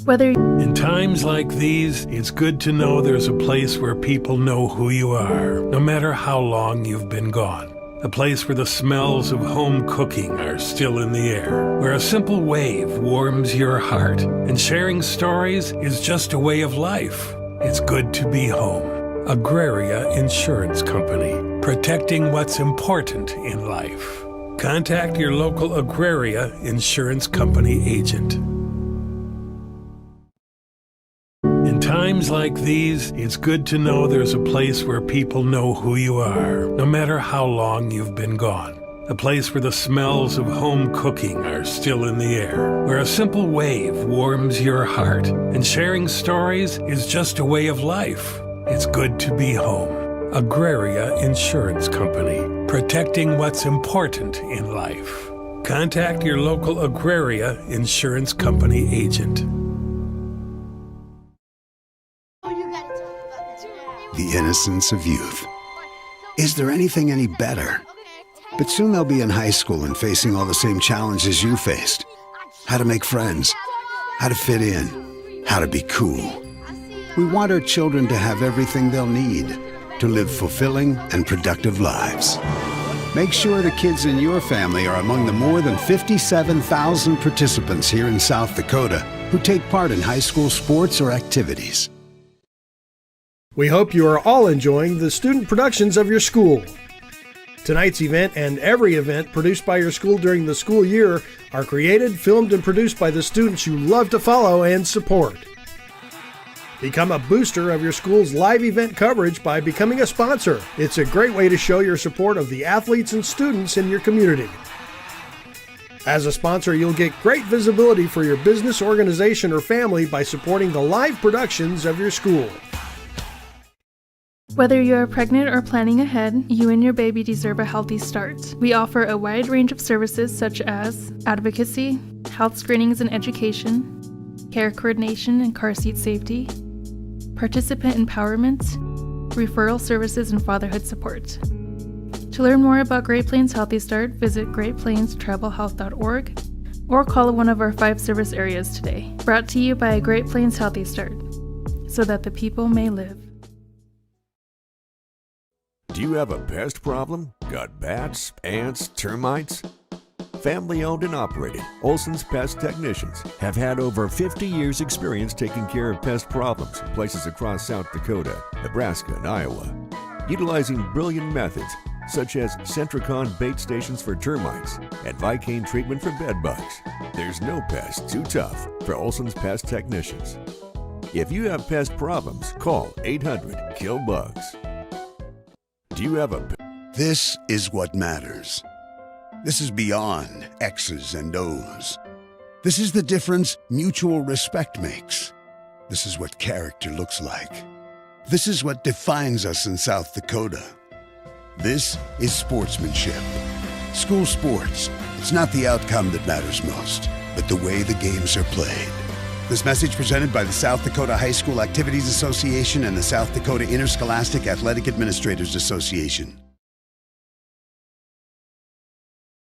In times like these, it's good to know there's a place where people know who you are, no matter how long you've been gone. A place where the smells of home cooking are still in the air, where a simple wave warms your heart, and sharing stories is just a way of life. It's good to be home. Agraria Insurance Company, protecting what's important in life. Contact your local Agraria Insurance Company agent. In times like these, it's good to know there's a place where people know who you are, no matter how long you've been gone. A place where the smells of home cooking are still in the air, where a simple wave warms your heart, and sharing stories is just a way of life. It's good to be home. Agraria Insurance Company, protecting what's important in life. Contact your local Agraria Insurance Company agent. The innocence of youth. Is there anything any better? But soon they'll be in high school and facing all the same challenges you faced. How to make friends, how to fit in, how to be cool. We want our children to have everything they'll need to live fulfilling and productive lives. Make sure the kids in your family are among the more than 57,000 participants here in South Dakota who take part in high school sports or activities. We hope you are all enjoying the student productions of your school. Tonight's event and every event produced by your school during the school year are created, filmed, and produced by the students you love to follow and support. Become a booster of your school's live event coverage by becoming a sponsor. It's a great way to show your support of the athletes and students in your community. As a sponsor, you'll get great visibility for your business, organization, or family by supporting the live productions of your school. Whether you're pregnant or planning ahead, you and your baby deserve a healthy start. We offer a wide range of services such as advocacy, health screenings and education, care coordination and car seat safety, participant empowerment, referral services, and fatherhood support. To learn more about Great Plains Healthy Start, visit greatplainstravelhealth.org or call one of our 5 service areas today. Brought to you by Great Plains Healthy Start, so that the people may live. Do you have a pest problem? Got bats, ants, termites? Family owned and operated, Olson's Pest Technicians have had over 50 years experience taking care of pest problems in places across South Dakota, Nebraska, and Iowa. Utilizing brilliant methods such as Centricon bait stations for termites and Vicane treatment for bed bugs, there's no pest too tough for Olson's Pest Technicians. If you have pest problems, call 800-KILL-BUGS. Do you have a... This is what matters. This is beyond X's and O's. This is the difference mutual respect makes. This is what character looks like. This is what defines us in South Dakota. This is sportsmanship. School sports. It's not the outcome that matters most, but the way the games are played. This message presented by the South Dakota High School Activities Association and the South Dakota Interscholastic Athletic Administrators Association.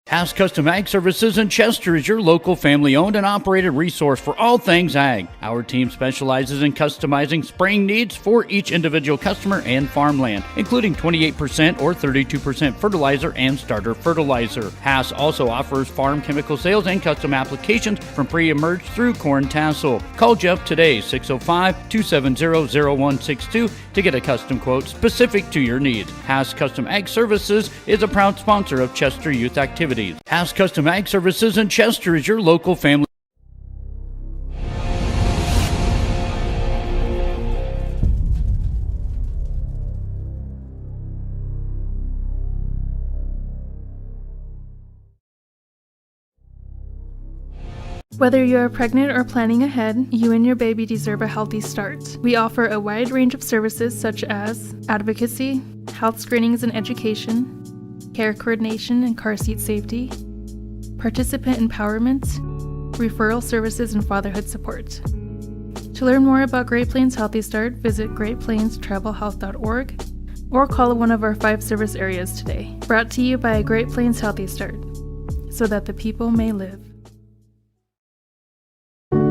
Haas Custom Ag Services in Chester is your local family-owned and operated resource for all things ag. Our team specializes in customizing spraying needs for each individual customer and farmland, including 28% or 32% fertilizer and starter fertilizer. Haas also offers farm chemical sales and custom applications from pre-emerge through corn tassel. Call Jeff today, 605-270-0162, to get a custom quote specific to your needs. Haas Custom Ag Services is a proud sponsor of Chester Youth Activities. Haas Custom Ag Services in Chester is your local family. Whether you're pregnant or planning ahead, you and your baby deserve a healthy start. We offer a wide range of services such as advocacy, health screenings and education, care coordination and car seat safety, participant empowerment, referral services, and fatherhood support. To learn more about Great Plains Healthy Start, visit greatplainstravelhealth.org or call one of our 5 service areas today. Brought to you by Great Plains Healthy Start, so that the people may live.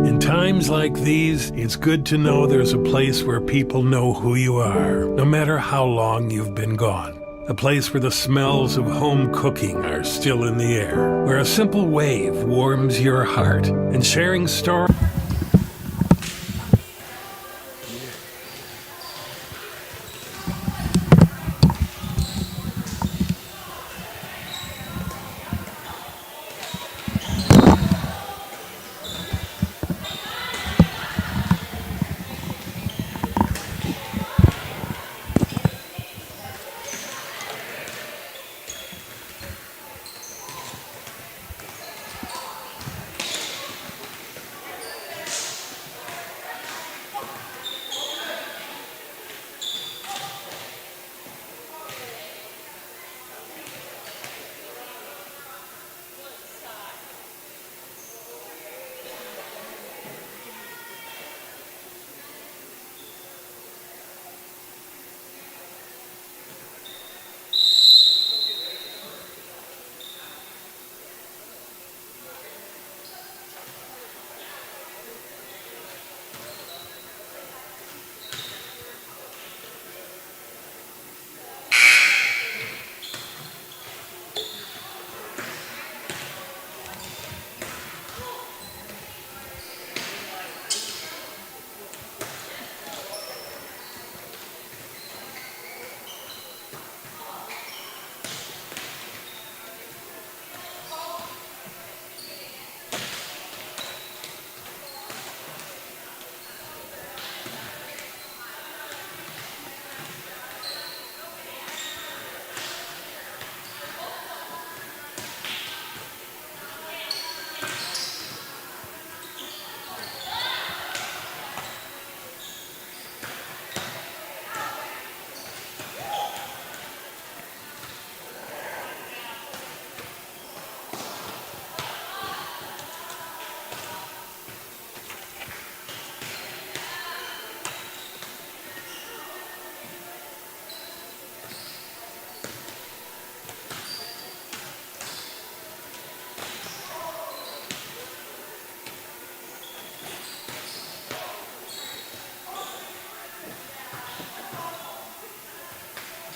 In times like these, it's good to know there's a place where people know who you are, no matter how long you've been gone. A place where the smells of home cooking are still in the air, where a simple wave warms your heart, and sharing stories.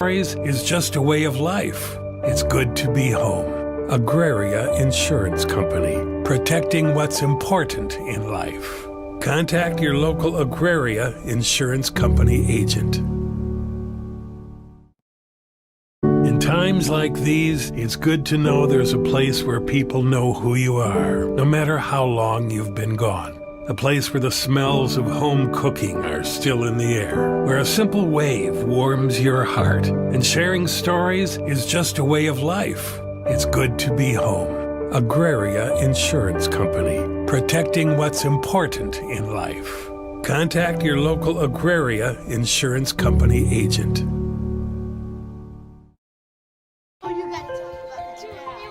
Is just a way of life. It's good to be home. Agraria Insurance Company, protecting what's important in life. Contact your local Agraria Insurance Company agent. In times like these, it's good to know there's a place where people know who you are, no matter how long you've been gone. A place where the smells of home cooking are still in the air, where a simple wave warms your heart, and sharing stories is just a way of life. It's good to be home. Agraria Insurance Company, protecting what's important in life. Contact your local Agraria Insurance Company agent.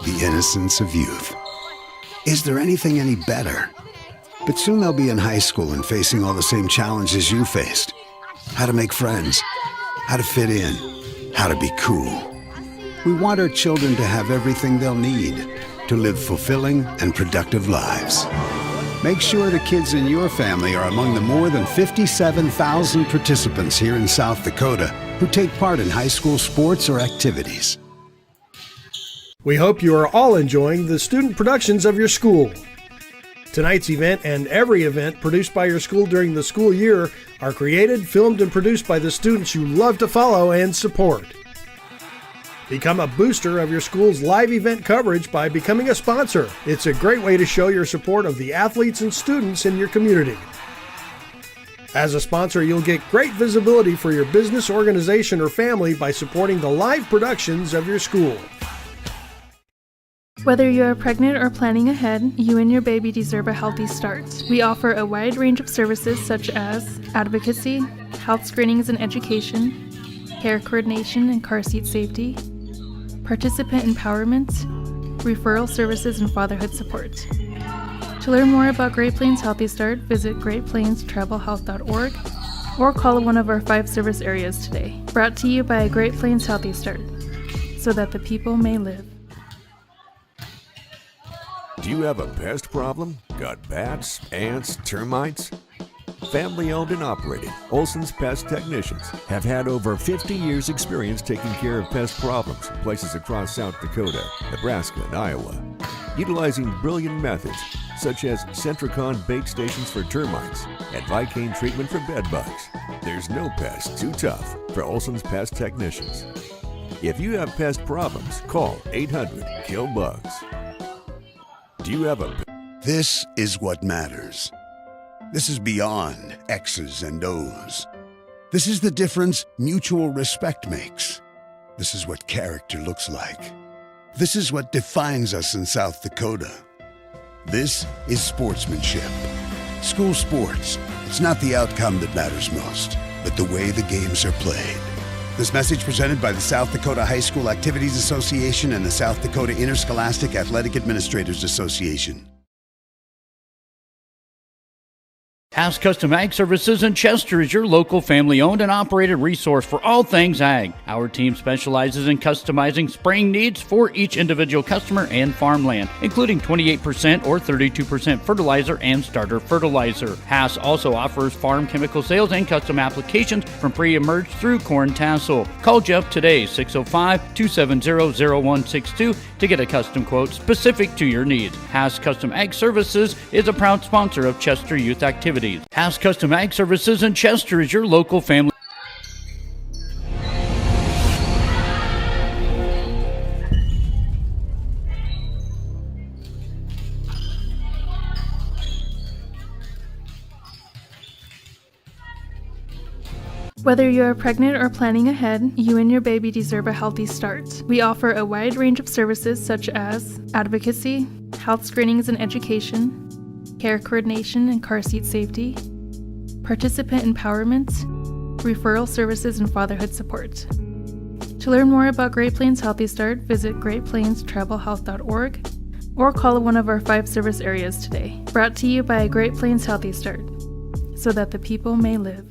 The innocence of youth. Is there anything any better? But soon they'll be in high school and facing all the same challenges you faced. How to make friends, how to fit in, how to be cool. We want our children to have everything they'll need to live fulfilling and productive lives. Make sure the kids in your family are among the more than 57,000 participants here in South Dakota who take part in high school sports or activities. We hope you are all enjoying the student productions of your school. Tonight's event and every event produced by your school during the school year are created, filmed, and produced by the students you love to follow and support. Become a booster of your school's live event coverage by becoming a sponsor. It's a great way to show your support of the athletes and students in your community. As a sponsor, you'll get great visibility for your business, organization, or family by supporting the live productions of your school. Whether you are pregnant or planning ahead, you and your baby deserve a healthy start. We offer a wide range of services such as advocacy, health screenings and education, care coordination and car seat safety, participant empowerment, referral services, and fatherhood support. To learn more about Great Plains Healthy Start, visit greatplainstravelhealth.org or call one of our 5 service areas today. Brought to you by Great Plains Healthy Start, so that the people may live. Do you have a pest problem? Got bats, ants, termites? Family owned and operated, Olson's Pest Technicians have had over 50 years experience taking care of pest problems in places across South Dakota, Nebraska, and Iowa. Utilizing brilliant methods such as Centricon bait stations for termites and Vicane treatment for bed bugs. There's no pest too tough for Olson's Pest Technicians. If you have pest problems, call 800-KILL-BUGS. Do you have a... This is what matters. This is beyond X's and O's. This is the difference mutual respect makes. This is what character looks like. This is what defines us in South Dakota. This is sportsmanship. School sports, it's not the outcome that matters most, but the way the games are played. This message presented by the South Dakota High School Activities Association and the South Dakota Interscholastic Athletic Administrators Association. House Custom Ag Services in Chester is your local family-owned and operated resource for all things ag. Our team specializes in customizing spraying needs for each individual customer and farmland, including 28% or 32% fertilizer and starter fertilizer. Haas also offers farm chemical sales and custom applications from pre-emerge through corn tassel. Call Jeff today, 605-270-0162, to get a custom quote specific to your needs. Haas Custom Ag Services is a proud sponsor of Chester Youth Activities. House Custom Ag Services in Chester is your local family. Whether you are pregnant or planning ahead, you and your baby deserve a healthy start. We offer a wide range of services such as advocacy, health screenings and education, care coordination and car seat safety, participant empowerment, referral services, and fatherhood support. To learn more about Great Plains Healthy Start, visit greatplainstravelhealth.org or call one of our 5 service areas today. Brought to you by Great Plains Healthy Start, so that the people may live.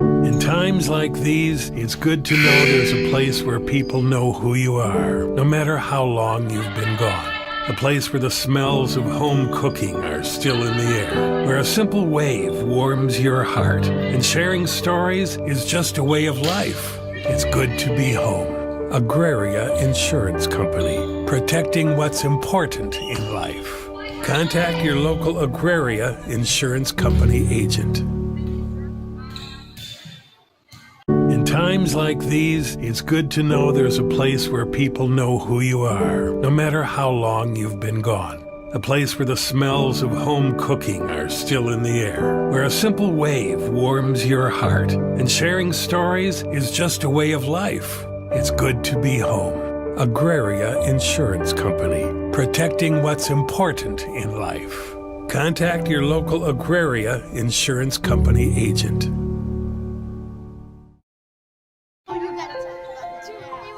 In times like these, it's good to know there's a place where people know who you are, no matter how long you've been gone. A place where the smells of home cooking are still in the air, where a simple wave warms your heart, and sharing stories is just a way of life. It's good to be home. Agraria Insurance Company, protecting what's important in life. Contact your local Agraria Insurance Company agent. In times like these, it's good to know there's a place where people know who you are, no matter how long you've been gone. A place where the smells of home cooking are still in the air, where a simple wave warms your heart, and sharing stories is just a way of life. It's good to be home. Agraria Insurance Company, protecting what's important in life. Contact your local Agraria Insurance Company agent.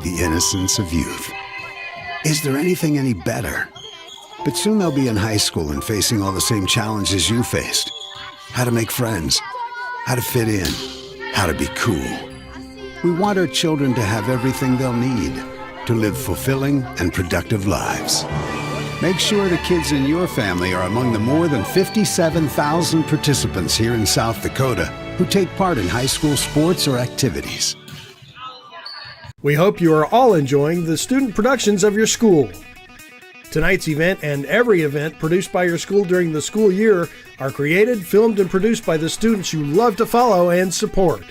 The innocence of youth. Is there anything any better? But soon they'll be in high school and facing all the same challenges you faced. How to make friends, how to fit in, how to be cool. We want our children to have everything they'll need to live fulfilling and productive lives. Make sure the kids in your family are among the more than 57,000 participants here in South Dakota who take part in high school sports or activities. We hope you are all enjoying the student productions of your school. Tonight's event and every event produced by your school during the school year are created, filmed, and produced by the students you love to follow and support.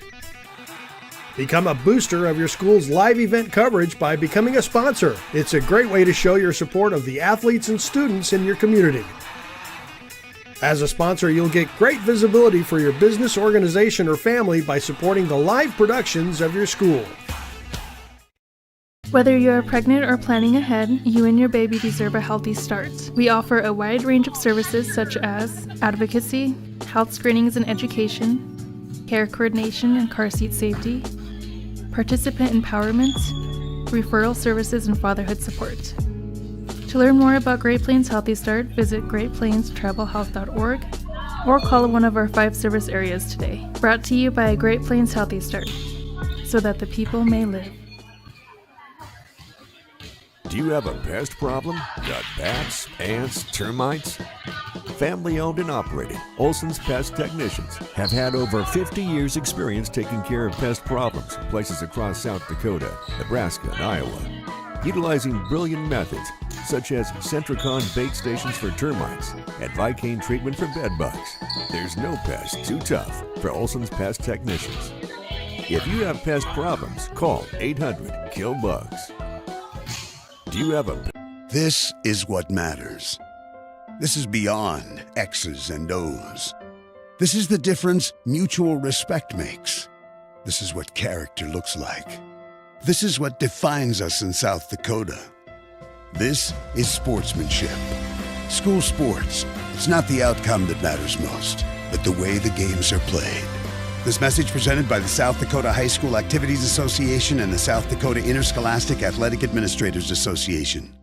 Become a booster of your school's live event coverage by becoming a sponsor. It's a great way to show your support of the athletes and students in your community. As a sponsor, you'll get great visibility for your business, organization, or family by supporting the live productions of your school. Whether you are pregnant or planning ahead, you and your baby deserve a healthy start. We offer a wide range of services such as advocacy, health screenings and education, care coordination and car seat safety, participant empowerment, referral services, and fatherhood support. To learn more about Great Plains Healthy Start, visit greatplainstravelhealth.org or call one of our 5 service areas today. Brought to you by Great Plains Healthy Start, so that the people may live. Do you have a pest problem? Got bats, ants, termites? Family owned and operated, Olson's Pest Technicians have had over 50 years experience taking care of pest problems in places across South Dakota, Nebraska, and Iowa. Utilizing brilliant methods such as Centricon bait stations for termites and Vicane treatment for bed bugs. There's no pest too tough for Olson's Pest Technicians. If you have pest problems, call 800-KILL-BUGS. Do you have a... This is what matters. This is beyond X's and O's. This is the difference mutual respect makes. This is what character looks like. This is what defines us in South Dakota. This is sportsmanship. School sports, it's not the outcome that matters most, but the way the games are played. This message presented by the South Dakota High School Activities Association and the South Dakota Interscholastic Athletic Administrators Association.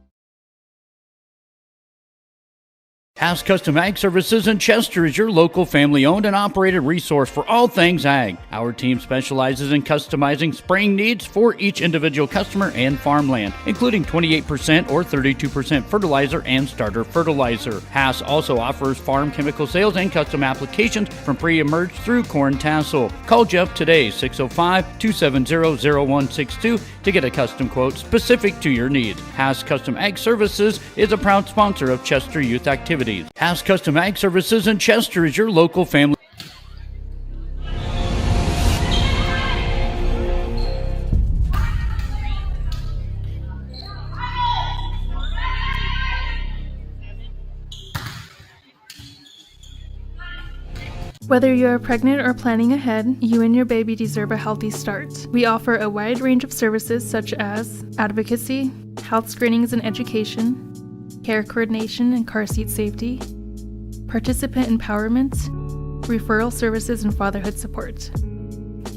House Custom Ag Services in Chester is your local family-owned and operated resource for all things ag. Our team specializes in customizing spraying needs for each individual customer and farmland, including 28% or 32% fertilizer and starter fertilizer. House also offers farm chemical sales and custom applications from pre-emerge through corn tassel. Call Jeff today, 605-270-0162, to get a custom quote specific to your needs. House Custom Ag Services is a proud sponsor of Chester Youth Activities. House Custom Ag Services in Chester is your local family. Whether you are pregnant or planning ahead, you and your baby deserve a healthy start. We offer a wide range of services such as advocacy, health screenings and education, care coordination and car seat safety, participant empowerment, referral services, and fatherhood support.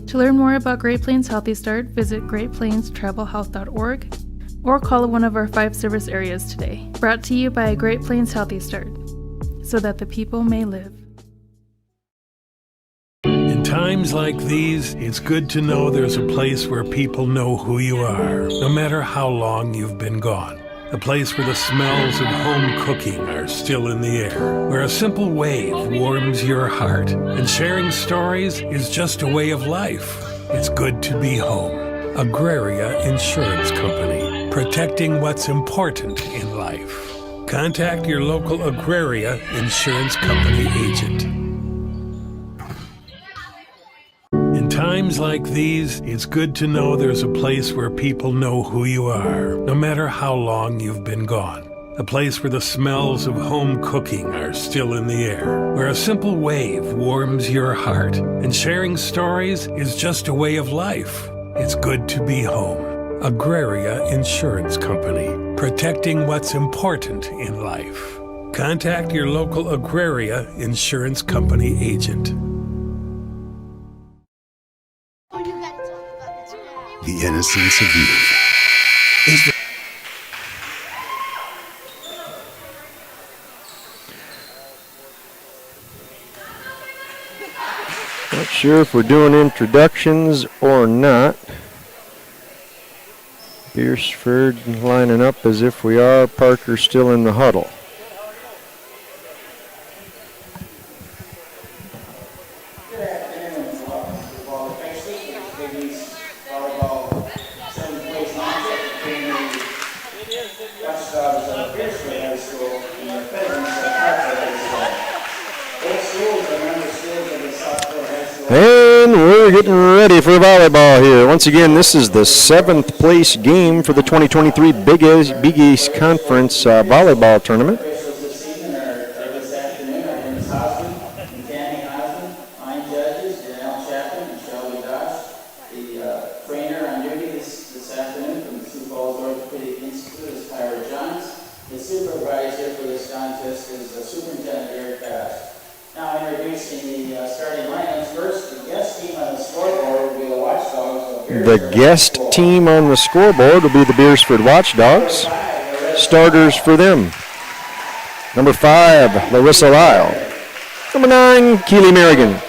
To learn more about Great Plains Healthy Start, visit greatplainstravelhealth.org or call one of our 5 service areas today. Brought to you by Great Plains Healthy Start, so that the people may live. In times like these, it's good to know there's a place where people know who you are, no matter how long you've been gone. A place where the smells of home cooking are still in the air, where a simple wave warms your heart, and sharing stories is just a way of life. It's good to be home. Agraria Insurance Company, protecting what's important in life. Contact your local Agraria Insurance Company agent. In times like these, it's good to know there's a place where people know who you are, no matter how long you've been gone. A place where the smells of home cooking are still in the air, where a simple wave warms your heart, and sharing stories is just a way of life. It's good to be home. Agraria Insurance Company, protecting what's important in life. Contact your local Agraria Insurance Company agent. The innocence of youth is the... Not sure if we're doing introductions or not. Beersford lining up as if we are. Parker still in the huddle. And we're getting ready for volleyball here. Once again, this is the 7th place game for the 2023 Big East Conference volleyball tournament. The guest team on the scoreboard will be the Beersford Watchdogs. Starters for them: number 5, Larissa Lyle; number 9, Keely Merrigan;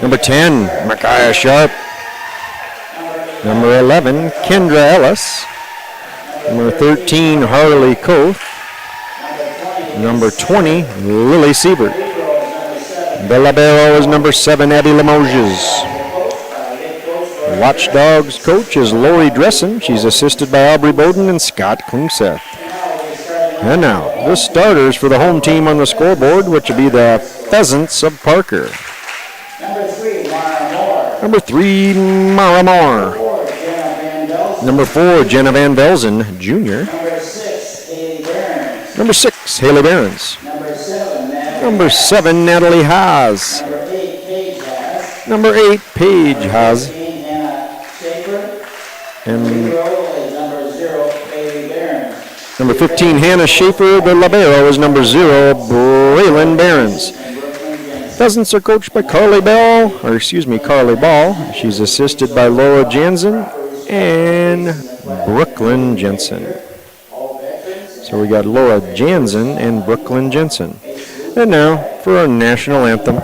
number 10, Micaiah Sharp; number 11, Kendra Ellis; Number 13, Harley Koth. Number 20, Lily Siebert. The libero is number 7, Abby Limoges. Watchdogs coach is Lori Dressen. She's assisted by Aubrey Bowden and Scott Klingseth. And now, the starters for the home team on the scoreboard, which will be the Pheasants of Parker. Number 3, Mara Moore. Number 4, Jenna Van Velzen, Jr. Number 6, Haley Behrens. Number 7, Natalie Haas. Number 8, Paige Haas. And number 15, Hannah Schaefer. The libero is number 0, Braylon Behrens. Pheasants are coached by Carly Ball. She's assisted by Laura Jansen and Brooklyn Jensen. So we got Laura Jansen and Brooklyn Jensen. And now for our national anthem.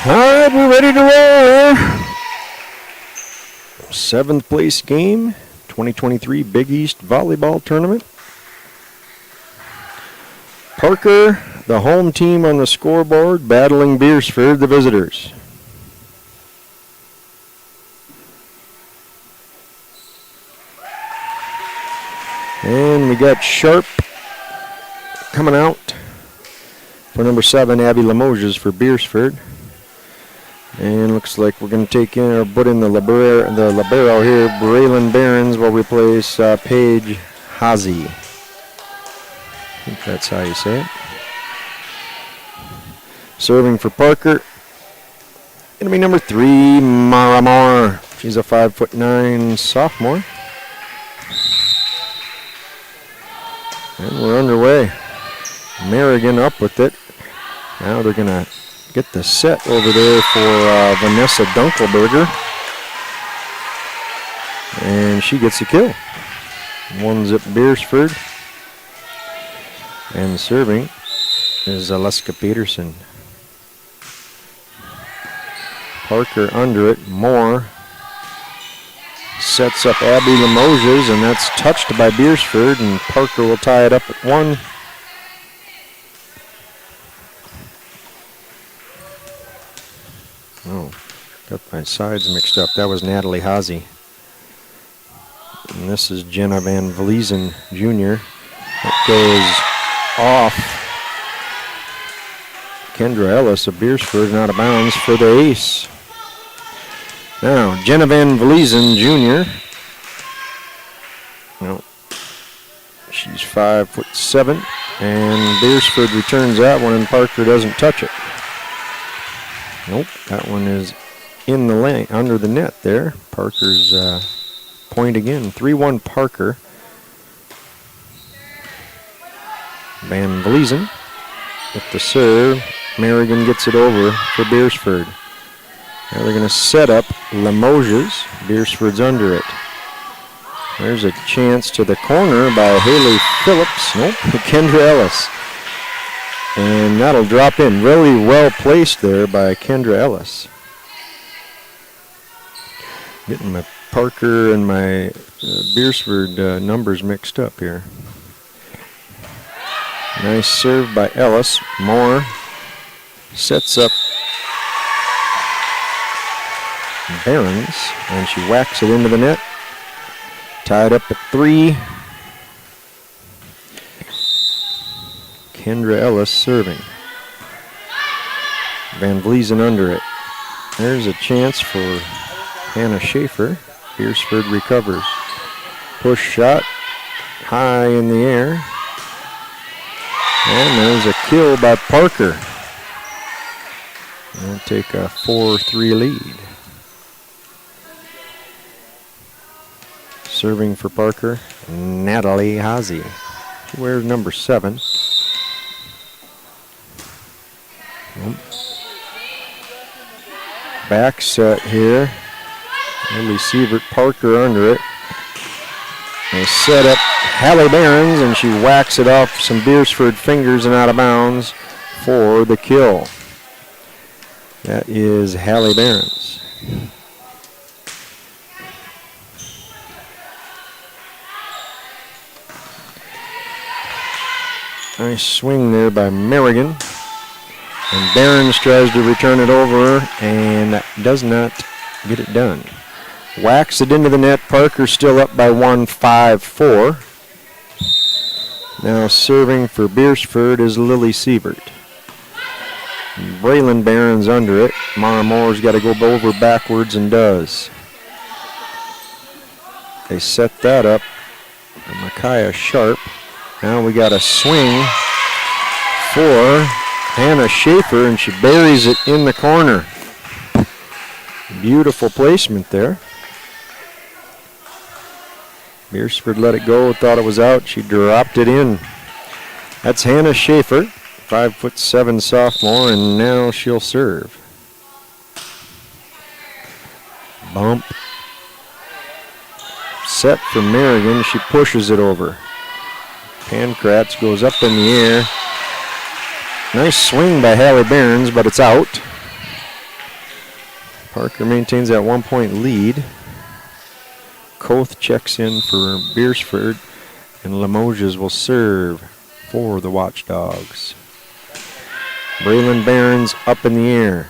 All right, we're ready to roll. 7th place game, 2023 Big East Volleyball Tournament. Parker, the home team on the scoreboard, battling Beersford, the visitors. And we got Sharp coming out for number 7, Abby Limoges for Beersford. And looks like we're going to take in or put in the libero here, Braylon Behrens, will replace Paige Hazy. I think that's how you say it. Serving for Parker, going to be number 3, Mara Moore. She's a 5'9" sophomore. And we're underway. Merrigan up with it. Now they're going to get the set over there for Vanessa Dunkelberger. And she gets the kill. 1-zip Beersford. And serving is Aleska Peterson. Parker under it. Moore sets up Abby Limoges, and that's touched by Beersford, and Parker will tie it up at 1. Oh, got my sides mixed up. That was Natalie Hazy. And this is Jenna Van Vleesen Jr. That goes off. Kendra Ellis of Beersford and out of bounds for the ace. Now, Jenna Van Vleesen Jr. No, she's 5'7", and Beersford returns that one, and Parker doesn't touch it. Nope, that one is in the lane, under the net there. Parker's point again, 3-1 Parker. Van Vleesen with the serve. Merrigan gets it over for Beersford. Now they're going to set up Limoges. Beersford's under it. There's a chance to the corner by Haley Phillips. Nope, Kendra Ellis. And that'll drop in. Really well placed there by Kendra Ellis. Getting my Parker and my Beersford numbers mixed up here. Nice serve by Ellis. Moore sets up Behrens, and she whacks it into the net. Tied up at 3. Kendra Ellis serving. Van Vleesen under it. There's a chance for Hannah Schaefer. Beersford recovers. Push shot high in the air. And there's a kill by Parker. They'll take a 4-3 lead. Serving for Parker, Natalie Hazy. She wears number 7. Back set here. Lily Sievert, Parker under it. They set up Hallie Behrens, and she whacks it off some Beersford fingers and out of bounds for the kill. That is Hallie Behrens. Nice swing there by Merrigan. And Behrens tries to return it over and does not get it done. Whacks it into the net. Parker still up by 1, 5-4. Now serving for Beersford is Lily Sievert. Braylon Behrens under it. Mara Moore's got to go over backwards and does. They set that up for Micaiah Sharp. Now we got a swing for Hannah Schaefer, and she buries it in the corner. Beautiful placement there. Beersford let it go, thought it was out. She dropped it in. That's Hannah Schaefer, 5'7" sophomore, and now she'll serve. Bump. Set for Merrigan. She pushes it over. Pankratz goes up in the air. Nice swing by Hallie Behrens, but it's out. Parker maintains that 1-point lead. Koth checks in for Beersford, and Limoges will serve for the Watchdogs. Braylon Behrens up in the air.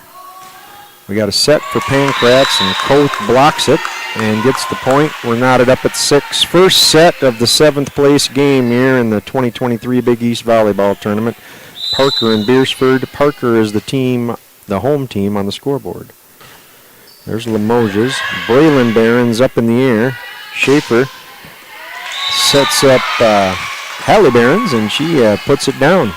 We got a set for Pankratz, and Koth blocks it and gets the point. We're knotted up at 6. First set of the 7th place game here in the 2023 Big East Volleyball Tournament. Parker and Beersford. Parker is the home team on the scoreboard. There's Limoges. Braylon Behrens up in the air. Schaefer sets up Hallie Behrens, and she puts it down.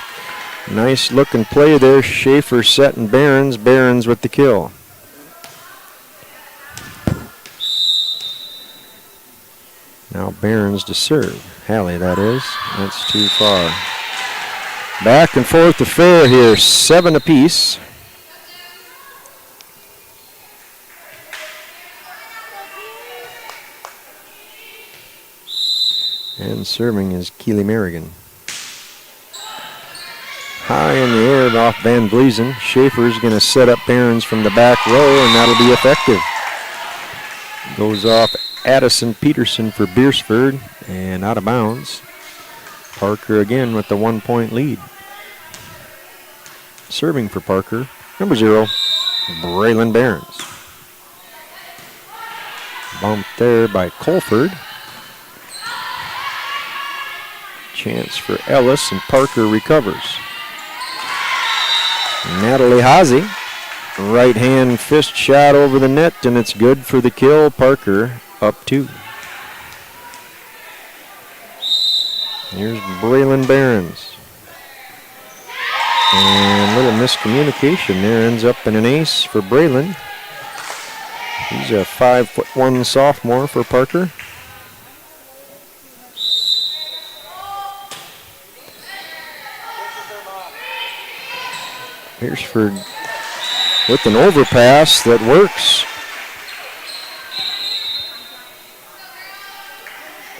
Nice looking play there. Schaefer setting Behrens. Behrens with the kill. Now Behrens to serve. Hallie, that is. That's too far. Back and forth affair here. 7 apiece. And serving is Keely Merrigan. High in the air off Van Vleesen. Schaefer's going to set up Behrens from the back row, and that'll be effective. Goes off Addison Peterson for Beersford, and out of bounds. Parker again with the 1-point lead. Serving for Parker, number 0, Braylon Behrens. Bumped there by Colford. Chance for Ellis, and Parker recovers. Natalie Hazy, right hand fist shot over the net, and it's good for the kill. Parker up 2. Here's Braylon Behrens. And a little miscommunication there, ends up in an ace for Braylon. He's a 5'1" sophomore for Parker. Beersford with an overpass that works.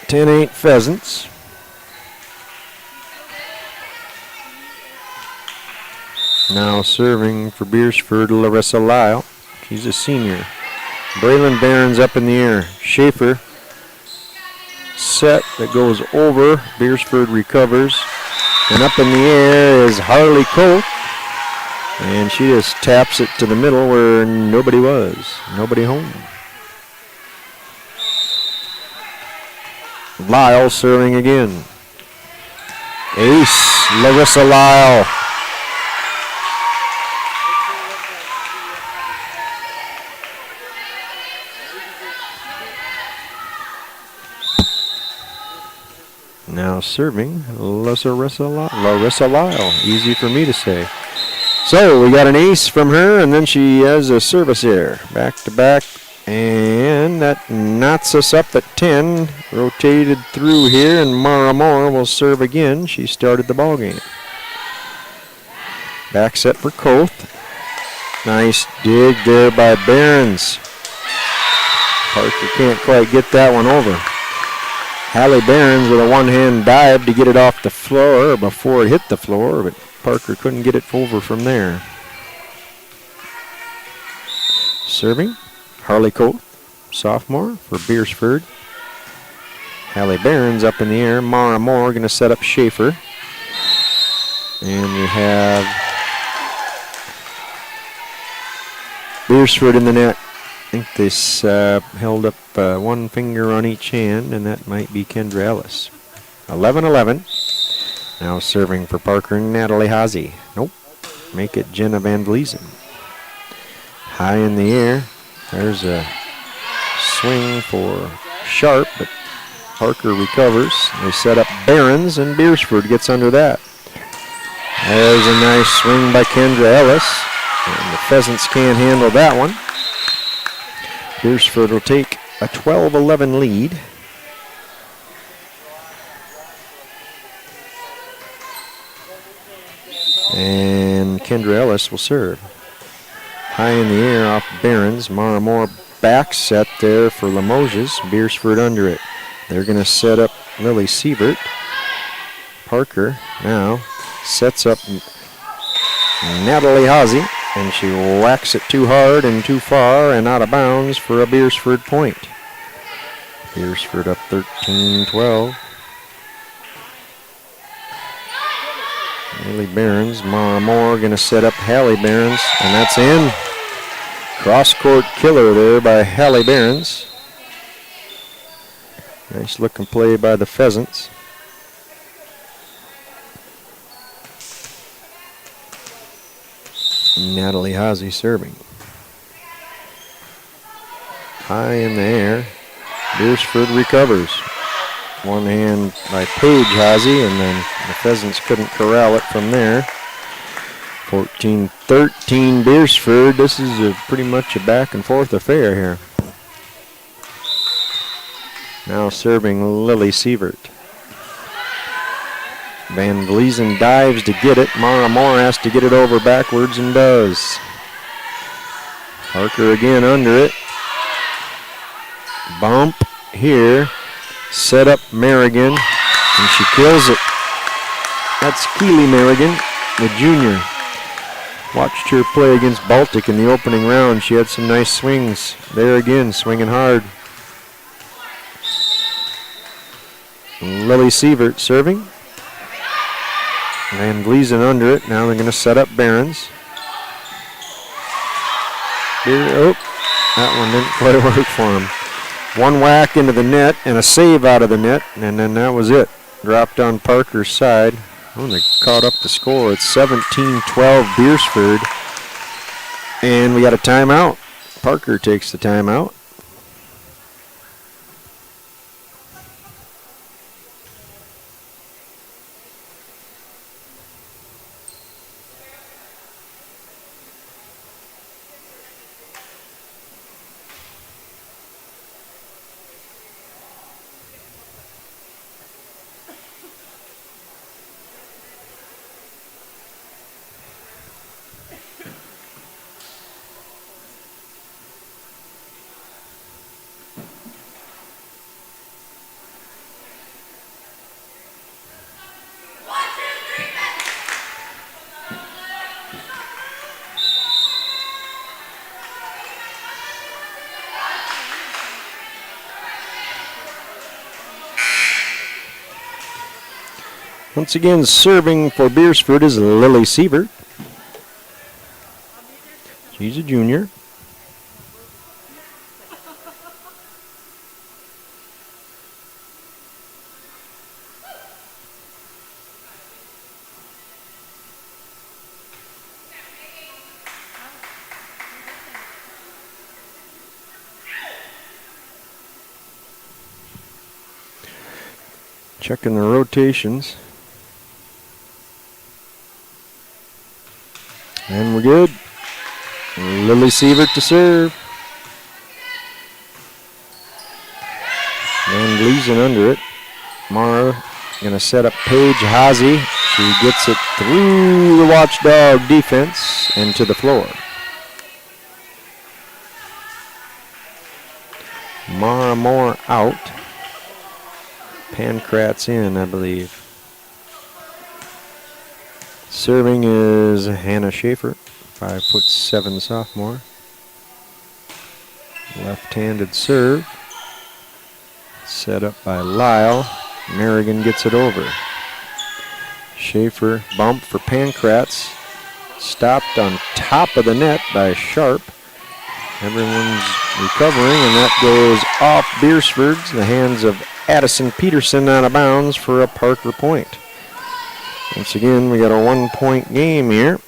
10-8 Pheasants. Now serving for Beersford, Larissa Lyle. She's a senior. Braylon Barons up in the air. Schaefer set that goes over. Beersford recovers. And up in the air is Harley Colt. And she just taps it to the middle where nobody was. Nobody home. Lyle serving again. Ace, Larissa Lyle. Now serving Larissa Lyle. Easy for me to say. So we got an ace from her, and then she has a service error. Back to back, and that knots us up at 10. Rotated through here, and Mara Moore will serve again. She started the ball game. Back set for Koth. Nice dig there by Barons. Parker can't quite get that one over. Hallie Barons with a one-hand dive to get it off the floor before it hit the floor, but Parker couldn't get it over from there. Serving, Harley Colt, sophomore for Beersford. Hallie Barons up in the air. Mara Moore going to set up Schaefer. And we have Beersford in the net. I think they held up one finger on each hand, and that might be Kendra Ellis. 11-11. Now serving for Parker, Natalie Haase. Nope. Make it Jenna Van Vliesen. High in the air. There's a swing for Sharp, but Parker recovers. They set up Barons, and Beersford gets under that. There's a nice swing by Kendra Ellis, and the Pheasants can't handle that one. Beersford will take a 12-11 lead. And Kendra Ellis will serve. High in the air off Barons. Mara Moore back set there for Limoges. Beersford under it. They're going to set up Lily Sievert. Parker now sets up Natalie Haase. And she whacks it too hard and too far and out of bounds for a Beersford point. Beersford up 13-12. Hallie Barons, Mara Moore going to set up Hallie Barons, and that's in. Cross-court killer there by Hallie Barons. Nice looking play by the Pheasants. Natalie Haase serving. High in the air. Beersford recovers. One hand by Paige Haase, and then the Pheasants couldn't corral it from there. 14-13 Beersford. This is pretty much a back and forth affair here. Now serving Lily Sievert. Van Vliesen dives to get it. Mara Moore has to get it over backwards and does. Parker again under it. Bump here. Set up Merrigan, and she kills it. That's Keely Merrigan, the junior. Watched her play against Baltic in the opening round. She had some nice swings. There again, swinging hard. Lily Sievert serving. Van Vliesen under it. Now they're going to set up Barons. Oh, that one didn't quite work for him. One whack into the net and a save out of the net, and then that was it. Dropped on Parker's side. Oh, they caught up the score. It's 17-12 Beersford. And we got a timeout. Parker takes the timeout. Once again, serving for Beersford is Lily Siebert. She's a junior. Checking the rotations. And we're good. Lily Sievert to serve. Van Vliesen under it. Mara going to set up Paige Hazy. She gets it through the Watchdog defense and to the floor. Mara Moore out. Pankratz in, I believe. Serving is Hannah Schaefer, 5'7" sophomore. Left-handed serve. Set up by Lyle. Merrigan gets it over. Schaefer bump for Pankratz. Stopped on top of the net by Sharp. Everyone's recovering, and that goes off Beersford's, the hands of Addison Peterson out of bounds for a Parker point. Once again, we got a 1-point game here.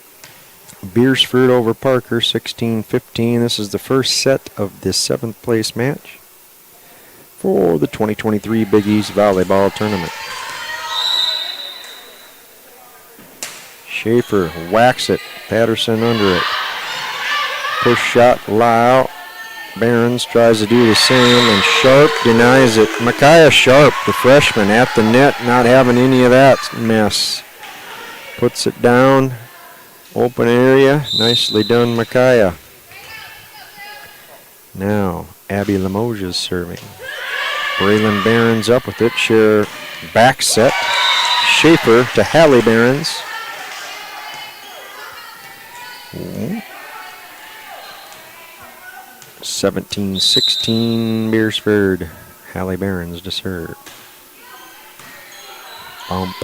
Beersford over Parker, 16-15. This is the first set of the 7th place match for the 2023 Big East Volleyball Tournament. Schaefer whacks it. Patterson under it. Push shot, Lyle. Behrens tries to do the same, and Sharp denies it. Micaiah Sharp, the freshman, at the net, not having any of that mess. Puts it down. Open area. Nicely done, Micaiah. Now, Abby Limoges is serving. Braylon Behrens up with it. Share back set. Schaefer to Hallie Behrens. 17-16 Beersford. Hallie Behrens to serve. Bump.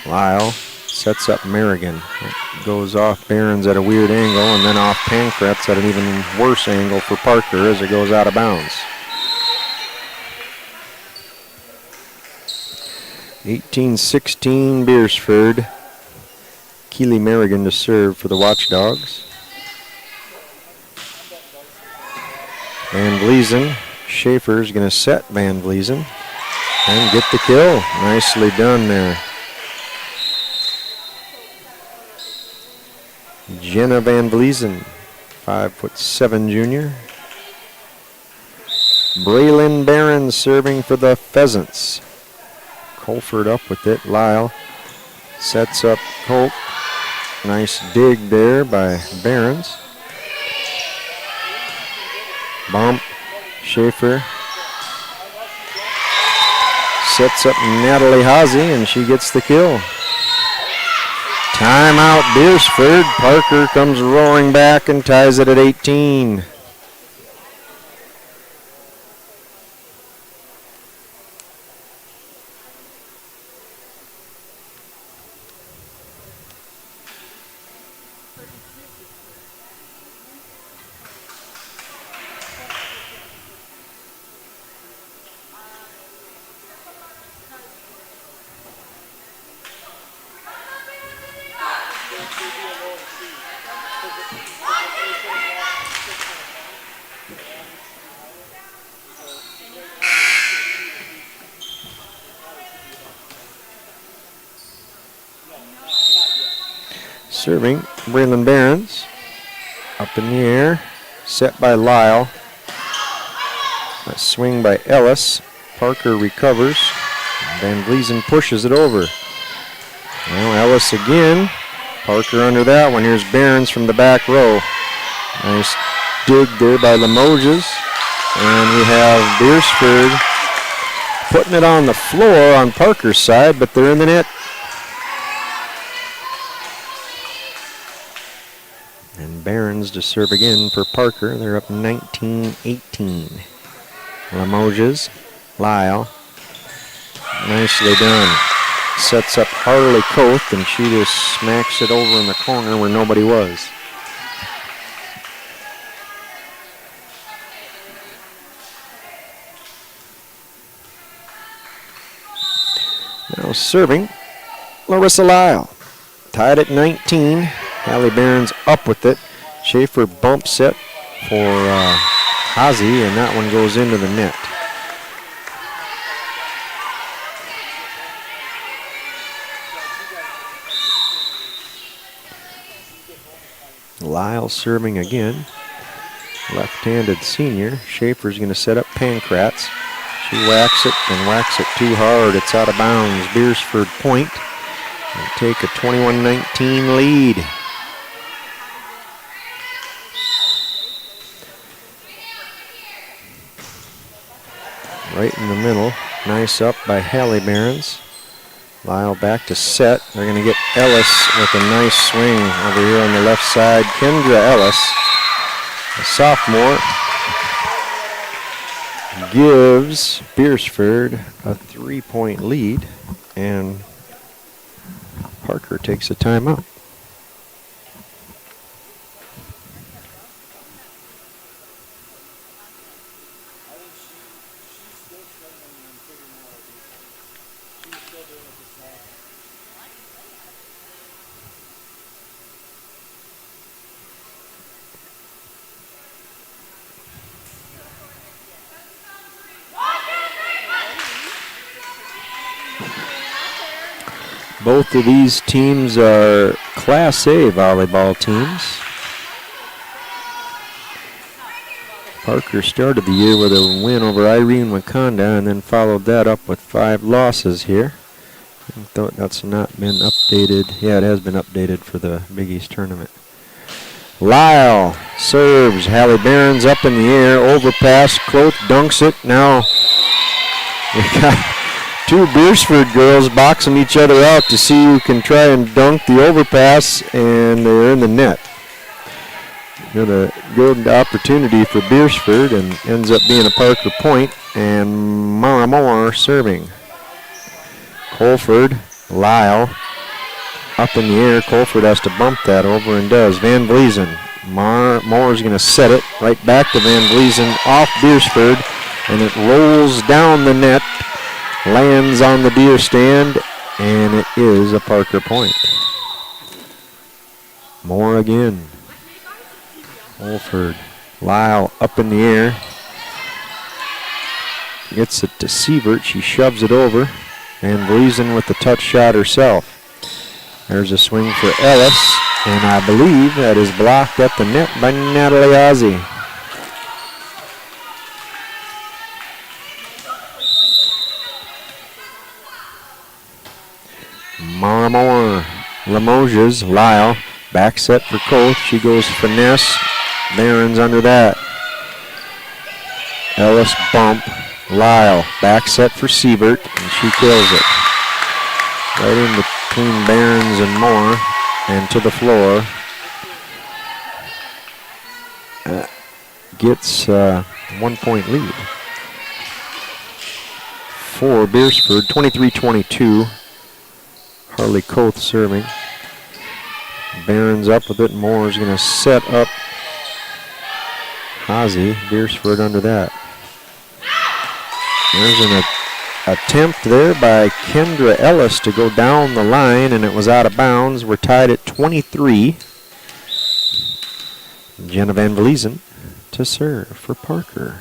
Lyle sets up Merrigan. It goes off Behrens at a weird angle, and then off Pankratz at an even worse angle for Parker as it goes out of bounds. 18-16 Beersford. Keely Merrigan to serve for the Watchdogs. Van Vliesen. Schaefer's going to set Van Vliesen and get the kill. Nicely done there. Jenna Van Vliesen, 5'7" junior. Braylon Behrens serving for the Pheasants. Colford up with it. Lyle sets up Hope. Nice dig there by Behrens. Bump. Schaefer sets up Natalie Hazy, and she gets the kill. Timeout Beersford. Parker comes roaring back and ties it at 18. Serving, Braylon Behrens. Up in the air. Set by Lyle. A swing by Ellis. Parker recovers. Van Vliesen pushes it over. Now Ellis again. Parker under that one. Here's Behrens from the back row. Nice dig there by Limoges. And we have Beersford putting it on the floor on Parker's side, but they're in the net. And Behrens to serve again for Parker. They're up 19-18. Limoges, Lyle. Nicely done. sets up Harley Koth, and she just smacks it over in the corner where nobody was. Now serving, Larissa Lyle. Tied at 19. Hallie Barons up with it. Schaefer bumps it for Hazy, and that one goes into the net. Lyle serving again. Left-handed senior. Schaefer's going to set up Pancratz. She whacks it and whacks it too hard. It's out of bounds. Beersford point. And take a 21-19 lead. Right in the middle. Nice up by Hallie Barons. Lyle back to set. They're going to get Ellis with a nice swing over here on the left side. Kendra Ellis, a sophomore, gives Beersford a 3-point lead, and Parker takes a timeout. Both of these teams are Class A volleyball teams. Parker started the year with a win over Irene Wakanda and then followed that up with 5 losses here. I thought that's not been updated. Yeah, it has been updated for the Big East tournament. Lyle serves. Hallie Barons up in the air. Overpass. Cloth dunks it. Now we got 2 Beersford girls boxing each other out to see who can try and dunk the overpass, and they're in the net. A good opportunity for Beersford, and ends up being a Parker point, and Mara Moore serving. Colford, Lyle, up in the air. Colford has to bump that over and does. Van Vleesen. Moore's going to set it right back to Van Vleesen off Beersford, and it rolls down the net. Lands on the deer stand, and it is a Parker point. Moore again. Holford. Lyle up in the air. Gets it to Sievert. She shoves it over. And Vleesen with the touch shot herself. There's a swing for Ellis, and I believe that is blocked at the net by Natalie Ozzie. Mara Moore, Limoges, Lyle, back set for Koth. She goes finesse. Barons under that. Ellis bump. Lyle, back set for Sievert, and she kills it. Right in between Barons and Moore, and to the floor. Gets a 1-point lead for Beersford, 23-22. Harley Koth serving. Barons up with it. Moore is going to set up Hazy. Beersford under that. There's an attempt there by Kendra Ellis to go down the line, and it was out of bounds. We're tied at 23. Jenna Van Vleesen to serve for Parker.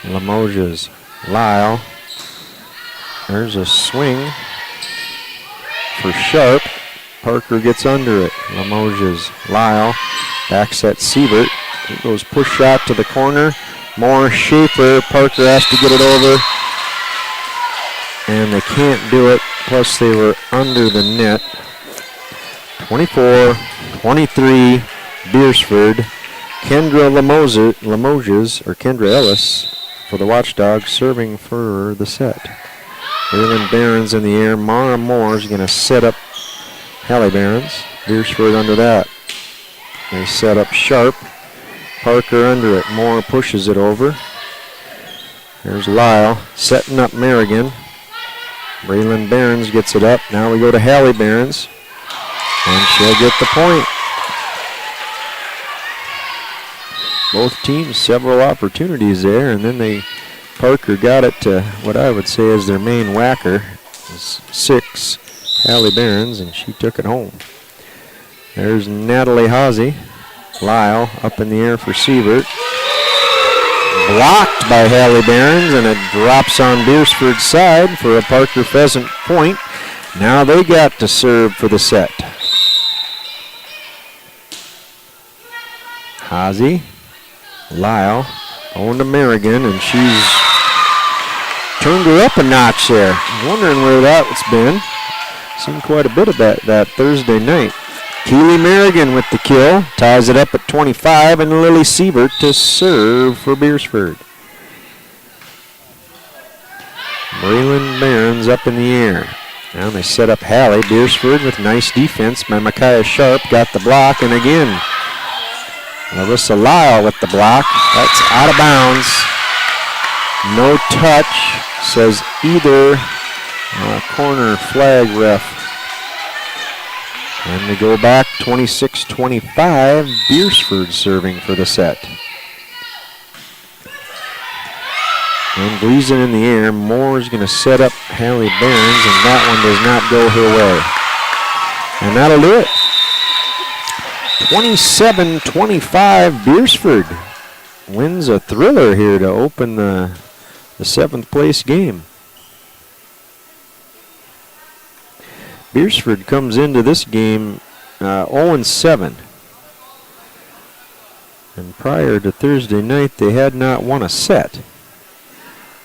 Limoges, Lyle. There's a swing for Sharp. Parker gets under it. Limoges, Lyle, back set Sievert. It goes push shot to the corner. Moore, Schaefer. Parker has to get it over, and they can't do it. Plus they were under the net. 24-23, Beersford. Kendra Limoges, or Kendra Ellis for the Watchdogs, serving for the set. Raylan Barons in the air. Mara Moore is going to set up Hallie Barons. Beersford under that. They set up Sharp. Parker under it. Moore pushes it over. There's Lyle setting up Merrigan. Braylon Behrens gets it up. Now we go to Hallie Behrens, and she'll get the point. Both teams several opportunities there, and then Parker got it to what I would say is their main whacker, 6, Hallie Behrens, and she took it home. There's Natalie Hawsey. Lyle up in the air for Sievert. Blocked by Hallie Behrens, and it drops on Beersford's side for a Parker Pheasant point. Now they got to serve for the set. Hawsey, Lyle, on to Merrigan, and she's turned her up a notch there. I'm wondering where that's been. Seen quite a bit of that Thursday night. Keely Merrigan with the kill, ties it up at 25, and Lily Sievert to serve for Beersford. Braylon Behrens up in the air. Now they set up Hallie. Beersford with nice defense by Micaiah Sharp, got the block, and again, Larissa Lyle with the block. That's out of bounds. No touch, says either corner flag ref. And we go back 26-25, Beersford serving for the set. And Gleason in the air. Moore's going to set up Hallie Behrens, and that one does not go her way. And that'll do it. 27-25, Beersford wins a thriller here to open the 7th place game. Beersford comes into this game 0-7. And prior to Thursday night, they had not won a set.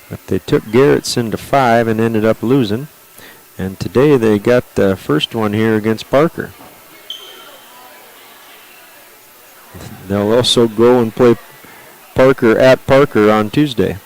But they took Garrettson to 5 and ended up losing. And today they got the first one here against Parker. They'll also go and play Parker at Parker on Tuesday.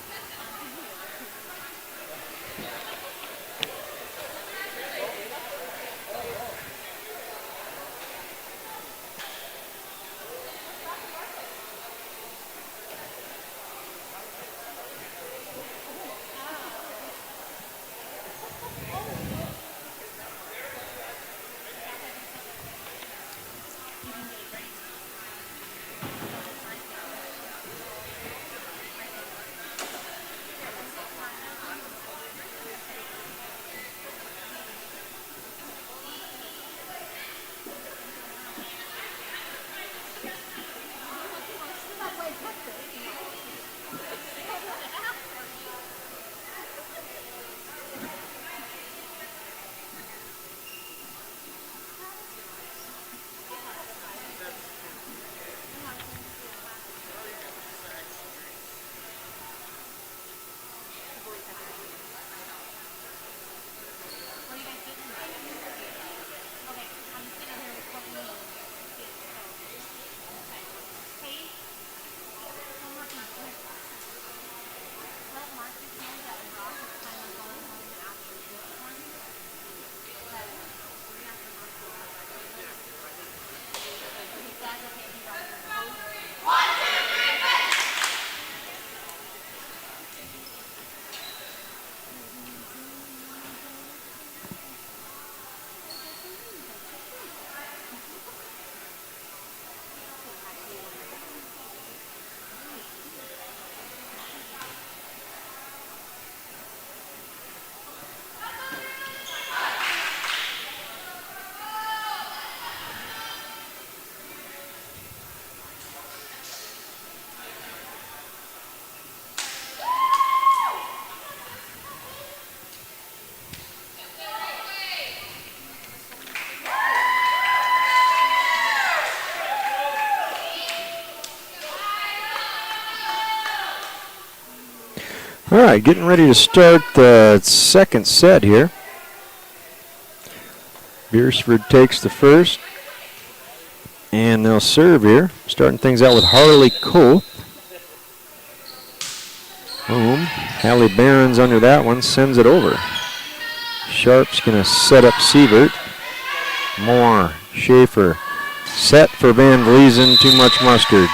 All right, getting ready to start the second set here. Beersford takes the first, and they'll serve here. Starting things out with Harley Coe. Boom. Hallie Behrens under that one, sends it over. Sharp's going to set up Sievert. Moore, Schaefer. Set for Van Vleesen, too much mustard.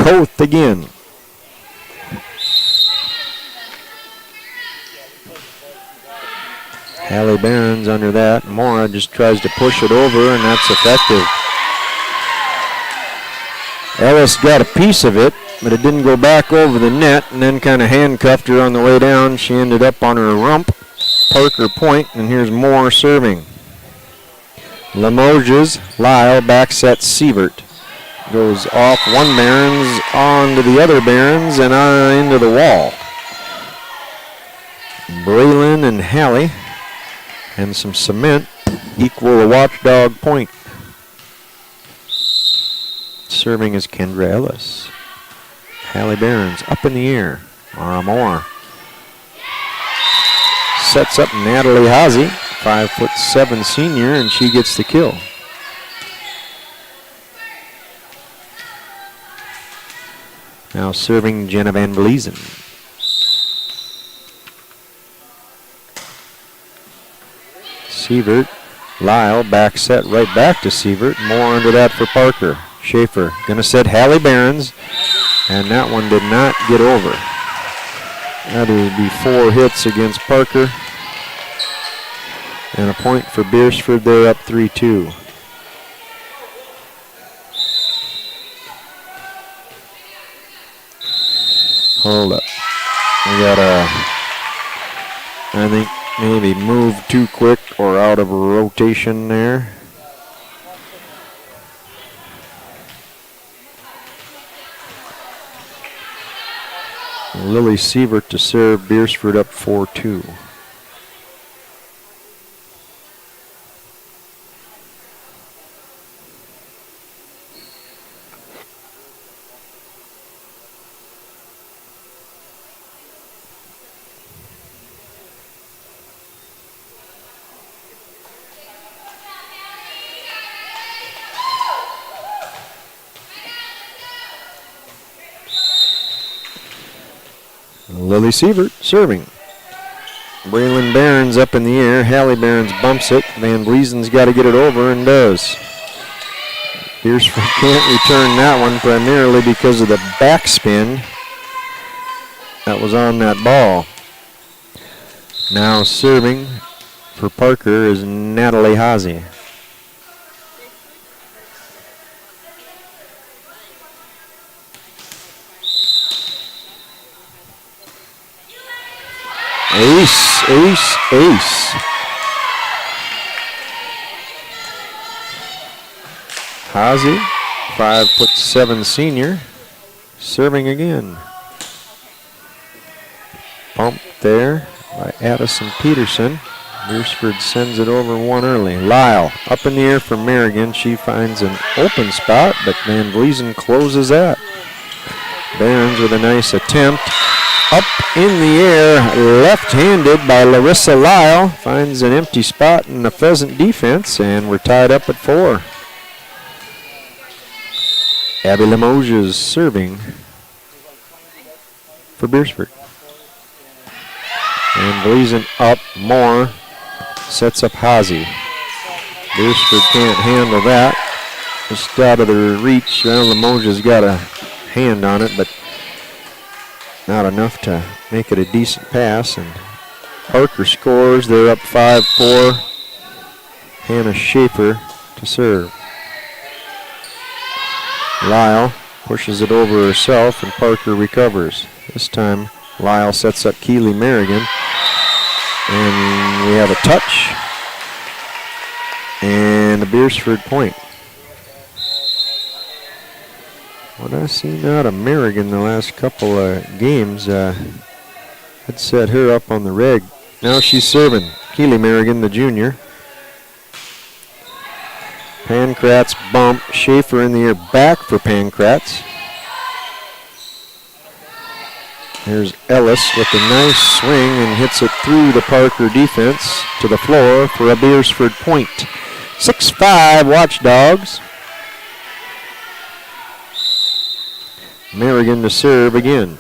Koth again. Hallie Behrens under that. Mora just tries to push it over, and that's effective. Ellis got a piece of it, but it didn't go back over the net, and then kind of handcuffed her on the way down. She ended up on her rump. Parker point, and here's Moore serving. Limoges, Lyle back set Sievert. Goes off one Behrens onto the other Behrens and into the wall. Braylon and Hallie and some cement equal a Watchdog point. Serving is Kendra Ellis. Hallie Behrens up in the air. Mara Moore sets up Natalie Haase, 5'7" senior, and she gets the kill. Now serving Jenna Van Vleesen. Sievert, Lyle back set right back to Sievert. More under that for Parker. Schaefer gonna set Hallie Behrens, and that one did not get over. That would be 4 hits against Parker. And a point for Beersford. They're up 3-2. Hold up. We gotta, I think, maybe move too quick or out of rotation there. Lily Sievert to serve. Beersford up 4-2. Lily Sievert serving. Braylon Behrens up in the air. Hallie Behrens bumps it. Van Vliesen's got to get it over and does. Beersford can't return that one primarily because of the backspin that was on that ball. Now serving for Parker is Natalie Haase. Ace, ace, ace. Haase, 5'7" senior, serving again. Pump there by Addison Peterson. Beersford sends it over one early. Lyle up in the air for Merrigan. She finds an open spot, but Van Vliesen closes that. Behrens with a nice attempt. Up in the air, left-handed by Larissa Lyle. Finds an empty spot in the Pheasant defense, and we're tied up at 4. Abby Limoges serving for Beersford. And Vliesen up, Moore sets up Haase. Beersford can't handle that. Just out of their reach. Limoges got a hand on it, but not enough to make it a decent pass. And Parker scores. They're up 5-4. Hannah Schaefer to serve. Lyle pushes it over herself, and Parker recovers. This time, Lyle sets up Keely Merrigan. And we have a touch. And a Beersford point. What I've seen out of Merrigan the last couple of games had set her up on the reg. Now she's serving. Keely Merrigan, the junior. Pankratz bump. Schaefer in the air back for Pankratz. There's Ellis with a nice swing and hits it through the Parker defense to the floor for a Beersford point. 6-5 Watchdogs. Merrigan to serve again.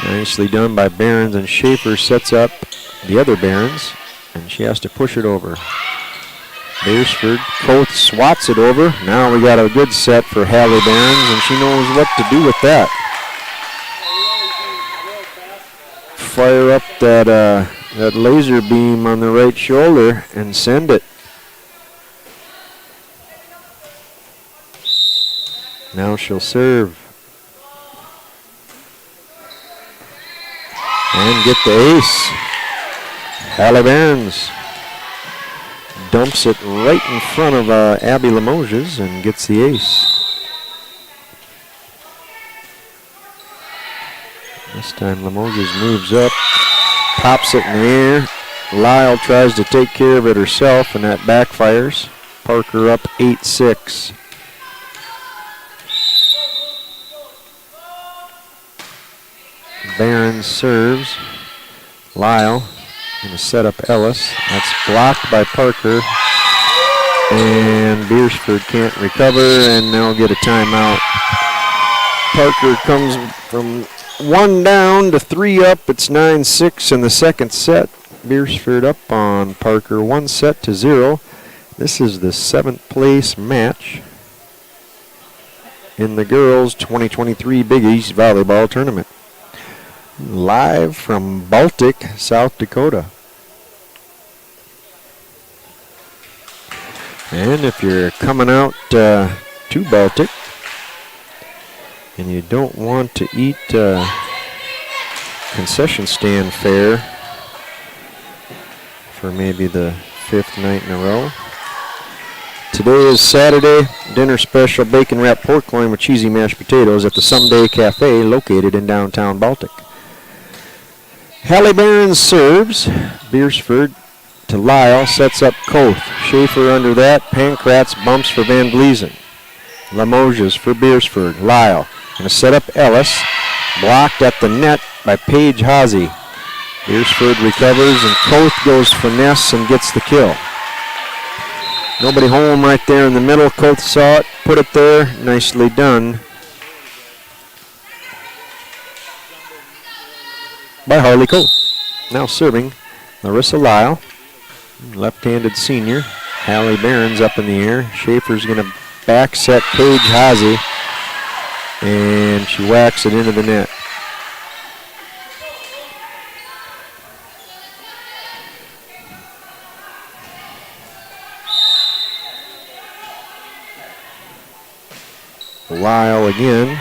Nicely done by Behrens, and Schaefer sets up the other Behrens, and she has to push it over. Beersford, Coates swats it over. Now we got a good set for Hallie Behrens, and she knows what to do with that. Fire up that laser beam on the right shoulder and send it. Now she'll serve. And get the ace. Hallie Behrens dumps it right in front of Abby Limoges and gets the ace. This time Limoges moves up, pops it in the air. Lyle tries to take care of it herself, and that backfires. Parker up 8-6. Behrens serves. Lyle going to set up Ellis. That's blocked by Parker. And Beersford can't recover, and they'll get a timeout. Parker comes from 1 down to 3 up. It's 9-6 in the second set. Beersford up on Parker 1-0. This is the 7th place match in the girls 2023 Big East Volleyball Tournament. Live from Baltic, South Dakota. And if you're coming out to Baltic and you don't want to eat concession stand fare for maybe the 5th night in a row, today is Saturday. Dinner special bacon wrapped pork loin with cheesy mashed potatoes at the Someday Cafe located in downtown Baltic. Hallie Behrens serves. Beersford to Lyle, sets up Koth. Schaefer under that. Pankratz bumps for Van Vleesen. Limoges for Beersford. Lyle going to set up Ellis. Blocked at the net by Paige Haase. Beersford recovers, and Koth goes finesse and gets the kill. Nobody home right there in the middle. Koth saw it, put it there. Nicely done by Harley Koth. Now serving Larissa Lyle, left-handed senior. Hallie Behrens up in the air. Schaefer's going to back set Paige Haase, and she whacks it into the net. Lyle again.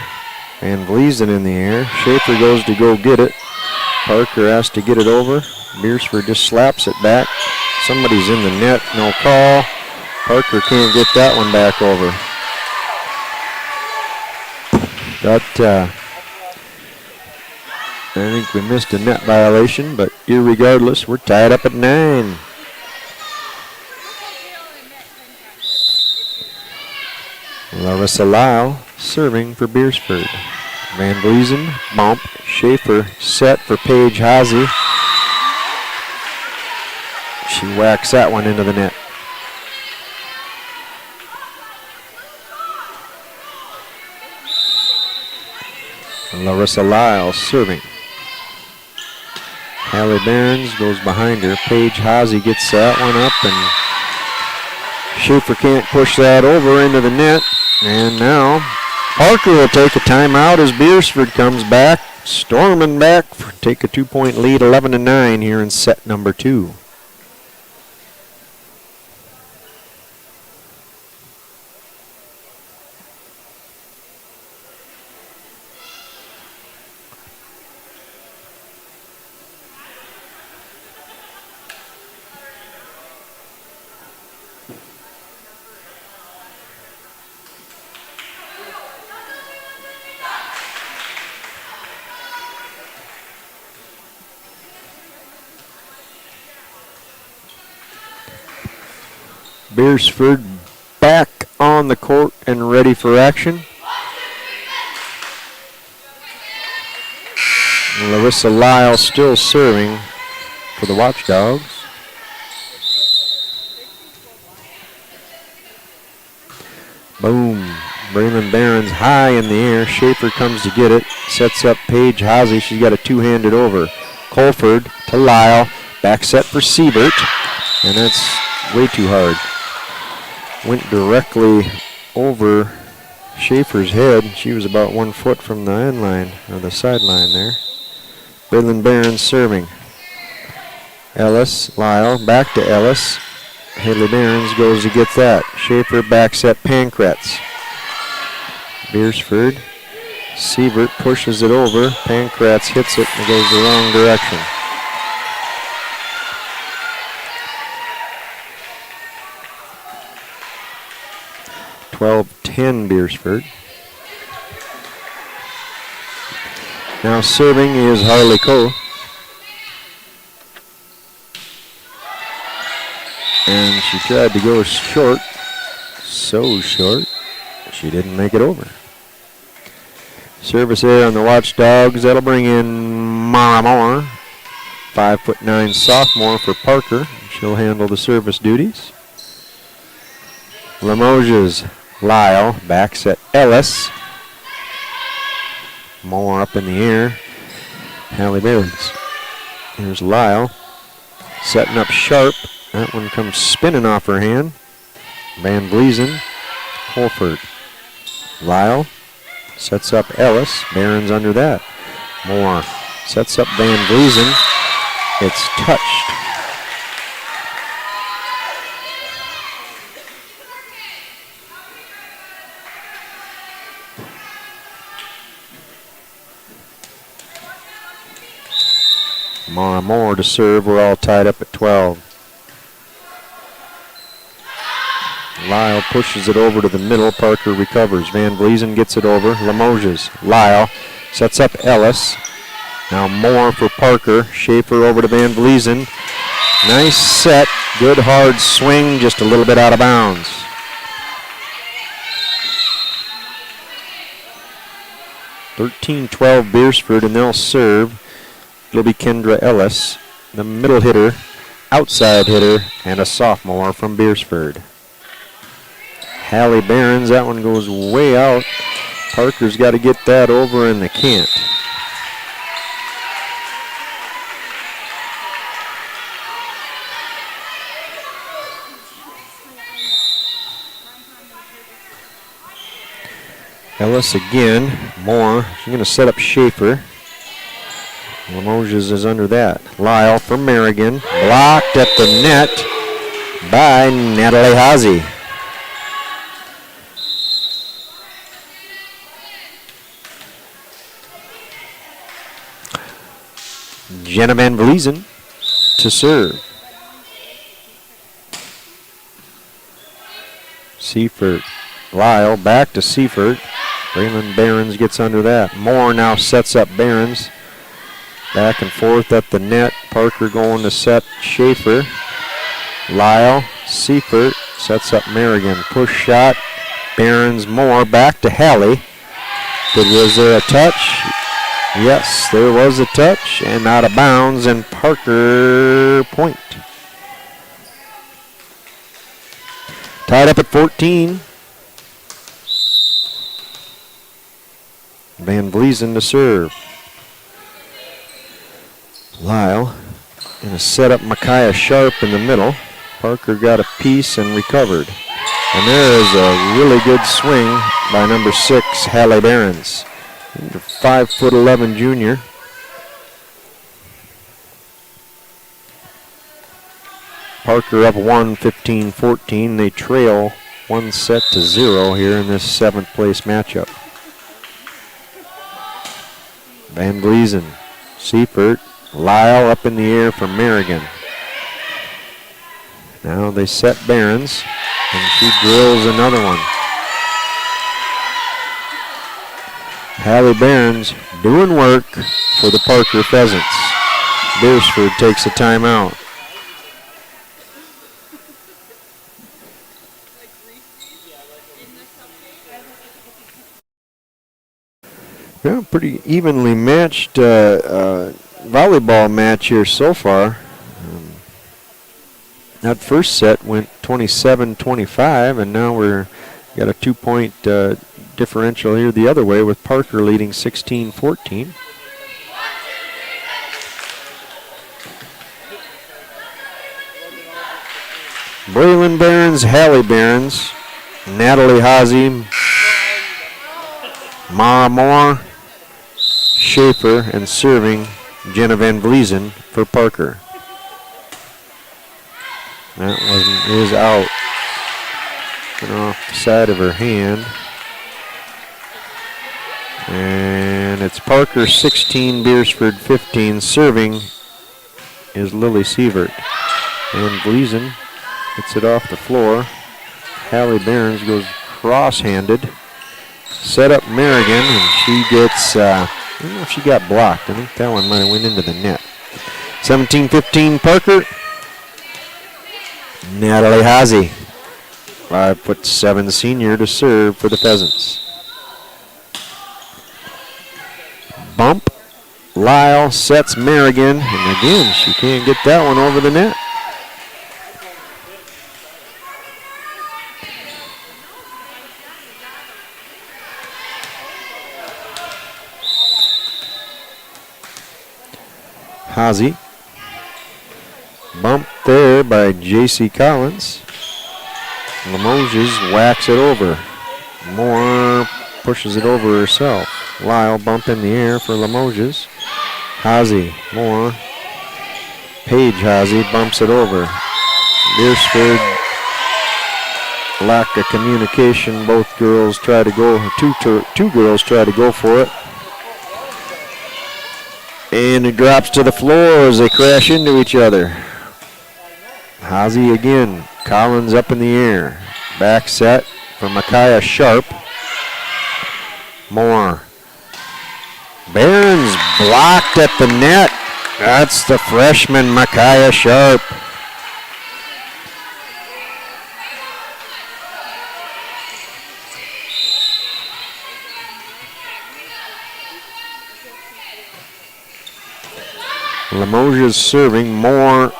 Van Vleesen in the air. Schaefer goes to go get it. Parker has to get it over. Beersford just slaps it back. Somebody's in the net. No call. Parker can't get that one back over. I think we missed a net violation, but irregardless, we're tied up at 9. Larissa Lyle serving for Beersford. Van Vleesen, bump. Schaefer set for Paige Haase. She whacks that one into the net. Larissa Lyle serving. Hallie Behrens goes behind her. Paige Haase gets that one up, and Schaefer can't push that over into the net. And now Parker will take a timeout as Beersford comes back, storming back, take a 2-point lead, 11-9 here in set number 2. Beersford back on the court and ready for action. Larissa Lyle still serving for the Watchdogs. Boom. Braylon Behrens high in the air. Schaefer comes to get it. Sets up Paige Haase. She's got a two-handed over. Colford to Lyle. Back set for Siebert. And that's way too hard. went directly over Schaefer's head. She was about 1 foot from the end line, or the sideline there. Braylon Barons serving. Ellis, Lyle, back to Ellis. Haley Barons goes to get that. Schaefer back set Pankratz. Beersford. Sievert pushes it over. Pankratz hits it and goes the wrong direction. (12-10) Beersford. Now serving is Harley Cole. And she tried to go short. So short, she didn't make it over. Service there on the Watchdogs. That'll bring in Mara Moore. 5'9" sophomore for Parker. She'll handle the service duties. Limoges, Lyle, backs at Ellis. Moore up in the air. Hallie Barons. Here's Lyle. Setting up Sharp. That one comes spinning off her hand. Van Vleesen, Holford. Lyle sets up Ellis. Barons under that. Moore sets up Van Vleesen. It's touched. Mara Moore to serve. We're all tied up at 12. Lyle pushes it over to the middle. Parker recovers. Van Vleesen gets it over. Limoges. Lyle sets up Ellis. Now Moore for Parker. Schaefer over to Van Vleesen. Nice set. Good hard swing. Just a little bit out of bounds. (13-12) Beersford, and they'll serve. It'll be Kendra Ellis, the middle hitter, outside hitter, and a sophomore from Beersford. Hallie Barons, that one goes way out. Parker's got to get that over, and they can't. Ellis again. Moore. She's going to set up Schaefer. Limoges is under that. Lyle from Merrigan. Blocked at the net by Natalie Hazy. Jenna Van Vleesen to serve. Seifert. Lyle back to Seifert. Braylon Barons gets under that. Moore now sets up Barons. Back and forth at the net. Parker going to set Schaefer. Lyle, Seifert sets up Merrigan. Push shot. Barons, Moore back to Hallie. Was there a touch? Yes, there was a touch and out of bounds, and Parker point. Tied up at 14. Van Vleesen to serve. Lyle going to set up Micaiah Sharp in the middle. Parker got a piece and recovered. And there is a really good swing by number 6, Hallie Barons. 5'11" junior. Parker up 1, 15-14. They trail 1-0 here in this 7th place matchup. Van Vleesen, Seifert, Lyle up in the air for Merrigan. Now they set Barons, and she drills another one. Hallie Barons doing work for the Parker Pheasants. Beersford takes a timeout. Yeah, pretty evenly matched volleyball match here so far. That first set went 27-25, and now we're got a 2-point differential here the other way with Parker leading 16-14. Braylon Behrens, Hallie Behrens, Natalie Haase, Mara Moore, Schaefer, and serving Jenna Van Vliesen for Parker. That one is out. And off the side of her hand. And it's Parker 16, Beersford 15. Serving is Lily Sievert. And Vliesen gets it off the floor. Hallie Behrens goes cross-handed. Set up Merrigan, and she gets, I don't know if she got blocked. I think that one might have went into the net. 17-15 Parker. Natalie Haase, 5'7" senior, to serve for the Pheasants. Bump. Lyle sets Merrigan, and again, she can't get that one over the net. Haase. Bumped there by J.C. Collins. Limoges whacks it over. Moore pushes it over herself. Lyle bump in the air for Limoges. Haase, Moore. Paige Haase bumps it over. Beersford, lack of communication. Both girls try to go, two girls try to go for it. And it drops to the floor as they crash into each other. Haase again. Collins up in the air. Back set for Micaiah Sharp. Moore. Behrens blocked at the net. That's the freshman Micaiah Sharp. Limoges serving. Moore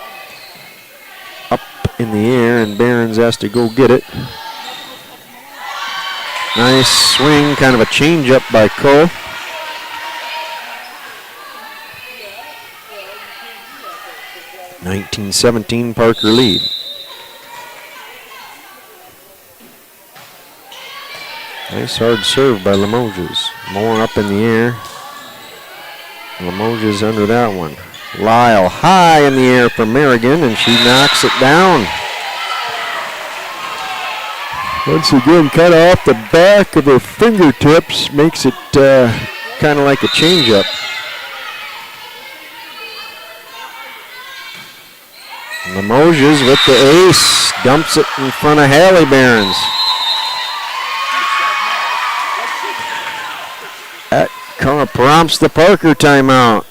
up in the air, and Behrens has to go get it. Nice swing, kind of a change-up by Cole. (19-17) Parker lead. Nice hard serve by Limoges. Moore up in the air. Limoges under that one. Lyle high in the air for Merrigan, and she knocks it down. Once again, kind of off the back of her fingertips, makes it kind of like a changeup. Limoges with the ace, dumps it in front of Hallie Behrens. That kind of prompts the Parker timeout.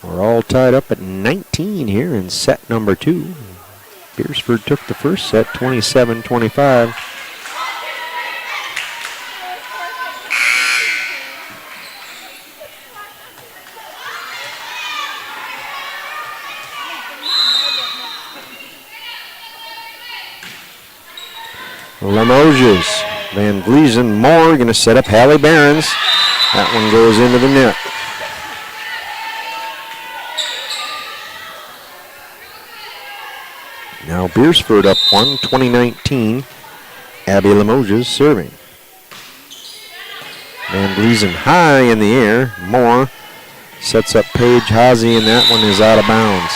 We're all tied up at 19 here in set number 2. Beersford took the first set, 27-25. Limoges, Van Vliesen, Moore going to set up Hallie Behrens. That one goes into the net. Now Beersford up 1, 20-19. Abby Limoges serving. Van Vliesen high in the air. Moore sets up Paige Haase, and that one is out of bounds.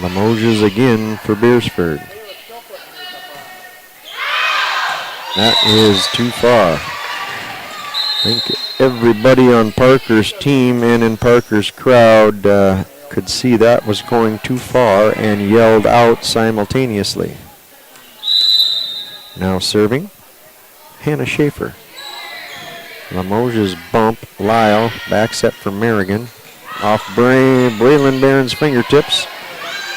Limoges again for Beersford. That is too far. I think everybody on Parker's team and in Parker's crowd could see that was going too far and yelled out simultaneously. Now serving, Hannah Schaefer. Limoges bump, Lyle, back set for Merrigan. Off Braylon Behrens' fingertips.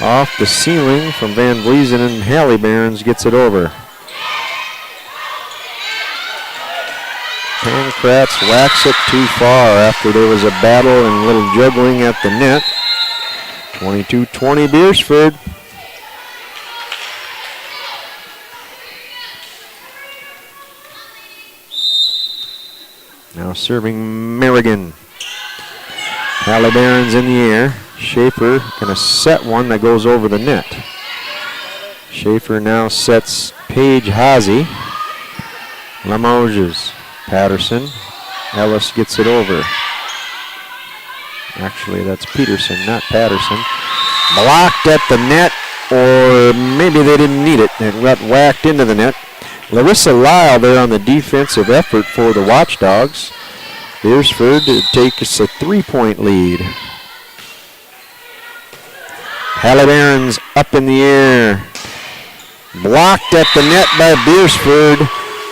Off the ceiling from Van Vleesen, and Hallie Behrens gets it over. Pankratz whacks it too far after there was a battle and a little juggling at the net. 22-20 Beersford. Now serving Merrigan. Hallie Behrens in the air. Schaefer going to set one that goes over the net. Schaefer now sets Paige Hazy. Limoges. Patterson. Ellis gets it over. Actually, that's Peterson, not Patterson. Blocked at the net, or maybe they didn't need it. It got whacked into the net. Larissa Lyle there on the defensive effort for the Watchdogs. Beersford takes a 3-point lead. Hallie Behrens up in the air. Blocked at the net by Beersford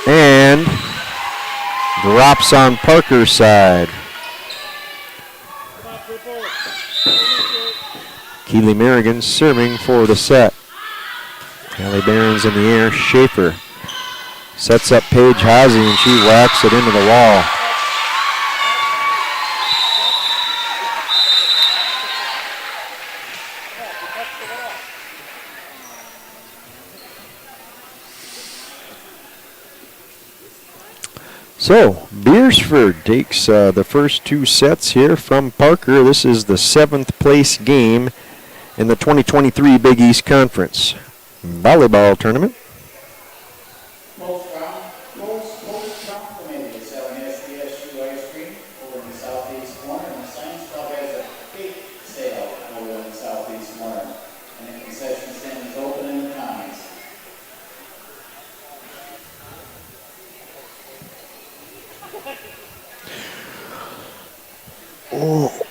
and drops on Parker's side. Keely Merrigan serving for the set. Hallie Behrens in the air. Schaefer sets up Paige Hazy and she whacks it into the wall. So, Beersford takes the first two sets here from Parker. This is the 7th place game in the 2023 Big East Conference volleyball tournament. Most committee is selling SDSU ice cream over in the southeast corner, and the Science Club has a big sale over in the southeast corner. And the concession stand is open in the commons. Oh.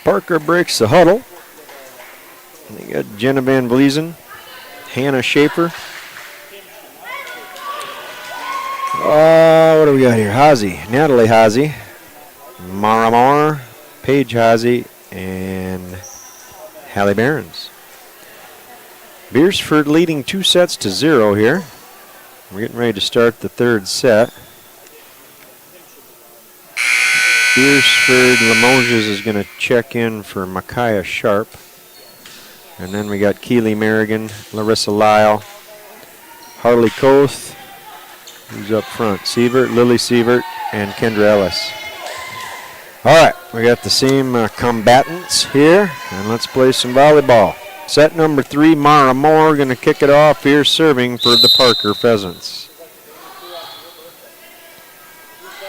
Parker breaks the huddle. And they got Jenna Van Vleesen, Hannah Schaefer. What do we got here? Hazy, Natalie Hazy, Mara Moore, Paige Hazy, and Hallie Behrens. Beersford leading 2-0 here. We're getting ready to start the third set. Beersford Limoges is going to check in for Micaiah Sharp. And then we got Keely Merrigan, Larissa Lyle, Harley Koth, who's up front, Sievert, Lily Sievert, and Kendra Ellis. All right, we got the same combatants here, and let's play some volleyball. Set number 3, Mara Moore going to kick it off here, serving for the Parker Pheasants.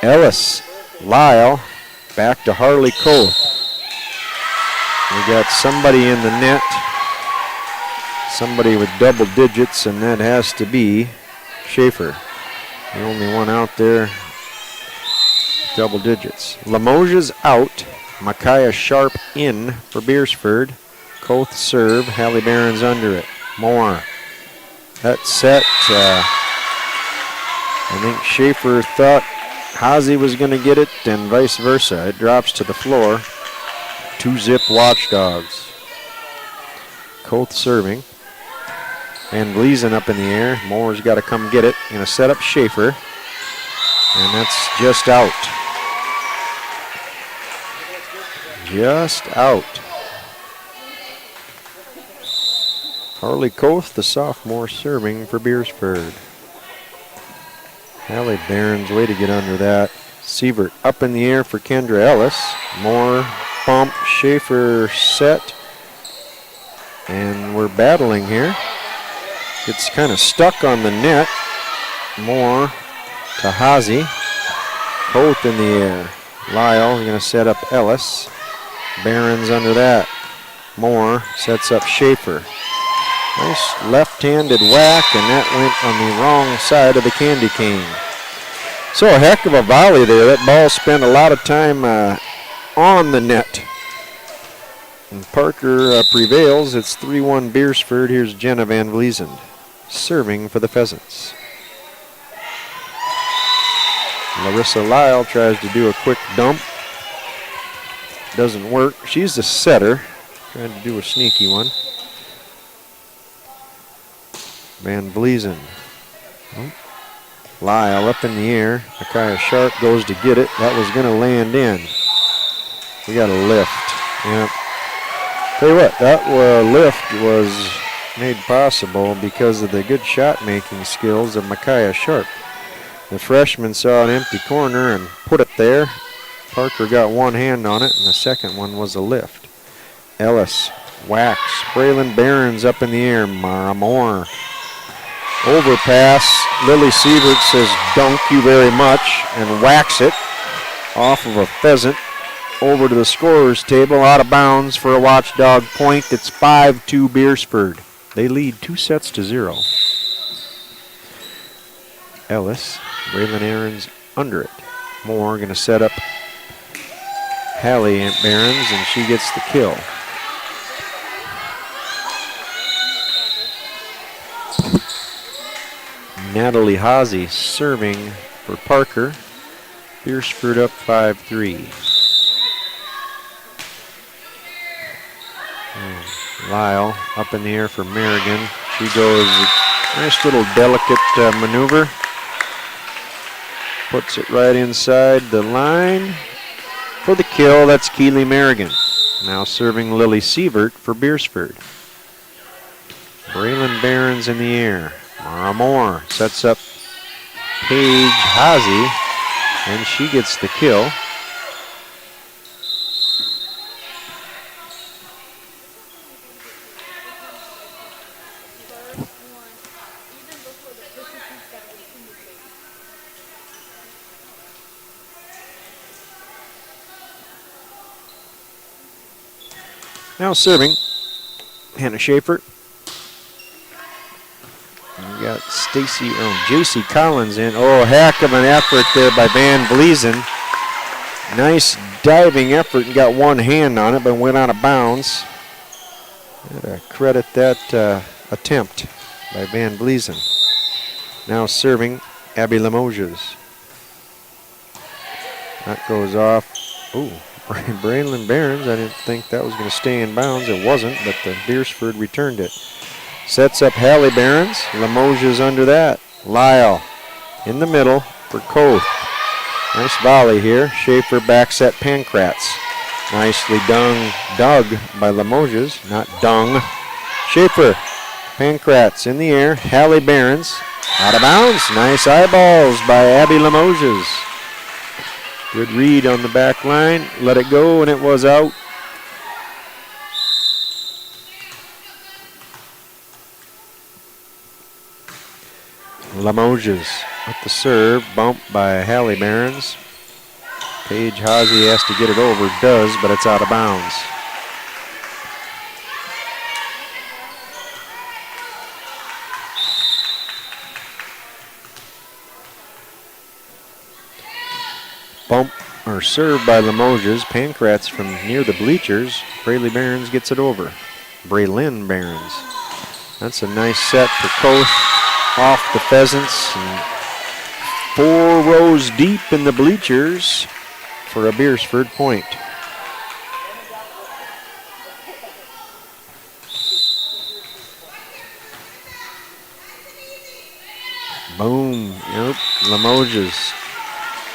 Ellis, Lyle, back to Harley Koth. We got somebody in the net, somebody with double digits, and that has to be Schaefer. The only one out there, double digits. Limoges out, Micaiah Sharp in for Beersford. Koth serve, Hallie Barons under it. Moore. That set, I think Schaefer thought Hazy was going to get it and vice versa. It drops to the floor. 2-zip Watchdogs. Koth serving. Van Vleesen up in the air. Moore's got to come get it. Going to set up Schaefer. And that's just out. Just out. Harley Koth, the sophomore, serving for Beersford. Hallie Barons, way to get under that. Sievert up in the air for Kendra Ellis. Moore, pump, Schaefer set. And we're battling here. It's kind of stuck on the net. Moore to Hazy. Koth in the air. Lyle going to set up Ellis. Barons under that. Moore sets up Schaefer. Nice left-handed whack, and that went on the wrong side of the candy cane. So a heck of a volley there. That ball spent a lot of time on the net. And Parker prevails. It's 3-1 Beersford. Here's Jenna Van Vleesen serving for the Pheasants. Larissa Lyle tries to do a quick dump. Doesn't work. She's the setter. Trying to do a sneaky one. Van Vleesen. Oh. Lyle up in the air. Micaiah Sharp goes to get it. That was going to land in. We got a lift. Yeah. Tell you what, that lift was made possible because of the good shot-making skills of Micaiah Sharp. The freshman saw an empty corner and put it there. Parker got one hand on it, and the second one was a lift. Ellis whacks. Braylon Barons up in the air. Mara Moore. Overpass. Lily Sievert says, "Dunk you very much," and whacks it off of a pheasant over to the scorer's table, out of bounds for a Watchdog point. It's 5-2 Beersford. They lead 2-0. Ellis, Braylon Aaron's under it. Moore going to set up Hallie Barons, and she gets the kill. Natalie Hazy serving for Parker. Beersford up 5-3. Lyle up in the air for Merrigan. She goes, nice little delicate maneuver. Puts it right inside the line for the kill. That's Keely Merrigan. Now serving Lily Sievert for Beersford. Braylon Barons in the air. Mara Moore sets up Paige Hazy, and she gets the kill. Now serving Hannah Schaefer. We got J.C. Collins in. Oh, heck of an effort there by Van Vleesen. Nice diving effort and got one hand on it, but went out of bounds. Gotta credit that attempt by Van Vleesen. Now serving Abby Limoges. That goes off. Ooh, Braylon Barons. I didn't think that was going to stay in bounds. It wasn't, but the Beersford returned it. Sets up Hallie Barons. Limoges under that. Lyle in the middle for Koth. Nice volley here. Schaefer back set Pankratz. Nicely dug by Limoges, not dung. Schaefer, Pankratz in the air. Hallie Barons out of bounds. Nice eyeballs by Abby Limoges. Good read on the back line. Let it go, and it was out. Limoges at the serve. Bumped by Hallie Barons. Paige Haase has to get it over, does, but it's out of bounds. Bump or serve by Limoges. Pancratz from near the bleachers. Braylon Barons gets it over. Braylon Barons. That's a nice set for Koth off the Pheasants. And 4 rows deep in the bleachers for a Beersford point. Boom. Yep. Limoges.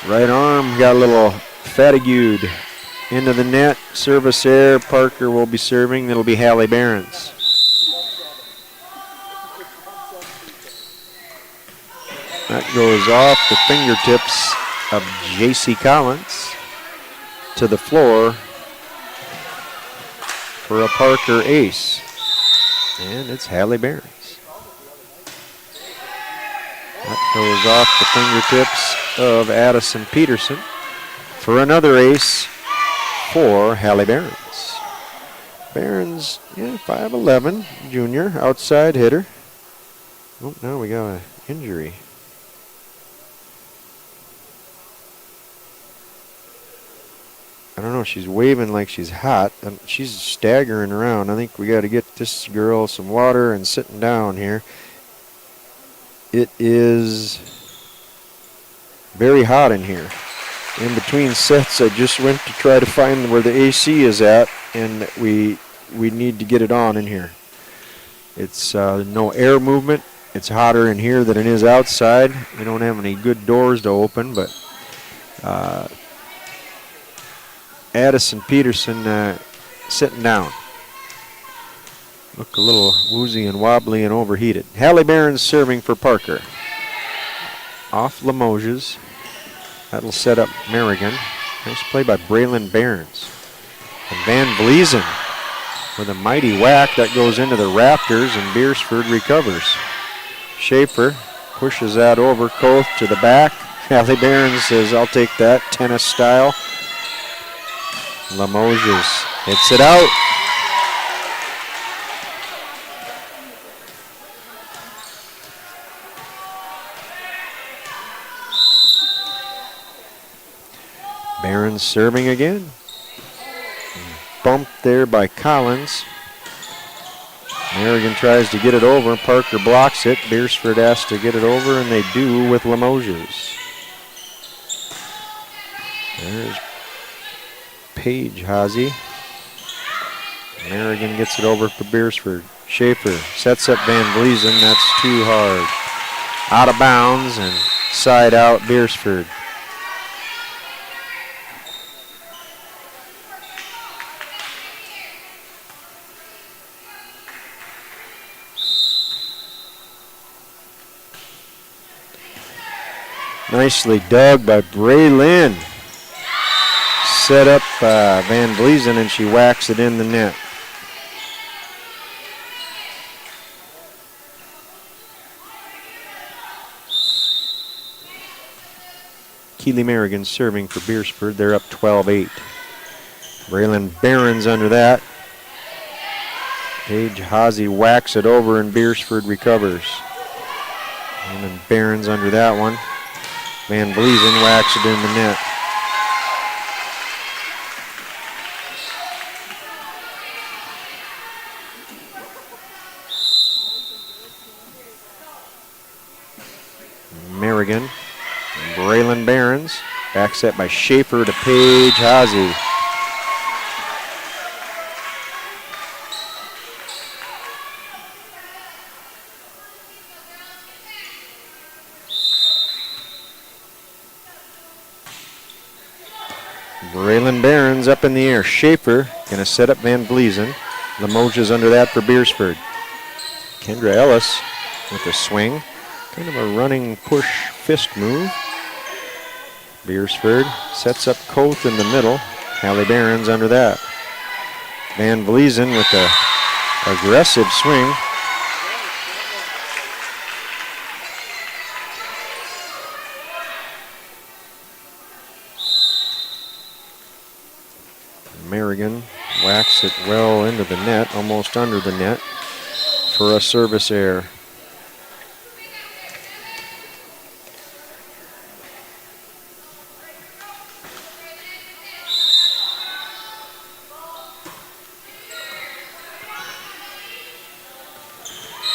Right arm got a little fatigued into the net. Service there. Parker will be serving. It'll be Hallie Barons. That goes off the fingertips of J.C. Collins to the floor for a Parker ace. And it's Hallie Barons. That goes off the fingertips of Addison Peterson for another ace for Hallie Barons. Barons, 5'11", junior, outside hitter. Oh, now we got an injury. I don't know, she's waving like she's hot. She's staggering around. I think we got to get this girl some water and sitting down here. It is very hot in here. In between sets, I just went to try to find where the AC is at, and we need to get it on in here. It's no air movement. It's hotter in here than it is outside. We don't have any good doors to open, but Addison Peterson sitting down. Look a little woozy and wobbly and overheated. Hallie Barons serving for Parker. Off Limoges. That'll set up Merrigan. Nice play by Braylon Barons. And Van Vleesen with a mighty whack that goes into the Raptors, and Beersford recovers. Schaefer pushes that over. Koth to the back. Hallie Barons says, I'll take that, tennis style. Limoges hits it out. Barons serving again. Bumped there by Collins. Merrigan tries to get it over. Parker blocks it. Beersford has to get it over, and they do with Limoges. There's Paige Haase. Merrigan gets it over for Beersford. Schaefer sets up Van Vleesen. That's too hard. Out of bounds and side out Beersford. Nicely dug by Braylon. Set up Van Vleesen, and she whacks it in the net. Keely Merrigan serving for Beersford. They're up 12-8. Braylon Barons under that. Paige Haase whacks it over, and Beersford recovers. And then Barons under that one. Van Vleesen whacks it in the net. Merrigan, Braylon Barons, back set by Schaefer to Paige Haase. Braylon Barons up in the air. Schaefer going to set up Van Vleesen. Limoges under that for Beersford. Kendra Ellis with a swing. Kind of a running push fist move. Beersford sets up Koth in the middle. Hallie Barons under that. Van Vleesen with a aggressive swing. Merrigan whacks it well into the net, almost under the net for a service error.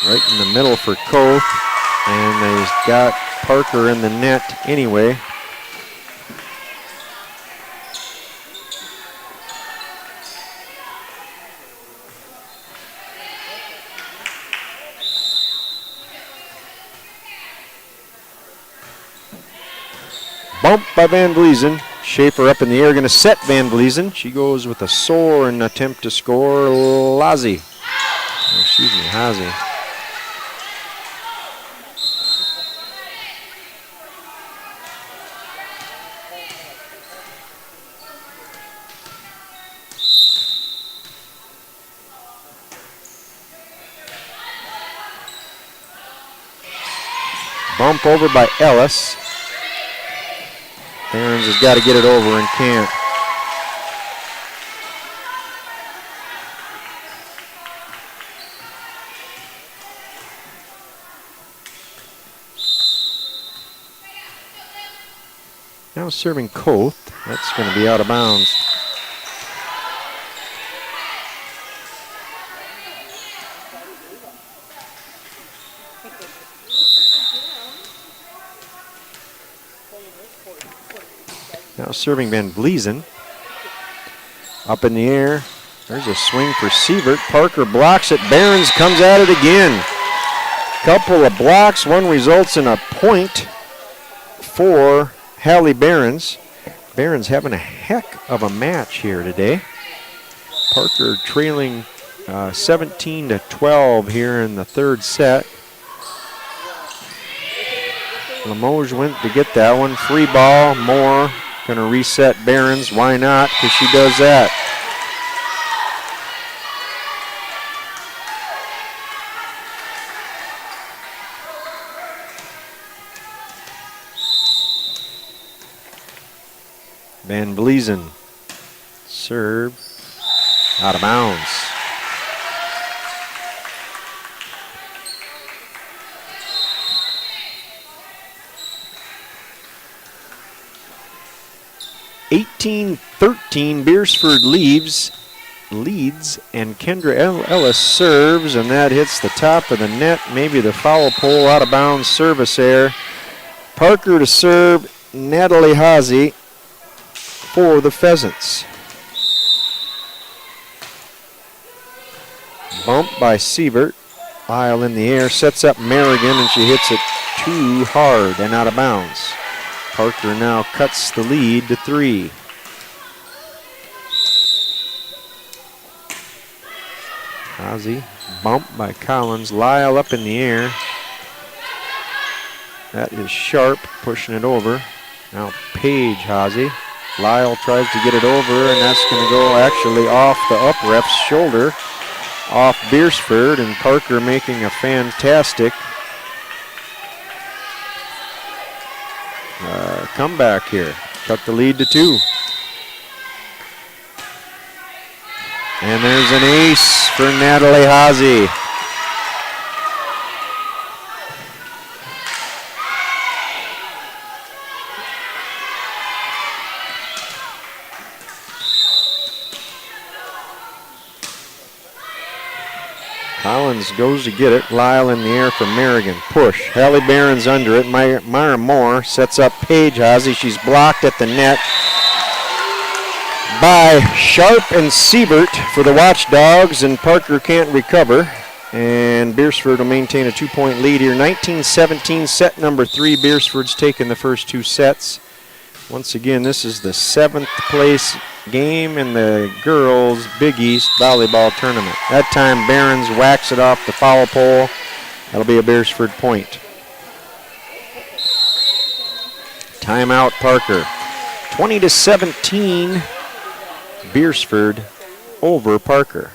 Right in the middle for Koth, and they've got Parker in the net anyway. Bump by Van Vleesen. Schaefer up in the air, going to set Van Vleesen. She goes with a soar and attempt to score Hazy. Bump over by Ellis. Behrens has got to get it over and can't. Now serving Koth. That's going to be out of bounds. Now serving Van Vleesen. Up in the air. There's a swing for Sievert. Parker blocks it. Behrens comes at it again. Couple of blocks. One results in a point for Hallie Behrens. Behrens having a heck of a match here today. Parker trailing 17-12 here in the third set. Limoges went to get that one. Free ball. Moore going to reset Behrens. Why not? Because she does that. Van Vleesen. Serve. Out of bounds. (18-13) Beersford leads, and Kendra Ellis serves, and that hits the top of the net, maybe the foul pole, out of bounds, service error. Parker to serve, Natalie Hazy for the Pheasants. Bump by Sievert. Lyle in the air, sets up Merrigan, and she hits it too hard and out of bounds. Parker now cuts the lead to 3. Hazy, bump by Collins. Lyle up in the air. That is Sharp pushing it over. Now Paige Hazy. Lyle tries to get it over, and that's going to go actually off the up ref's shoulder, off Beersford, and Parker making a fantastic comeback here. Cut the lead to 2. And there's an ace for Natalie Hazy. Collins goes to get it. Lyle in the air for Merrigan. Push. Hallie Behrens under it. Myra Moore sets up Paige Hazy. She's blocked at the net by Sharp and Sievert for the Watchdogs, and Parker can't recover. And Beersford will maintain a 2-point lead here. 19-17, set number 3. Beersford's taken the first 2 sets. Once again, this is the 7th place game in the girls' Big East volleyball tournament. That time, Behrens whacks it off the foul pole. That'll be a Beersford point. Timeout, Parker. 20-17, Beersford over Parker.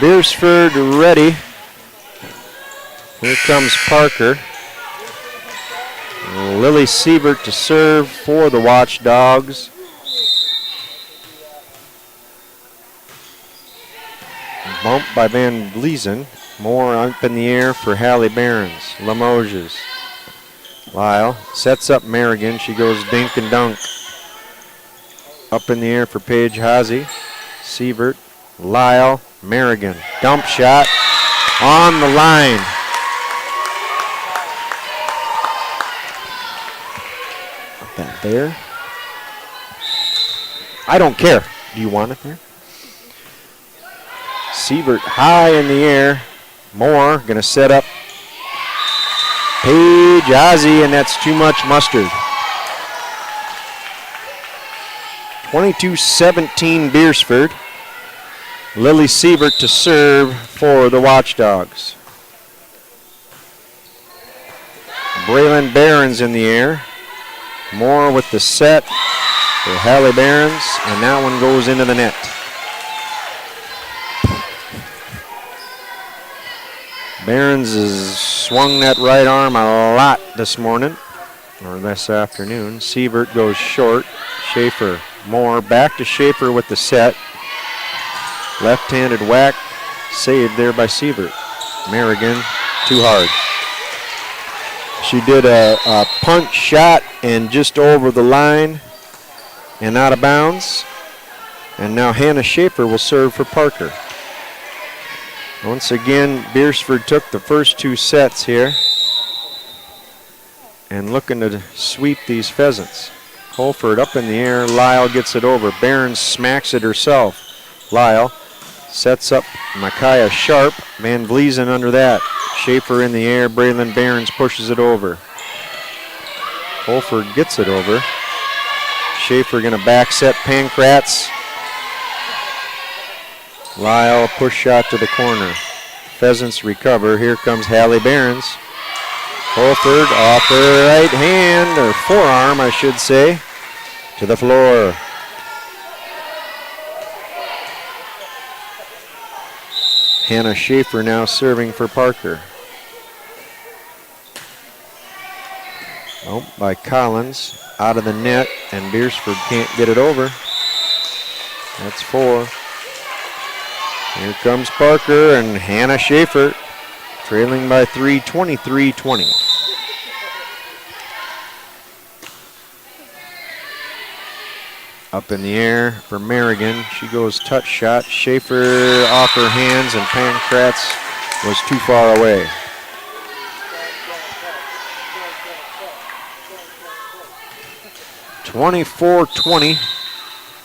Beersford ready. Here comes Parker. Lily Siebert to serve for the Watchdogs. Bumped by Van Vleesen. Moore up in the air for Hallie Behrens. Limoges. Lyle sets up Merrigan. She goes dink and dunk. Up in the air for Paige Hazy. Siebert. Lyle. Merrigan. Dump shot on the line. That there. I don't care. Do you want it there? Siebert high in the air. Moore going to set up Paige Ozzie, and that's too much mustard. 22-17 Beersford. Lily Siebert to serve for the Watchdogs. Braylon Behrens in the air. Moore with the set for Hallie Behrens, and that one goes into the net. Behrens has swung that right arm a lot this morning, or this afternoon. Siebert goes short. Schaefer, Moore, back to Schaefer with the set. Left-handed whack, saved there by Siebert. Merrigan, too hard. She did a punch shot and just over the line and out of bounds. And now Hannah Schaefer will serve for Parker. Once again, Beersford took the first two sets here and looking to sweep these Pheasants. Holford up in the air. Lyle gets it over. Behrens smacks it herself. Lyle sets up Micaiah Sharp. Van Vleesen under that. Schaefer in the air. Braylon Behrens pushes it over. Holford gets it over. Schaefer going to back set Pankratz. Lyle push shot to the corner. Pheasants recover. Here comes Hallie Behrens. Holford off her right hand, or forearm I should say, to the floor. Hannah Schaefer now serving for Parker. Oh, by Collins, out of the net, and Beersford can't get it over. That's 4. Here comes Parker and Hannah Schaefer, trailing by 3, 23-20. Up in the air for Merrigan. She goes touch shot. Schaefer off her hands, and Pankratz was too far away. (24-20).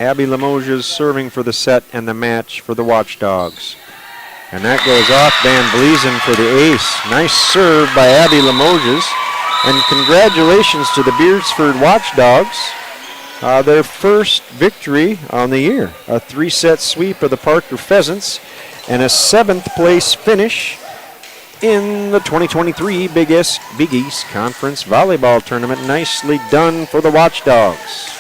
Abby Limoges serving for the set and the match for the Watchdogs. And that goes off. Van Vleesen for the ace. Nice serve by Abby Limoges. And congratulations to the Beersford Watchdogs. Their first victory on the year. A 3-set sweep of the Parker Pheasants and a 7th place finish in the 2023 Big East Conference Volleyball Tournament. Nicely done for the Watchdogs.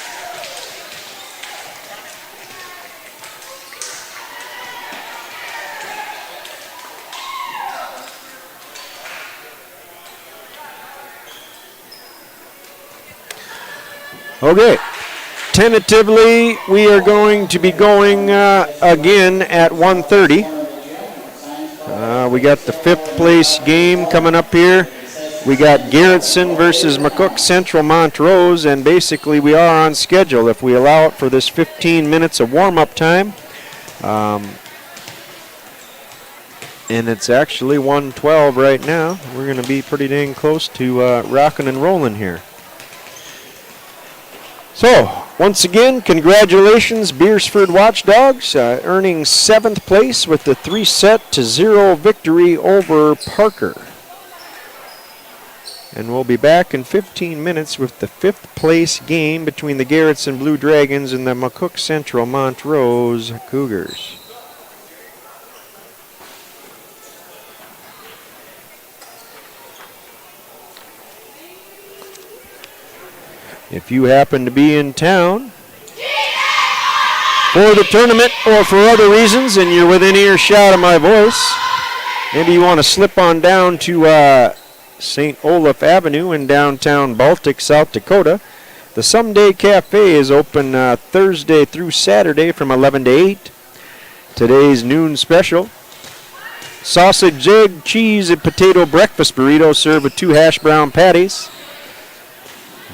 Okay, tentatively we are going to be going again at 1:30. We got the 5th place game coming up here. We got Garrettson versus McCook Central Montrose, and basically we are on schedule if we allow it for this 15 minutes of warm-up time. And it's actually 1:12 right now. We're going to be pretty dang close to rocking and rolling here. So, once again, congratulations, Beersford Watchdogs, earning 7th place with the 3-0 victory over Parker. And we'll be back in 15 minutes with the 5th place game between the Garrettson Blue Dragons and the McCook Central Montrose Cougars. If you happen to be in town for the tournament or for other reasons and you're within earshot of my voice, maybe you want to slip on down to St. Olaf Avenue in downtown Baltic, South Dakota. The Someday Cafe is open Thursday through Saturday from 11 to 8. Today's noon special: sausage, egg, cheese, and potato breakfast burrito served with 2 hash brown patties.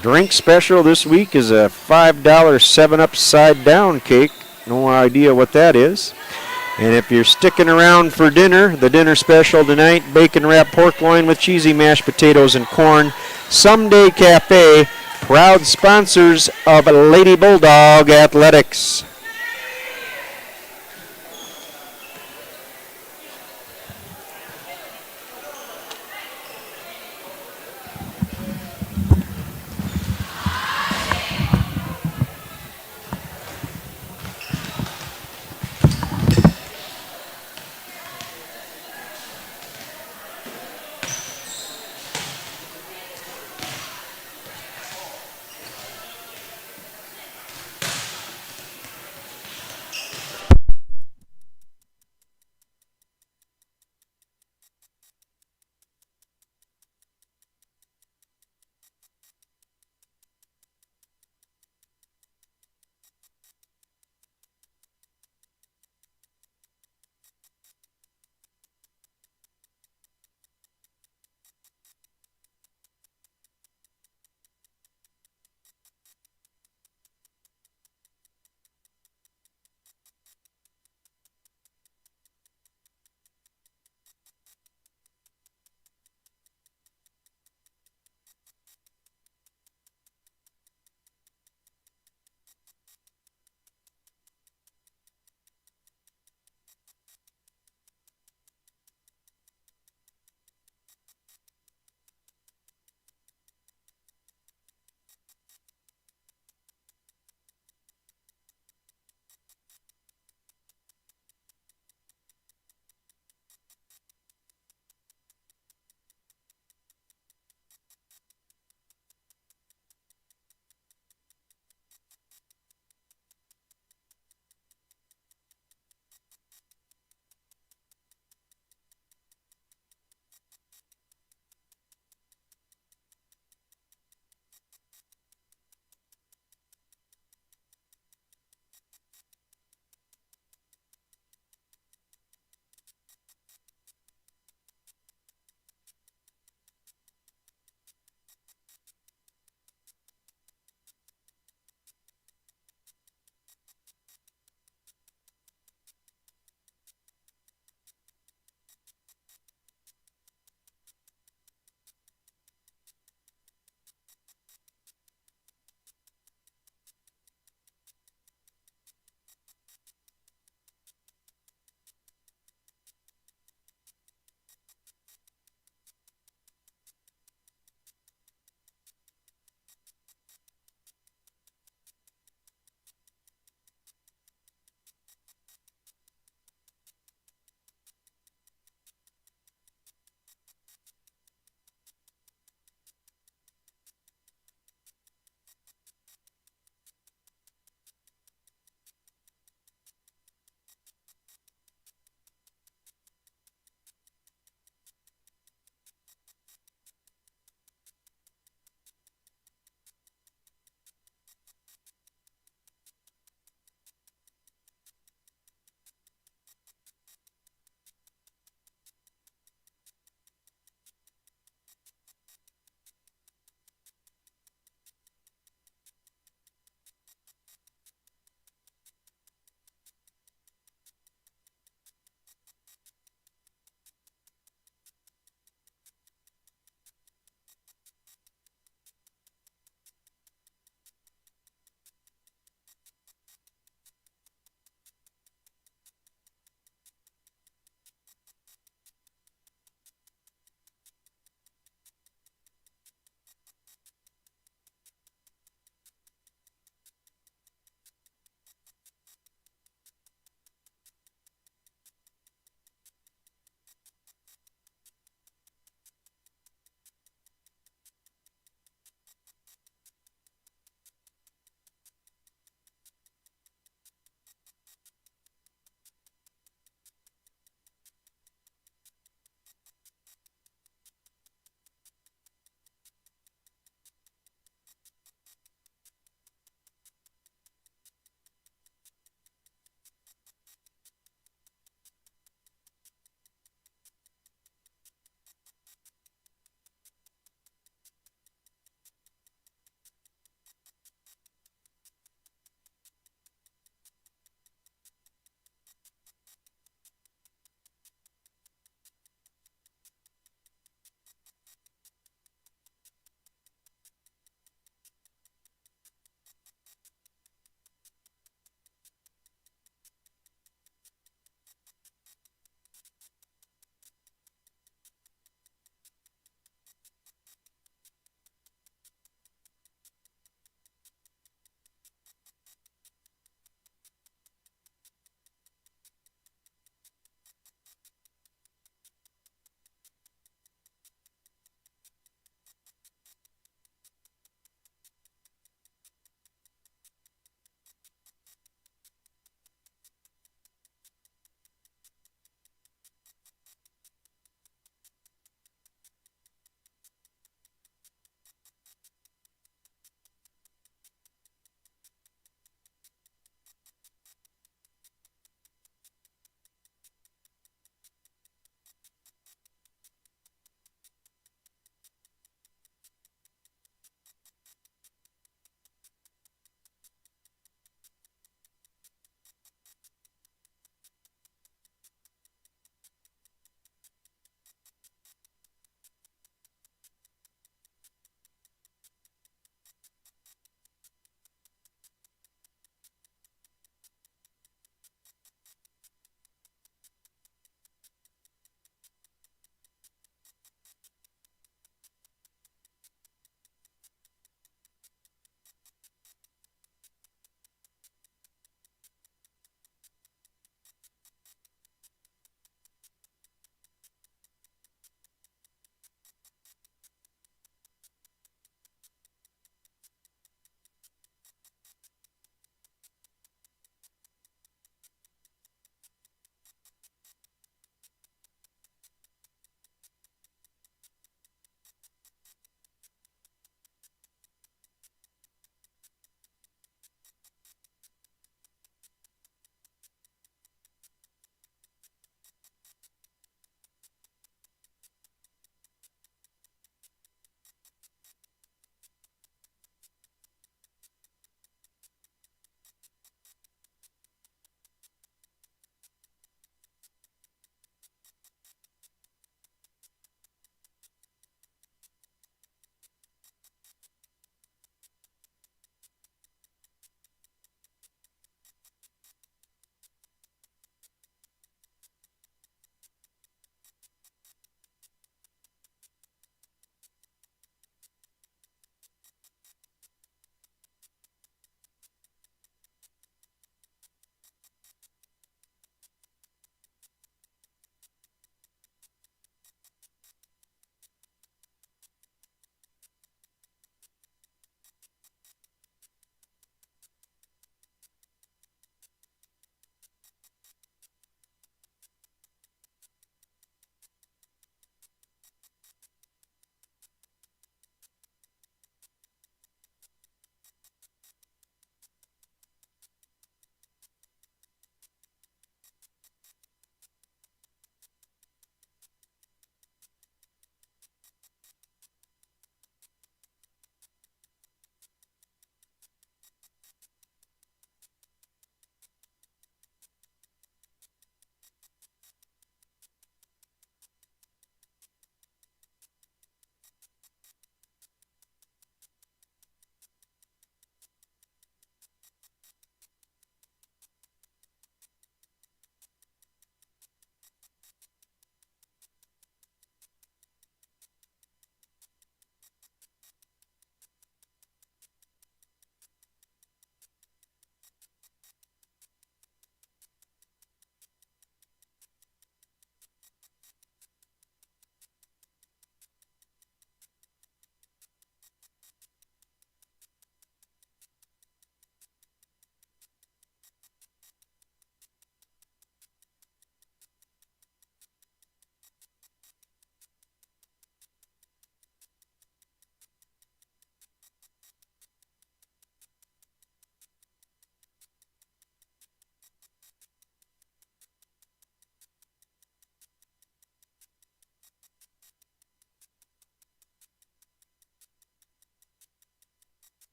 Drink special this week is a $5 7-Up side down cake. No idea what that is. And if you're sticking around for dinner, the dinner special tonight: bacon wrapped pork loin with cheesy mashed potatoes and corn. Someday Cafe, proud sponsors of Lady Bulldog Athletics.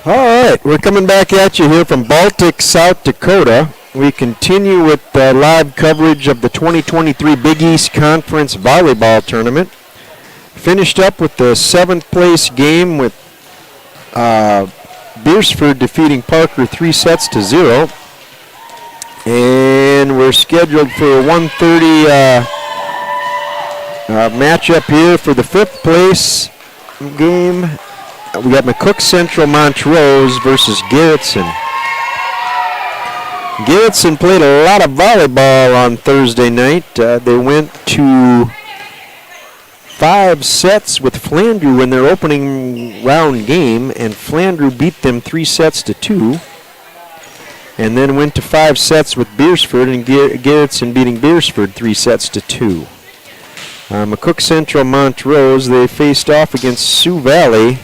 All right, we're coming back at you here from Baltic, South Dakota. We continue with live coverage of the 2023 Big East Conference Volleyball Tournament. Finished up with the 7th place game with Beersford defeating Parker 3-0. And we're scheduled for a 1:30 matchup here for the 5th place game. We got McCook Central Montrose versus Garrettson. Garrettson played a lot of volleyball on Thursday night. They went to 5 sets with Flandreau in their opening round game, and Flandreau beat them 3-2. And then went to 5 sets with Beersford, and Garrettson beating Beersford 3-2. McCook Central Montrose, they faced off against Sioux Valley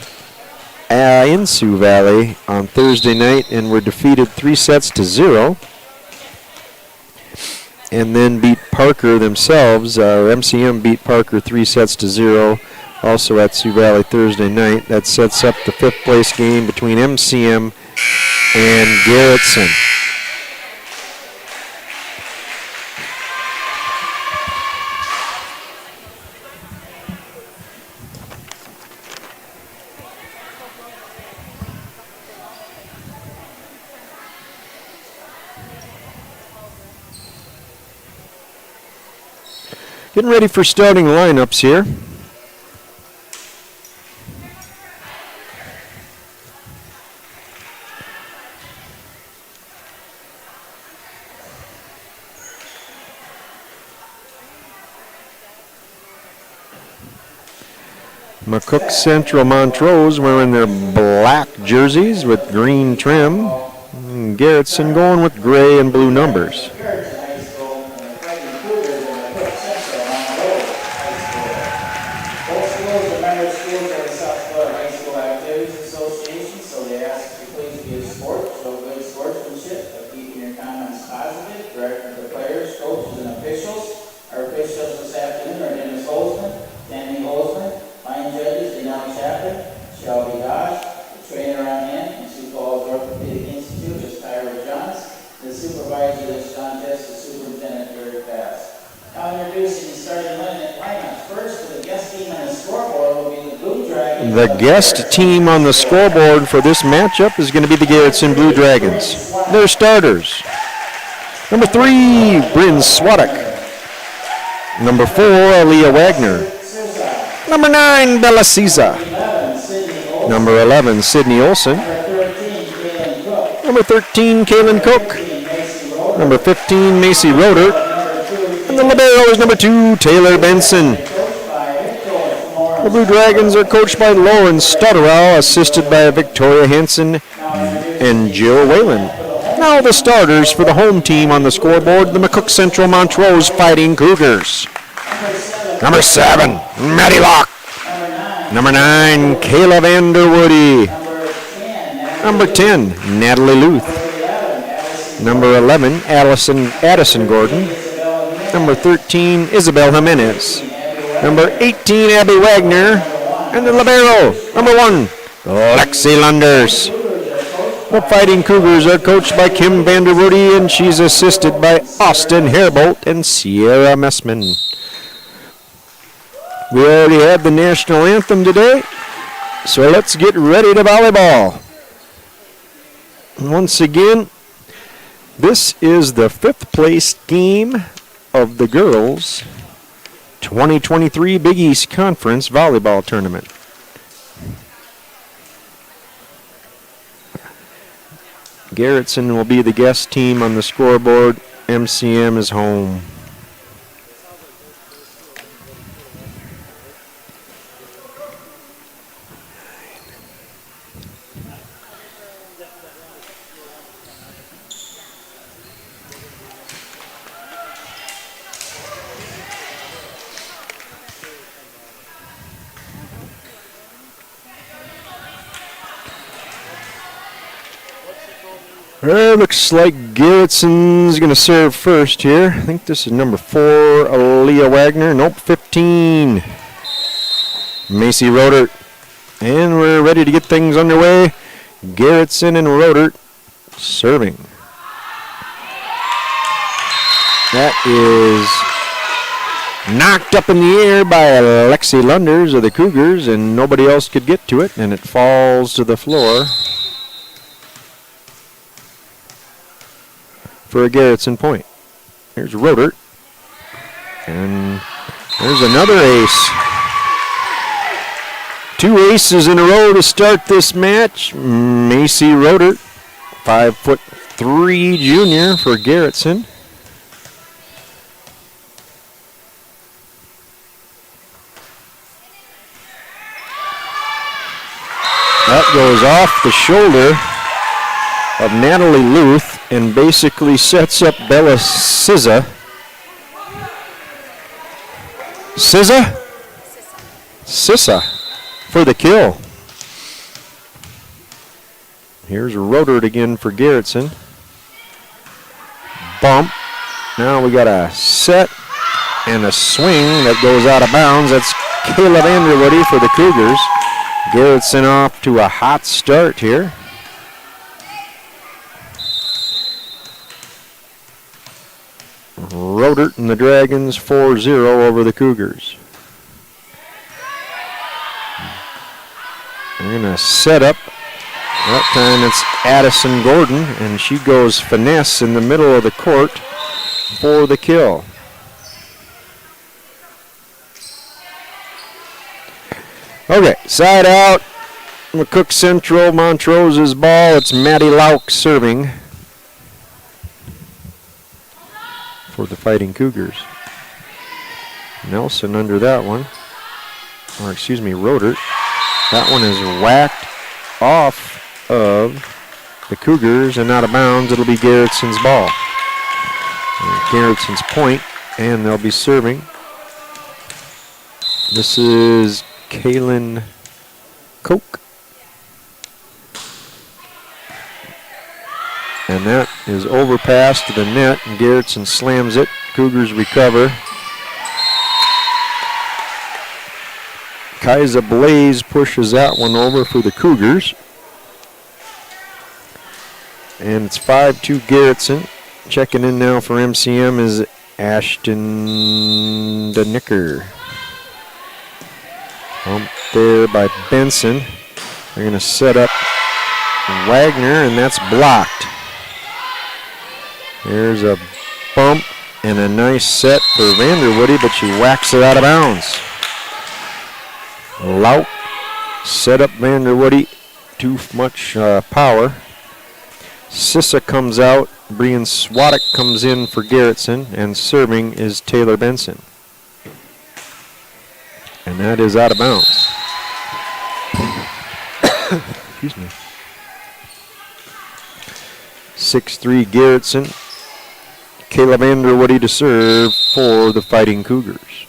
in Sioux Valley on Thursday night and were defeated 3-0. And then beat Parker themselves. MCM beat Parker 3-0 also at Sioux Valley Thursday night. That sets up the 5th place game between MCM and Garrettson. Getting ready for starting lineups here. McCook Central Montrose wearing their black jerseys with green trim. And Garrettson going with gray and blue numbers. The guest team on the scoreboard for this matchup is going to be the Garrettson Blue Dragons. Their starters: number 3, Bryn Swadek. Number 4, Aaliyah Wagner. Number 9, Bella Siza. Number 11, Sydney Olson. Number 13, Kaylin Cook. Number 15, Macy Roder. And the libero is number 2, Taylor Benson. The Blue Dragons are coached by Lauren Stutterow, assisted by Victoria Hansen and Jill Whalen. Now the starters for the home team on the scoreboard, the McCook Central Montrose Fighting Cougars. Number 7, Maddie Locke. Number 9, Kayla Vanderwoody. Number 10, Natalie Luth. Number 11, Addison Gordon. Number 13, Isabel Jimenez. Number 18, Abby Wagner. And the libero, number 1, Lexi Lunders. The Fighting Cougars are coached by Kim Vanderwoody, and she's assisted by Austin Herbolt and Sierra Messman. We already had the national anthem today, so let's get ready to volleyball. Once again, this is the 5th place game of the girls' 2023 Big East Conference Volleyball Tournament. Garrettson will be the guest team on the scoreboard. MCM is home. Looks like Garrettson's going to serve first here. I think this is number 4, Aaliyah Wagner. Nope, 15, Macy Rodert. And we're ready to get things underway. Garrettson and Rodert serving. That is knocked up in the air by Lexi Lunders of the Cougars, and nobody else could get to it, and it falls to the floor for a Garrettson point. Here's Rodert. And there's another ace. 2 aces in a row to start this match. Macy Rodert, 5'3" junior for Garrettson. That goes off the shoulder of Natalie Luth and basically sets up Bella Siza. Sissa for the kill. Here's Rodert again for Garrettson. Bump. Now we got a set and a swing that goes out of bounds. That's Kayla Vanderwoody for the Cougars. Garrettson off to a hot start here. Rodert and the Dragons 4-0 over the Cougars. They're going to set up. That time it's Addison Gordon, and she goes finesse in the middle of the court for the kill. Okay, side out. McCook Central, Montrose's ball. It's Maddie Lauk serving for the Fighting Cougars. Nelson under that one. Or excuse me, Rodert. That one is whacked off of the Cougars and out of bounds. It'll be Garrettson's ball. Garrettson's point, and they'll be serving. This is Kaylin Koch. And that is overpass to the net, and Garrettson slams it. Cougars recover. Kaiser Blaze pushes that one over for the Cougars. And it's 5-2 Garrettson. Checking in now for MCM is Ashton Denicker. Bump there by Benson. They're going to set up Wagner, and that's blocked. There's a bump and a nice set for Vanderwoody, but she whacks it out of bounds. Lauk set up Vanderwoody. Too much power. Sissa comes out. Brian Swadek comes in for Garrettson, and serving is Taylor Benson. And that is out of bounds. Excuse me. 6-3 Garrettson. Caleb Vanderwoody to serve for the Fighting Cougars.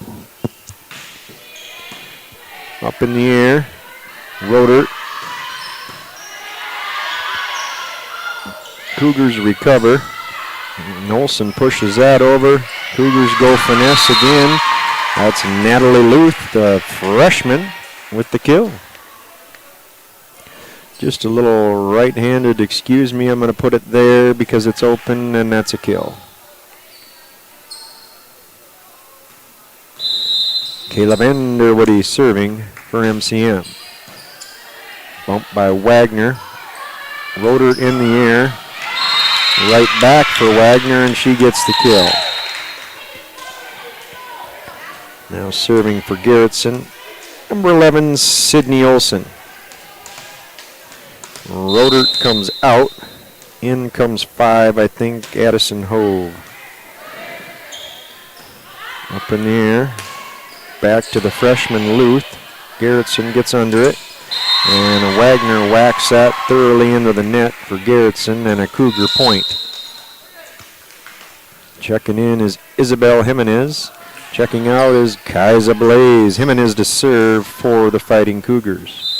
Up in the air. Rodert. Cougars recover. Olsen pushes that over. Cougars go finesse again. That's Natalie Luth, the freshman, with the kill. Just a little right-handed, excuse me, I'm going to put it there because it's open, and that's a kill. Caleb Vanderwoody serving for MCM. Bump by Wagner. Rodert in the air. Right back for Wagner, and she gets the kill. Now serving for Garrettson. Number 11, Sydney Olsen. Rodert comes out. In comes 5, I think, Addison Hove. Up in the air. Back to the freshman Luth. Garrettson gets under it. And Wagner whacks that thoroughly into the net for Garrettson, and a Cougar point. Checking in is Isabel Jimenez. Checking out is Kaiser Blaze. Jimenez to serve for the Fighting Cougars.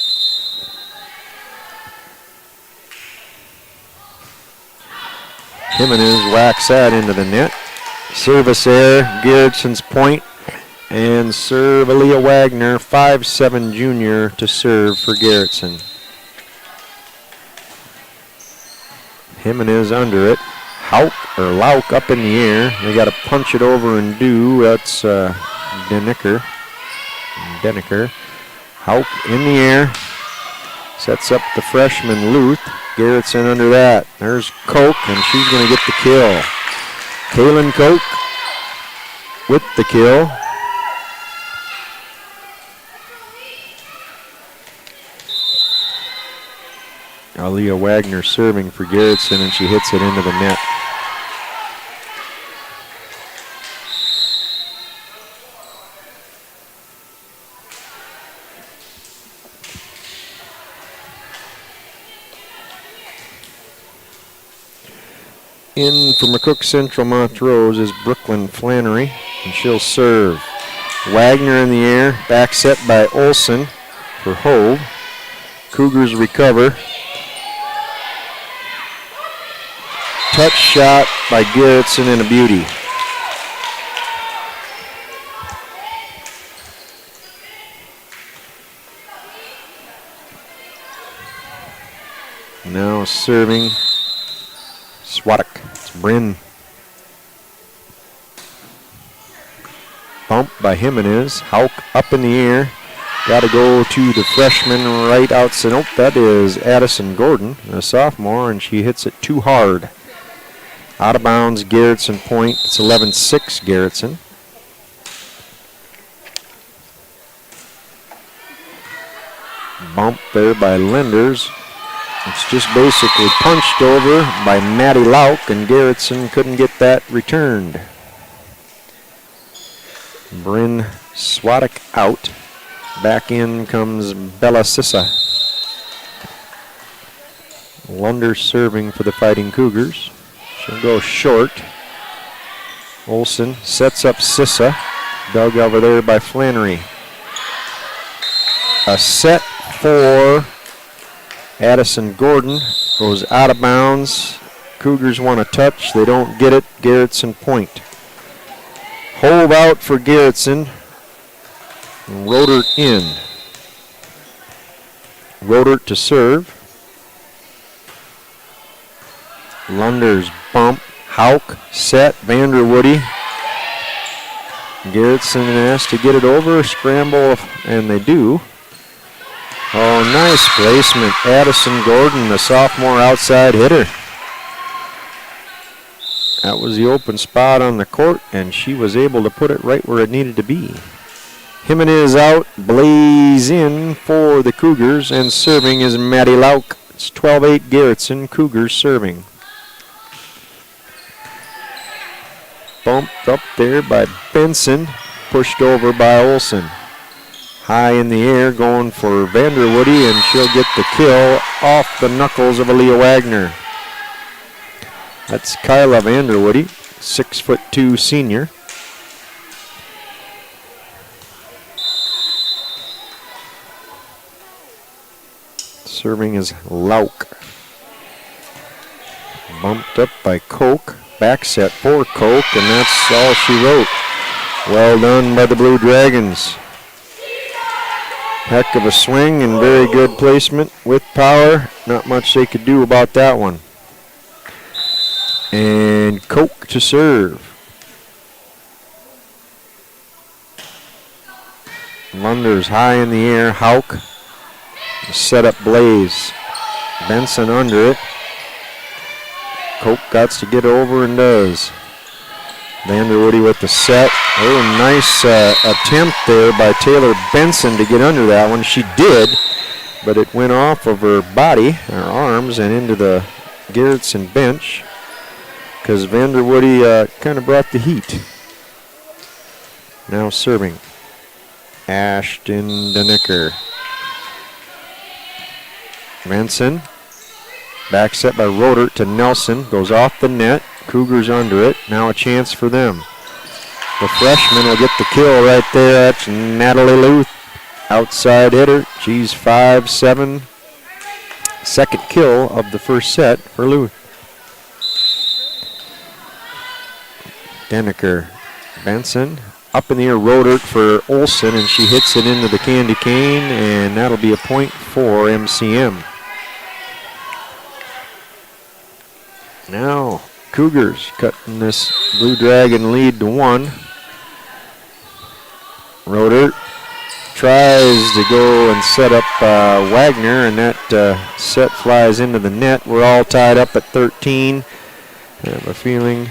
Jimenez whacks that into the net. Service error, Garrettson's point. And serve Aaliyah Wagner, 5'7" junior, to serve for Garrettson. Jimenez under it. Lauk up in the air. They got to punch it over and do. That's Denicker. Hauk in the air. Sets up the freshman Luth. Garrettson under that. There's Koch, and she's going to get the kill. Kaylin Koch with the kill. Aaliyah Wagner serving for Garrettson, and she hits it into the net. In for McCook Central Montrose is Brooklyn Flannery, and she'll serve. Wagner in the air, back set by Olsen for Hove. Cougars recover. Touch shot by Garrettson and a beauty. Now serving Swadek. It's Bryn. Bump by Jimenez. Hauk up in the air. Got to go to the freshman right outside. Nope, that is Addison Gordon, a sophomore, and she hits it too hard. Out of bounds, Garrettson point. It's 11-6 Garrettson. Bump there by Lenders. It's just basically punched over by Maddie Lauk, and Garrettson couldn't get that returned. Bryn Swadek out. Back in comes Bella Sissa. Lunder serving for the Fighting Cougars. She'll go short. Olsen sets up Sissa. Dug over there by Flannery. A set for Addison Gordon. Goes out of bounds. Cougars want a touch. They don't get it. Garrettson point. Hold out for Garrettson. Rodert in. Rodert to serve. Lunder's bump. Hauk set. Vanderwoody. Garrettson asked to get it over. Scramble, and they do. Oh, nice placement. Addison Gordon, the sophomore outside hitter. That was the open spot on the court, and she was able to put it right where it needed to be. Jimenez out, Blaze in for the Cougars, and serving is Maddie Lauk. It's 12-8 Garrettson, Cougars serving. Bumped up there by Benson, pushed over by Olsen. High in the air, going for Vanderwoody, and she'll get the kill off the knuckles of Aaliyah Wagner. That's Kyla Vanderwoody, 6'2" senior. Serving is Lauk. Bumped up by Koch. Back set for Koch, and that's all she wrote. Well done by the Blue Dragons. Heck of a swing and very good placement with power. Not much they could do about that one. And Koch to serve. Lunder's high in the air. Hauk. Set up Blaze. Benson under it. Koch got to get over and does. Vanderwoody with the set. Oh, nice attempt there by Taylor Benson to get under that one. She did, but it went off of her body, her arms, and into the Garrettson bench because Vanderwoody kind of brought the heat. Now serving. Ashton Denicker. Benson. Back set by Rodert to Nelson. Goes off the net. Cougars under it. Now a chance for them. The freshman will get the kill right there. That's Natalie Luth. Outside hitter. She's 5'7". Second kill of the first set for Luth. Deniker. Benson. Up in the air, Rodert for Olsen, and she hits it into the candy cane, and that'll be a point for MCM. Now, Cougars cutting this Blue Dragon lead to 1. Rodert tries to go and set up Wagner, and that set flies into the net. We're all tied up at 13. I have a feeling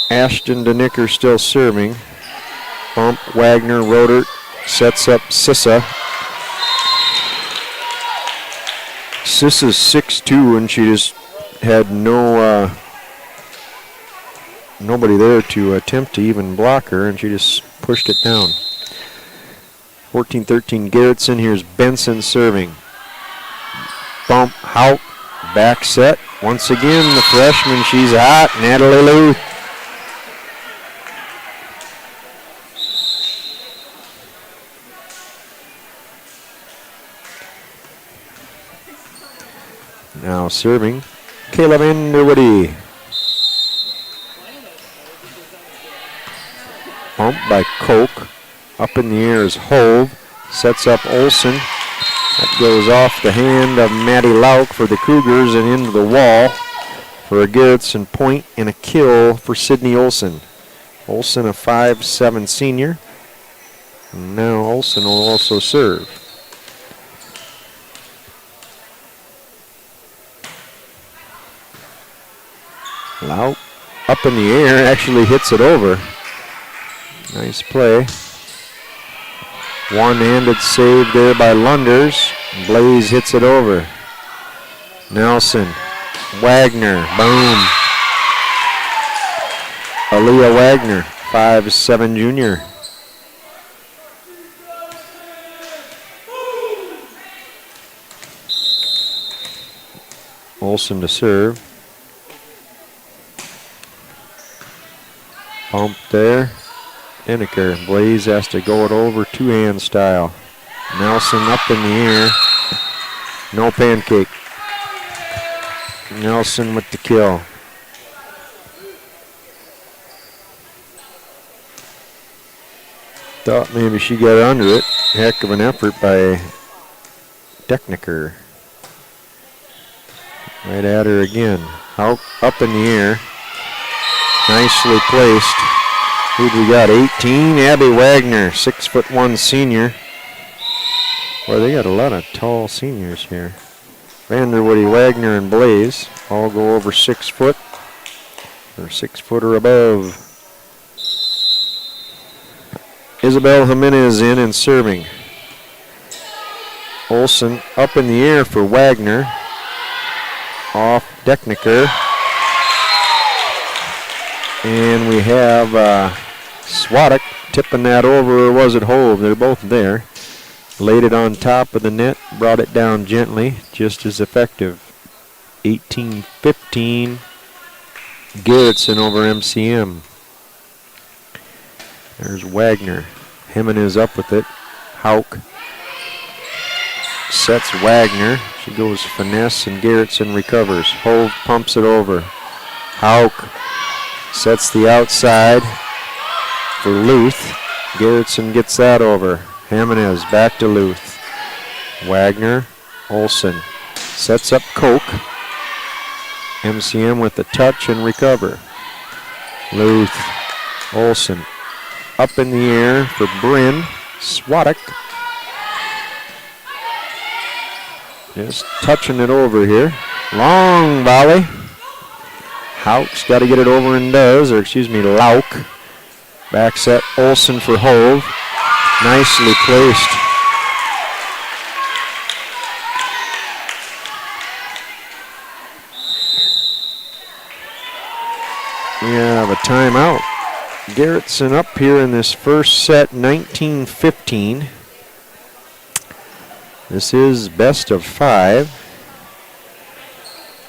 Ashton Denicker still serving. Bump, Wagner, Rodert sets up Sissa. Sissa's 6'2", and she just had nobody there to attempt to even block her, and she just pushed it down. 14-13 Garrettson. Here's Benson serving. Bump, Hauk, back set. Once again, the freshman, she's hot, Natalie Luth. Now serving, Kayla Vanderwoody. Bump by Koch. Up in the air is Hove. Sets up Olsen. That goes off the hand of Maddie Lauk for the Cougars and into the wall for a Garrettson point and a kill for Sydney Olsen. Olsen, a 5'7" senior. And now Olsen will also serve. Lauk up in the air, actually hits it over. Nice play. One-handed save there by Lunders. Blaze hits it over. Nelson. Wagner. Boom. Aaliyah Wagner, 5'7" junior. Olsen to serve. Pump there. Inniker. Blaze has to go it over two-hand style. Nelson up in the air. No pancake. Nelson with the kill. Thought maybe she got under it. Heck of an effort by Techniker. Right at her again. Out, up in the air. Nicely placed. Who'd we got? 18. Abby Wagner, 6'1" senior. Well, they got a lot of tall seniors here. Vanderwoody, Wagner, and Blaze all go over 6 foot. Or 6 foot or above. Isabel Jimenez in and serving. Olsen up in the air for Wagner. Off Techniker. And we have Swadek tipping that over, or was it Hove? They're both there. Laid it on top of the net, brought it down gently, just as effective. 18-15. Garrettson over MCM. There's Wagner. Jimenez up with it. Hauk sets Wagner. She goes finesse and Garrettson recovers. Hove pumps it over. Hauk sets the outside for Luth. Garrettson gets that over. Jimenez back to Luth. Wagner. Olsen sets up Koch. MCM with the touch and recover. Luth. Olsen up in the air for Bryn. Swadek just touching it over here. Long volley. Hauk's got to get it over and does, or excuse me, Lauk. Back set Olsen for Hove. Nicely placed. We have a timeout. Garrettson up here in this first set, 19-15. This is best of 5.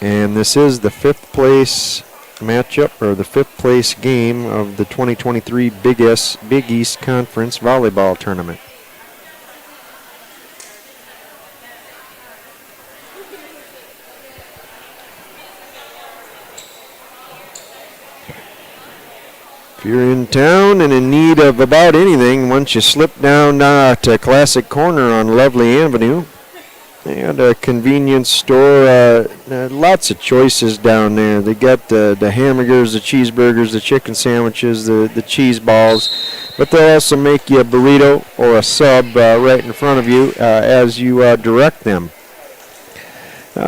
And this is the 5th place matchup, or the 5th place game of the 2023 Big East Conference Volleyball Tournament. If you're in town and in need of about anything, once you slip down to Classic Corner on Lovely Avenue, they got a convenience store, lots of choices down there. They got the hamburgers, the cheeseburgers, the chicken sandwiches, the cheese balls, but they'll also make you a burrito or a sub right in front of you as you direct them.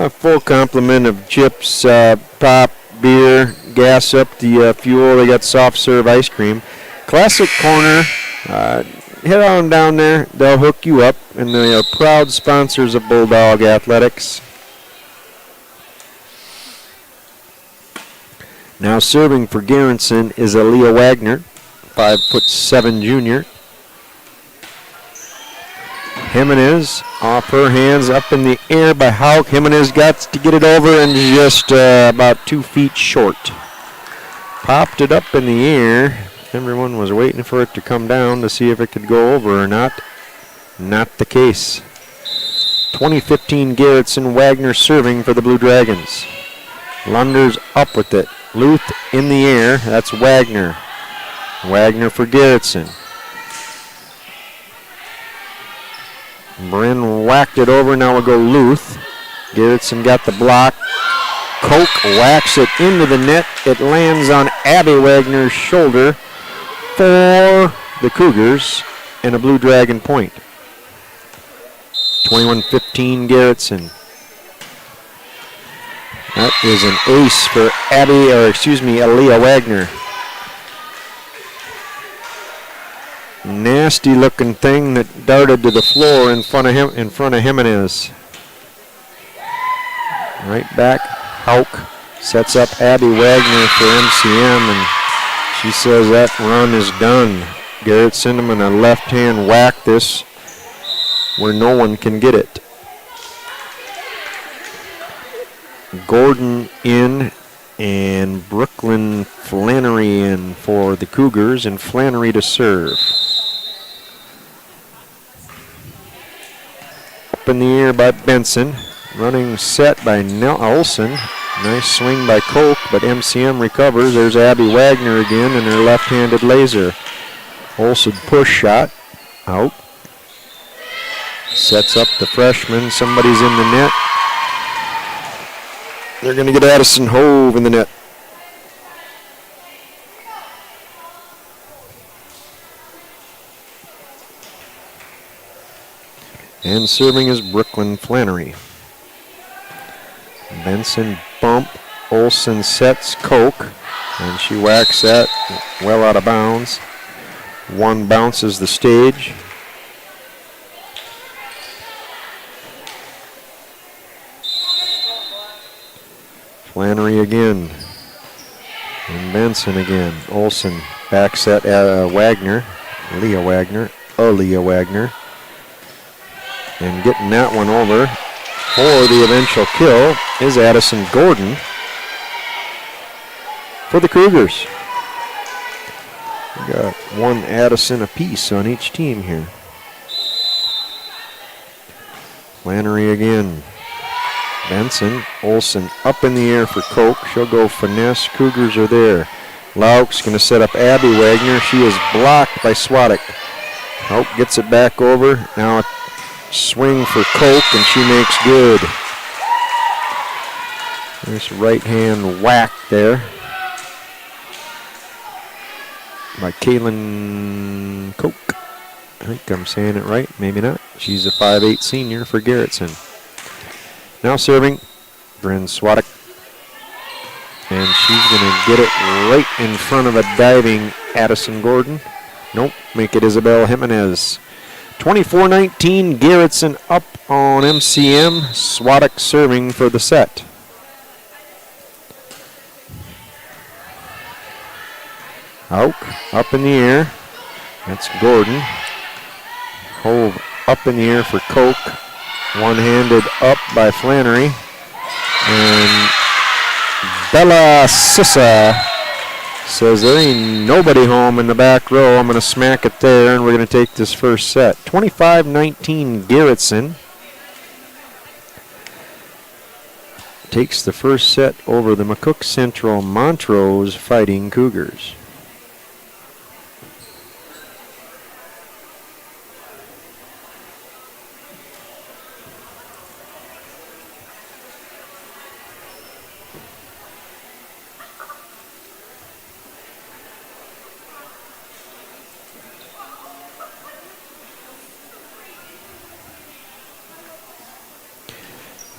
Full complement of chips, pop, beer, gas up the fuel. They got soft serve ice cream. Classic Corner, head on down there. They'll hook you up, and they are proud sponsors of Bulldog Athletics. Now serving for Garrettson is Aaliyah Wagner, 5'7" junior. Jimenez off her hands, up in the air by Hauk. Jimenez got to get it over and just about 2 feet short. Popped it up in the air. Everyone was waiting for it to come down to see if it could go over or not. Not the case. 2015 Garrettson. Wagner serving for the Blue Dragons. Lunders up with it. Luth in the air. That's Wagner. Wagner for Garrettson. Bryn whacked it over. Now we'll go Luth. Garrettson got the block. Koch whacks it into the net. It lands on Abby Wagner's shoulder for the Cougars and a Blue Dragon point. 21-15 Garrettson. That is an ace for Aaliyah Wagner. nasty looking thing that darted to the floor in front of him, in front of Jimenez. Right back, Hauk sets up Abby Wagner for MCM, and she says that run is done. Garrett Sindeman a left hand whack this where no one can get it. Gordon in and Brooklyn Flannery in for the Cougars, and Flannery to serve. Up in the air by Benson. Running set by Olsen. Nice swing by Koch, but MCM recovers. There's Abby Wagner again and her left-handed laser. Olsen push shot. Out. Sets up the freshman. Somebody's in the net. They're going to get Addison Hove in the net. And serving is Brooklyn Flannery. Benson bump. Olsen sets Koch, and she whacks that well out of bounds. One bounces the stage. Flannery again. And Benson again. Olsen backs at Wagner. Leah Wagner. Leah Wagner. And getting that one over for the eventual kill is Addison Gordon for the Cougars. We got one Addison apiece on each team here. Flannery again. Benson, Olsen up in the air for Koch. She'll go finesse. Cougars are there. Lauk's going to set up Abby Wagner. She is blocked by Swadek. Hope gets it back over. Now a swing for Koch, and she makes good. Nice right hand whack there by Kaylin Koch. I think I'm saying it right. Maybe not. She's a 5'8" senior for Garrettson. Now serving, Bryn Swadek. And she's going to get it right in front of a diving Addison Gordon. Nope, make it Isabel Jimenez. 24-19, Garrettson up on MCM. Swadek serving for the set. Hauk up in the air. That's Gordon. Hove up in the air for Koch. One-handed up by Flannery. And Bella Sissa says there ain't nobody home in the back row. I'm going to smack it there, and we're going to take this first set. 25-19 Garrettson takes the first set over the McCook Central Montrose Fighting Cougars.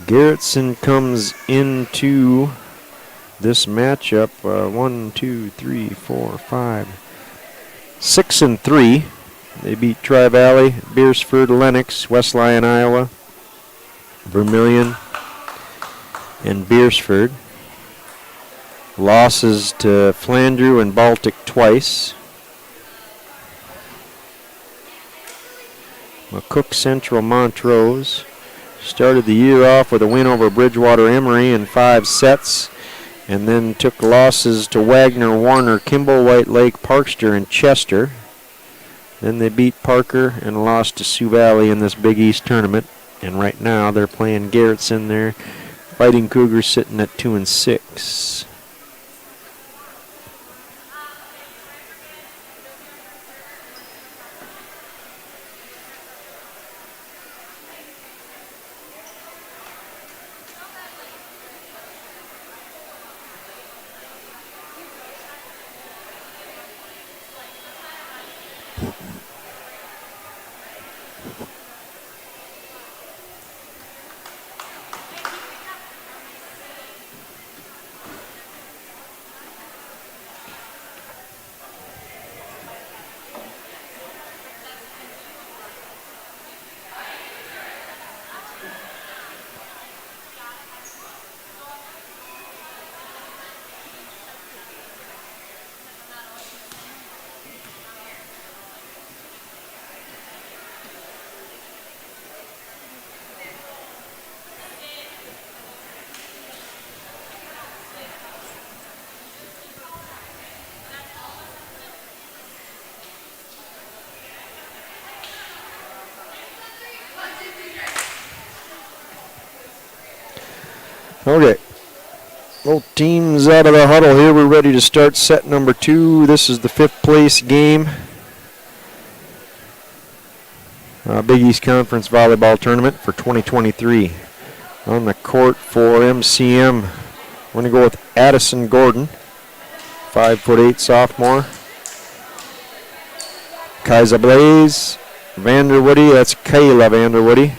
Garrettson comes into this matchup 6-3. They beat Tri-Valley, Beersford, Lennox, West Lyon, Iowa, Vermilion, and Beersford. Losses to Flandreau and Baltic twice. McCook Central Montrose started the year off with a win over Bridgewater Emory in 5 sets, and then took losses to Wagner, Warner, Kimball, White Lake, Parkster, and Chester. Then they beat Parker and lost to Sioux Valley in this Big East tournament. And right now they're playing Garrettson there. Fighting Cougars sitting at 2-6. Okay. Both teams out of the huddle here. We're ready to start set number 2. This is the 5th place game. Big East Conference Volleyball Tournament for 2023. On the court for MCM, we're going to go with Addison Gordon, 5'8" sophomore. Kaisa Blaze, Vanderwoody, that's Kayla Vanderwoody.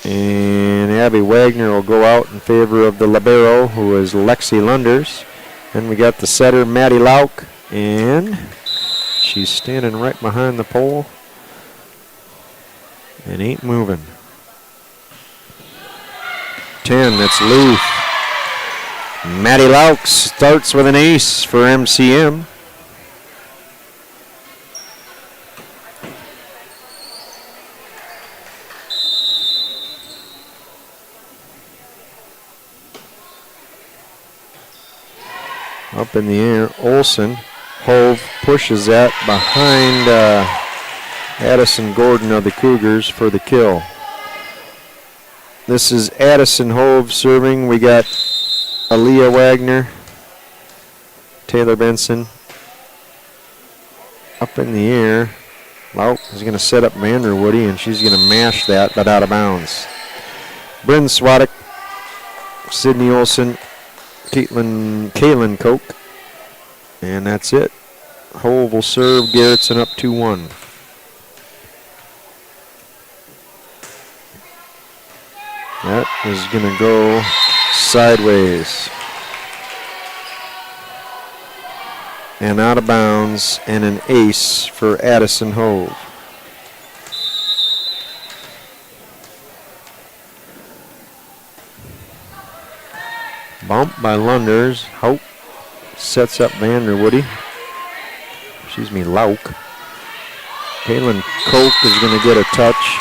And Abby Wagner will go out in favor of the libero, who is Lexi Lunders. And we got the setter, Maddie Lauk, and she's standing right behind the pole and ain't moving. 10, that's Luth. Maddie Lauk starts with an ace for MCM. Up in the air, Olsen. Hove pushes that behind Addison Gordon of the Cougars for the kill. This is Addison Hove serving. We got Aaliyah Wagner, Taylor Benson. Up in the air, Lauk is going to set up Vanderwoody, and she's going to mash that, but out of bounds. Bryn Swadek, Sydney Olsen, Kaylin Koch, and that's it. Hove will serve. Garrettson up 2-1. That is going to go sideways and out of bounds, and an ace for Addison Hove. Bump by Lunders. Hope sets up Vanderwoody. Lauk. Kaylin Koch is going to get a touch.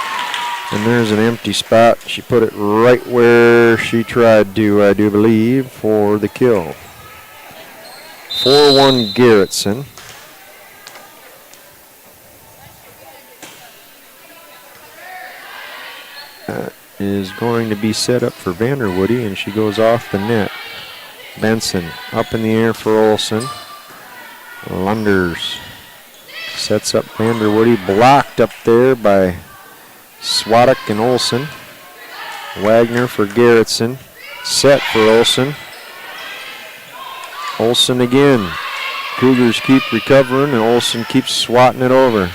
And there's an empty spot. She put it right where she tried to, I do believe, for the kill. 4-1 Garrettson. That is going to be set up for Vanderwoody, and she goes off the net. Benson up in the air for Olsen. Lunders sets up Vanderwoody, blocked up there by Swadek and Olsen. Wagner for Garrettson. Set for Olsen. Olsen again. Cougars keep recovering, and Olsen keeps swatting it over.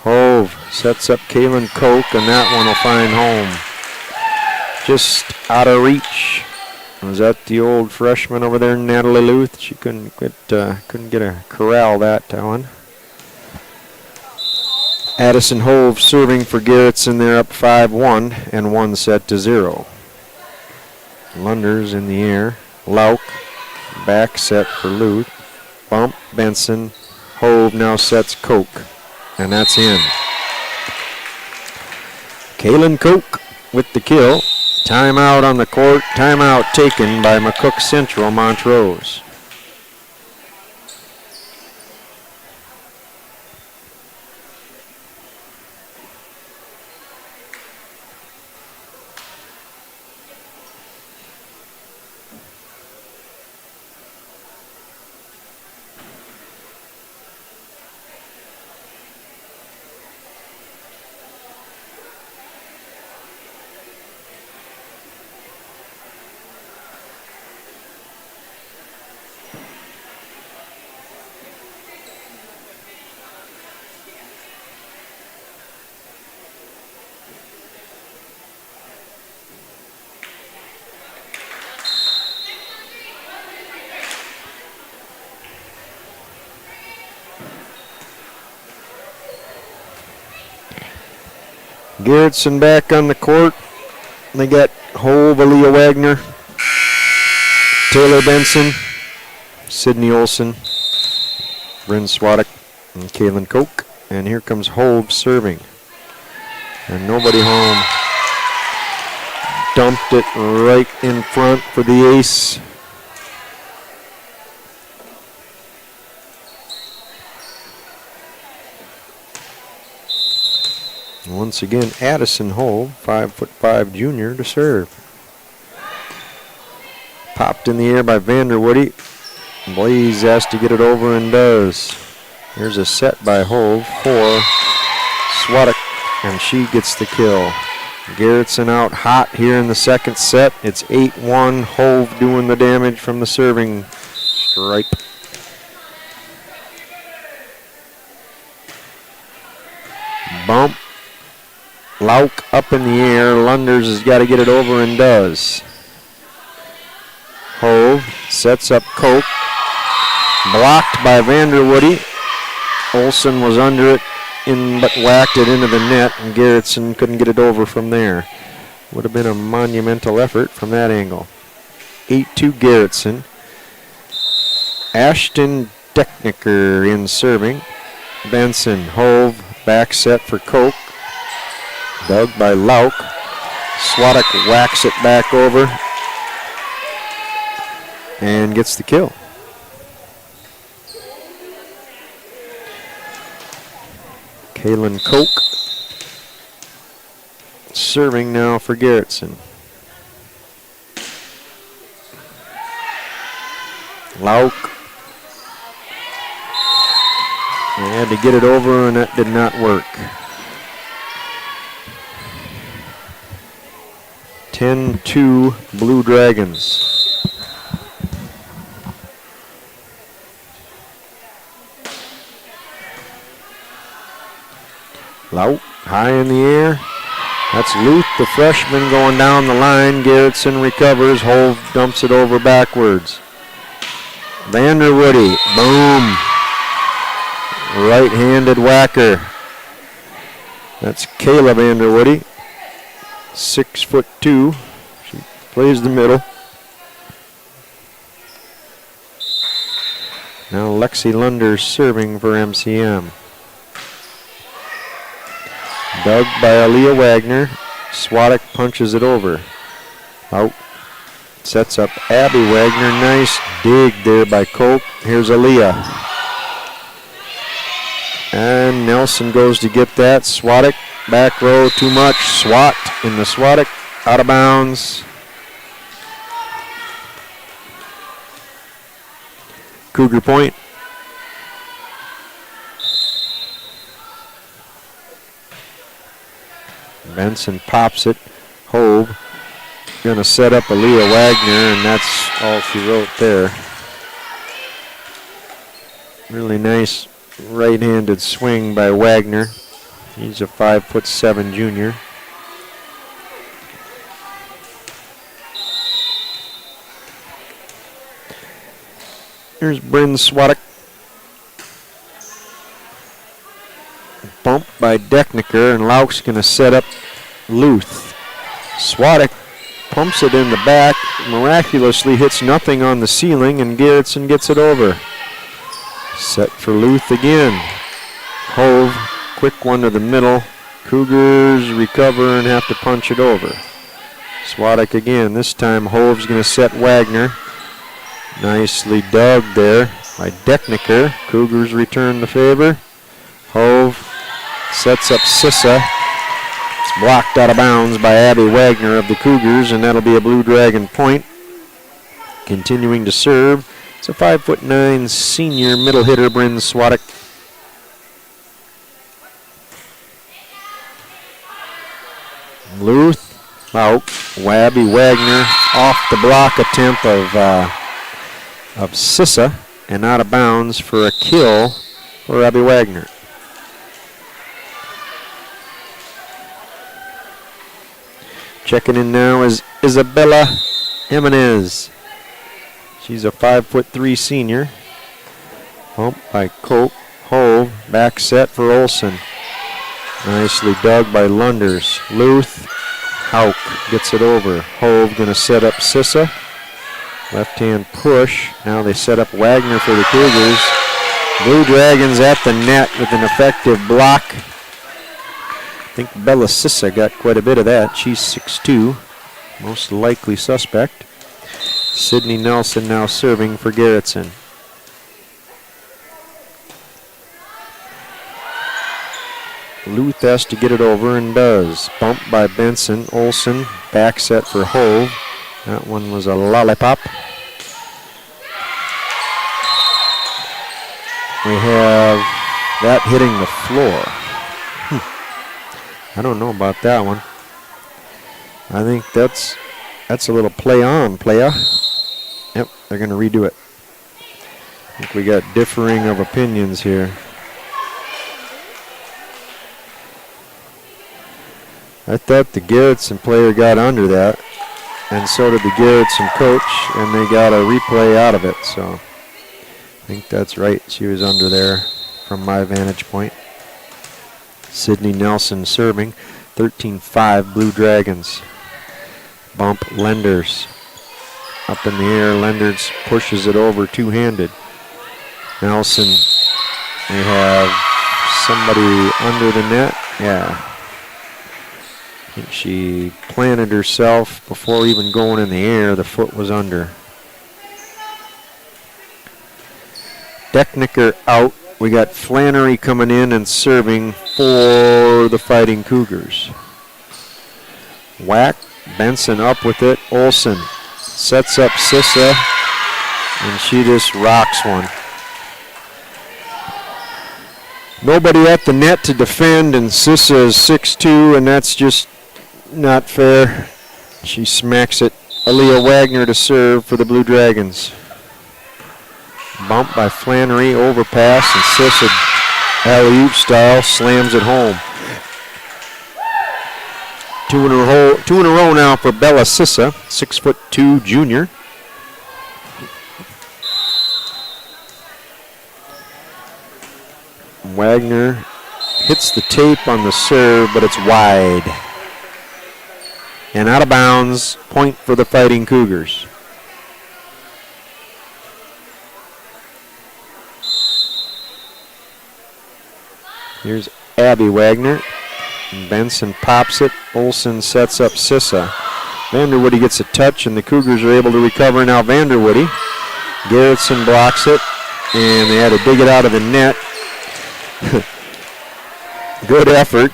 Hove sets up Kaylin Koch, and that one will find home. Just out of reach. Was that the old freshman over there, Natalie Luth? She couldn't get a corral that one. Addison Hove serving for Garrettson. They're up 5-1 and 1-0. Lunders in the air. Lauk back set for Luth. Bump Benson. Hove now sets Koch, and that's in. Kaylin Koch with the kill. Timeout on the court. Timeout taken by McCook Central Montrose. Garrettson back on the court. They got Hove, Aaliyah Wagner, Taylor Benson, Sydney Olsen, Bryn Swadek, and Kaylin Koch. And here comes Hove serving. And nobody home. Dumped it right in front for the ace. Once again, Addison Hove, 5'5" junior, to serve. Popped in the air by Vanderwoody. Blaze has to get it over and does. Here's a set by Hove for Swadek, and she gets the kill. Garrettson out hot here in the second set. It's 8-1. Hove doing the damage from the serving stripe. Bump. Lauk up in the air. Lunders has got to get it over and does. Hove sets up Koch. Blocked by Vanderwoody. Olsen was under it, but whacked it into the net, and Garrettson couldn't get it over from there. Would have been a monumental effort from that angle. 8-2 Garrettson. Ashton Decknicker in serving. Benson, Hove, back set for Koch. Dug by Lauk. Swadek whacks it back over and gets the kill. Kaylin Koch serving now for Garrettson. Lauk. They had to get it over, and that did not work. 10-2 Blue Dragons. Lauk high in the air. That's Luth, the freshman, going down the line. Garrettson recovers. Hove dumps it over backwards. Vanderwoody, boom. Right-handed whacker. That's Kayla Vanderwoody. 6'2". She plays the middle. Now Lexi Lunder serving for MCM. Dug by Aaliyah Wagner. Swadek punches it over. Out. Sets up Abby Wagner. Nice dig there by Koch. Here's Aaliyah. And Nelson goes to get that. Swadek, back row, too much. Swat in the Swadek, out of bounds. Cougar point. Benson pops it. Hove going to set up Aaliyah Wagner, and that's all she wrote there. Really nice right-handed swing by Wagner. He's a 5'7" junior. Here's Bryn Swadek. Bump by Decknicker, and Lauk's going to set up Luth. Swadek pumps it in the back, miraculously hits nothing on the ceiling, and Garrettson gets it over. Set for Luth again. Hove, quick one to the middle. Cougars recover and have to punch it over. Swadek again. This time Hove's going to set Wagner. Nicely dug there by Decknicker. Cougars return the favor. Hove sets up Sissa. It's blocked out of bounds by Abby Wagner of the Cougars, and that'll be a Blue Dragon point. Continuing to serve, it's a 5'9" senior middle hitter, Bryn Swadek. Luth, out. Abby Wagner off the block attempt of Sissa, and out of bounds for a kill for Abby Wagner. Checking in now is Isabella Jimenez. She's a 5'3" senior. Pump by Koch. Hove, back set for Olsen. Nicely dug by Lunders. Luth, Hauk gets it over. Hove going to set up Sissa. Left hand push. Now they set up Wagner for the Cougars. Blue Dragons at the net with an effective block. I think Bella Sissa got quite a bit of that. She's 6'2", most likely suspect. Sydney Nelson now serving for Garrettson. Luth has to get it over and does. Bumped by Benson. Olsen, back set for Hove. That one was a lollipop. have that hitting the floor. I don't know about that one. I think that's a little play on, playa. Yep, they're going to redo it. I think we got differing of opinions here. I thought the Garrettson player got under that, and so did the Garrettson coach, and they got a replay out of it, so I think that's right. She was under there from my vantage point. Sydney Nelson serving, 13-5 Blue Dragons. Bump Lenders. Up in the air, Lenders pushes it over two-handed. Nelson, they have somebody under the net. Yeah. I think she planted herself before even going in the air. The foot was under. Decknicker out. We got Flannery coming in and serving for the Fighting Cougars. Whack. Benson up with it. Olsen sets up Sissa, and she just rocks one. Nobody at the net to defend, and Sissa is 6'2", and that's just not fair. She smacks it. Aaliyah Wagner to serve for the Blue Dragons. Bump by Flannery, overpass, and Sissa alley-oop style slams it home. Two in a row now for Bella Sissa, 6'2" junior. Wagner hits the tape on the serve, but it's wide. And out of bounds, point for the Fighting Cougars. Here's Abby Wagner. Benson pops it. Olsen sets up Sissa. Vanderwoody gets a touch, and the Cougars are able to recover. Now Vanderwoody. Garrettson blocks it, and they had to dig it out of the net. Good effort.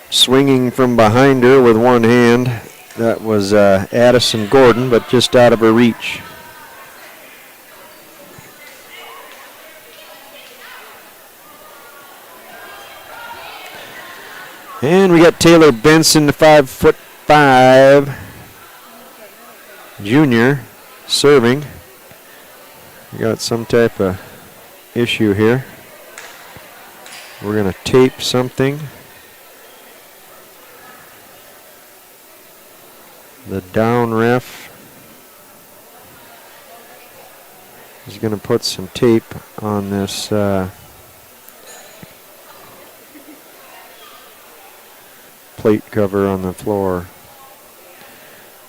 Swinging from behind her with one hand. That was Addison Gordon, but just out of her reach. And we got Taylor Benson, the 5'5" junior, serving. We got some type of issue here. We're going to tape something. The down ref is going to put some tape on this plate cover on the floor.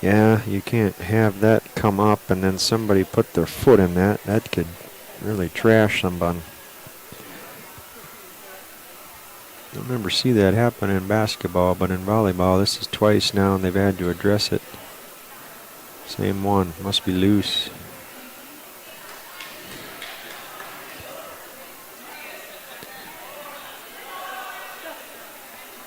Yeah, you can't have that come up and then somebody put their foot in that. That could really trash somebody. I don't ever see that happen in basketball, but in volleyball, this is twice now and they've had to address it. Same one, must be loose.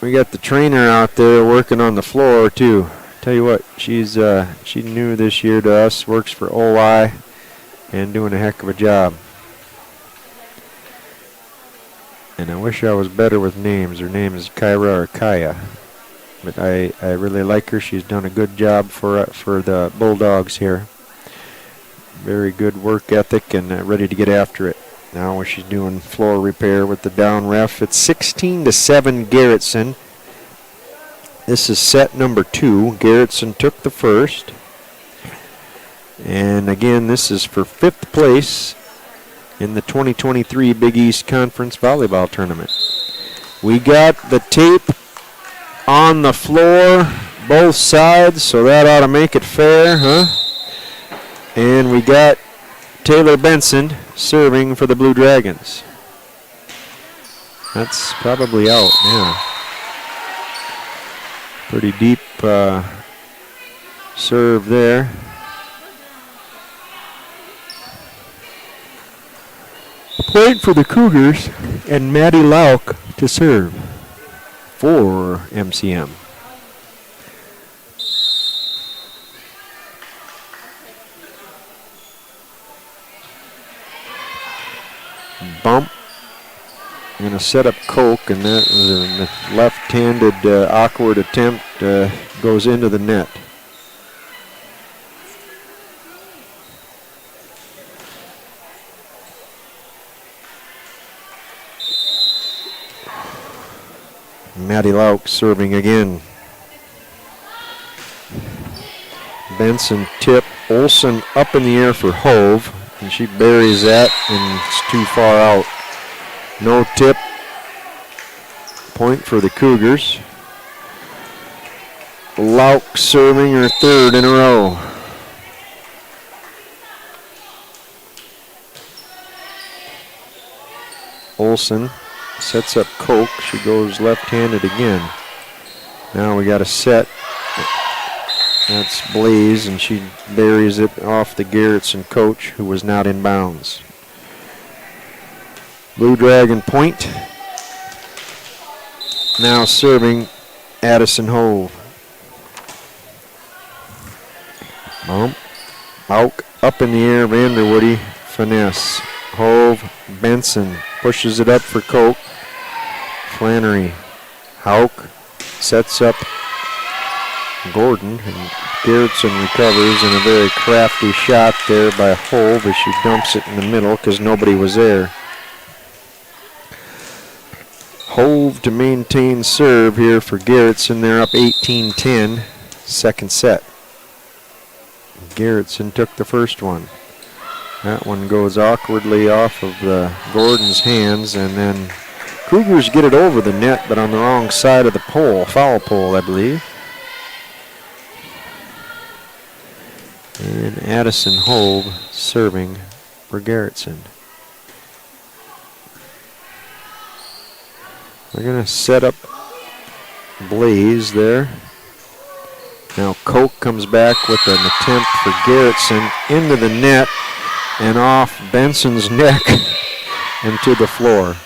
We got the trainer out there working on the floor too. Tell you what, she's new this year to us, works for OI, and doing a heck of a job. And I wish I was better with names. Her name is Kyra or Kaya, but I really like her. She's done a good job for the Bulldogs here. Very good work ethic and ready to get after it. Now she's doing floor repair with the down ref. It's 16-7 Garrettson. This is set number 2. Garrettson took the first. And again, this is for 5th place in the 2023 Big East Conference Volleyball Tournament. We got the tape on the floor, both sides, so that ought to make it fair, huh? And we got Taylor Benson serving for the Blue Dragons. That's probably out, yeah. Pretty deep serve there. Point for the Cougars and Maddie Lauk to serve for MCM. Bump Going to set up Koch, and that was a left-handed awkward attempt, goes into the net. Maddie Lauk serving again. Benson tip. Olson up in the air for Hove, and she buries that, and it's too far out. No tip. Point for the Cougars. Lauk serving her third in a row. Olson sets up Koch. She goes left-handed again. Now we got a set. That's Blaze, and she buries it off the Garrettson coach, who was not in bounds. Blue Dragon point. Now serving Addison Hove. Bump. Lauk up in the air. Vanderwoody finesse. Hove. Benson pushes it up for Koch. Flannery. Hauk sets up Gordon, and Garrettson recovers in a very crafty shot there by Hove as she dumps it in the middle because nobody was there. Hove to maintain serve here for Garrettson. They're up 18-10, second set. Garrettson took the first one. That one goes awkwardly off of Gordon's hands, and then Cougars get it over the net, but on the wrong side of the pole, foul pole, I believe. And Addison Hove serving for Garrettson. We're going to set up Blaze there. Now Koch comes back with an attempt for Garrettson into the net and off Benson's neck and to the floor.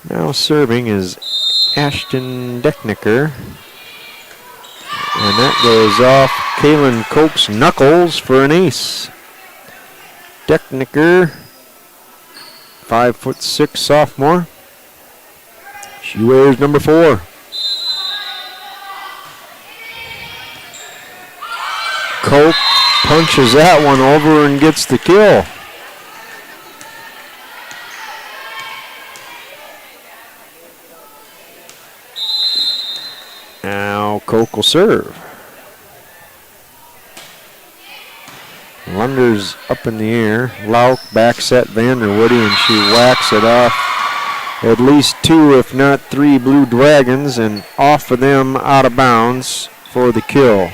Now serving is Ashton Decknicker. And that goes off Kaylin Koch's knuckles for an ace. Decknicker, 5'6" sophomore. She wears number 4. Koch punches that one over and gets the kill. Now Koch will serve. Lunder's up in the air. Lauk back set Vanderwoody, and she whacks it off at least 2, if not 3 Blue Dragons, and off of them out of bounds for the kill.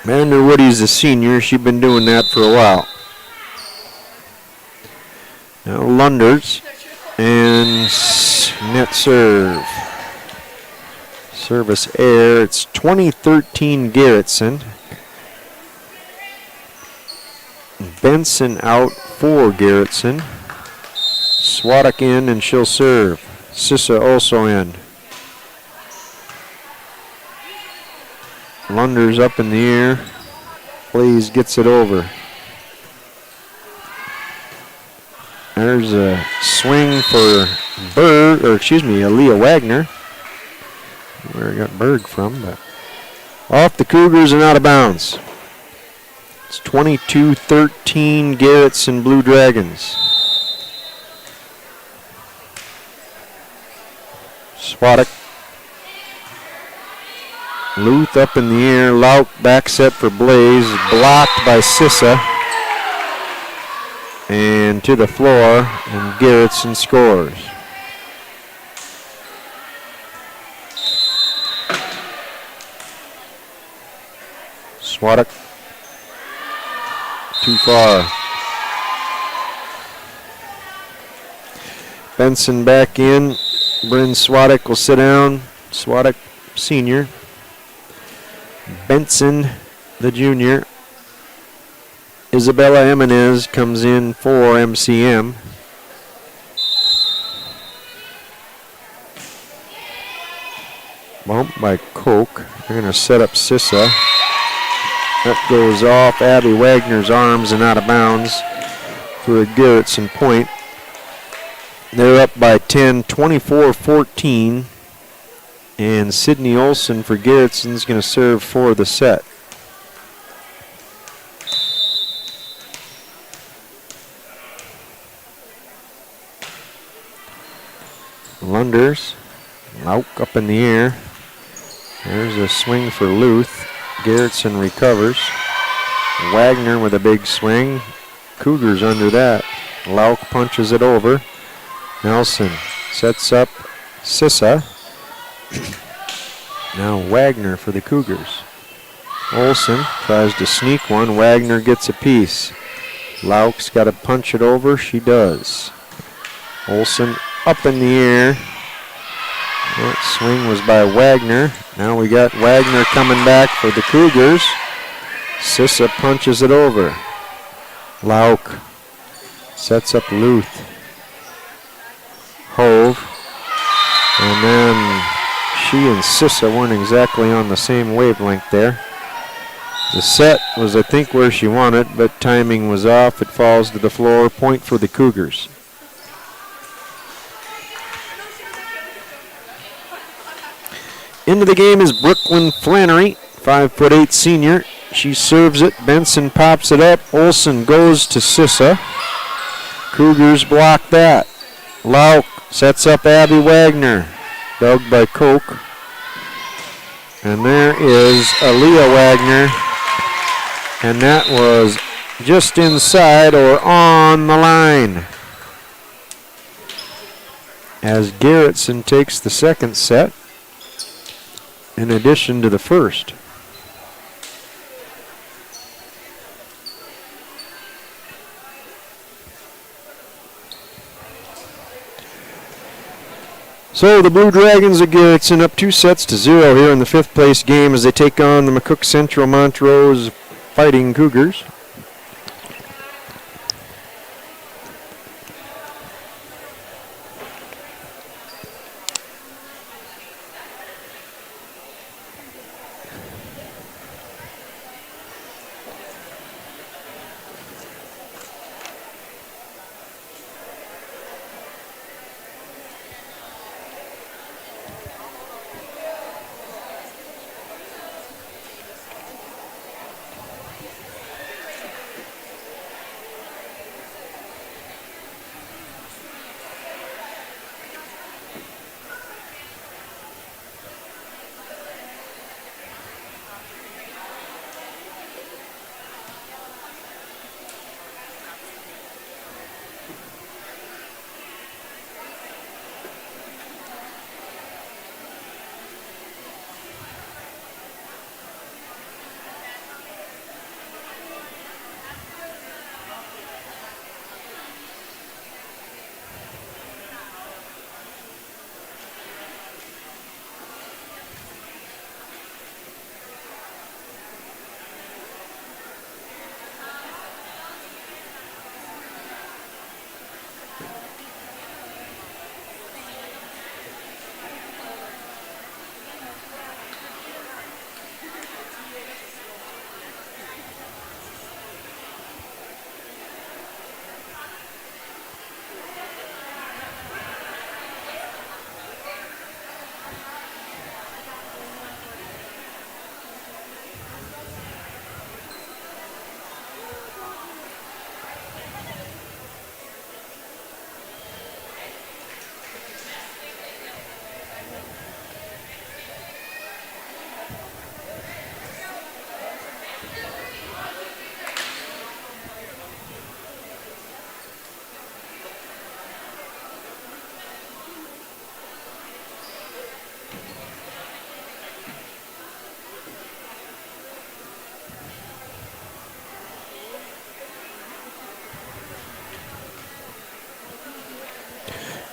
Vanderwoody's a senior. She's been doing that for a while. Now Lunders and net serve. Service air. It's 20-13 Garrettson. Benson out for Garrettson. Swadek in, and she'll serve. Sissa also in. Lunders up in the air. Blaze gets it over. There's a swing for Aaliyah Wagner. Where I got Berg from, but off the Cougars and out of bounds. It's 22-13 Garrettson Blue Dragons. Swadek. Luth up in the air. Lauk back set for Blaze. Blocked by Sissa. And to the floor, and Garrettson scores. Swadek. Too far. Benson back in. Bryn Swadek will sit down. Swadek, senior. Benson, the junior. Isabella Jimenez comes in for MCM. Bump by Koch. They're going to set up Sissa. That goes off Abby Wagner's arms and out of bounds for a Garrettson point. They're up by 10, 24-14. And Sydney Olson for Garrettson's going to serve for the set. Lunders, Lauk up in the air. There's a swing for Luth. Garrettson recovers. Wagner with a big swing. Cougars under that. Lauk punches it over. Nelson sets up Sissa. Now Wagner for the Cougars. Olson tries to sneak one. Wagner gets a piece. Lauk's got to punch it over. She does. Olson up in the air. That swing was by Wagner. Now we got Wagner coming back for the Cougars. Sissa punches it over. Lauk sets up Luth. Hove. And then she and Sissa weren't exactly on the same wavelength there. The set was, I think, where she wanted, but timing was off. It falls to the floor. Point for the Cougars. Into the game is Brooklyn Flannery, 5'8" senior. She serves it. Benson pops it up. Olson goes to Sissa. Cougars block that. Lauk sets up Abby Wagner. Dug by Koch. And there is Aaliyah Wagner. And that was just inside or on the line. As Garrettson takes the second set, in addition to the first. So the Blue Dragons of Garrettson up 2-0 here in the fifth place game as they take on the McCook Central Montrose Fighting Cougars.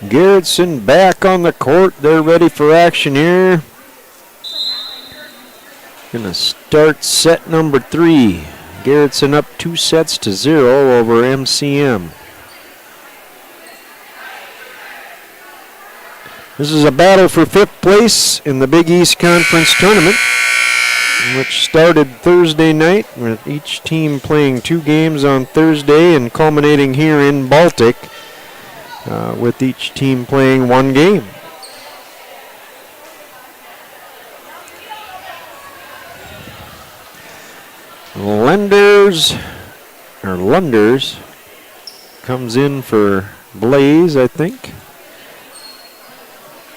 Garrettson back on the court. They're ready for action here. Gonna start set number 3. Garrettson up 2-0 over MCM. This is a battle for 5th place in the Big East Conference Tournament, which started Thursday night with each team playing 2 games on Thursday and culminating here in Baltic with each team playing 1 game. Lunders comes in for Blaze, I think,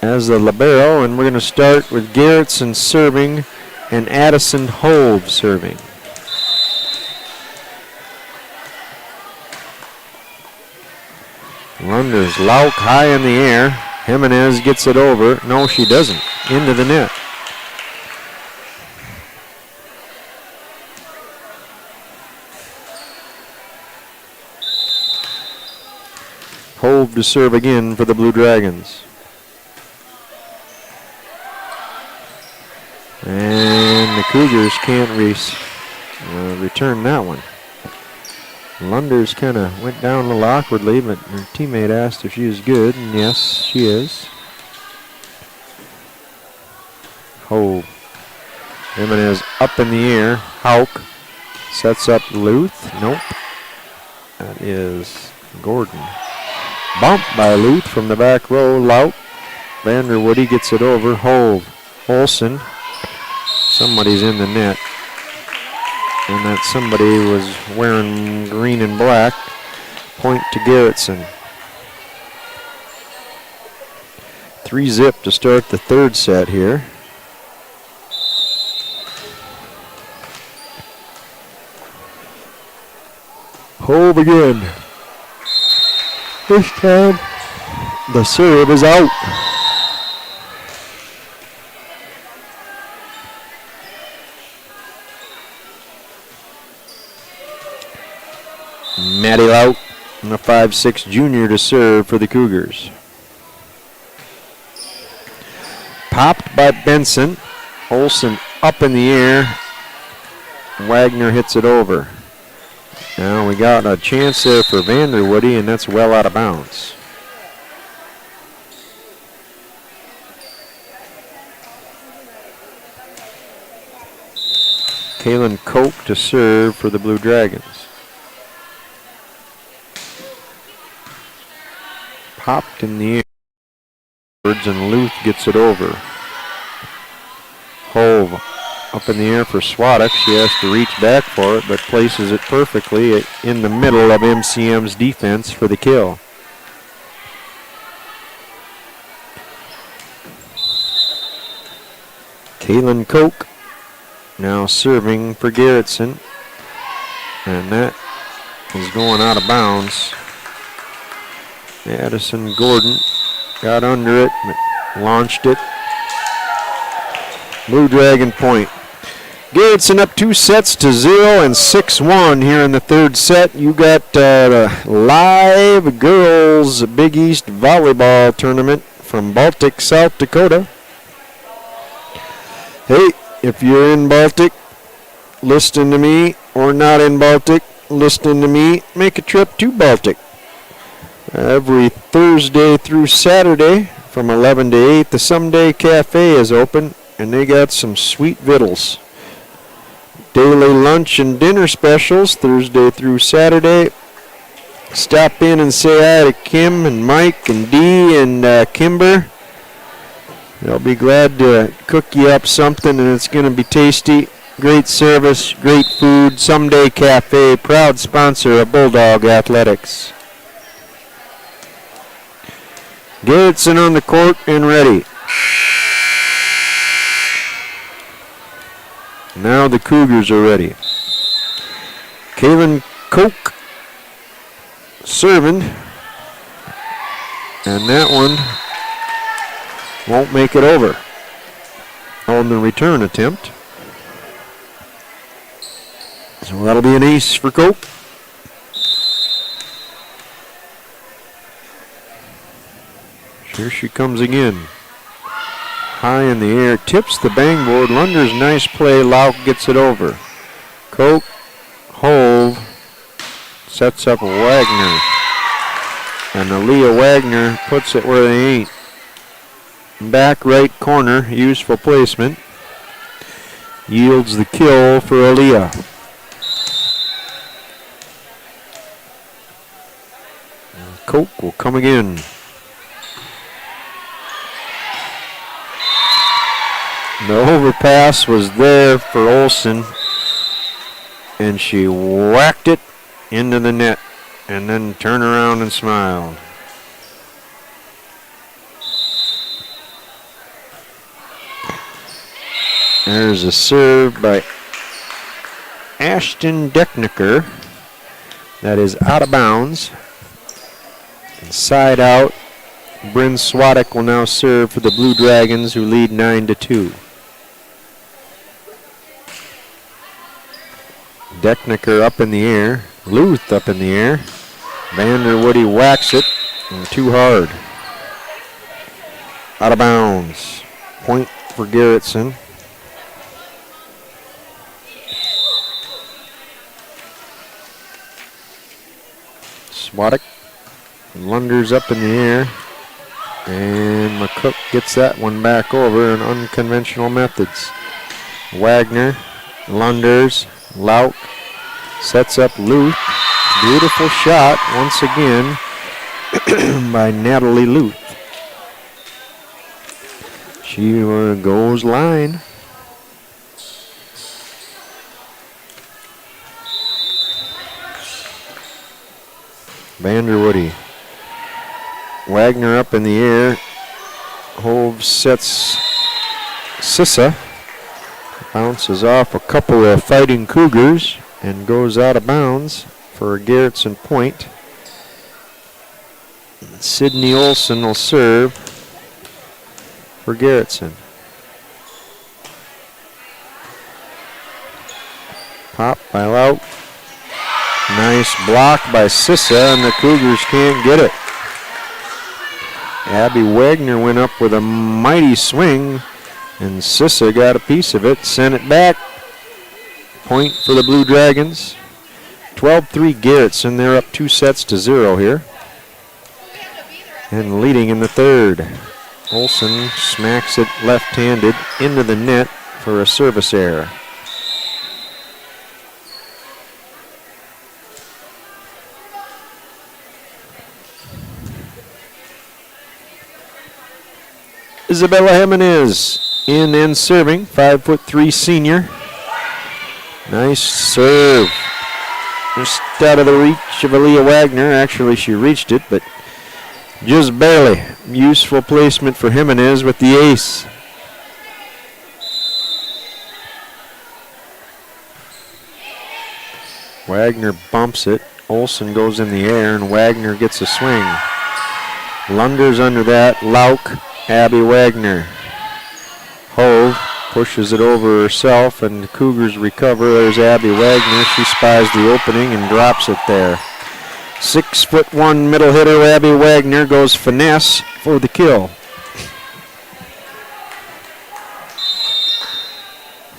as the libero, and we're going to start with Garrettson serving and Addison Hove serving. Lunders, Lauk high in the air. Jimenez gets it over. No, she doesn't. Into the net. Hove to serve again for the Blue Dragons. And the Cougars can't return that one. Lunders kind of went down a little awkwardly, but her teammate asked if she was good, and yes, she is. Hove. Jimenez up in the air. Hauk sets up Luth. Nope. That is Gordon. Bumped by Luth from the back row. Lauk. Vanderwoody gets it over. Hove. Olsen. Somebody's in the net. And that somebody was wearing green and black. Point to Garrettson. 3-zip to start the 3rd set here. Hove again. This time, the serve is out. Maddie Lauk, a 5'6" junior to serve for the Cougars. Popped by Benson. Olsen up in the air. Wagner hits it over. Now we got a chance there for Vanderwoody, and that's well out of bounds. Kaylin Koch to serve for the Blue Dragons. Popped in the air, and Luth gets it over. Hove up in the air for Swadek. She has to reach back for it, but places it perfectly in the middle of MCM's defense for the kill. Kaylin Koch now serving for Garrettson, and that is going out of bounds. Addison Gordon got under it, but launched it. Blue Dragon point. Garrettson up 2-0 and 6-1 here in the 3rd set. You got live girls Big East volleyball tournament from Baltic, South Dakota. Hey, if you're in Baltic, listen to me, or not in Baltic, listen to me, make a trip to Baltic. Every Thursday through Saturday from 11 to 8, the Someday Cafe is open, and they got some sweet vittles. Daily lunch and dinner specials Thursday through Saturday. Stop in and say hi to Kim and Mike and Dee and Kimber. They'll be glad to cook you up something, and it's going to be tasty. Great service, great food. Someday Cafe, proud sponsor of Bulldog Athletics. Garrettson on the court and ready. Now the Cougars are ready. Kaylin Koch serving. And that one won't make it over on the return attempt. So that'll be an ace for Koch. Here she comes again. High in the air, tips the bangboard. Lunder's nice play. Lauk gets it over. Koch, Hove, sets up Wagner. And Aaliyah Wagner puts it where they ain't. back right corner, useful placement. Yields the kill for Aaliyah. Koch will come again. The overpass was there for Olsen, and she whacked it into the net and then turned around and smiled. There's a serve by Ashton Decknicker that is out of bounds. Side out. Bryn Swadek will now serve for the Blue Dragons, who lead 9-2. Decknicker up in the air. Luth up in the air. Vanderwoody whacks it, and too hard. Out of bounds. Point for Garrettson. Swadek. Lunders up in the air, and McCook gets that one back over in unconventional methods. Wagner, Lunders, Lauk, sets up Luth. Beautiful shot once again by Natalie Luth. She goes line. Vanderwoody. Wagner up in the air. Hove sets Sissa. Bounces off a couple of fighting Cougars and goes out of bounds for a Garrettson point. Sydney Olsen will serve for Garrettson. Pop by Laut. Nice block by Sissa, and the Cougars can't get it. Abby Wagner went up with a mighty swing, and Sissa got a piece of it, sent it back. Point for the Blue Dragons. 12-3 Garrettson. They're up 2-0 here. And leading in the third. Olsen smacks it left-handed into the net for a service error. Isabella Jimenez in and serving, 5'3" senior. Nice serve. Just out of the reach of Aaliyah Wagner. Actually, she reached it, but just barely. Useful placement for Jimenez with the ace. Wagner bumps it. Olsen goes in the air, and Wagner gets a swing. Lunders under that. Lauk. Abby Wagner. Hove pushes it over herself, and the Cougars recover. There's Abby Wagner. She spies the opening and drops it there. 6'1" middle hitter Abby Wagner goes finesse for the kill.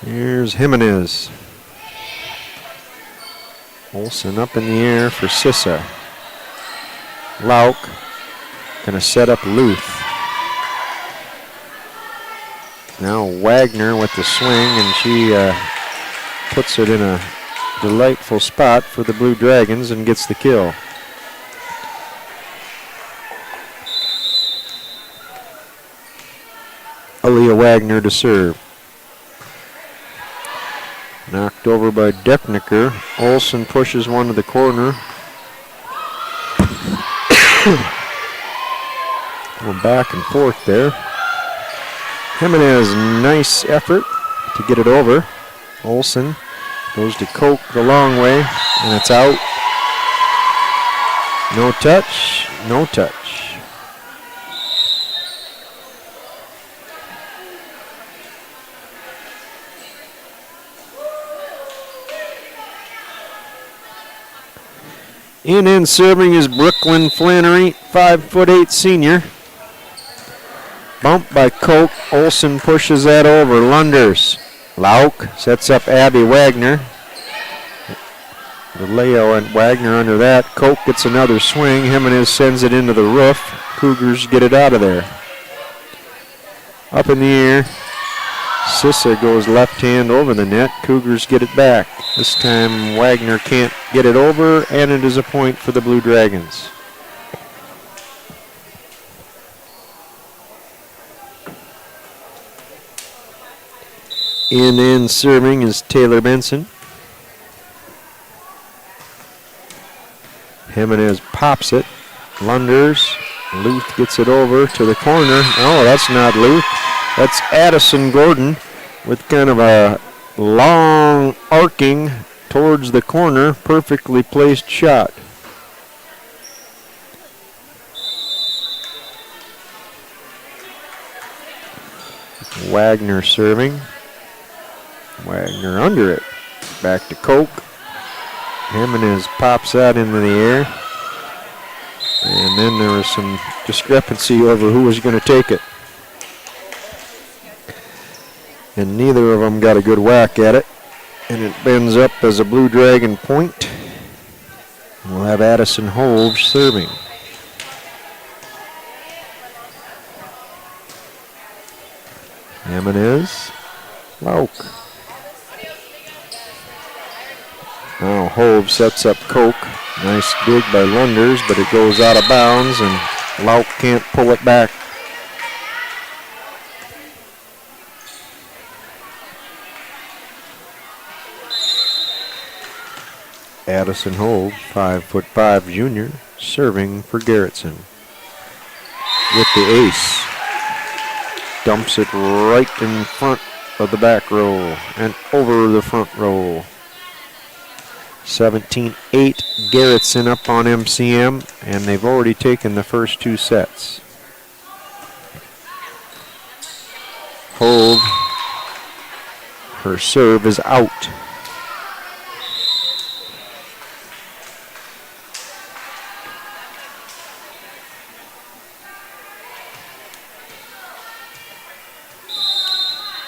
Here's Jimenez. Olsen up in the air for Sissa. Lauk gonna set up Luth. Now Wagner with the swing, and she puts it in a delightful spot for the Blue Dragons and gets the kill. Aaliyah Wagner to serve. Knocked over by Decknicker. Olsen pushes one to the corner. We're back and forth there. Jimenez, nice effort to get it over. Olsen goes to Koch the long way, and it's out. No touch, no touch. In and serving is Brooklyn Flannery, 5'8" senior. Bump by Koch. Olsen pushes that over. Lunders. Lauk sets up Abby Wagner. DeLeo and Wagner under that. Koch gets another swing. Jimenez sends it into the roof. Cougars get it out of there. Up in the air. Sissa goes left hand over the net. Cougars get it back. This time Wagner can't get it over, and it is a point for the Blue Dragons. In and serving is Taylor Benson. Jimenez pops it. Lunders. Luth gets it over to the corner. Oh, that's not Luth. That's Addison Gordon with kind of a long arcing towards the corner, perfectly placed shot. Wagner serving. Wagner under it. Back to Koch. Jimenez pops that into the air. And then there was some discrepancy over who was going to take it. And neither of them got a good whack at it. And it bends up as a Blue Dragon point. We'll have Addison Hove serving. Jimenez. Lauk. Now Hove sets up Koch. Nice dig by Lunders, but it goes out of bounds, and Lauk can't pull it back. Addison Hove, 5'5" junior, serving for Garrettson. With the ace. Dumps it right in front of the back row and over the front row. 17-8 Garrettson up on MCM, and they've already taken the first two sets. Hove, her serve is out.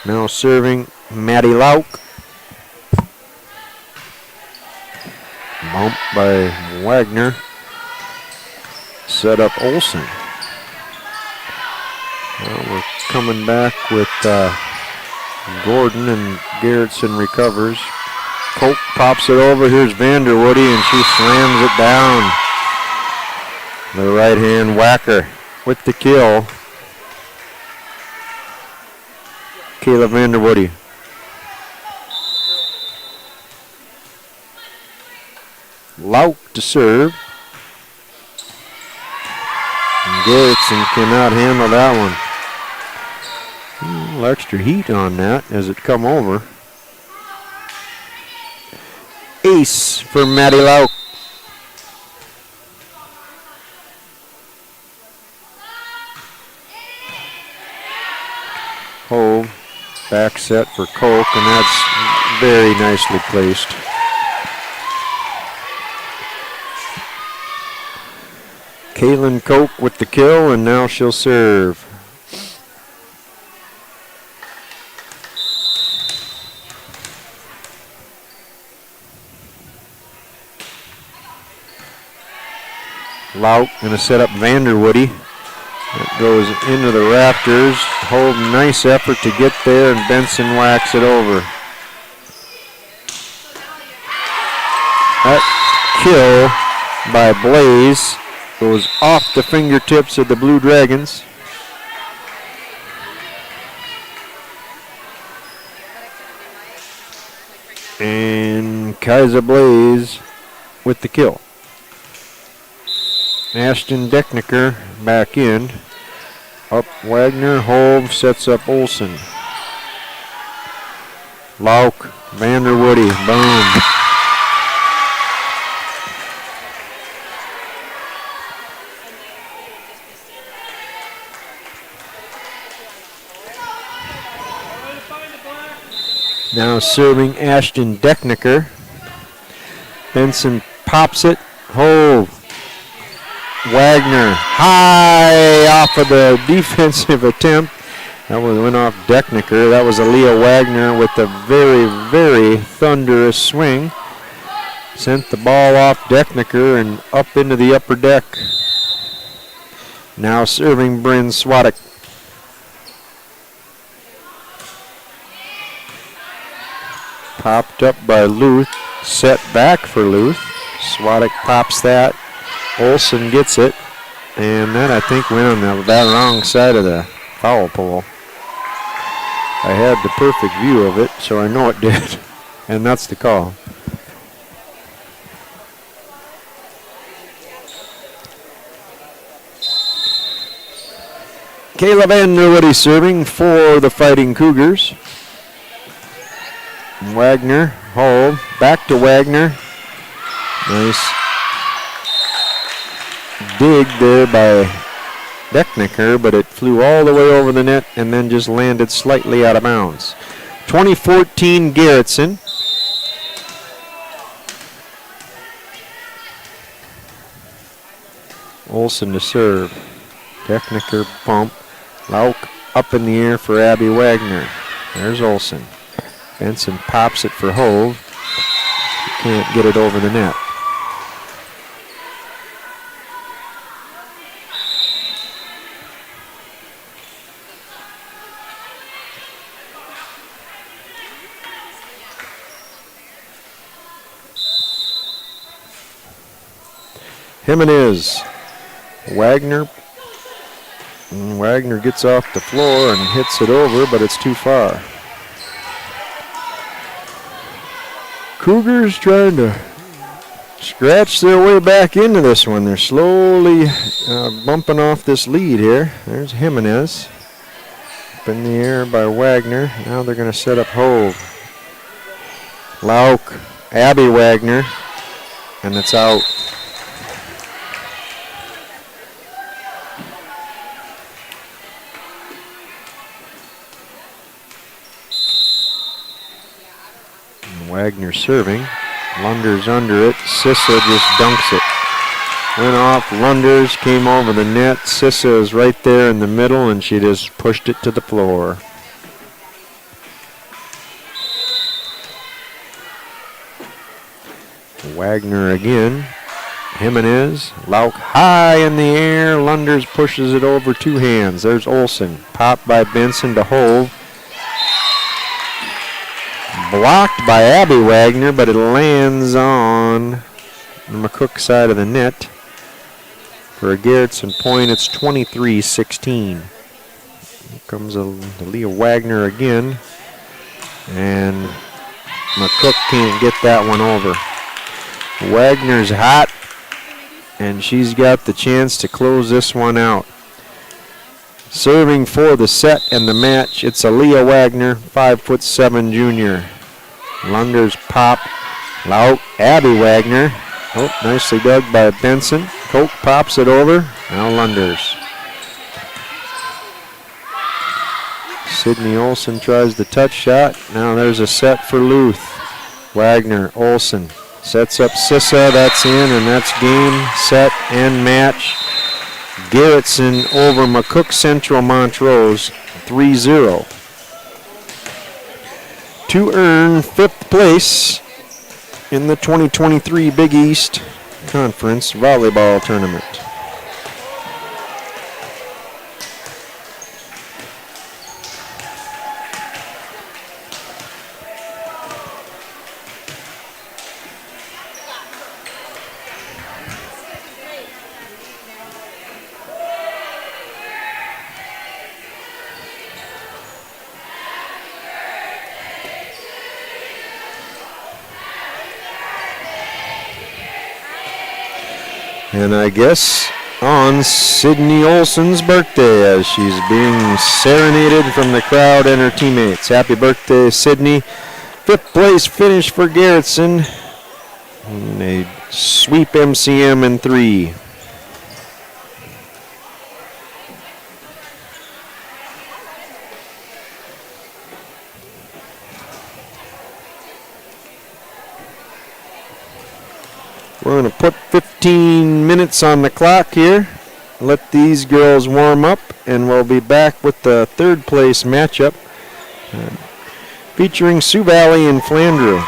Now serving Maddie Lauk. Bump by Wagner. Set up Olsen. Well, we're coming back with Gordon, and Garrettson recovers. Koch pops it over. Here's Vanderwoody, and she slams it down. The right hand whacker with the kill. Kayla Vanderwoody. Lauk to serve. And Garrettson cannot handle that one. A little extra heat on that as it come over. Ace for Maddie Lauk. Hove, back set for Koch, and that's very nicely placed. Kaylin Koch with the kill, and now she'll serve. Lauk gonna set up Vanderwoody. That goes into the rafters. Hove, nice effort to get there, and Benson whacks it over. That kill by Blaze goes off the fingertips of the Blue Dragons. And Kaiser Blaze with the kill. Ashton Decknicker back in. Up Wagner. Hove sets up Olsen. Lauk, Vanderwoody, boom. Now serving Ashton Decknicker. Benson pops it. Hove. Wagner high off of the defensive attempt. That one went off Decknicker. That was Aaliyah Wagner with a very, very thunderous swing. Sent the ball off Decknicker and up into the upper deck. Now serving Bryn Swadek. Popped up by Luth. Set back for Luth. Swadek pops that. Olson gets it. And that, I think, went on that wrong side of the foul pole. I had the perfect view of it, so I know it did. And that's the call. Caleb Underwoody serving for the Fighting Cougars. Wagner, hold, back to Wagner. Nice dig there by Becknicker, but it flew all the way over the net and then just landed slightly out of bounds. 2014 Garrettson. Olson to serve. Becknicker bump. Lauk up in the air for Abby Wagner. There's Olson. Benson pops it for Hove. Can't get it over the net. Jimenez. Wagner gets off the floor and hits it over, but it's too far. Cougars trying to scratch their way back into this one. They're slowly bumping off this lead here. There's Jimenez. Up in the air by Wagner. Now they're going to set up Hove. Lauk, Abby Wagner, and it's out. Wagner serving. Lunders under it. Sissa just dunks it. Went off. Lunders came over the net. Sissa is right there in the middle, and she just pushed it to the floor. Wagner again. Jimenez. Lauk high in the air. Lunders pushes it over two hands. There's Olson. Popped by Benson to Hove. Blocked by Abby Wagner, but it lands on the McCook side of the net. For a Garrettson point, it's 23-16. Here comes Leah Wagner again. And McCook can't get that one over. Wagner's hot, and she's got the chance to close this one out. Serving for the set and the match, it's Aaliyah Wagner, 5'7" junior. Lunders pop. Lauk, Abby Wagner. Oh, nicely dug by Benson. Koch pops it over. Now Lunders. Sydney Olson tries the touch shot. Now there's a set for Luth. Wagner, Olson. Sets up Sissa. That's in, and that's game, set, and match. Garrettson over McCook Central Montrose, 3-0. To earn 5th place in the 2023 Big East Conference Volleyball Tournament. And I guess on Sydney Olson's birthday, as she's being serenaded from the crowd and her teammates. Happy birthday, Sydney. 5th place finish for Garrettson. And they sweep MCM in 3. We're going to put 15 minutes on the clock here. Let these girls warm up, and we'll be back with the 3rd place matchup featuring Sioux Valley and Flandreau.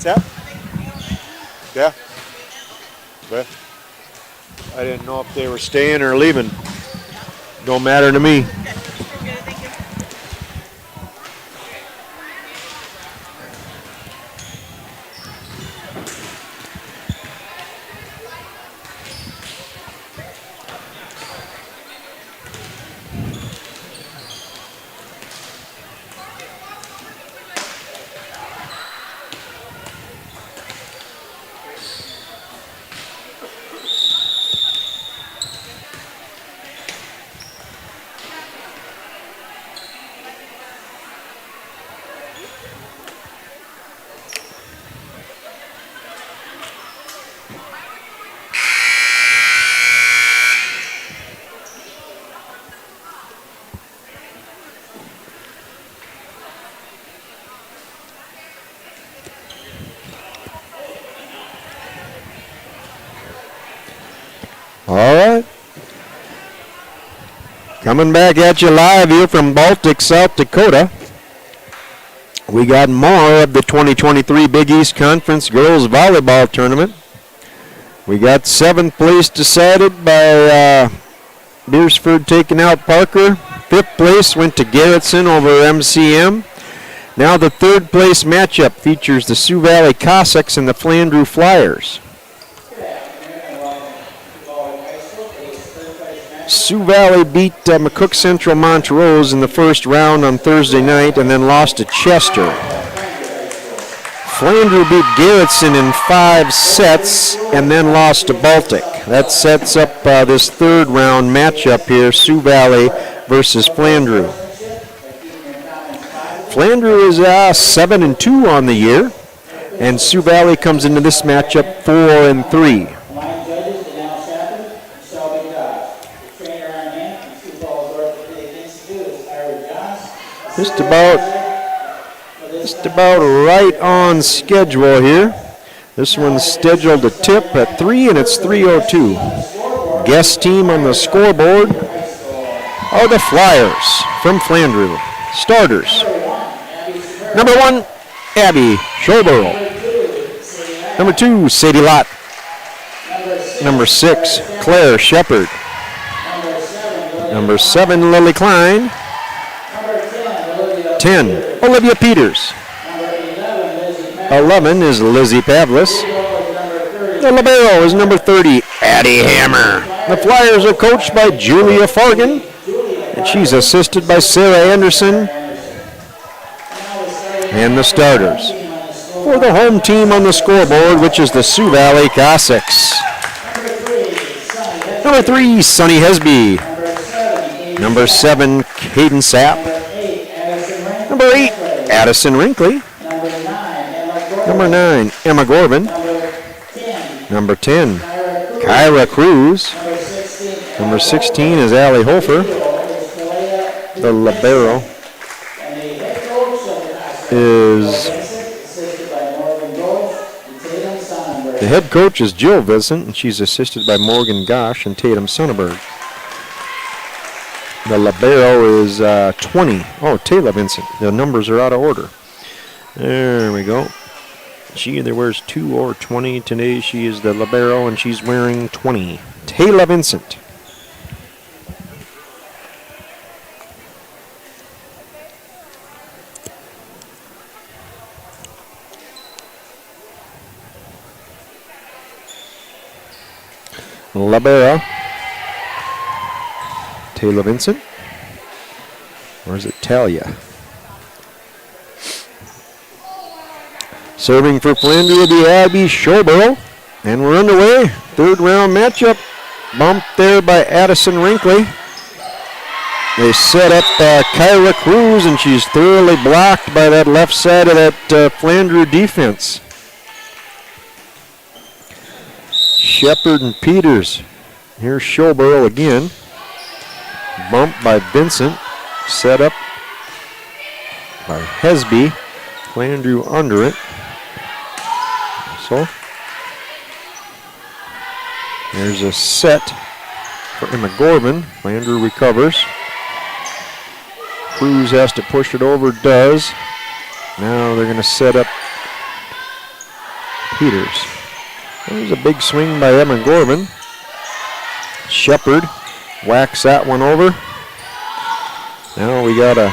What's that? Yeah. But I didn't know if they were staying or leaving. Don't matter to me. All right. Coming back at you live here from Baltic, South Dakota. We got more of the 2023 Big East Conference Girls Volleyball Tournament. We got 7th place decided by Beersford taking out Parker. 5th place went to Garrettson over MCM. Now the 3rd place matchup features the Sioux Valley Cossacks and the Flandreau Flyers. Sioux Valley beat McCook Central Montrose in the first round on Thursday night and then lost to Chester. Flandreau beat Garrettson in 5 sets and then lost to Baltic. That sets up this 3rd round matchup here, Sioux Valley versus Flandreau. Flandreau is 7-2 on the year, and Sioux Valley comes into this matchup 4-3. Just about right on schedule here. This one's scheduled to tip at 3, and it's 3:02. Guest team on the scoreboard are the Flyers from Flandreau. Starters. Number 1, Abby Schobel. Number 2, Sadie Lott. Number 6, Claire Shepard. Number 7, Lily Klein. 10, Olivia Peters. 11 is Lizzie Pavlis. The libero is number 30, Addie Hammer. The Flyers are coached by Julia Fargan, and she's assisted by Sarah Anderson. And the starters for the home team on the scoreboard, which is the Sioux Valley Cossacks. Number 3, Sunny Hesby. Number 7, Caden Sapp. Number 8, Addison Wrinkley. Number 9, Emma Gorban. Number 10, Kyra Cruz. Number 16 is Allie Hofer. The libero is, the head coach is Jill Vincent, and she's assisted by Morgan Gosh and Tatum Sonnenberg. The libero is 20. Oh, Taylor Vincent. The numbers are out of order. There we go. She either wears 2 or 20. Today she is the libero, and she's wearing 20. Taylor Vincent. Libero. Taylor Vincent. Or is it Talia? Serving for Flandreau will be Abby Schobel. And we're underway. 3rd round matchup. Bumped there by Addison Wrinkley. They set up Kyra Cruz, and she's thoroughly blocked by that left side of that Flandreau defense. Shepard and Peters. Here's Schobel again. Bumped by Vincent. Set up by Hesby. Flandreau under it. So there's a set for Emma Gorban. Flandreau recovers. Cruz has to push it over, does. Now they're going to set up Peters. There's a big swing by Emma Gorman. Shepard whacks that one over. Now we got a,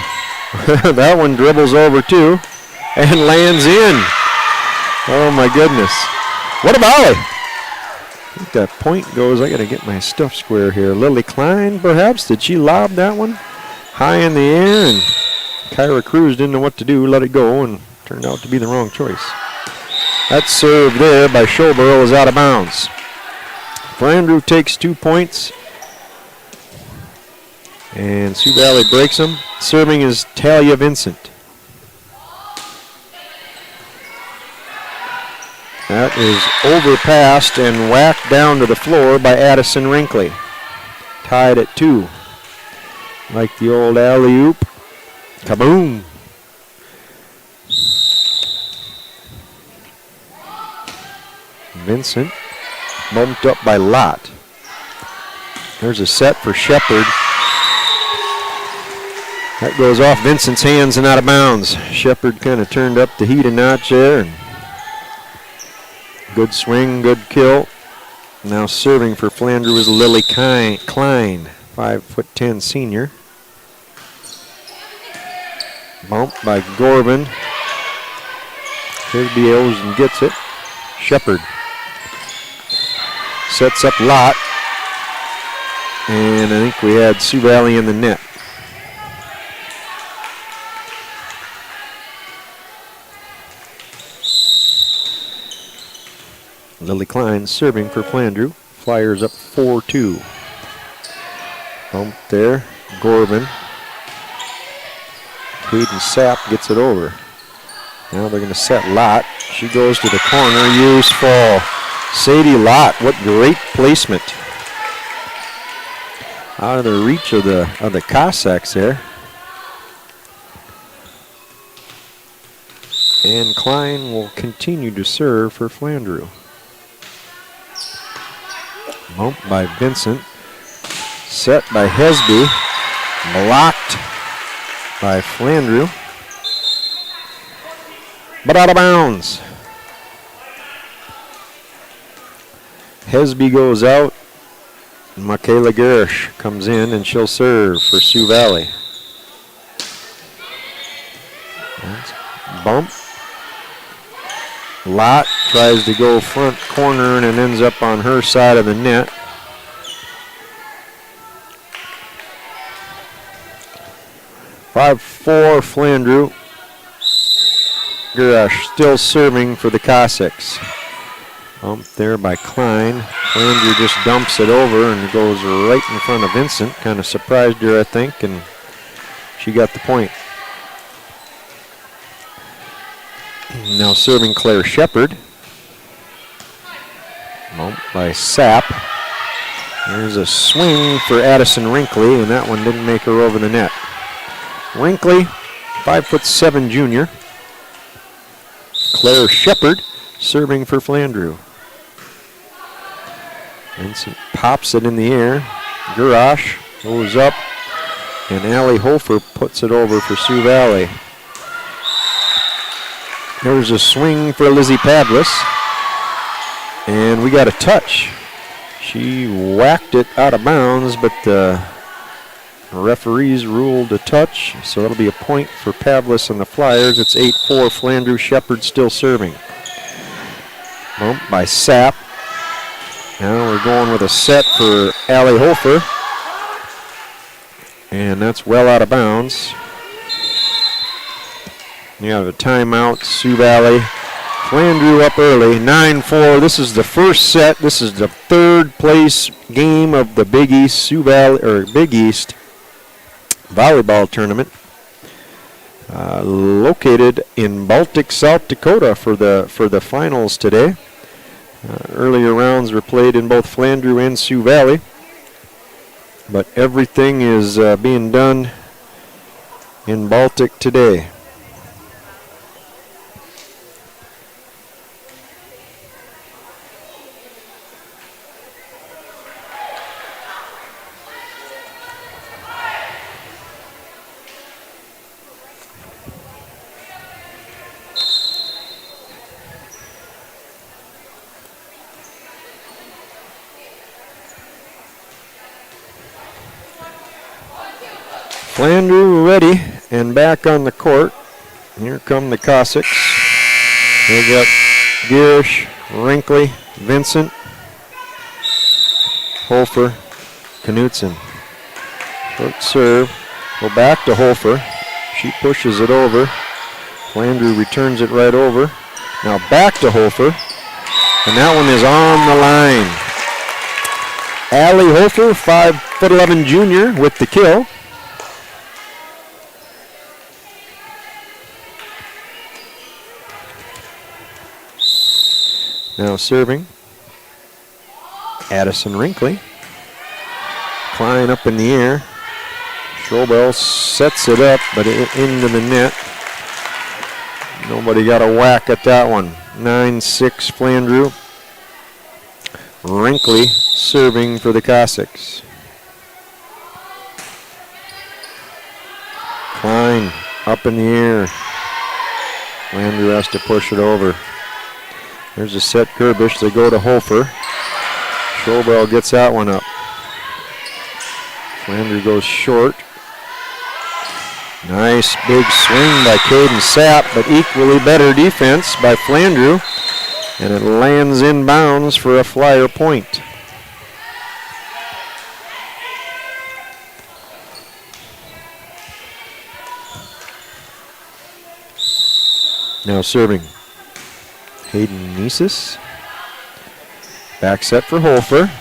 that one dribbles over too and lands in. Oh my goodness. What a volley. I think that point goes, I got to get my stuff square here. Lily Klein perhaps, did she lob that one high in the air, and Kyra Cruz didn't know what to do, let it go, and turned out to be the wrong choice. That serve there by Schobel is out of bounds. Flandreau takes 2 points, and Sioux Valley breaks them. Serving is Talia Vincent. That is overpassed and whacked down to the floor by Addison Wrinkley. Tied at 2. Like the old alley-oop. Kaboom! Vincent bumped up by Lott. There's a set for Shepard. That goes off Vincent's hands and out of bounds. Shepard kind of turned up the heat a notch there. And good swing, good kill. Now serving for Flandreau is Lily Klein, 5'10" senior. Bump by Gorman. Hesby and gets it. Shepard sets up Lott. And I think we had Sioux Valley in the net. Lily Klein serving for Flandreau. Flyers up 4-2. Bump there. Gorman. Hayden Sapp gets it over. Now they're going to set Lott. She goes to the corner. Useful. Sadie Lott, what great placement. Out of the reach of the Cossacks there. And Klein will continue to serve for Flandreau. Bump by Vincent. Set by Hesby. Blocked by Flandreau. But out of bounds. Hesby goes out. Michaela Garish comes in and she'll serve for Sioux Valley. That's bump. Lott tries to go front corner and it ends up on her side of the net. (5-4) Flandreau. Garish still serving for the Cossacks. Bump there by Klein. Flandreau just dumps it over and goes right in front of Vincent. Kind of surprised her, I think, and she got the point. Now serving Claire Shepard. Bump by Sapp. There's a swing for Addison Wrinkley, and that one didn't make her over the net. Wrinkley, 5'7" junior. Claire Shepard serving for Flandreau. Vincent pops it in the air. Garash goes up, and Allie Hofer puts it over for Sioux Valley. There's a swing for Lizzie Pavlis, and we got a touch. She whacked it out of bounds, but the referees ruled a touch, so that'll be a point for Pavlis and the Flyers. It's 8-4, Flandreau. Shepard still serving. Bump by Sapp. Now we're going with a set for Allie Hofer. And that's well out of bounds. You have a timeout, Sioux Valley. Flandreau up early, 9-4. This is the first set. This is the third place game of the Big East Sioux Valley, or Big East volleyball tournament. Located in Baltic, South Dakota for the finals today. Earlier rounds were played in both Flandreau and Sioux Valley, but everything is being done in Baltic today. Flandreau ready and back on the court. Here come the Cossacks. They got Girish, Wrinkly, Vincent, Hofer, Knutson. Short serve. Go back to Hofer. She pushes it over. Flandreau returns it right over. Now back to Hofer. And that one is on the line. Allie Hofer, 5'11" junior with the kill. Now serving. Addison Wrinkly. Klein up in the air. Schobel sets it up, but into the net. Nobody got a whack at that one. 9-6 Flandreau. Wrinkly serving for the Cossacks. Klein up in the air. Flandreau has to push it over. There's a set Gerbish. They go to Hofer. Schobel gets that one up. Flandreau goes short. Nice big swing by Caden Sapp, but equally better defense by Flandreau. And it lands inbounds for a Flyer point. Now serving. Hayden Nieses. Back set for Hofer.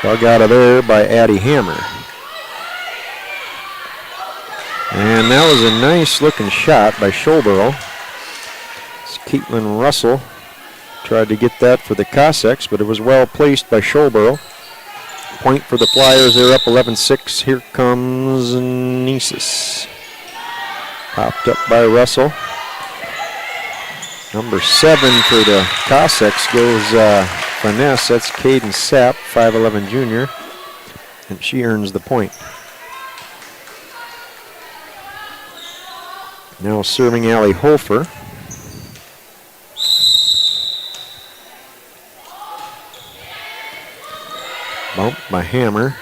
Dug out of there by Addie Hammer. And that was a nice looking shot by Schobel. Caitlin Russell tried to get that for the Cossacks, but it was well placed by Schobel. Point for the Flyers. They're up 11-6. Here comes Nieses. Popped up by Russell. Number 7 for the Cossacks goes finesse. That's Caden Sapp, 5'11" junior, and she earns the point. Now serving Allie Hofer. Bump by Hammer.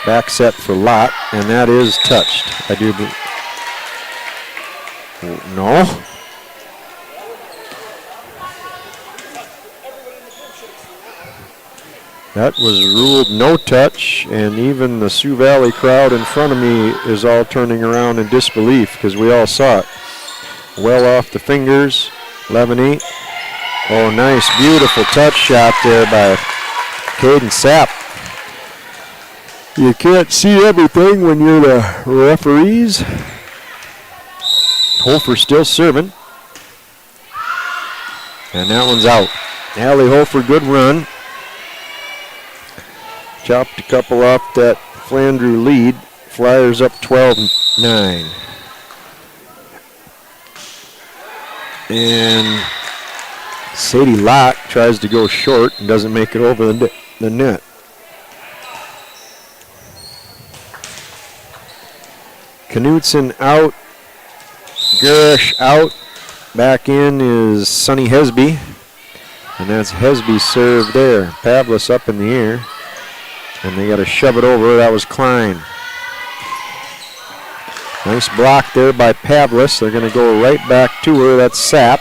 Back set for Lott, and that is touched. I do believe. No. That was ruled no touch, and even the Sioux Valley crowd in front of me is all turning around in disbelief because we all saw it. Well off the fingers, 11-8. Oh, nice, beautiful touch shot there by Caden Sapp. You can't see everything when you're the referees. Hofer still serving. And that one's out. Allie Hofer, good run. Chopped a couple off that Flandreau lead. Flyers up 12-9. And Sadie Lott tries to go short and doesn't make it over the net. Knutson out. Garish out. Back in is Sonny Hesby. And that's Hesby's serve there. Pavlis up in the air. And they got to shove it over. That was Klein. Nice block there by Pavlis. They're going to go right back to her. That's Sapp.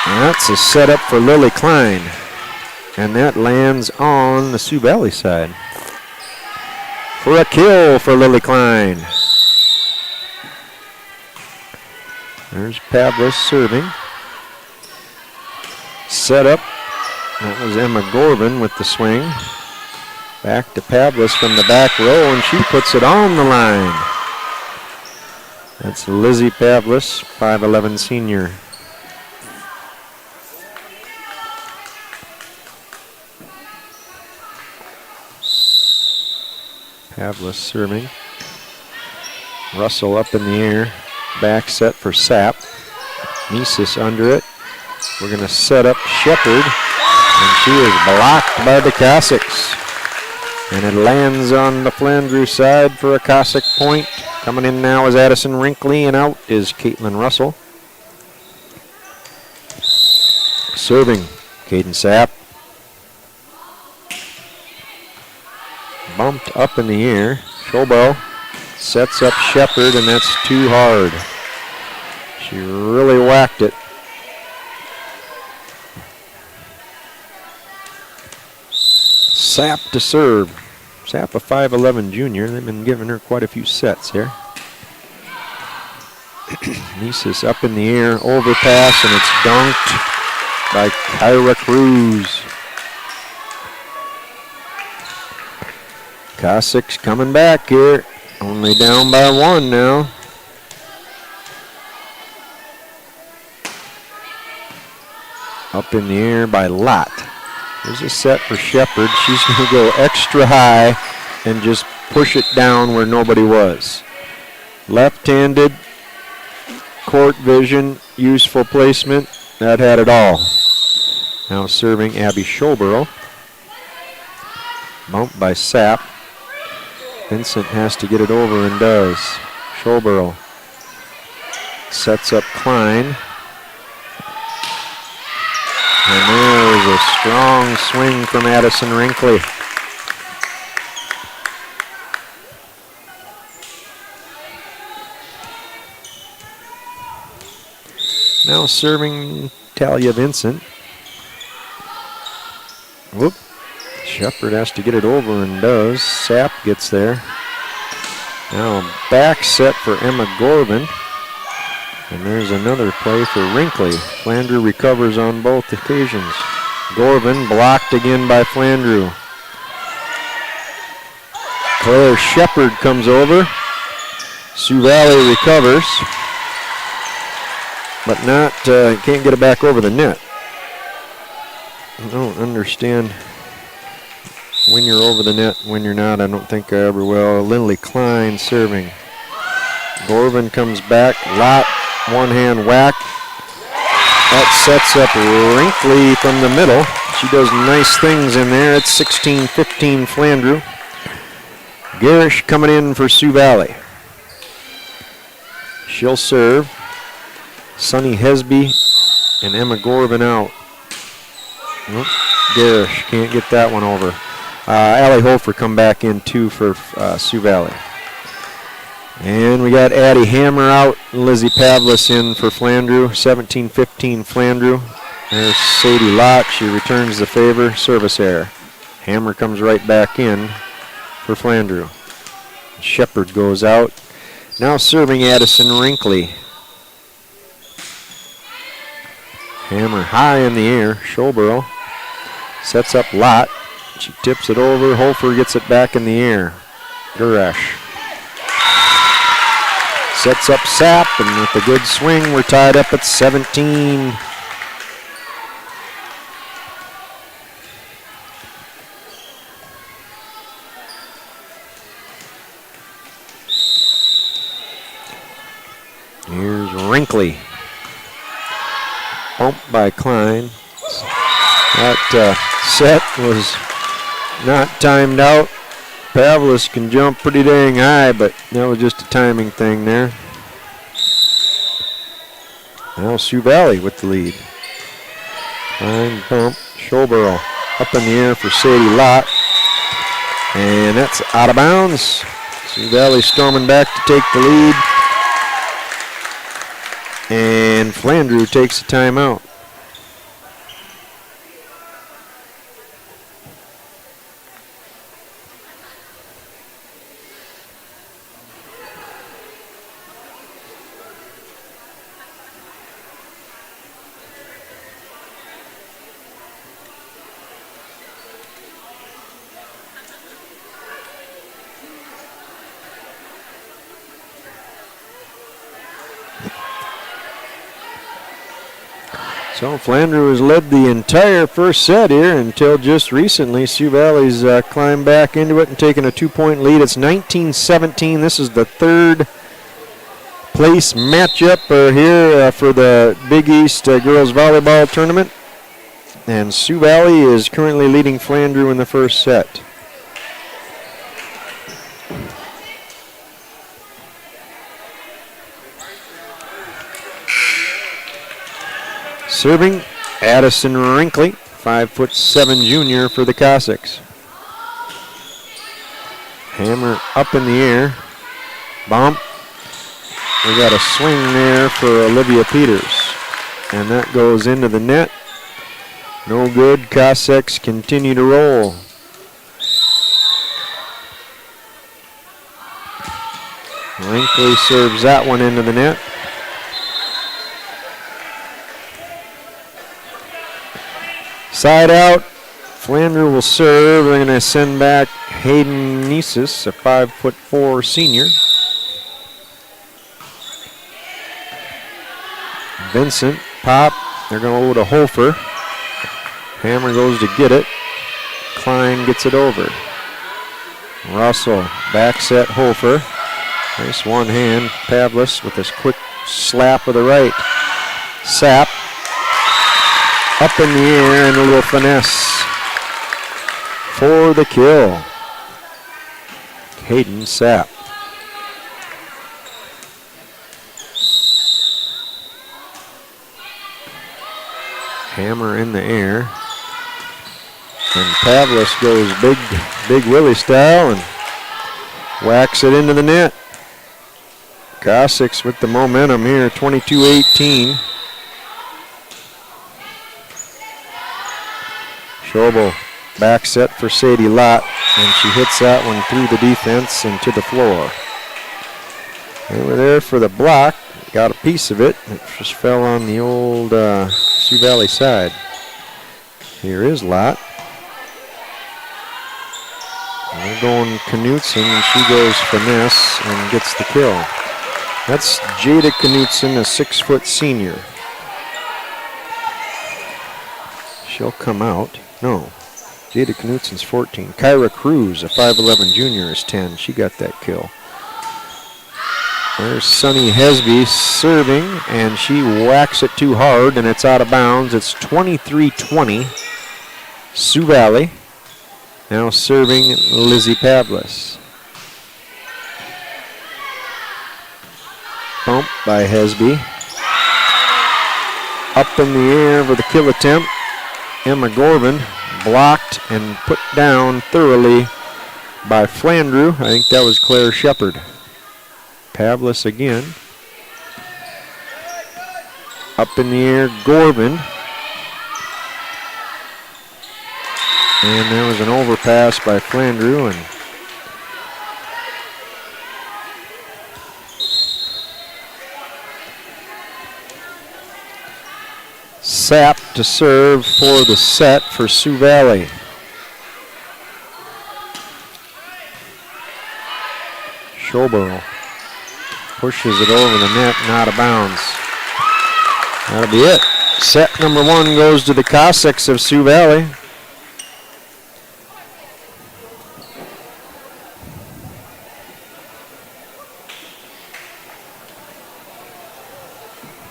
And that's a setup for Lily Klein. And that lands on the Sioux Valley side. For a kill for Lily Klein. There's Pavlis serving. Set up. That was Emma Gorvin with the swing. Back to Pavlis from the back row, and she puts it on the line. That's Lizzie Pavlis, 5'11" senior. Pavlis serving. Russell up in the air. Back set for Sapp. Nieses under it. We're going to set up Shepard. And she is blocked by the Cossacks. And it lands on the Flandreau side for a Cossack point. Coming in now is Addison Wrinkly, and out is Caitlin Russell. Serving, Caden Sapp. Bumped up in the air. Schobel sets up Shepard, and that's too hard. She really whacked it. Sapp to serve. Sapp, a 5'11 junior. They've been giving her quite a few sets here. Nisis up in the air, overpass, and it's dunked by Kyra Cruz. Cossacks coming back here. Only down by 1 now. Up in the air by Lott. There's a set for Shepard. She's going to go extra high and just push it down where nobody was. Left-handed, court vision, useful placement. That had it all. Now serving Abby Schobel. Bumped by Sapp. Vincent has to get it over and does. Schobel sets up Klein. And there's a strong swing from Addison Rinkley. Now serving Talia Vincent. Whoop. Shepard has to get it over and does. Sapp gets there. Now a back set for Emma Gorvin. And there's another play for Rinkley. Flandreau recovers on both occasions. Gorvin blocked again by Flandreau. Claire Shepard comes over. Sioux Valley recovers. But can't get it back over the net. I don't understand when you're over the net, when you're not. I don't think I ever will. Lindley Klein serving. Gorvin comes back. Lott, one hand whack. That sets up Rinkley from the middle. She does nice things in there. It's 16-15 Flandreau. Garish coming in for Sioux Valley. She'll serve. Sunny Hesby and Emma Gorvin out. Nope. Garish can't get that one over. Allie Hofer come back in too for Sioux Valley. And we got Addie Hammer out, Lizzie Pavlis in for Flandreau, 17-15 Flandreau. There's Sadie Lott, she returns the favor, service error. Hammer comes right back in for Flandreau. Shepard goes out. Now serving Addison Rinkley. Hammer high in the air, Schobel sets up Lott. She tips it over, Hofer gets it back in the air. Garash sets up Sapp, and with a good swing, we're tied up at 17. Here's Rinkley. Bumped by Klein. That set was not timed out. Pavlis can jump pretty dang high, but that was just a timing thing there. Now Sioux Valley with the lead. Klein bump. Schobel up in the air for Sadie Lott. And that's out of bounds. Sioux Valley storming back to take the lead. And Flandreau takes a timeout. So Flandreau has led the entire first set here until just recently. Sioux Valley's climbed back into it and taken a 2-point lead. It's 19-17. This is the third place matchup here for the Big East Girls Volleyball Tournament. And Sioux Valley is currently leading Flandreau in the first set. Serving Addison Rinkley, 5'7" junior for the Cossacks. Hammer up in the air. Bump. We got a swing there for Olivia Peters. And that goes into the net. No good. Cossacks continue to roll. Linkley serves that one into the net. Side out. Flandreau will serve. They're going to send back Hayden Nesis, a 5'4" senior. Vincent, pop. They're going to load a Hofer. Hammer goes to get it. Klein gets it over. Russell, back set Hofer. Nice one hand. Pavlis with this quick slap of the right. Sapp. Up in the air and a little finesse for the kill. Hayden Sapp. Hammer in the air. And Pavlis goes big Willie style and whacks it into the net. Cossacks with the momentum here, 22-18. Schobel back set for Sadie Lott, and she hits that one through the defense and to the floor. They were there for the block, got a piece of it. It just fell on the old Sioux Valley side. Here is Lott. They're going Knutson, and she goes finesse and gets the kill. That's Jada Knutson, a 6' senior. She'll come out. No, Jada Knutson's 14. Kyra Cruz, a 5'11" junior, is 10. She got that kill. There's Sunny Hesby serving, and she whacks it too hard, and it's out of bounds. It's 23-20. Sioux Valley. Now serving Lizzie Pavlis. Bump by Hesby. Up in the air for the kill attempt. Emma Gorman blocked and put down thoroughly by Flandreau. I think that was Claire Shepard. Pavlis again. Up in the air, Gorman. And there was an overpass by Flandreau, and Sapp to serve for the set for Sioux Valley. Schobel pushes it over the net and out of bounds. That'll be it. Set number 1 goes to the Cossacks of Sioux Valley.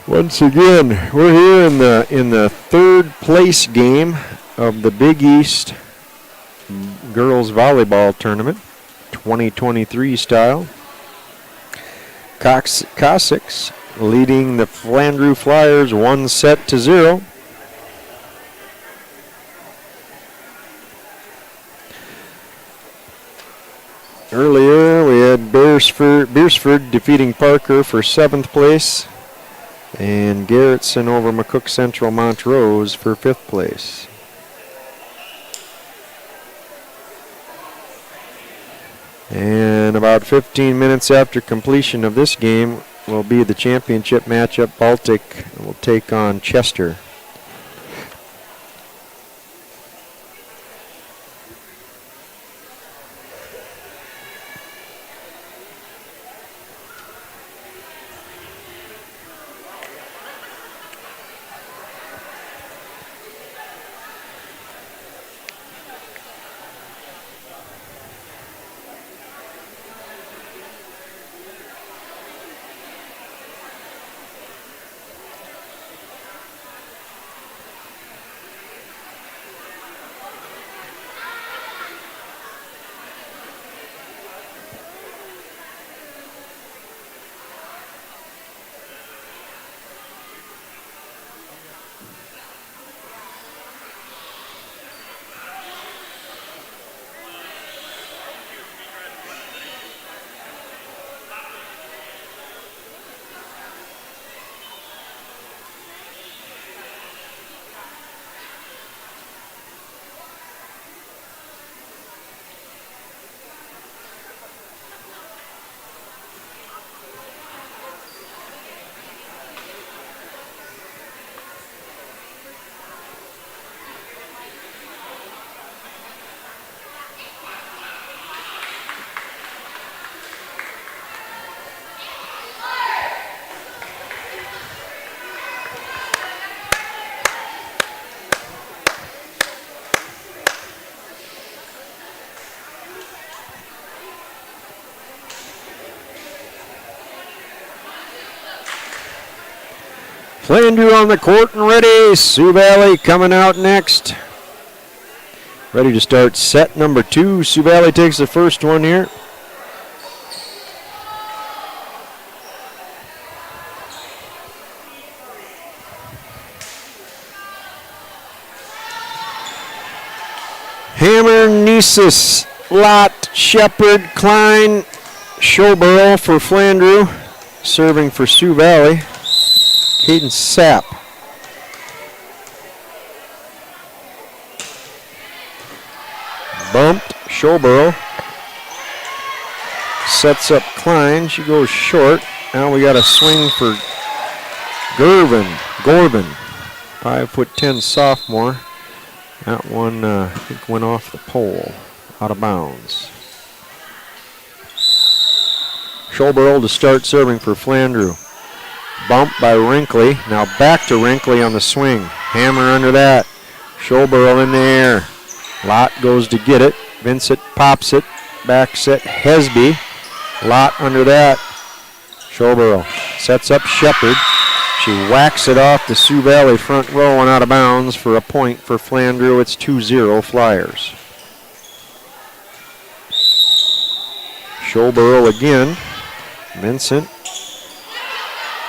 Once again, we're here in the third place game of the Big East Girls Volleyball Tournament, 2023 style. Cossacks leading the Flandreau Flyers 1-0. Earlier, we had Beersford defeating Parker for 7th place. And Garrettson over McCook Central Montrose for 5th place. And about 15 minutes after completion of this game will be the championship matchup. Baltic will take on Chester. Flandreau on the court and ready. Sioux Valley coming out next. Ready to start set number 2. Sioux Valley takes the first one here. Hammer, Nisus, Lott, Shepard, Klein, Schoborough for Flandreau. Serving for Sioux Valley, Caden Sapp. Bumped, Schoborough. Sets up Klein, she goes short. Now we got a swing for Gorvin, 5'10" sophomore. That one, I think, went off the pole, out of bounds. Schoborough to start serving for Flandreau. Bump by Wrinkley. Now back to Wrinkley on the swing. Hammer under that. Schoborough in the air. Lott goes to get it. Vincent pops it. Back set Hesby. Lott under that. Schoborough sets up Shepard. She whacks it off the Sioux Valley front row and out of bounds for a point for Flandreau. It's 2-0 Flyers. Schoborough again. Vincent.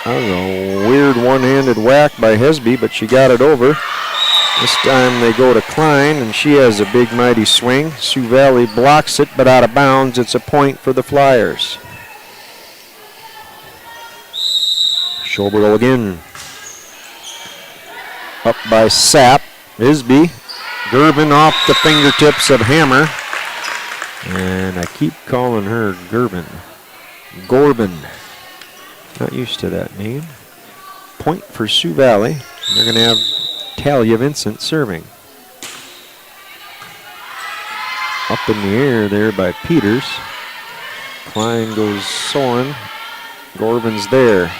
That was a weird one-handed whack by Hesby, but she got it over. This time they go to Klein, and she has a big, mighty swing. Sioux Valley blocks it, but out of bounds. It's a point for the Flyers. Schoborough again. Up by Sapp. Isby. Gervin off the fingertips of Hammer. And I keep calling her Gervin. Gorbin. Not used to that name. Point for Sioux Valley. They're going to have Talia Vincent serving. Up in the air there by Peters. Klein goes soaring. Gorbin's there.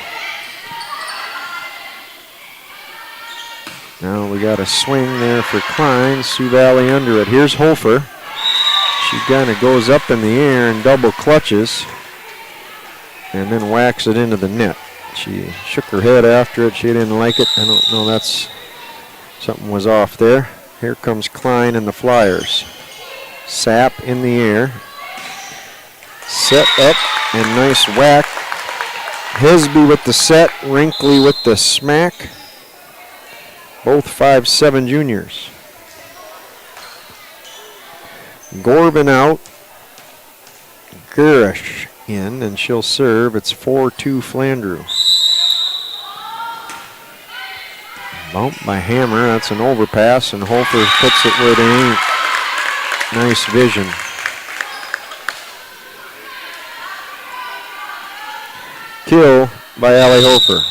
Now we got a swing there for Klein. Sioux Valley under it. Here's Hofer. She kind of goes up in the air and double clutches and then whacks it into the net. She shook her head after it. She didn't like it. I don't know, something was off there. Here comes Klein and the Flyers. Sapp in the air. Set up and nice whack. Hesby with the set. Wrinkley with the smack. Both 5'7" juniors. Gorbin out. Gurish in, and she'll serve. It's 4-2 Flandreau. Bump by Hammer. That's an overpass, and Hofer puts it where they ain't. Nice vision. Kill by Allie Hofer.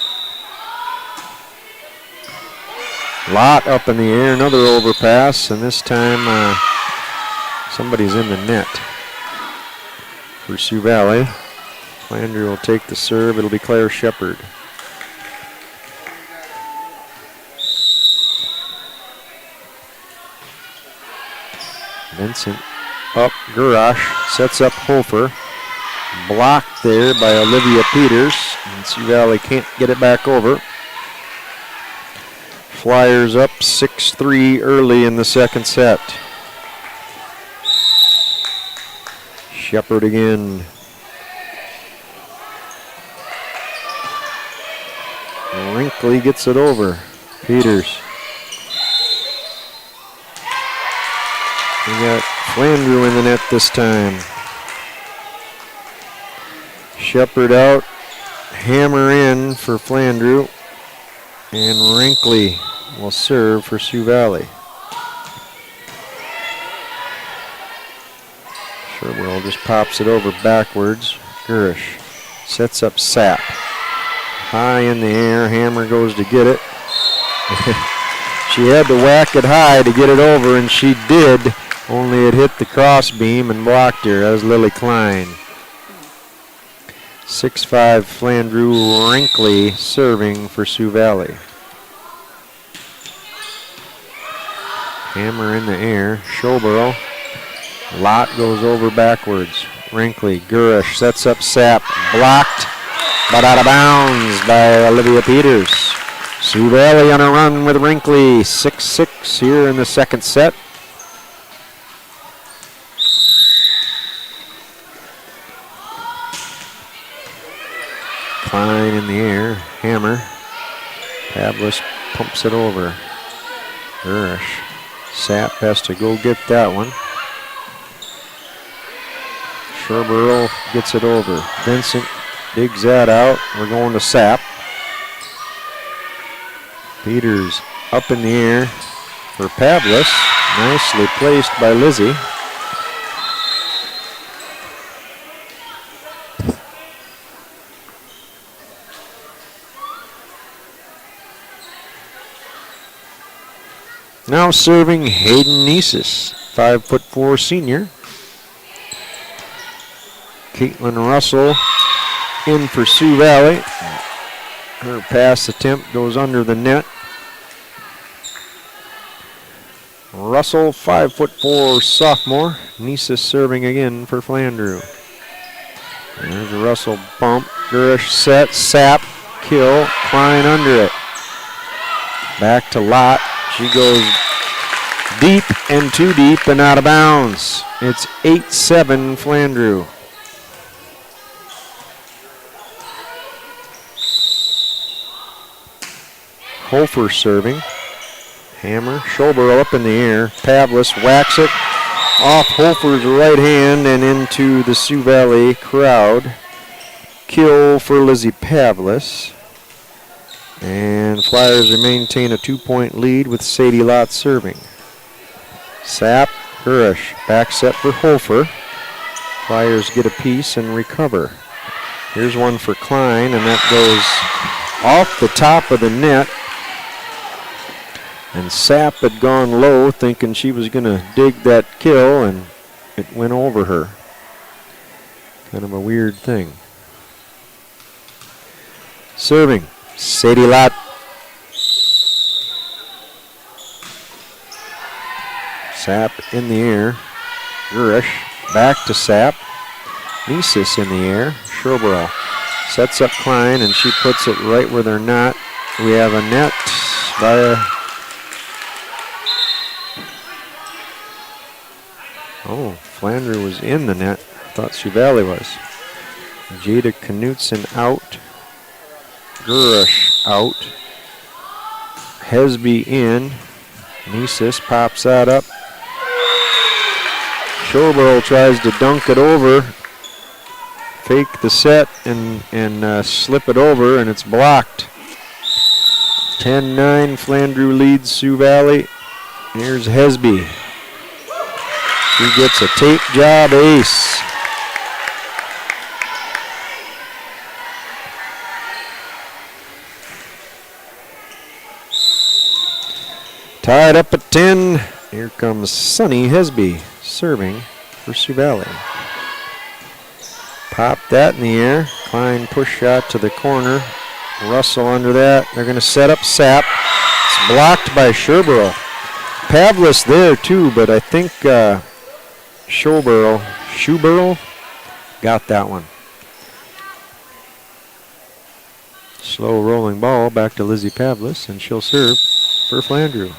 Lott up in the air, another overpass, and this time somebody's in the net for Sioux Valley. Flandreau will take the serve. It'll be Claire Shepard. Vincent up. Gurash sets up Hofer. Blocked there by Olivia Peters. And Sioux Valley can't get it back over. Flyers up 6-3 early in the second set. Shepard again. Wrinkley gets it over. Peters. We got Flandreau in the net this time. Shepard out. Hammer in for Flandreau. And Wrinkley will serve for Sioux Valley. Sherburne just pops it over backwards. Gurish sets up Sapp. High in the air. Hammer goes to get it. She had to whack it high to get it over, and she did. Only it hit the cross beam and blocked her. That was Lily Klein. 6'5" Flandreau. Wrinkley serving for Sioux Valley. Hammer in the air. Schoborough. Lott goes over backwards. Wrinkley. Gurish sets up Sapp. Blocked, but out of bounds by Olivia Peters. Sioux Valley on a run with Wrinkly, 6-6 here in the second set. Klein in the air, hammer. Pavlis pumps it over. Gurish. Sapp has to go get that one. Sherburl gets it over. Vincent digs that out. We're going to Sapp. Peters up in the air for Pavlis. Nicely placed by Lizzie. Now serving Hayden Nesis, 5'4" senior. Caitlin Russell in for Sioux Valley. Her pass attempt goes under the net. Russell, 5'4" sophomore. Nesis serving again for Flandreau. There's a Russell bump. Gurish set, Sapp, kill, Klein under it. Back to Lott. She goes deep and too deep and out of bounds. It's 8-7 Flandreau. Hofer serving. Hammer. Schober up in the air. Pavlis whacks it off Hofer's right hand and into the Sioux Valley crowd. Kill for Lizzie Pavlis. And Flyers maintain a 2-point lead with Sadie Lott serving. Sapp, Gurish, back set for Hofer. Flyers get a piece and recover. Here's one for Klein, and that goes off the top of the net. And Sapp had gone low, thinking she was going to dig that kill, and it went over her. Kind of a weird thing. Serving. Sadie Lott. Sapp in the air. Gurish back to Sapp. Nesis in the air. Sherburl sets up Klein and she puts it right where they're not. We have a net via. Oh, Flandreau was in the net. I thought Sioux Valley was. Jada Knutson out. Gurish out. Hesby in. Nesis pops that up. Sherburl tries to dunk it over. Fake the set and slip it over, and it's blocked. 10-9, Flandreau leads Sioux Valley. Here's Hesby. She gets a tape job ace. Tied up at 10. Here comes Sunny Hesby serving for Sioux Valley. Pop that in the air. Klein push shot to the corner. Russell under that. They're going to set up Sapp. It's blocked by Sherburl. Pavlis there too, but I think Schuberl got that one. Slow rolling ball back to Lizzie Pavlis, and she'll serve for Flandreau.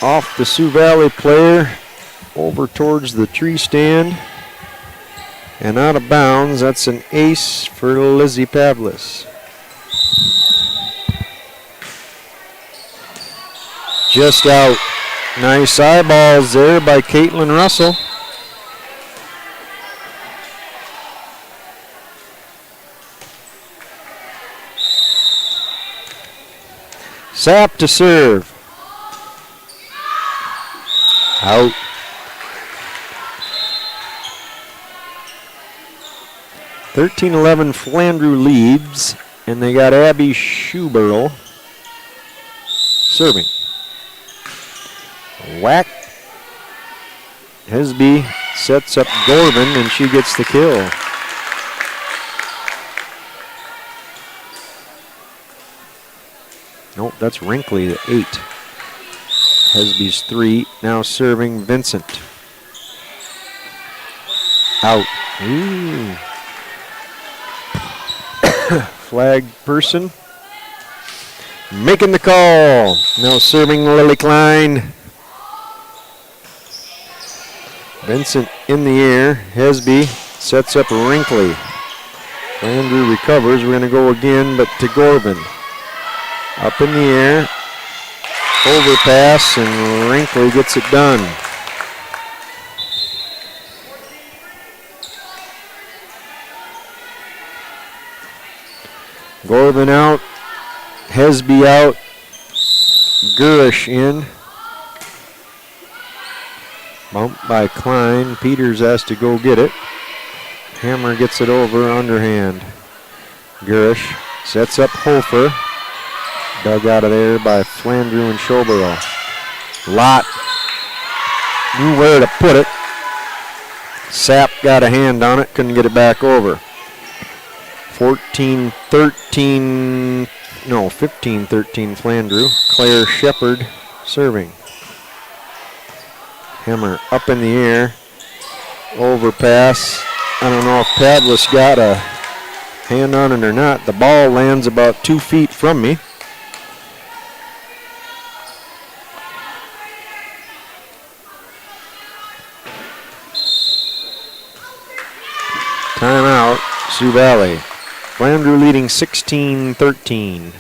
Off the Sioux Valley player, over towards the tree stand, and out of bounds. That's an ace for Lizzie Pavlis. Just out. Nice eyeballs there by Caitlin Russell. Sapp to serve. Out. (13-11) Flandreau leads, and they got Abby Schuberl serving. Whack. Hesby sets up Gorman, and she gets the kill. Nope, that's Wrinkly, the 8. Hesby's 3, now serving Vincent. Out. Ooh. flag person making the call. Now serving Lily Klein. Vincent in the air. Hesby sets up Wrinkly. Andrew recovers. We're going to go again, but to Gorvin. Up in the air. Overpass, and Wrinkly gets it done. Gorvin out. Hesby out. Gurish in. Bumped by Klein. Peters has to go get it. Hammer gets it over underhand. Gurish sets up Hofer. Dug out of there by Flandreau and Schoborough. Lott knew where to put it. Sapp got a hand on it, couldn't get it back over. 15-13 Flandreau. Claire Shepard serving. Hammer up in the air. Overpass. I don't know if Pavlis got a hand on it or not. The ball lands about 2 feet from me. Timeout, Sioux Valley. Flandreau leading 16-13.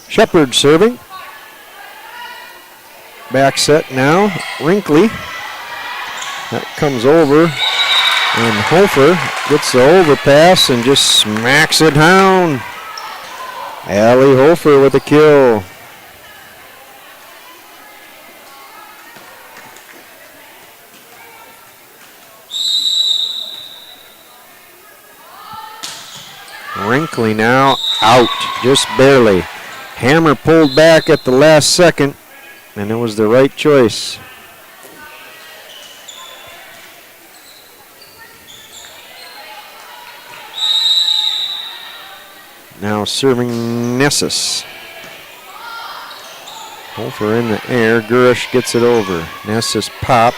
Shepard serving. Back set now. Wrinkly. That comes over. And Hofer gets the overpass and just smacks it down. Allie Hofer with a kill. Wrinkly now out, just barely. Hammer pulled back at the last second, and it was the right choice. Now serving Nessus. Hofer in the air. Gurish gets it over. Nessus pop.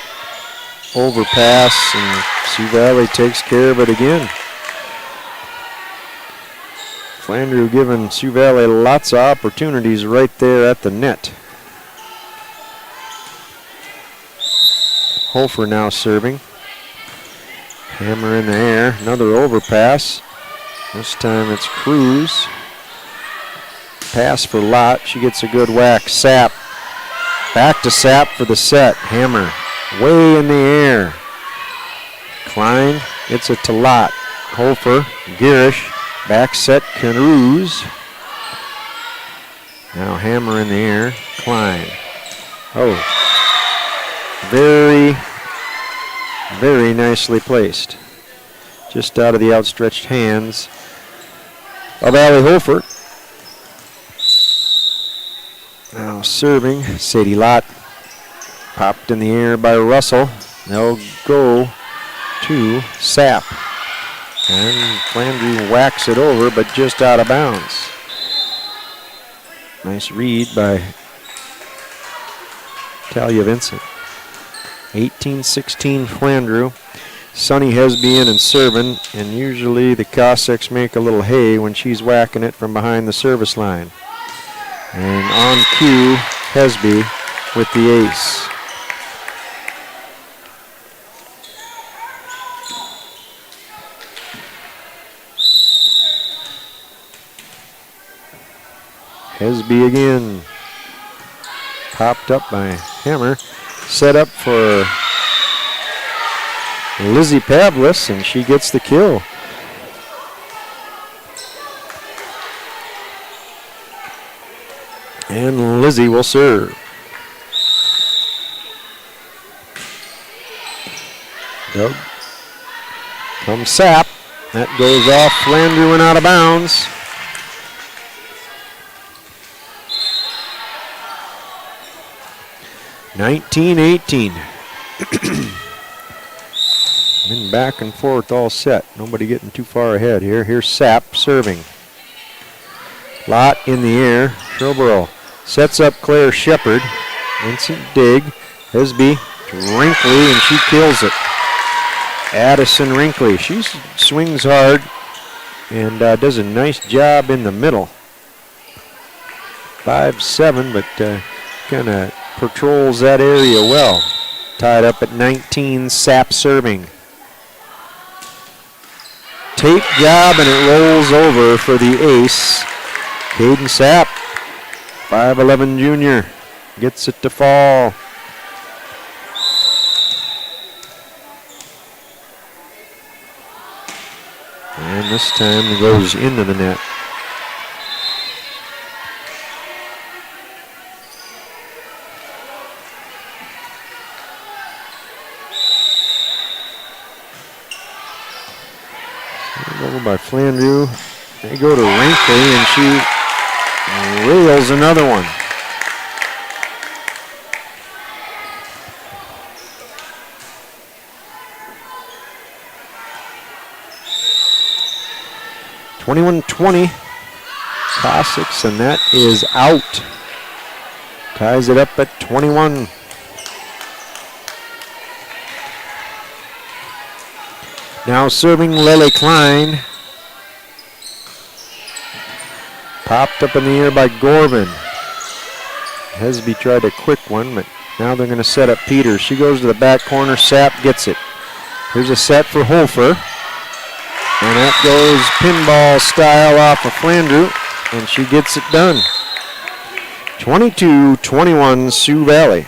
Overpass, and Sioux Valley takes care of it again. Flandreau giving Sioux Valley lots of opportunities right there at the net. Hofer now serving. Hammer in the air. Another overpass. This time it's Cruz. Pass for Lott. She gets a good whack. Sapp. Back to Sapp for the set. Hammer way in the air. Klein gets it to Lott. Hofer. Girish. Back set Cruz. Now Hammer in the air. Klein. Oh. Very, very nicely placed. Just out of the outstretched hands of Allie Hofer. Now serving, Sadie Lott. Popped in the air by Russell. They'll go to Sapp. And Flandreau whacks it over, but just out of bounds. Nice read by Talia Vincent. 18-16 Flandreau. Sonny Hesby in and serving, and usually the Cossacks make a little hay when she's whacking it from behind the service line. And on cue, Hesby with the ace. Hesby again. Popped up by Hammer. Set up for Lizzie Pavlis, and she gets the kill. And Lizzie will serve. Doug. Comes Sapp. That goes off Flandreau and out of bounds. (19-18). Been back and forth all set. Nobody getting too far ahead here. Here's Sapp serving. Lot in the air. Sherbrooke sets up Claire Shepard. Vincent dig. Hesby to Wrinkley, and she kills it. Addison Wrinkley. She swings hard and does a nice job in the middle. 5'7", but kind of patrols that area well. Tied up at 19, Sapp serving. Tape job, and it rolls over for the ace. Caden Sapp, 5'11" junior, gets it to fall. And this time it goes into the net. Over by Flandreau. They go to Wrinkley, and she rails another one. (21-20) Cossacks, and that is out. Ties it up at 21. Now serving Lily Klein. Popped up in the air by Gorvin. Hesby tried a quick one, but now they're going to set up Peters. She goes to the back corner. Sapp gets it. Here's a set for Hofer. And that goes pinball style off of Flandreau, and she gets it done. 22-21 Sioux Valley.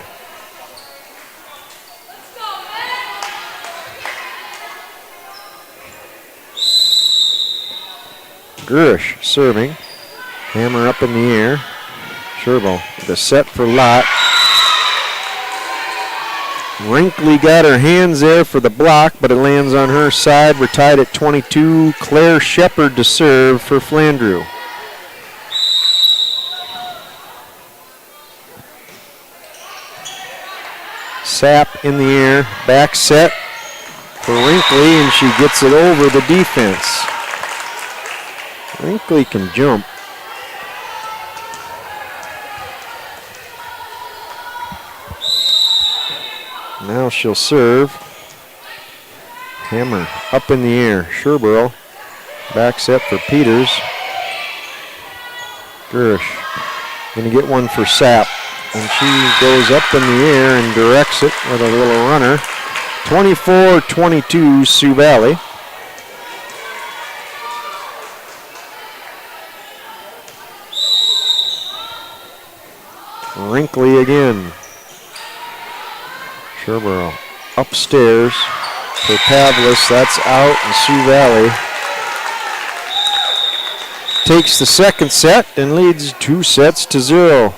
Gersh serving. Hammer up in the air. Sherbo with a set for Lott. Wrinkley got her hands there for the block, but it lands on her side. We're tied at 22. Claire Shepard to serve for Flandreau. Sapp in the air. Back set for Wrinkley, and she gets it over the defense. Wrinkley can jump. Now she'll serve. Hammer up in the air. Sherbrooke back set for Peters. Gersh going to get one for Sapp. And she goes up in the air and directs it with a little runner. 24-22 Sioux Valley. Wrinkley again. Sherbrooke upstairs for Pavlis. That's out, and Sioux Valley takes the second set and leads 2-0.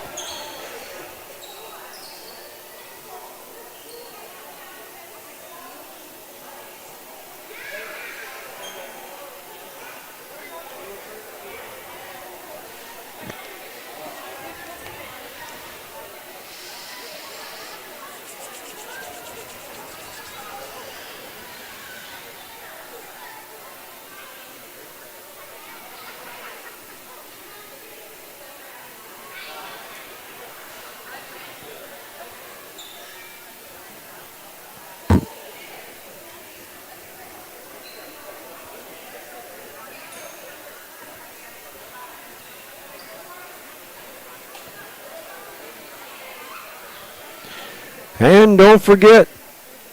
And don't forget,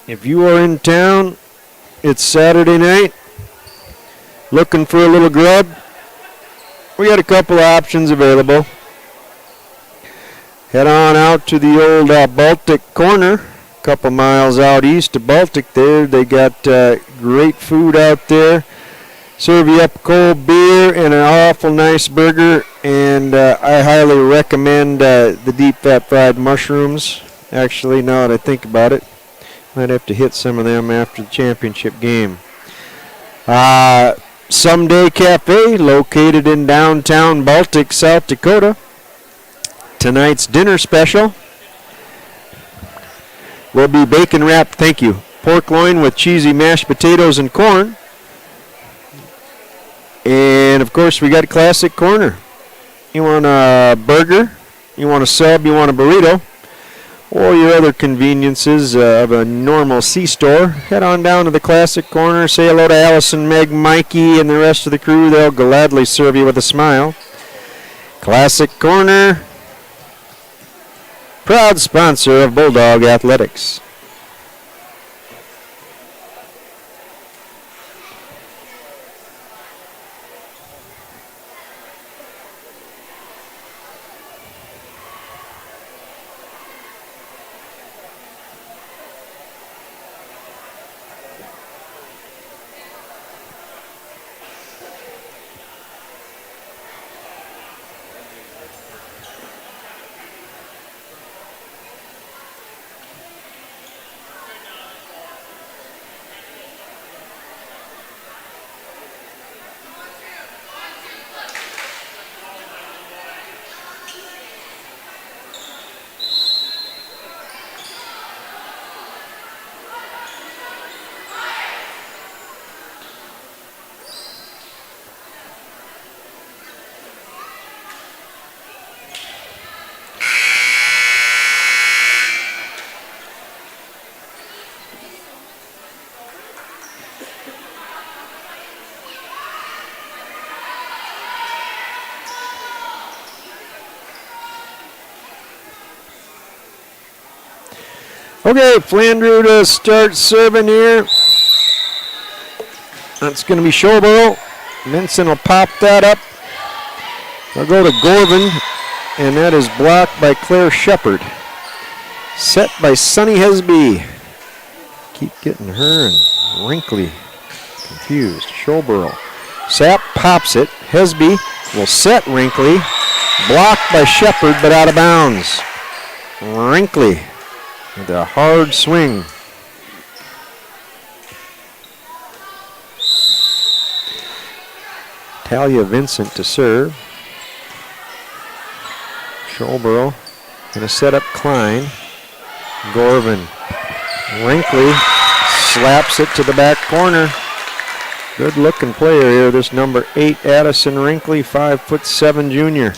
if you are in town, it's Saturday night, looking for a little grub, we got a couple of options available. Head on out to the old Baltic corner, a couple miles out east of Baltic there. They got great food out there. Serve you up cold beer and an awful nice burger, and I highly recommend the deep fat fried mushrooms. Actually, now that I think about it, might have to hit some of them after the championship game. Someday Cafe, located in downtown Baltic, South Dakota. Tonight's dinner special will be bacon wrapped, thank you, pork loin with cheesy mashed potatoes and corn. And, of course, we got a classic corner. You want a burger, you want a sub, you want a burrito, or your other conveniences of a normal C-store, head on down to the classic corner, say hello to Allison, Meg, Mikey, and the rest of the crew. They'll gladly serve you with a smile. Classic Corner, proud sponsor of Bulldog Athletics. Okay, Flandreau to start serving here. That's going to be Schobel. Minson will pop that up. They'll go to Gorvin, and that is blocked by Claire Shepard. Set by Sunny Hesby. Keep getting her and Wrinkly confused. Schobel. Sapp pops it. Hesby will set Wrinkly. Blocked by Shepard, but out of bounds. Wrinkly with a hard swing. Talia Vincent to serve. Schobel going to set up Klein. Gorvin. Wrinkly slaps it to the back corner. Good looking player here, this number 8 Addison Wrinkly, 5'7" junior.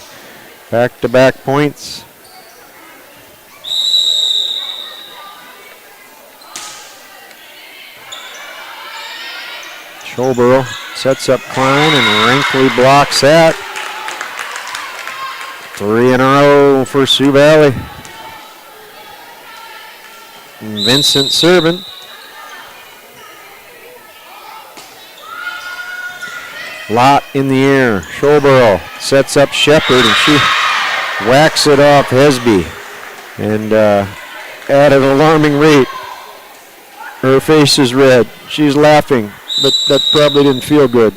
Back-to-back points. Schobel sets up Klein, and Wrinkly blocks that. 3 in a row for Sioux Valley. Vincent serving. Lot in the air. Schobel sets up Shepard, and she whacks it off Hesby. And at an alarming rate. Her face is red. She's laughing, but that probably didn't feel good.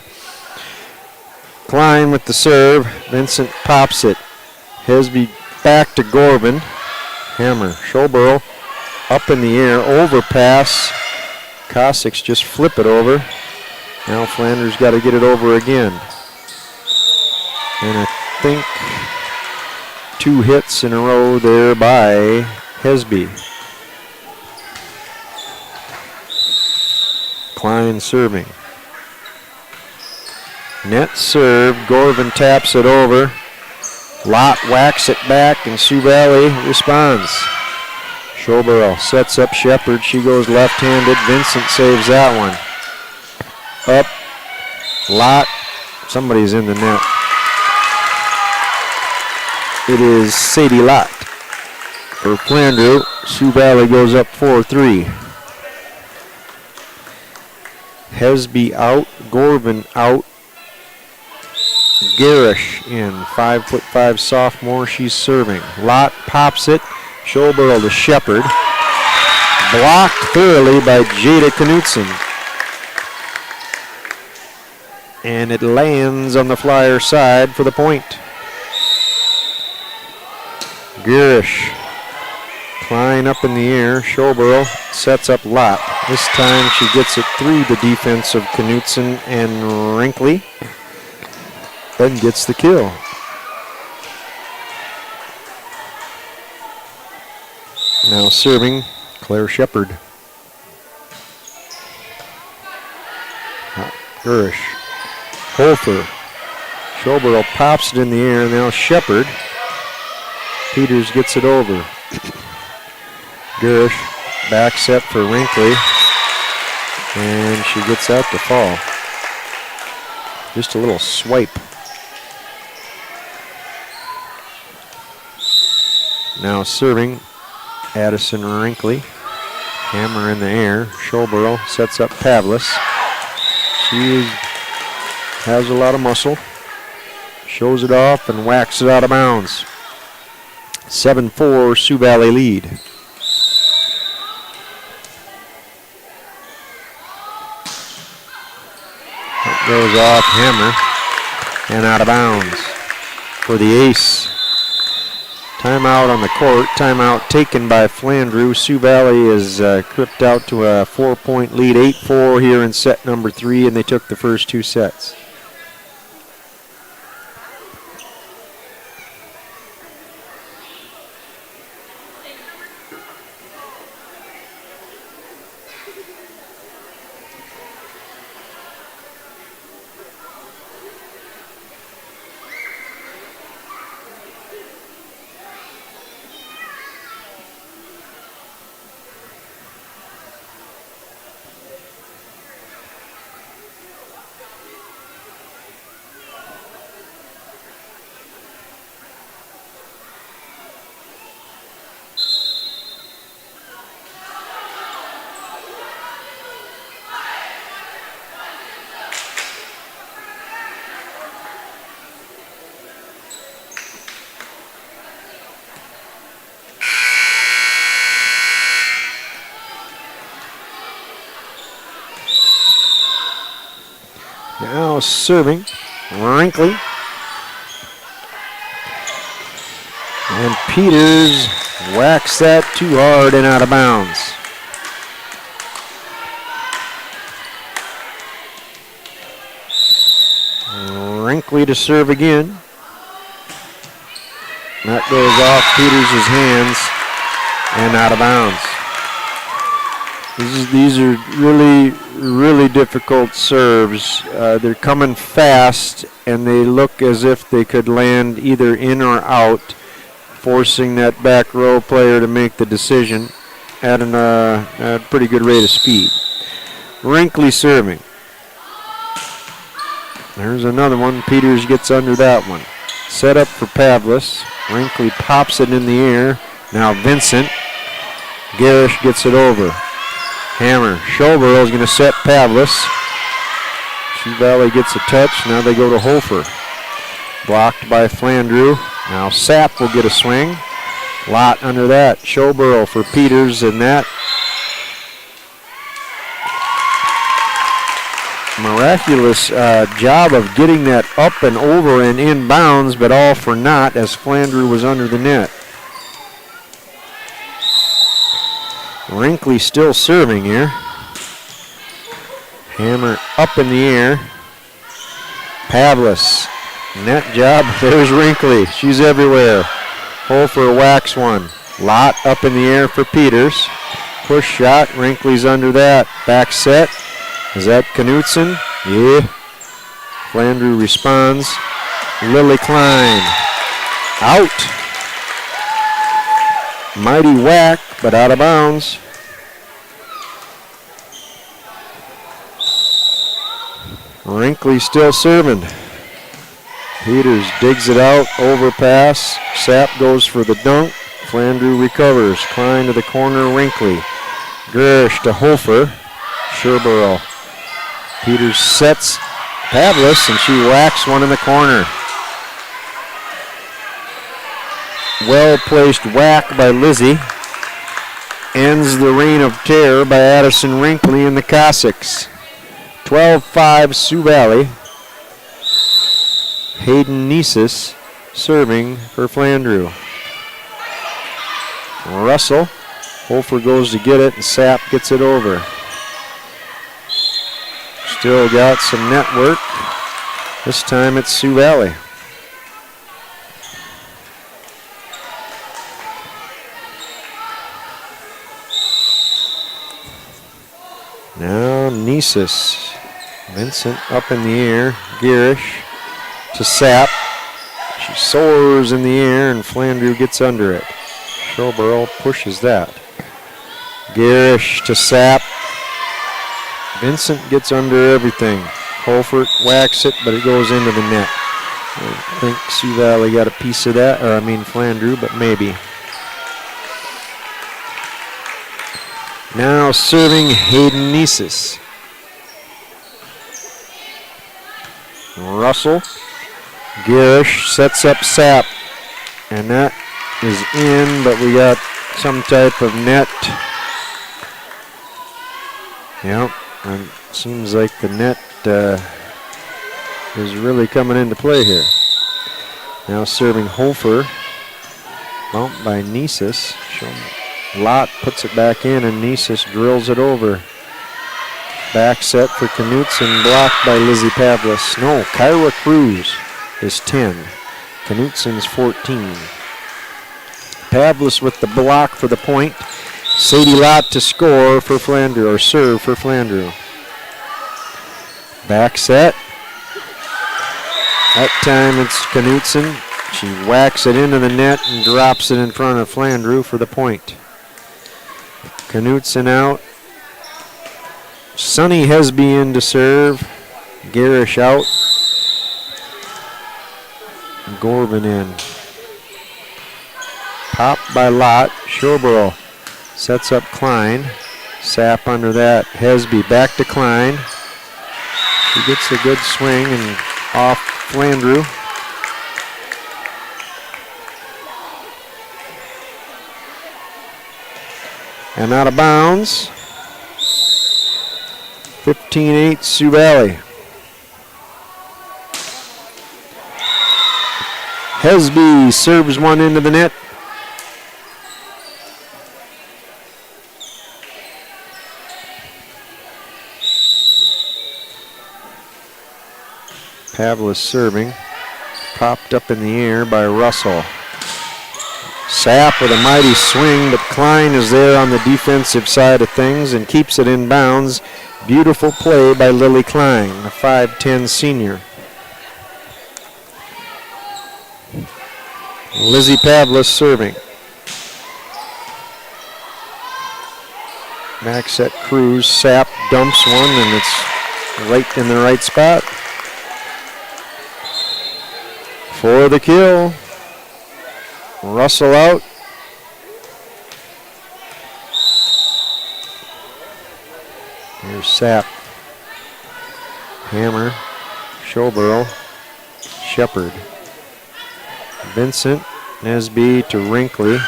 Klein with the serve. Vincent pops it. Hesby back to Gorvin. Hammer. Schobel up in the air. Overpass. Cossacks just flip it over. Now Flanders got to get it over again. And I think 2 hits in a row there by Hesby. Klein serving. Net serve. Gorvin taps it over. Lott whacks it back, and Sioux Valley responds. Schobel sets up Shepard. She goes left-handed. Vincent saves that one. Up. Lott. Somebody's in the net. It is Sadie Lott. For Flandreau, Sioux Valley goes up 4-3. Hesby out. Gorvin out. Garish in, 5'5" sophomore. She's serving. Lott pops it. Schobel to Shepard. Blocked thoroughly by Jada Knutson. And it lands on the Flyer side for the point. Garish. Klein up in the air. Schobel sets up Lott. This time she gets it through the defense of Knutson and Wrinkley. Then gets the kill. Now serving Claire Shepard. Garish. Holfer. Schobel pops it in the air. Now Shepard. Peters gets it over. Garish. Back set for Wrinkley. And she gets out to fall. Just a little swipe. Now serving Addison Wrinkley. Hammer in the air. Schobel sets up Pavlis. She has a lot of muscle. Shows it off and whacks it out of bounds. 7-4 Sioux Valley lead. That goes off Hammer and out of bounds for the ace. Timeout on the court. Timeout taken by Flandreau. Sioux Valley is clipped out to a 4-point lead, 8-4 here in set number 3, and they took the first 2 sets. Now serving Wrinkley. And Peters whacks that too hard and out of bounds. Wrinkley to serve again. That goes off Peters' hands and out of bounds. These are really difficult serves. They're coming fast, and they look as if they could land either in or out, forcing that back row player to make the decision at a pretty good rate of speed. Wrinkley serving. There's another one. Peters gets under that one. Set up for Pavlis. Wrinkley pops it in the air. Now Vincent. Garish gets it over. Hammer. Schobel is going to set Pavlis. Sioux Valley gets a touch. Now they go to Hofer. Blocked by Flandreau. Now Sapp will get a swing. Lott under that. Schobel for Peters, and that miraculous job of getting that up and over and in bounds, but all for naught as Flandreau was under the net. Wrinkley still serving here. Hammer up in the air. Pavlis. Net job. There's Wrinkley. She's everywhere. Hofer whacks one. Lott up in the air for Peters. Push shot. Wrinkley's under that. Back set. Is that Knutson? Yeah. Flandreau responds. Lily Klein. Out. Mighty whack, but out of bounds. Wrinkley still serving. Peters digs it out, overpass. Sapp goes for the dunk. Flandreau recovers. Klein to the corner, Wrinkley. Garish to Hofer. Sherborough. Peters sets Pavlis, and she whacks one in the corner. Well-placed whack by Lizzie. Ends the reign of terror by Addison Rinkley and the Cossacks. 12-5 Sioux Valley. Hayden Nesis serving for Flandreau. Russell. Hofer goes to get it, and Sapp gets it over. Still got some network. This time it's Sioux Valley. Now Nesis. Vincent up in the air. Garish to Sapp. She soars in the air, and Flandreau gets under it. Showborough pushes that. Garish to Sapp. Vincent gets under everything. Holford whacks it, but it goes into the net. I think Sioux Valley got a piece of that, or I mean Flandreau, but maybe. Now serving Hayden Nesis. Russell. Garish sets up Sapp. And that is in, but we got some type of net. Yep, and it seems like the net is really coming into play here. Now serving Hofer. Bumped by Nesis. Lott puts it back in, and Nesis drills it over. Back set for Knutson, blocked by Lizzie Pavlis. No, Kyra Cruz is 10. Knutson's 14. Pavlis with the block for the point. Sadie Lott to score for Flandreau, or serve for Flandreau. Back set. That time it's Knutson. She whacks it into the net and drops it in front of Flandreau for the point. Knutson out. Sonny Hesby in to serve. Garish out. Gorvin in. Popped by Lott. Showborough sets up Klein. Sapp under that. Hesby back to Klein. She gets a good swing and off Flandreau. And out of bounds. 15-8 Sioux Valley. Hesby serves one into the net. Pavlis serving. Popped up in the air by Russell. Sapp with a mighty swing, but Klein is there on the defensive side of things and keeps it in bounds. Beautiful play by Lily Klein, a 5'10 senior. Lizzie Pavlis serving. Back set Cruz. Sapp dumps one, and it's right in the right spot. For the kill. Russell out. Here's Sapp. Hammer. Showborough. Shepard. Vincent. Nesby to Rinkley.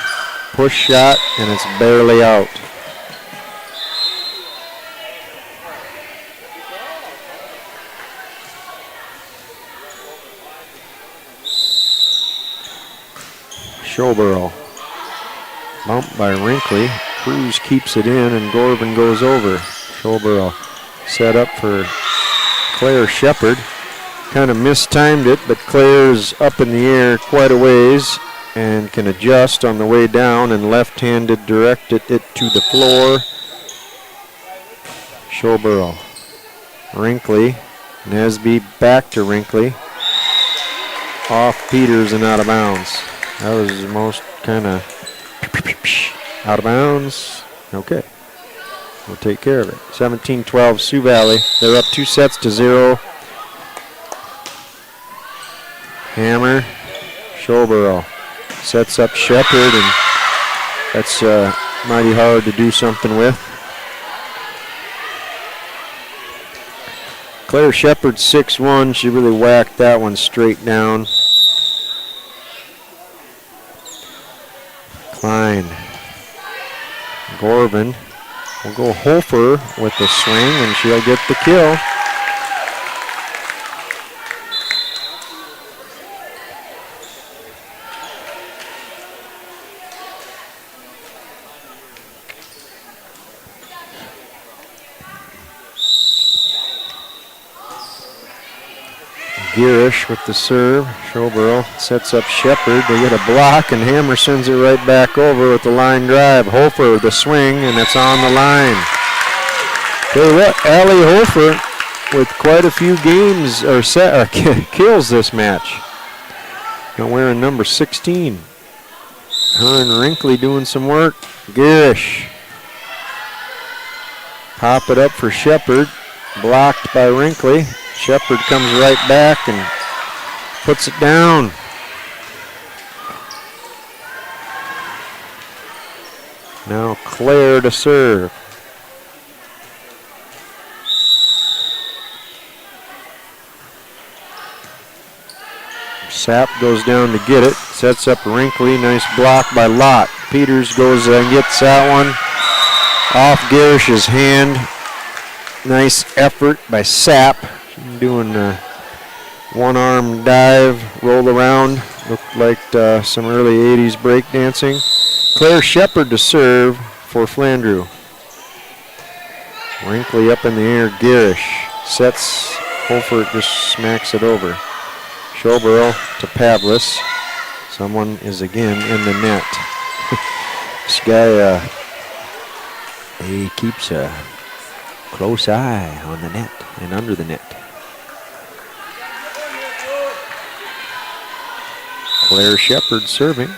Push shot, and it's barely out. Showborough. Bumped by Rinkley. Cruz keeps it in, and Gorvin goes over. Showborough set up for Claire Shepard. Kind of mistimed it, but Claire's up in the air quite a ways and can adjust on the way down, and left-handed directed it to the floor. Showborough. Rinkley. Nesby back to Rinkley. Off Peters and out of bounds. That was the most kind of out of bounds. Okay. We'll take care of it. 17-12 Sioux Valley. They're up 2-0. Hammer. Showborough sets up Shepard, and that's mighty hard to do something with. Claire Shepard 6'1". She really whacked that one straight down. Klein. Gorvin will go Hofer with the swing, and she'll get the kill. Girish with the serve. Schobel sets up Shepard. They get a block, and Hammer sends it right back over with the line drive. Hofer the swing, and it's on the line. Tell you what, Allie Hofer with quite a few games or kills this match. Now wearing number 16. Her and Wrinkly doing some work. Girish. Pop it up for Shepard. Blocked by Wrinkly. Shepard comes right back and puts it down. Now Claire to serve. Sapp goes down to get it. Sets up Wrinkly. Nice block by Lott. Peters goes and gets that one off Girish's hand. Nice effort by Sapp. Doing a one-arm dive, roll around. Looked like some early 80s breakdancing. Claire Shepard to serve for Flandreau. Wrinkly up in the air. Girish sets. Hofer just smacks it over. Schobel to Pavlis. Someone is again in the net. This guy, he keeps a close eye on the net and under the net. Claire Shepard serving.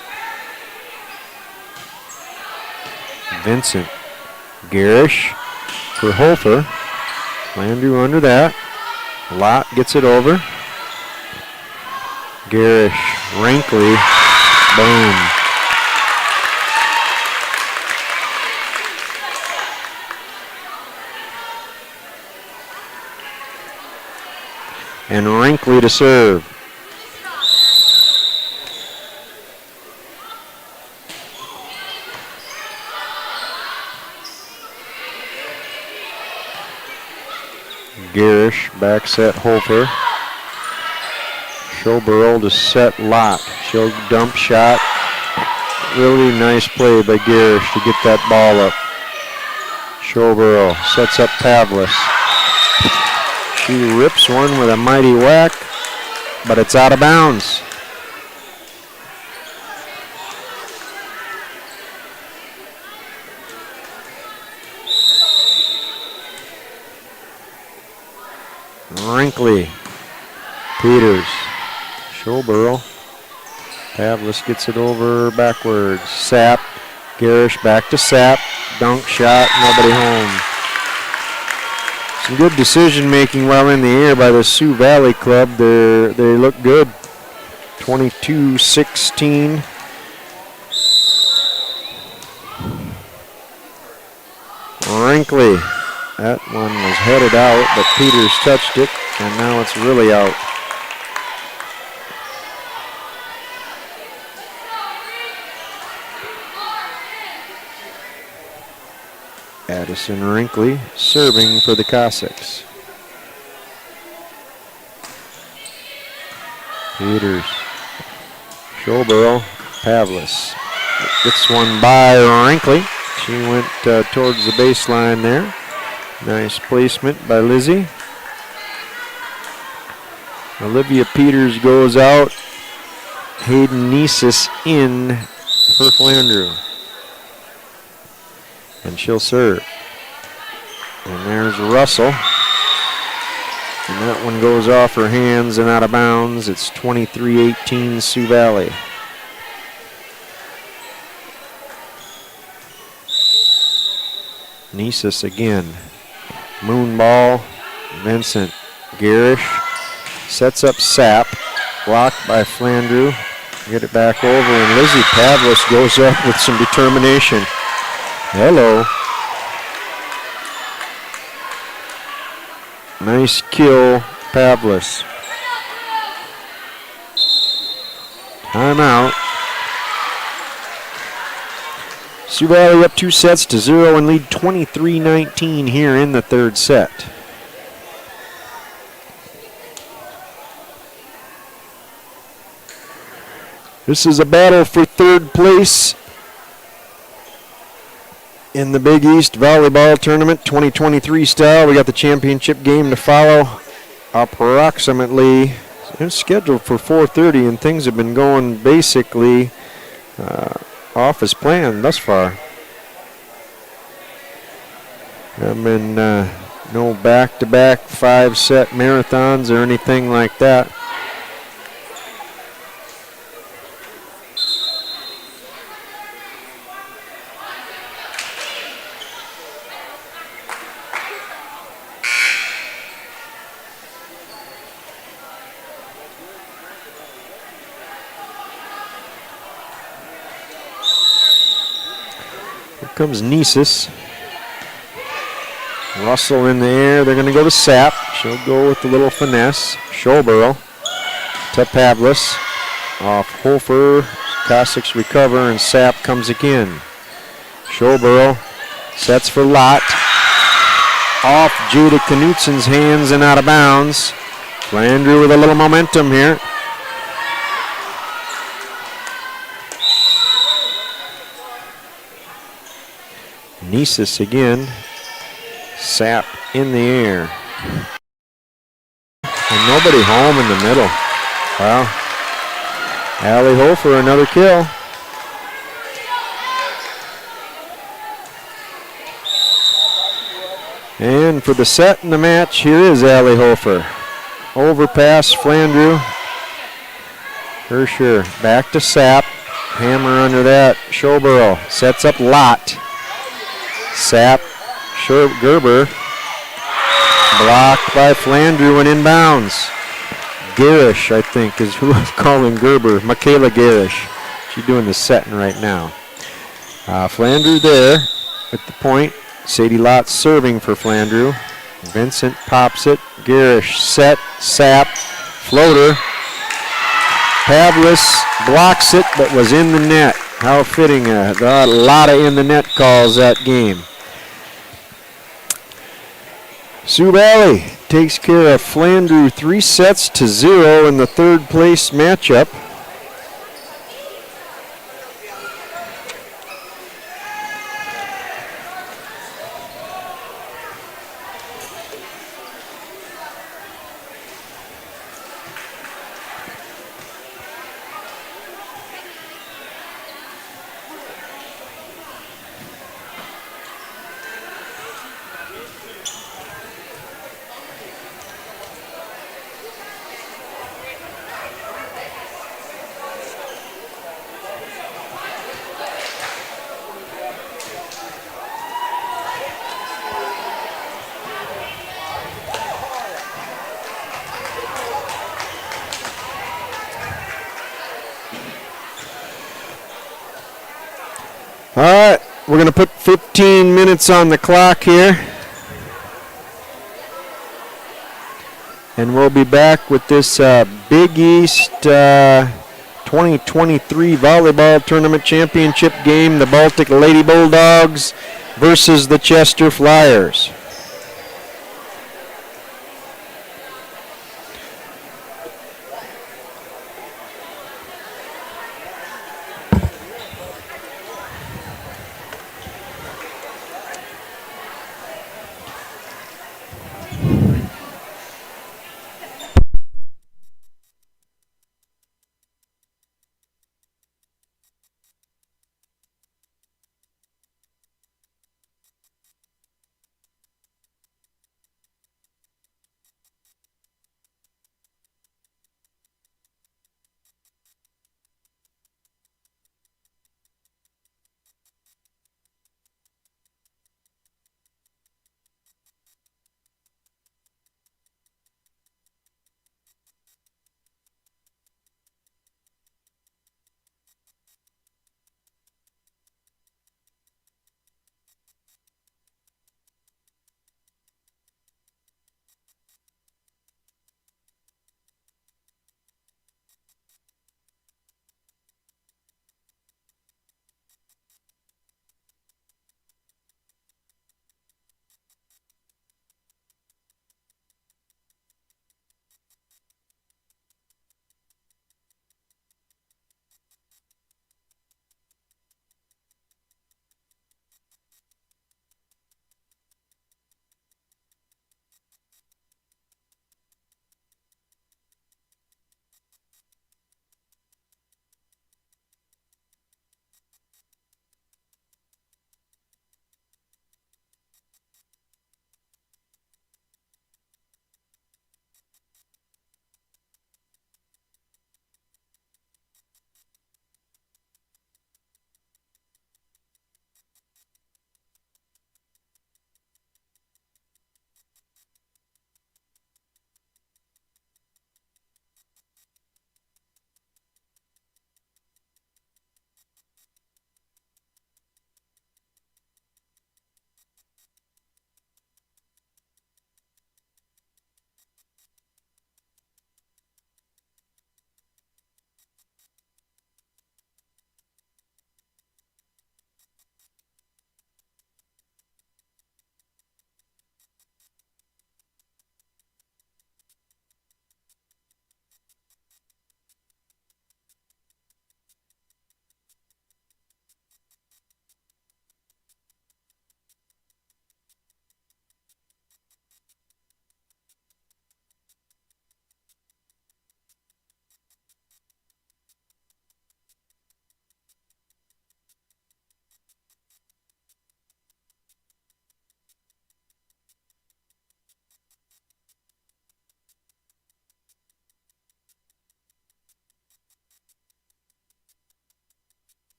Vincent. Girish for Hofer. Flandreau under that. Lott gets it over. Girish. Wrinkly. Boom. And Wrinkly to serve. Girish, back set Hofer. Schobel to set Lott. She'll dump shot. Really nice play by Girish to get that ball up. Schobel sets up Pavlis. She rips one with a mighty whack, but it's out of bounds. Wrinkly, Peters, Schobel, Pavlis gets it over backwards. Sapp, Girish back to Sapp, dunk shot, nobody home. Some good decision making while in the air by the Sioux Valley Club. They look good. 22-16. Wrinkly. That one was headed out, but Peters touched it, and now it's really out. Addison Wrinkly serving for the Cossacks. Peters. Schobel. Pavlis. Gets one by Wrinkly. She went towards the baseline there. Nice placement by Lizzie. Olivia Peters goes out. Hayden Nesis in for Flandreau. And she'll serve. And there's Russell. And that one goes off her hands and out of bounds. It's 23-18 Sioux Valley. Nesis again. Moon ball. Vincent. Girish sets up Sapp. Blocked by Flandreau. Get it back over, and Lizzie Pavlis goes up with some determination. Hello. Nice kill, Pavlis. Timeout. Sioux Valley up 2-0 and lead 23-19 here in the third set. This is a battle for third place in the Big East Volleyball Tournament 2023 style. We got the championship game to follow approximately. It's scheduled for 4:30, and things have been going basically off as planned thus far. I've been no back-to-back 5-set marathons or anything like that. Comes Nisus. Russell in the air. They're going to go to Sapp. She'll go with the little finesse. Schoborough to Pavlis. Off Hofer. Kosick's recover, and Sapp comes again. Schoborough sets for Lott. Off Jada Knutsen's hands and out of bounds. Flandreau with a little momentum here. Nisus again. Sapp in the air. And nobody home in the middle. Well, Allie Hofer, another kill. And for the set in the match, here is Allie Hofer. Overpass Flandreau. Herscher back to Sapp. Hammer under that. Schoborough sets up Lott. Sapp, Gerber, blocked by Flandreau and inbounds. Garish, I think, is who I'm calling Gerber. Michaela Garish. She's doing the setting right now. Flandreau there at the point. Sadie Lott serving for Flandreau. Vincent pops it. Garish set. Sapp, floater. Pavlis blocks it, but was in the net. How fitting, a lot of in the net calls that game. Sioux Valley takes care of Flandreau 3-0 in the third place matchup. All right, we're going to put 15 minutes on the clock here. And we'll be back with this Big East 2023 Volleyball Tournament Championship game, the Baltic Lady Bulldogs versus the Chester Flyers.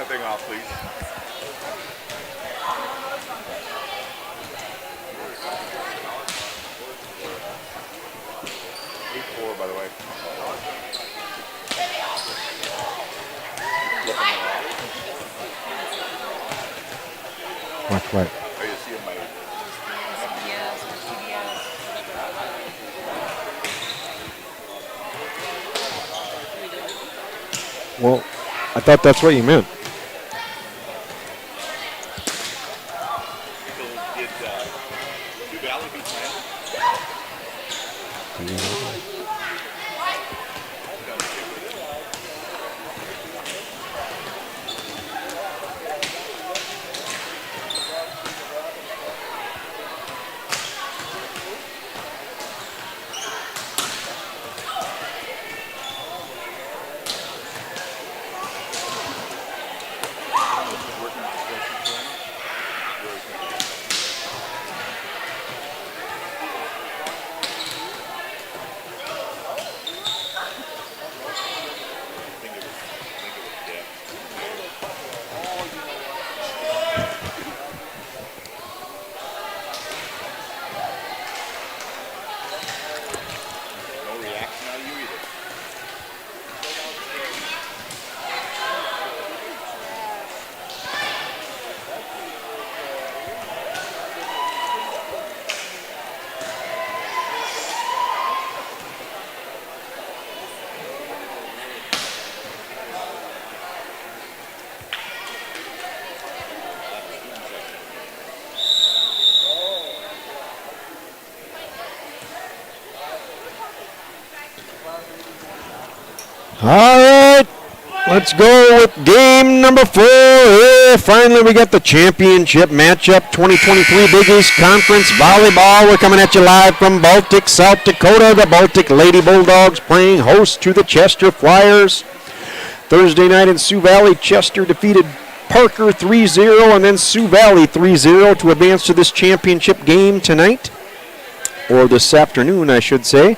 that thing off, please. Four, by the way. Watch what? Are you seeing my... Well, I thought that's what you meant. Did Valley beat Flanders? All right, let's go with game number 4. Finally, we got the championship matchup, 2023 Big East Conference Volleyball. We're coming at you live from Baltic, South Dakota. The Baltic Lady Bulldogs playing host to the Chester Flyers. Thursday night in Sioux Valley, Chester defeated Parker 3-0 and then Sioux Valley 3-0 to advance to this championship game tonight, or this afternoon, I should say.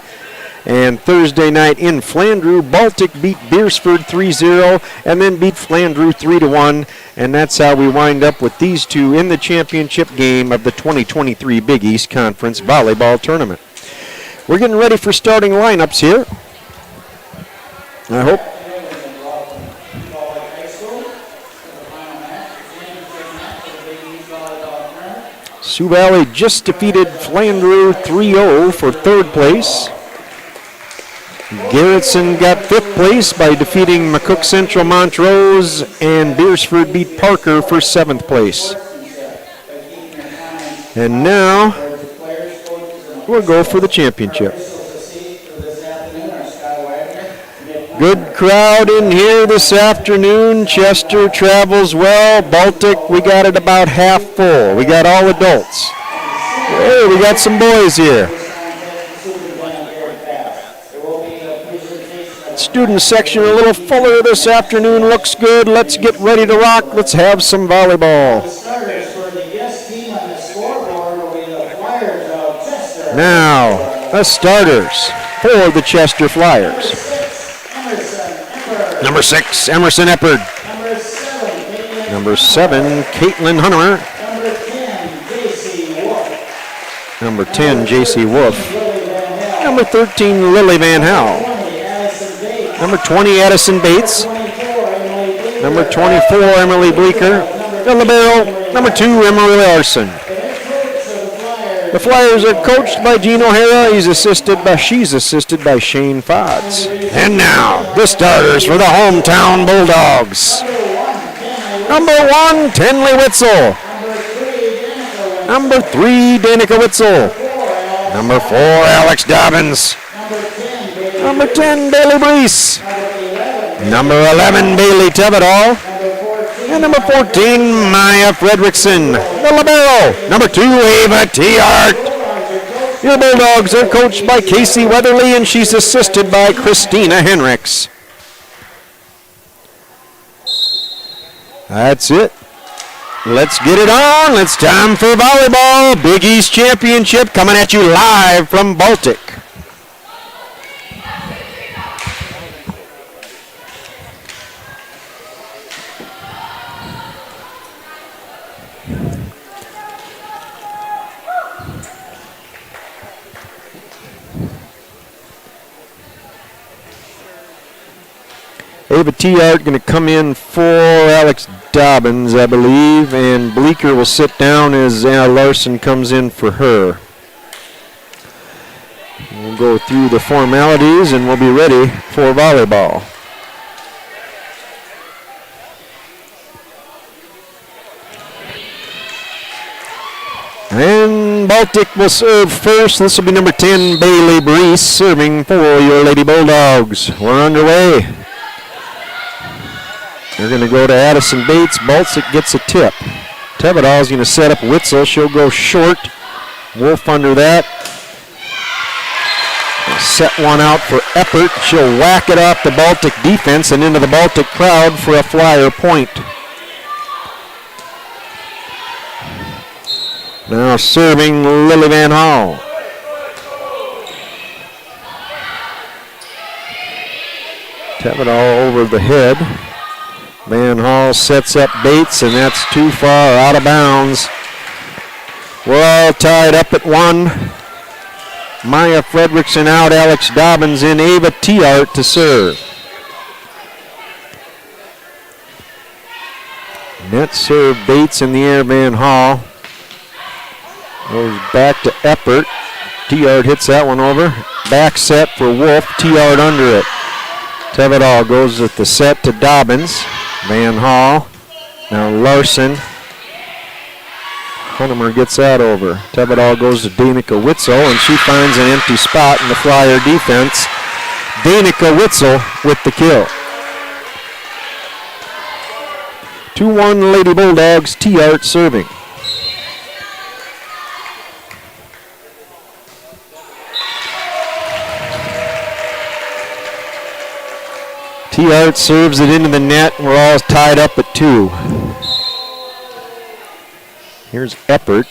And Thursday night in Flandreau, Baltic beat Beersford 3-0 and then beat Flandreau 3-1. And that's how we wind up with these two in the championship game of the 2023 Big East Conference Volleyball Tournament. We're getting ready for starting lineups here. I hope. Sioux Valley just defeated Flandreau 3-0 for third place. Garrettson got 5th place by defeating McCook Central Montrose, and Beersford beat Parker for 7th place. And now we'll go for the championship. Good crowd in here this afternoon. Chester travels well. Baltic, we got it about half full. We got all adults. Hey, we got some boys here. Student section a little fuller this afternoon. Looks good. Let's get ready to rock. Let's have some volleyball. Now, the starters for the Chester Flyers. Number 6, Emerson Eppard. Number 7, Caitlin Hunter. Number 10, J.C. Wolf. Number 13, Lily Van Hal. Number 20, Addison Bates. Number 24, Emily Bleeker. The libero, number 2, Emily Larson. The Flyers are coached by Gene O'Hara. She's assisted by Shane Fodds. And now, the starters for the hometown Bulldogs. Number 1, Tenley Witzel. Number 3, Danica Witzel. Number 4, Alex Dobbins. Number 10, Bailey Brees. Number 11, Bailey Tevedal. And number 14, Maya Fredrickson. The libero, number 2, Ava T. Hart. Your Bulldogs are coached by Casey Weatherly, and she's assisted by Christina Henricks. That's it. Let's get it on. It's time for volleyball. Big East Championship coming at you live from Baltic. Ava Tiart going to come in for Alex Dobbins, I believe, and Bleeker will sit down as Larson comes in for her. We'll go through the formalities and we'll be ready for volleyball. And Baltic will serve first. This will be number 10, Bailey Brees, serving for your Lady Bulldogs. We're underway. They're going to go to Addison Bates. Baltic gets a tip. Tevedal's going to set up Witzel. She'll go short. Wolf under that. Set one out for Eppert. She'll whack it off the Baltic defense and into the Baltic crowd for a flyer point. Now serving Lily Van Hall. Tevedal over the head. Van Hall sets up Bates, and that's too far out of bounds. We're all tied up at 1. Maya Fredrickson out, Alex Dobbins in, Ava Tiart to serve. Net serve Bates in the air, Van Hall. Goes back to Eppert. Tiart hits that one over. Back set for Wolf, Tiart under it. Tevedal goes with the set to Dobbins. Van Hall. Now Larson. Hunnemer gets that over. Tevedal goes to Danica Witzel, and she finds an empty spot in the Flyer defense. Danica Witzel with the kill. 2-1 Lady Bulldogs, Tiart serving. Tiart serves it into the net. We're all tied up at 2. Here's Eppert.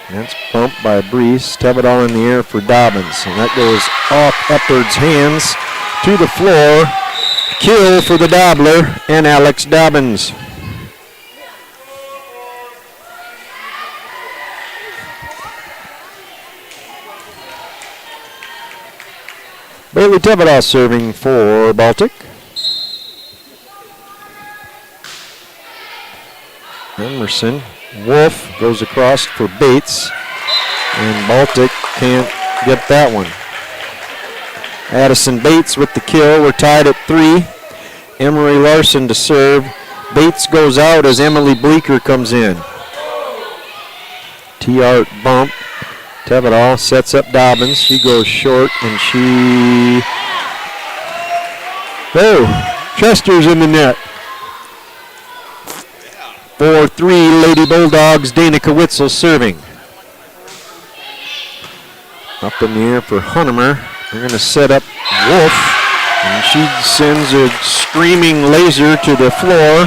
That's bumped by Brees. Tevedal in the air for Dobbins. And that goes off Eppert's hands to the floor. Kill for the Dobbler and Alex Dobbins. Bailey Tevedal serving for Baltic. Emerson. Wolf goes across for Bates. And Baltic can't get that one. Addison Bates with the kill. We're tied at 3. Emery Larson to serve. Bates goes out as Emily Bleeker comes in. Tiart bump. Tevedal sets up Dobbins. She goes short and she... Oh, Chester's in the net. 4-3 Lady Bulldogs, Danica Witzel serving. Up in the air for Hunnemer. They're going to set up Wolf. And she sends a screaming laser to the floor.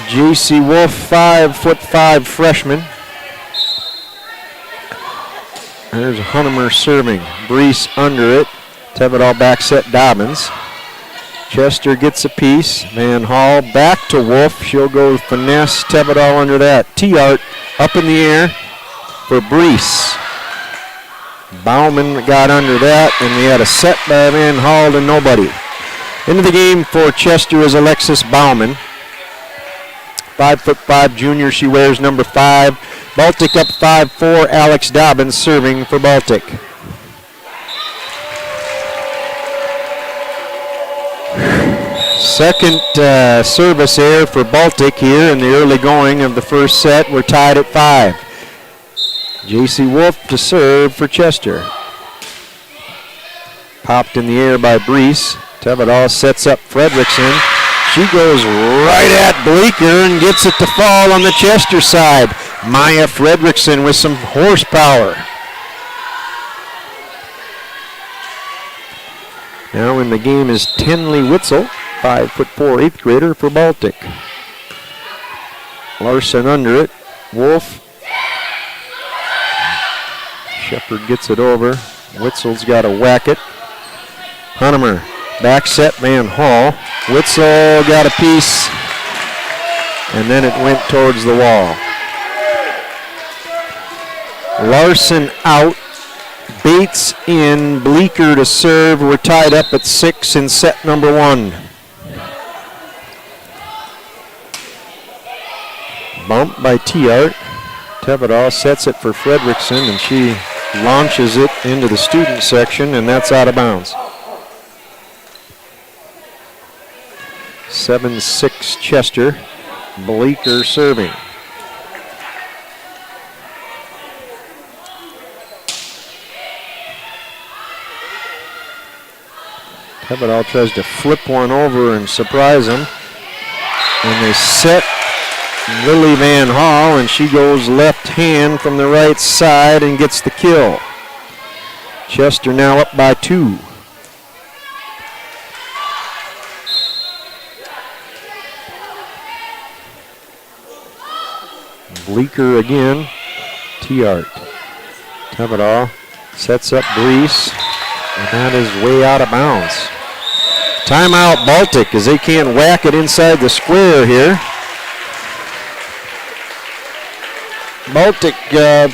J.C. Wolf, 5'5" freshman. There's Hunnemer serving. Brees under it. Tevedal back set Dobbins. Chester gets a piece. Van Hall back to Wolf. She'll go finesse. Tevedal under that. Tiart up in the air for Brees. Bauman got under that, and we had a set by Van Hall to nobody. Into the game for Chester is Alexis Bauman. 5'5" junior, she wears number 5. Baltic up 5-4, Alex Dobbins serving for Baltic. Second service error for Baltic here in the early going of the first set. We're tied at 5. J.C. Wolf to serve for Chester. Popped in the air by Brees. Tevedal sets up Fredrickson. She goes right at Bleeker and gets it to fall on the Chester side. Maya Fredrickson with some horsepower. Now in the game is Tenley Witzel, 5'4", 8th grader for Baltic. Larson under it. Wolf. Shepard gets it over. Witzel's got to whack it. Hunnemer. Back set Van Hall. Witzel got a piece, and then it went towards the wall. Larson out. Bates in, Bleeker to serve. We're tied up at 6 in set number 1. Bump by Tiart. Tevedal sets it for Fredrickson, and she launches it into the student section, and that's out of bounds. 7-6 Chester. Bleeker serving. Tevedal tries to flip one over and surprise him. And they set Lily Van Hall, and she goes left hand from the right side and gets the kill. Chester now up by 2. Bleeker again. Tiart. Tevedal sets up Brees, and that is way out of bounds. Timeout Baltic as they can't whack it inside the square here. Baltic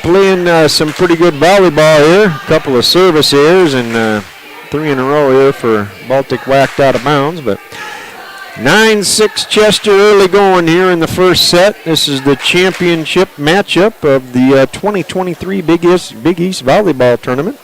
playing some pretty good volleyball here. A couple of service errors and 3 in a row here for Baltic whacked out of bounds. But 9-6 Chester early going here in the first set. This is the championship matchup of the 2023 Big East Volleyball Tournament.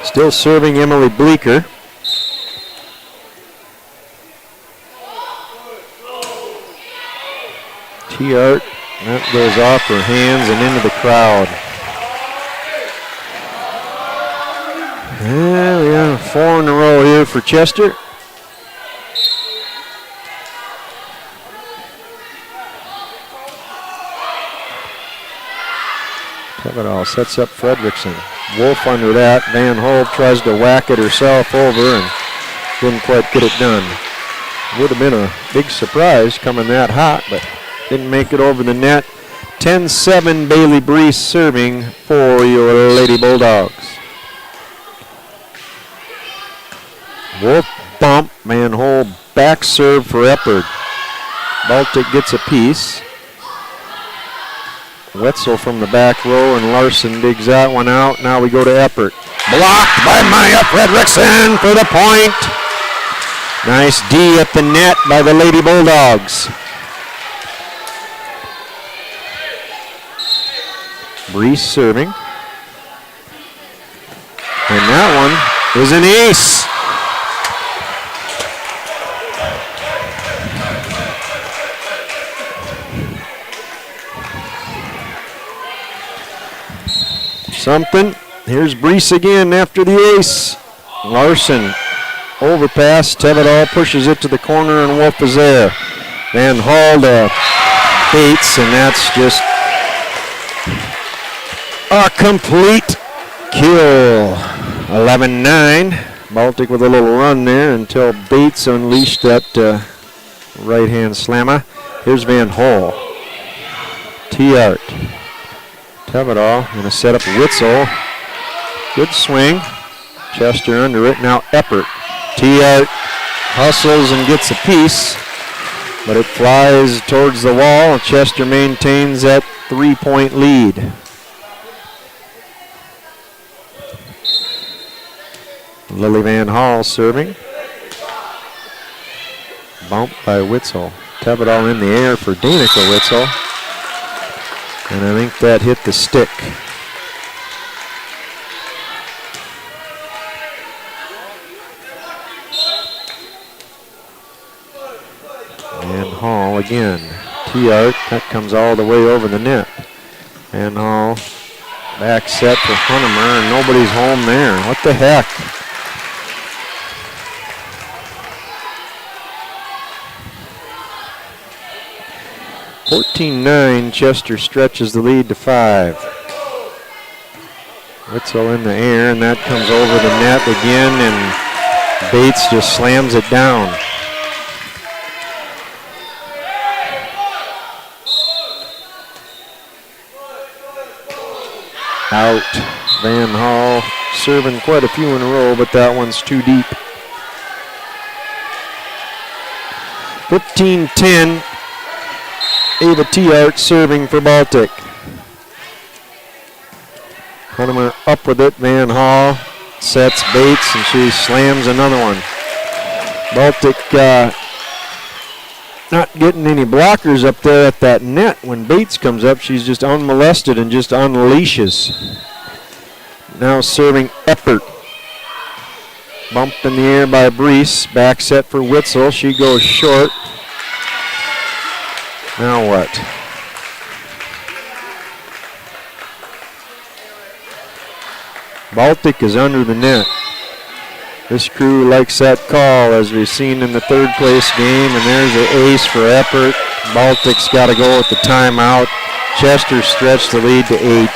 Still serving Emily Bleeker. Tiart, that goes off her hands and into the crowd. Well, yeah, 4 in a row here for Chester. Tevedal sets up Fredrickson. Wolf under that. Van Hove tries to whack it herself over and didn't quite get it done. Would have been a big surprise coming that hot, but didn't make it over the net. 10-7 Bailey Brees serving for your Lady Bulldogs. Wolf bump. Van Hove back serve for Eppard. Baltic gets a piece. Wetzel from the back row, and Larson digs that one out. Now we go to Eppert. Blocked by Maya Fredrickson for the point. Nice D at the net by the Lady Bulldogs. Brees serving. And that one is an ace. Something. Here's Brees again after the ace. Larson overpass. Tevedal pushes it to the corner, and Wolf is there. Van Hall to Bates, and that's just a complete kill. 11-9. Baltic with a little run there until Bates unleashed that right-hand slammer. Here's Van Hall. Tiart. Tevedal going to set up Witzel. Good swing. Chester under it. Now Eppert. Tiart hustles and gets a piece, but it flies towards the wall. Chester maintains that 3-point lead. Lily Van Hall serving. Bump by Witzel. Tevedal in the air for Danica Witzel. And I think that hit the stick. And Hall again. Tiart, that comes all the way over the net. And Hall, back set for Hunnemer, and nobody's home there. What the heck? (14-9), Chester stretches the lead to 5. Witzel in the air, and that comes over the net again, and Bates just slams it down. Out. Van Hall serving quite a few in a row, but that one's too deep. 15-10. Ava Tiart serving for Baltic. Hunnemer up with it. Van Hall sets Bates, and she slams another one. Baltic not getting any blockers up there at that net. When Bates comes up, she's just unmolested and just unleashes. Now serving Eppert. Bumped in the air by Brees. Back set for Witzel. She goes short. Now what? Baltic is under the net. This crew likes that call, as we've seen in the third place game, and there's an ace for Eppert. Baltic's got to go with the timeout. Chester stretched the lead to 8.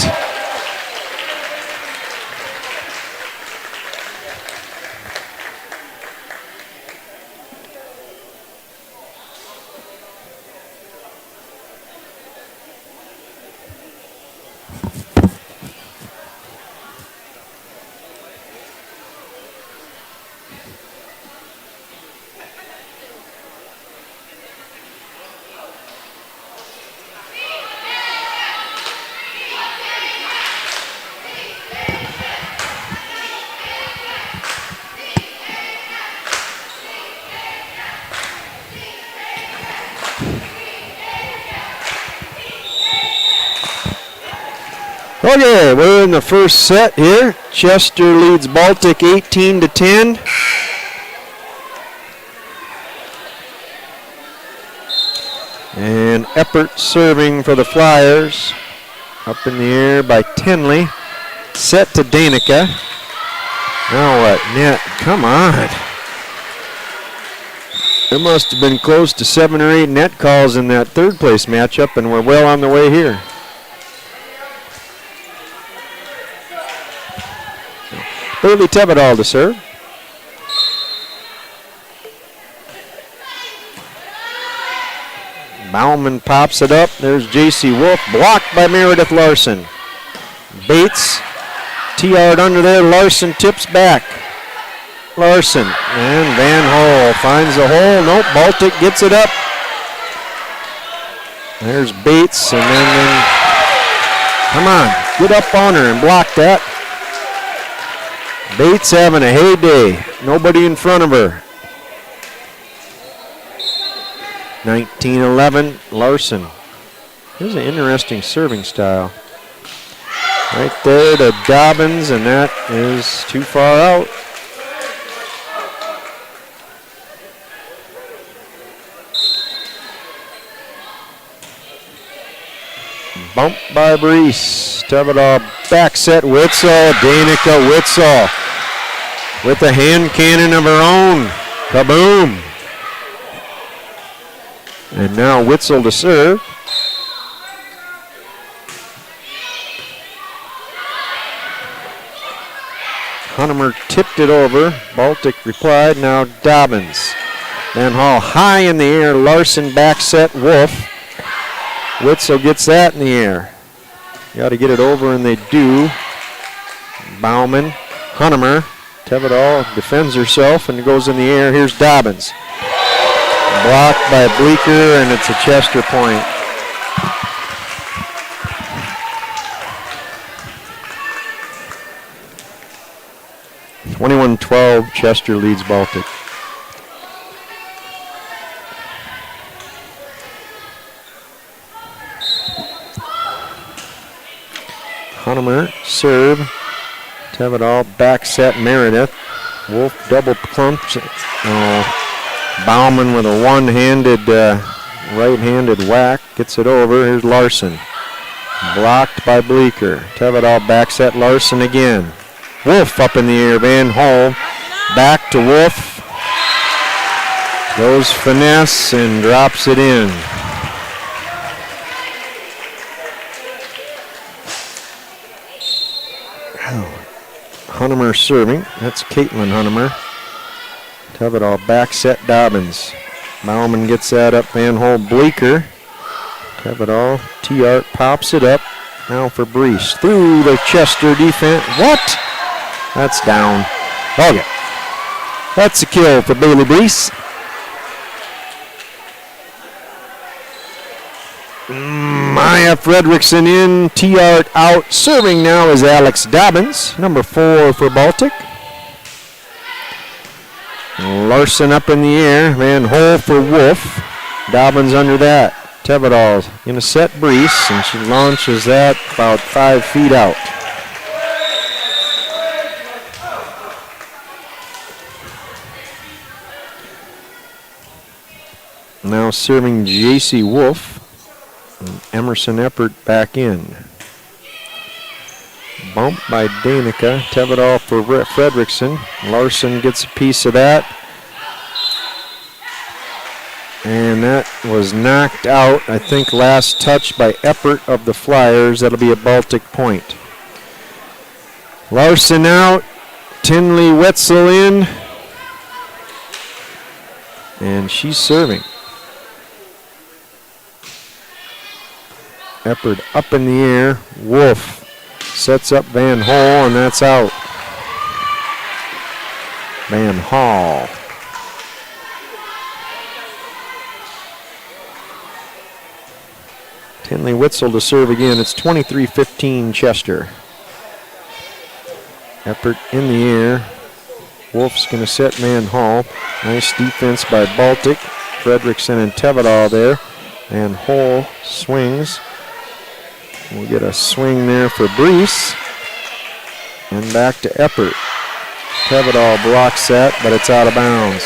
Okay, we're in the first set here. Chester leads Baltic 18-10. And Eppert serving for the Flyers. Up in the air by Tenley. Set to Danica. Now what? Net. Come on. There must have been close to 7 or 8 net calls in that third place matchup, and we're well on the way here. Bailey Tevedal to serve. Bauman pops it up. There's J.C. Wolf, blocked by Meredith Larson. Bates, T-yard under there. Larson tips back. Larson and Van Hole finds the hole. Nope, Baltic gets it up. There's Bates, and then come on, get up on her and block that. Bates having a heyday. Nobody in front of her. 19-11, Larson. Here's an interesting serving style. Right there to Dobbins, and that is too far out. Bump by Brees. Tevedal back set. Witzel. Danica Witzel with a hand cannon of her own. Kaboom. And now Witzel to serve. Hunnemer tipped it over. Baltic replied. Now Dobbins. Van Hall high in the air. Larson back set. Wolf. Witzel gets that in the air. Got to get it over, and they do. Bauman. Hunnemer. Tevedal defends herself and goes in the air. Here's Dobbins. Blocked by Bleeker, and it's a Chester point. (21-12), Chester leads Baltic. Hunnemer serve. Tevedal back set Meredith. Wolf double clumps. Bauman with a one-handed, right-handed whack. Gets it over. Here's Larson. Blocked by Bleeker. Tevedal back set Larson again. Wolf up in the air. Van Hole back to Wolf. Goes finesse and drops it in. Hunnemer serving. That's Caitlin Hunnemer. Tevedal back set Dobbins. Bauman gets that up. Van Hole Bleeker. Tevedal. T-Art pops it up. Now for Brees. Through the Chester defense. What? That's down. Okay. That's a kill for Bailey Brees. Maya Fredrickson in. T-Art out. Serving now is Alex Dobbins. Number 4 for Baltic. Larson up in the air. Van Hole for Wolf. Dobbins under that. Tevedal's going to set Brees, and she launches that about 5 feet out. Now serving J.C. Wolf. And Emerson Eppert back in. Bump by Danica. Tevedal for Fredrickson. Larson gets a piece of that. And that was knocked out, I think, last touch by Eppert of the Flyers. That'll be a Baltic point. Larson out. Tinley Wetzel in. And she's serving. Eppert up in the air. Wolf sets up Van Hole, and that's out. Van Hall. Tinley Witzel to serve again. It's 23-15 Chester. Eppert in the air. Wolf's going to set Van Hall. Nice defense by Baltic. Fredrickson and Tevedal there. Van Hall swings. We'll get a swing there for Brees. And back to Eppert. Tevedal blocks that, but it's out of bounds.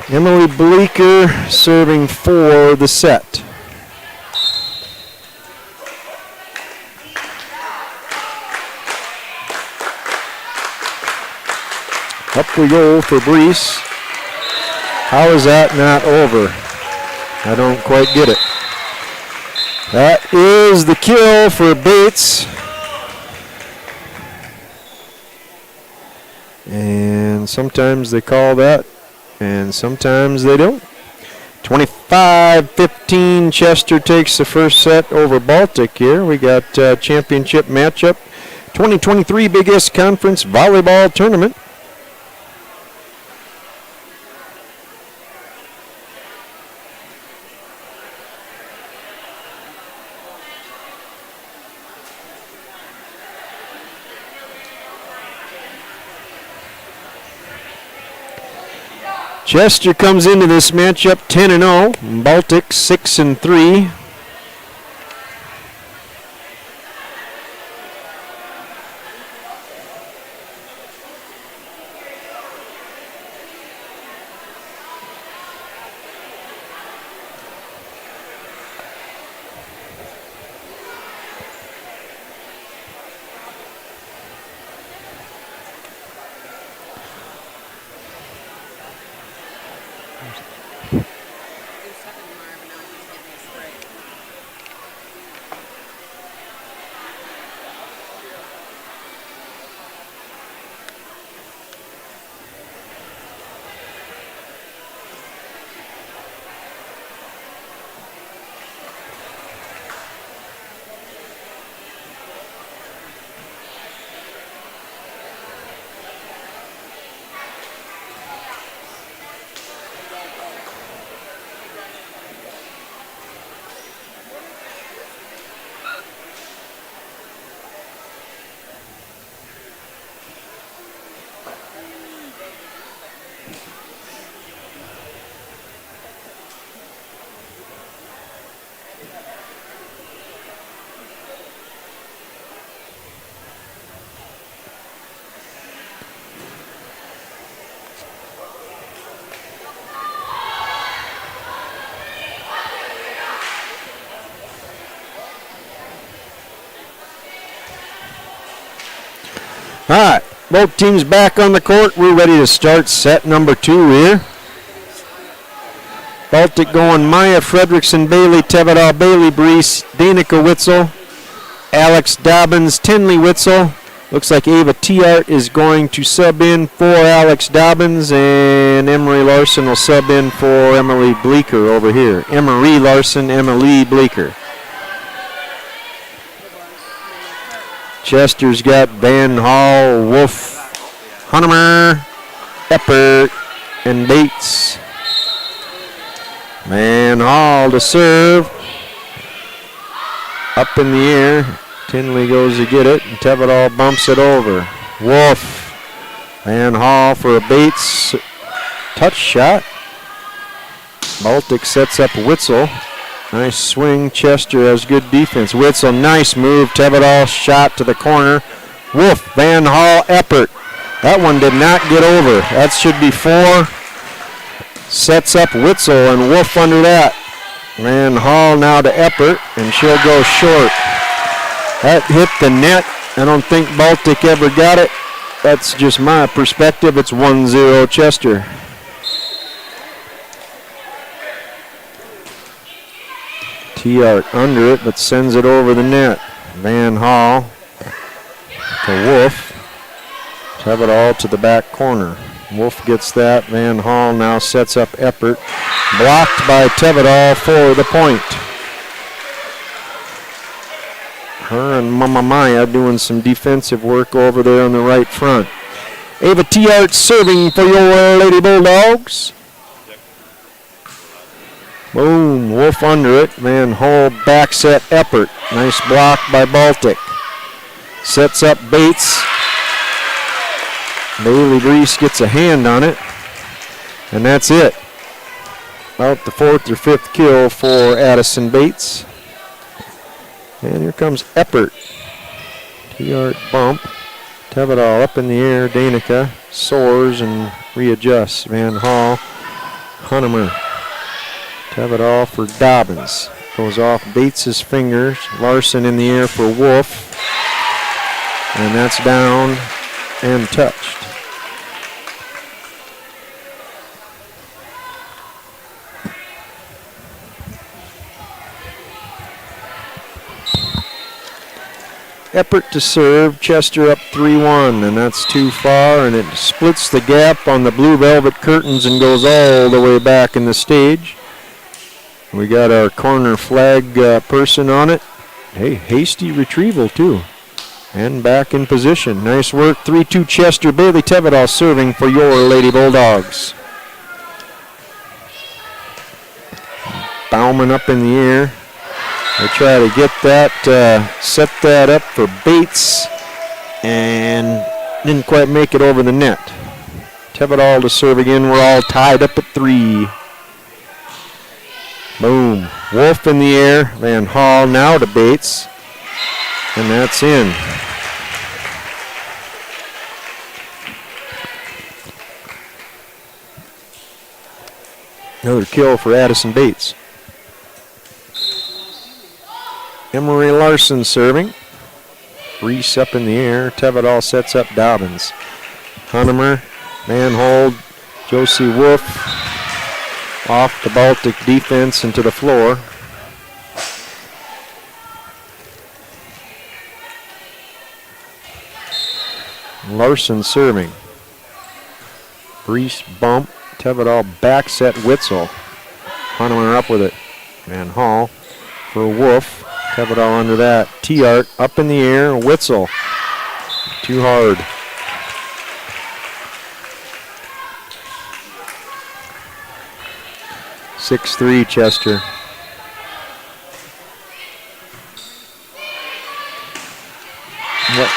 Emily Bleeker serving for the set. Up we go for Brees. How is that not over? I don't quite get it. That is the kill for Bates. And sometimes they call that, and sometimes they don't. 25-15, Chester takes the first set over Baltic here. We got championship matchup, 2023 Big East Conference Volleyball Tournament. Chester comes into this matchup 10-0. Baltic 6-3. All right, both teams back on the court. We're ready to start set number 2 here. Baltic going Maya Fredrickson, Bailey Tevedal, Bailey Brees, Danica Witzel, Alex Dobbins, Tinley Witzel, Looks like Ava Tiart is going to sub in for Alex Dobbins, and Emery Larson will sub in for Emily Bleeker over here. Emery Larson, Emily Bleeker. Chester's got Van Hall, Wolf, Hunnemer, Eppert, and Bates. Van Hall to serve. Up in the air. Tinley goes to get it, and Tevedal bumps it over. Wolf. Van Hall for a Bates touch shot. Baltic sets up Witzel. Nice swing. Chester has good defense. Witzel, nice move. Tevedal shot to the corner. Wolf, Van Hall, Eppert. That one did not get over. That should be 4. Sets up Witzel, and Wolf under that. Van Hall now to Eppert, and she'll go short. That hit the net. I don't think Baltic ever got it. That's just my perspective. It's 1-0 Chester. Tiart under it, but sends it over the net. Van Hall to Wolf. Tevedal to the back corner. Wolf gets that. Van Hall now sets up Eppert. Blocked by Tevedal for the point. Her and Mama Maya doing some defensive work over there on the right front. Ava Tiart serving for your Lady Bulldogs. Boom, Wolf under it. Van Hall back set Eppert. Nice block by Baltic. Sets up Bates. Bailey Reese gets a hand on it. And that's it. About the 4th or 5th kill for Addison Bates. And here comes Eppert. Tiart bump. Tevedal up in the air. Danica soars and readjusts. Van Hall. Hunnemer. Tevedal for Dobbins. Goes off Bates' fingers. Larson in the air for Wolf. And that's down and touched. Eppert to serve. Chester up 3-1, and that's too far, and it splits the gap on the blue velvet curtains and goes all the way back in the stage. We got our corner flag person on it. Hey, hasty retrieval too. And back in position. Nice work. 3-2 Chester. Bailey Tevedal serving for your Lady Bulldogs. Bauman up in the air. They try to get that, set that up for Bates, and didn't quite make it over the net. Tevedal to serve again. We're all tied up at 3. Boom. Wolf in the air. Van Hall now to Bates, and that's in. Another kill for Addison Bates. Emery Larson serving. Reese up in the air. Tevedal sets up Dobbins. Hunnemer, Van Hold, Josie Wolf off the Baltic defense into the floor. Larson serving. Reese bump. Tevedal back set Witzel. Hunnemer up with it. Van Hall for Wolf. Tevedal under that. Tiart up in the air. Witzel. Too hard. (6-3) Chester.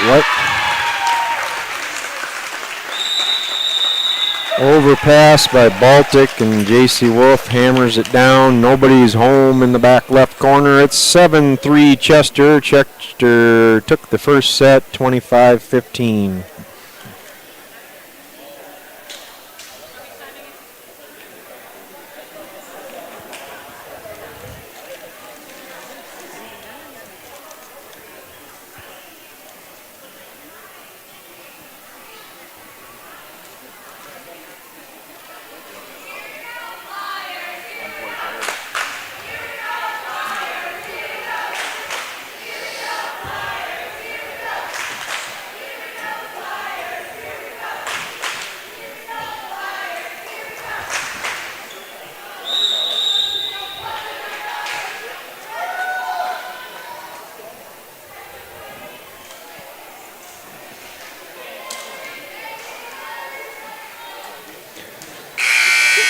What? Overpass by Baltic, and J.C. Wolf hammers it down. Nobody's home in the back left corner. It's 7-3 Chester. Chester took the first set, 25-15.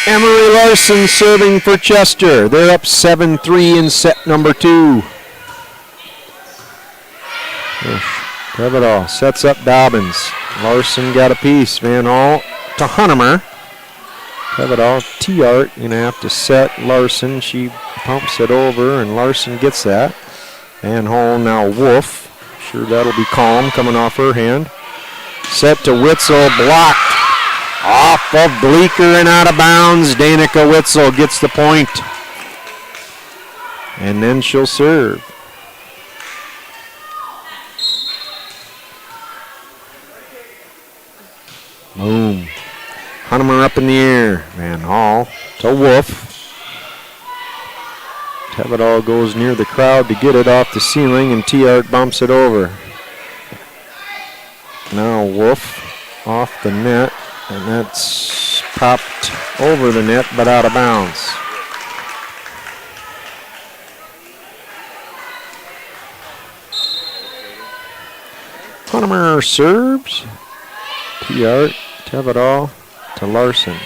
Emery Larson serving for Chester. They're up 7-3 in set number 2. Tevedal sets up Dobbins. Larson got a piece. Van Hall to Hunemer. Tevedal, T-Art, going to have to set Larson. She pumps it over, and Larson gets that. Van Hall now Wolf. Sure that'll be calm coming off her hand. Set to Witzel, blocked. Off of Bleeker and out of bounds. Danica Witzel gets the point. And then she'll serve. Boom. Hunemer up in the air. Van Hall to Wolf. Tevedal goes near the crowd to get it off the ceiling, and T-Art bumps it over. Now Wolf off the net, and that's popped over the net but out of bounds. Hunemer serves. T-Art, Tevedal to Larson.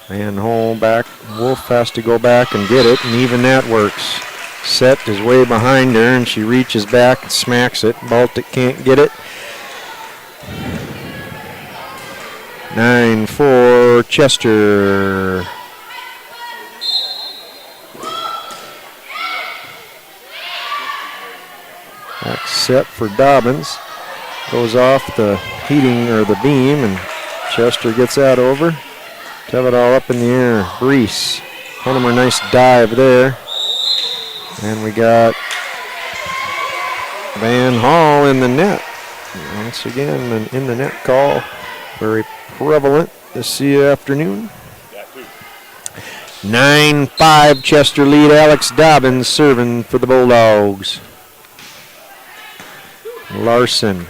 Van Hall back. Wolf has to go back and get it, and even that works. Set is way behind her, and she reaches back and smacks it. Baltic can't get it. 9-4 Chester. Back set for Dobbins. Goes off the heating or the beam, and Chester gets that over. Tevedal up in the air. Brees. Hunemer, nice dive there. And we got Van Hall in the net. Once again, an in the net call. Very prevalent this afternoon. 9-5 Chester lead. Alex Dobbins serving for the Bulldogs. Larson.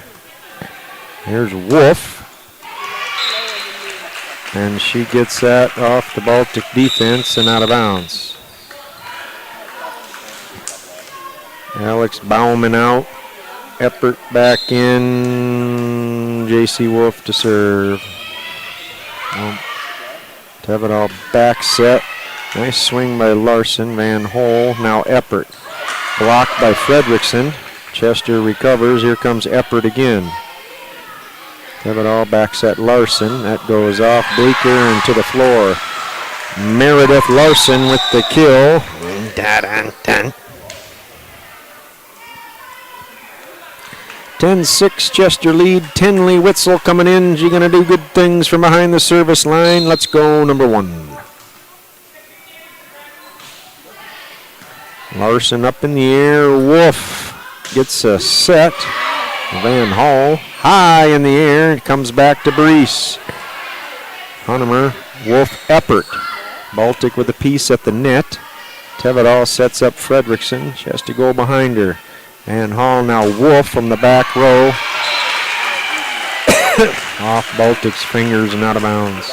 Here's Wolf. And she gets that off the Baltic defense and out of bounds. Alex Bauman out. Eppert back in. J.C. Wolf to serve. Tevedal back set. Nice swing by Larson. Van Hol. Now Eppert. Blocked by Fredrickson. Chester recovers. Here comes Eppert again. Tevedal back set Larson. That goes off Bleeker and to the floor. Meredith Larson with the kill. 10-6 Chester lead. Tenley Witzel coming in. She's going to do good things from behind the service line. Let's go number 1. Larson up in the air. Wolf gets a set. Van Hall high in the air. It comes back to Brees. Hunemer, Wolf, Eppert. Baltic with a piece at the net. Tevedal sets up Fredrickson. She has to go behind her. Van Hall now Wolf from the back row. Off Baltic's fingers and out of bounds.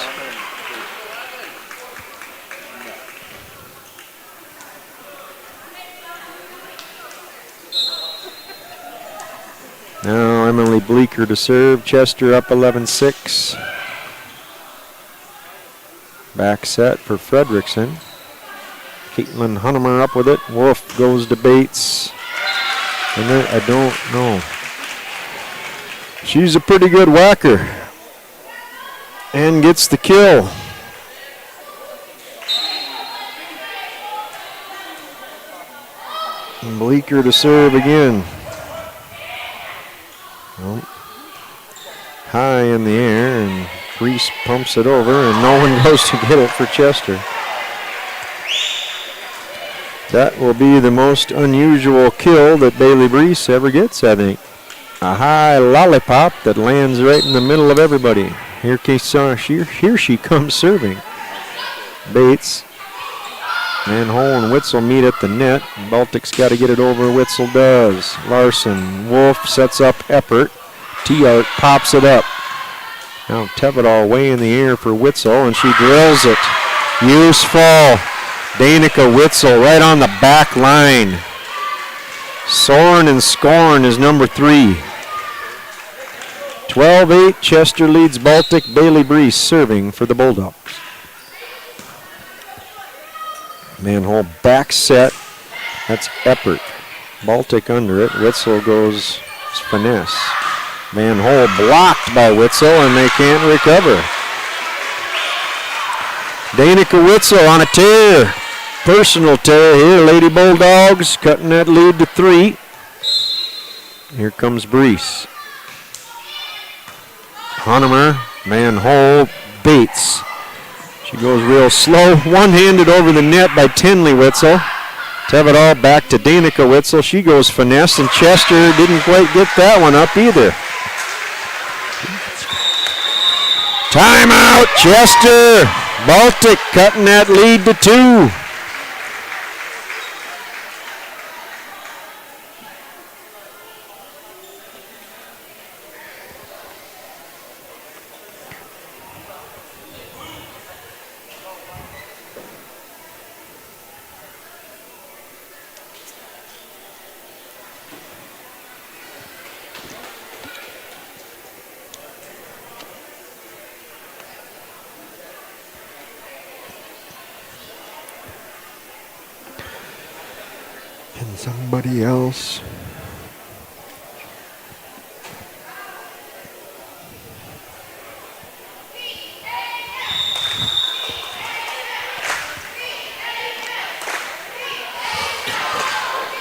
Now Emily Bleeker to serve. Chester up 11-6. Back set for Fredrickson. Caitlin Hunemer up with it. Wolf goes to Bates. And then I don't know. She's a pretty good whacker. And gets the kill. And Bleeker to serve again. Well, high in the air, and Brees pumps it over, and no one goes to get it for Chester. That will be the most unusual kill that Bailey Brees ever gets, I think. A high lollipop that lands right in the middle of everybody. Here she comes serving. Bates. Van Hol and Witzel meet at the net. Baltic's got to get it over. Witzel does. Larson. Wolf sets up Eppert. T-Art pops it up. Now Tevedal way in the air for Witzel, and she drills it. Useful. Danica Witzel right on the back line. Soren and scoring is number 3. 12-8, Chester leads Baltic. Bailey Brees serving for the Bulldogs. Manhole back set. That's Eppert. Baltic under it. Witzel goes finesse. Manhole blocked by Witzel, and they can't recover. Danica Witzel on a tear. Personal tear here. Lady Bulldogs cutting that lead to 3. Here comes Brees. Honemer, Manhole, Bates. She goes real slow. One-handed over the net by Tinley Witzel. Tevidal back to Danica Witzel. She goes finesse, and Chester didn't quite get that one up either. Timeout, Chester. Baltic cutting that lead to 2. Somebody else.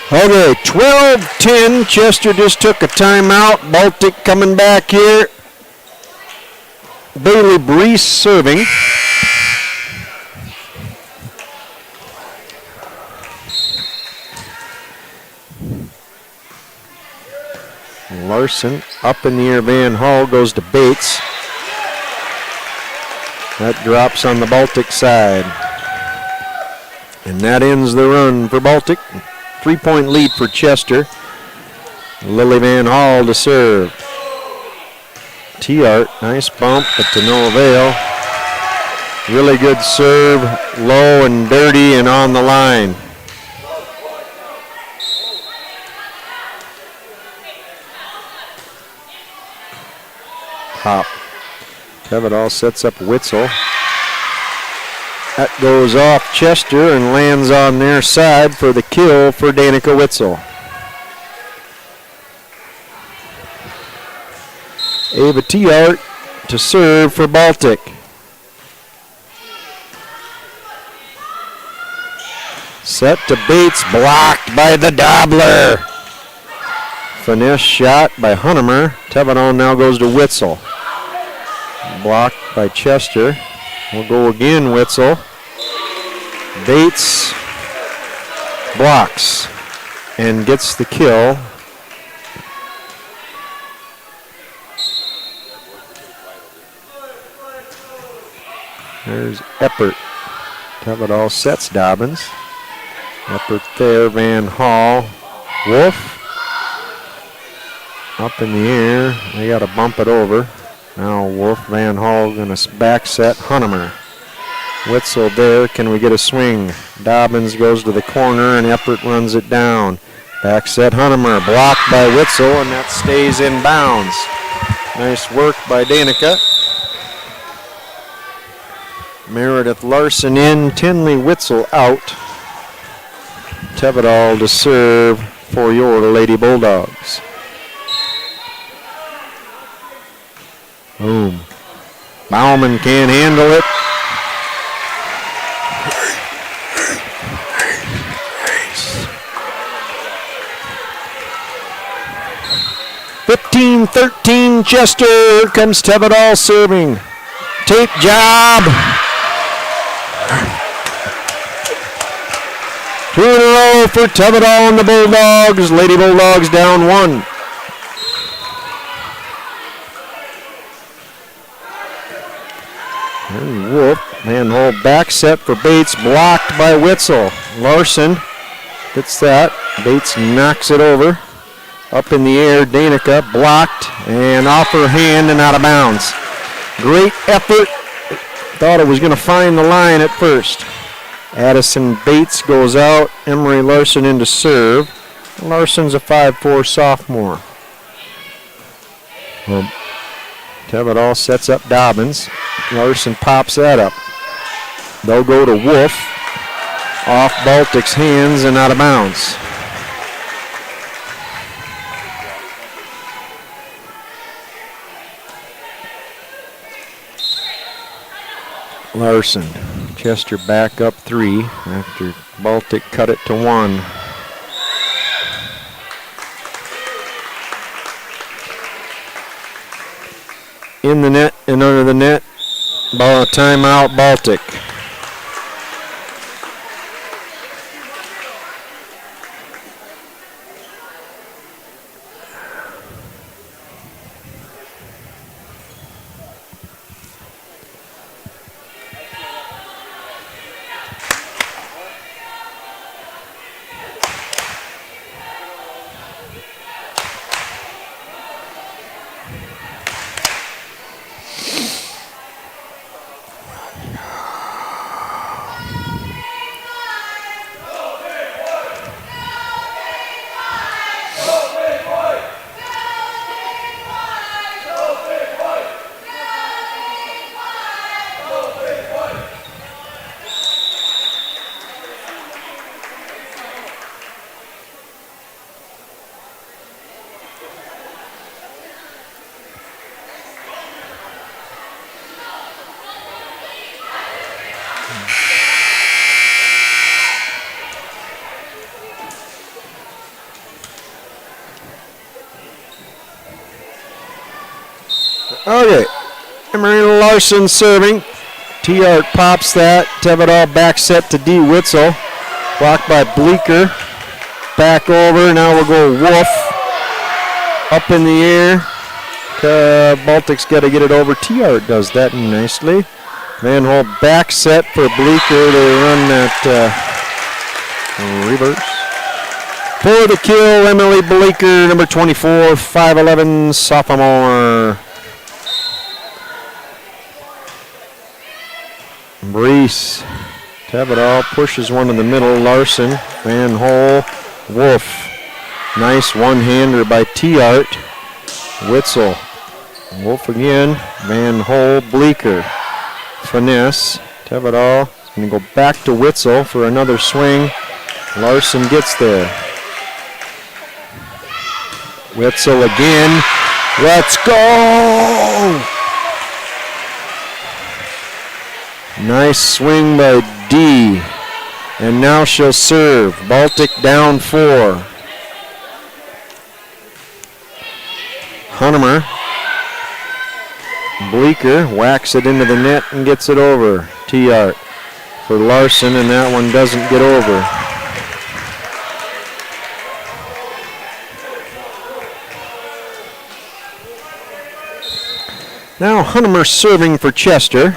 Okay, 12-10. Chester just took a timeout. Baltic coming back here. Bailey Brees serving. Larson up in the air. Van Hall goes to Bates. That drops on the Baltic side. And that ends the run for Baltic. 3-point lead for Chester. Lily Van Hall to serve. Tiart, nice bump, but to no avail. Really good serve, low and dirty and on the line. Hop. Tevidal sets up Witzel. That goes off Chester and lands on their side for the kill for Danica Witzel. Ava Tiart to serve for Baltic. Set to Bates, blocked by the Dobbler. Finesse shot by Hunemer. Tevidal now goes to Witzel. Blocked by Chester. We'll go again, Witzel. Bates blocks and gets the kill. There's Eppert. Tevidal sets Dobbins. Eppert there, Van Hall. Wolf. Up in the air. They got to bump it over. Now Wolf, Van Hall going to back set Hunemer. Witzel there. Can we get a swing? Dobbins goes to the corner and Eppert runs it down. Back set Hunemer. Blocked by Witzel, and that stays in bounds. Nice work by Danica. Meredith Larson in. Tinley Witzel out. Tevidal to serve for your Lady Bulldogs. Boom. Bauman can't handle it. Nice. 15-13 Chester. Here comes Tevidal serving. Tape job. 2 in a row for Tevidal and the Bulldogs. Lady Bulldogs down 1. And Wolf, manhole back set for Bates, blocked by Witzel. Larson gets that. Bates knocks it over. Up in the air, Danica blocked and off her hand and out of bounds. Great effort. Thought it was going to find the line at first. Addison Bates goes out. Emery Larson in to serve. Larson's a 5'4" sophomore. Tevedal sets up Dobbins. Larson pops that up. They'll go to Wolf. Off Baltic's hands and out of bounds. Larson. Chester back up 3 after Baltic cut it to 1. In the net and under the net. Ball timeout Baltic. Okay, Emery Larson serving. T-Art pops that. Tevedal back set to D. Witzel. Blocked by Bleeker. Back over. Now we'll go Wolf. Up in the air. Baltic's got to get it over. T-Art does that nicely. Van Hol back set for Bleeker to run that reverse. For the kill, Emily Bleeker, number 24, 5'11", sophomore. Brees. Tevedal pushes one in the middle. Larson, Van Hol, Wolf. Nice one-hander by T-Art. Witzel. Wolf again. Van Hol, Bleeker. Finesse. Tevedal is going to go back to Witzel for another swing. Larson gets there. Witzel again. Let's go! Nice swing by D. And now she'll serve. Baltic down 4. Hunnemer. Bleeker whacks it into the net and gets it over. T-Art for Larson, and that one doesn't get over. Now Hunnemer serving for Chester.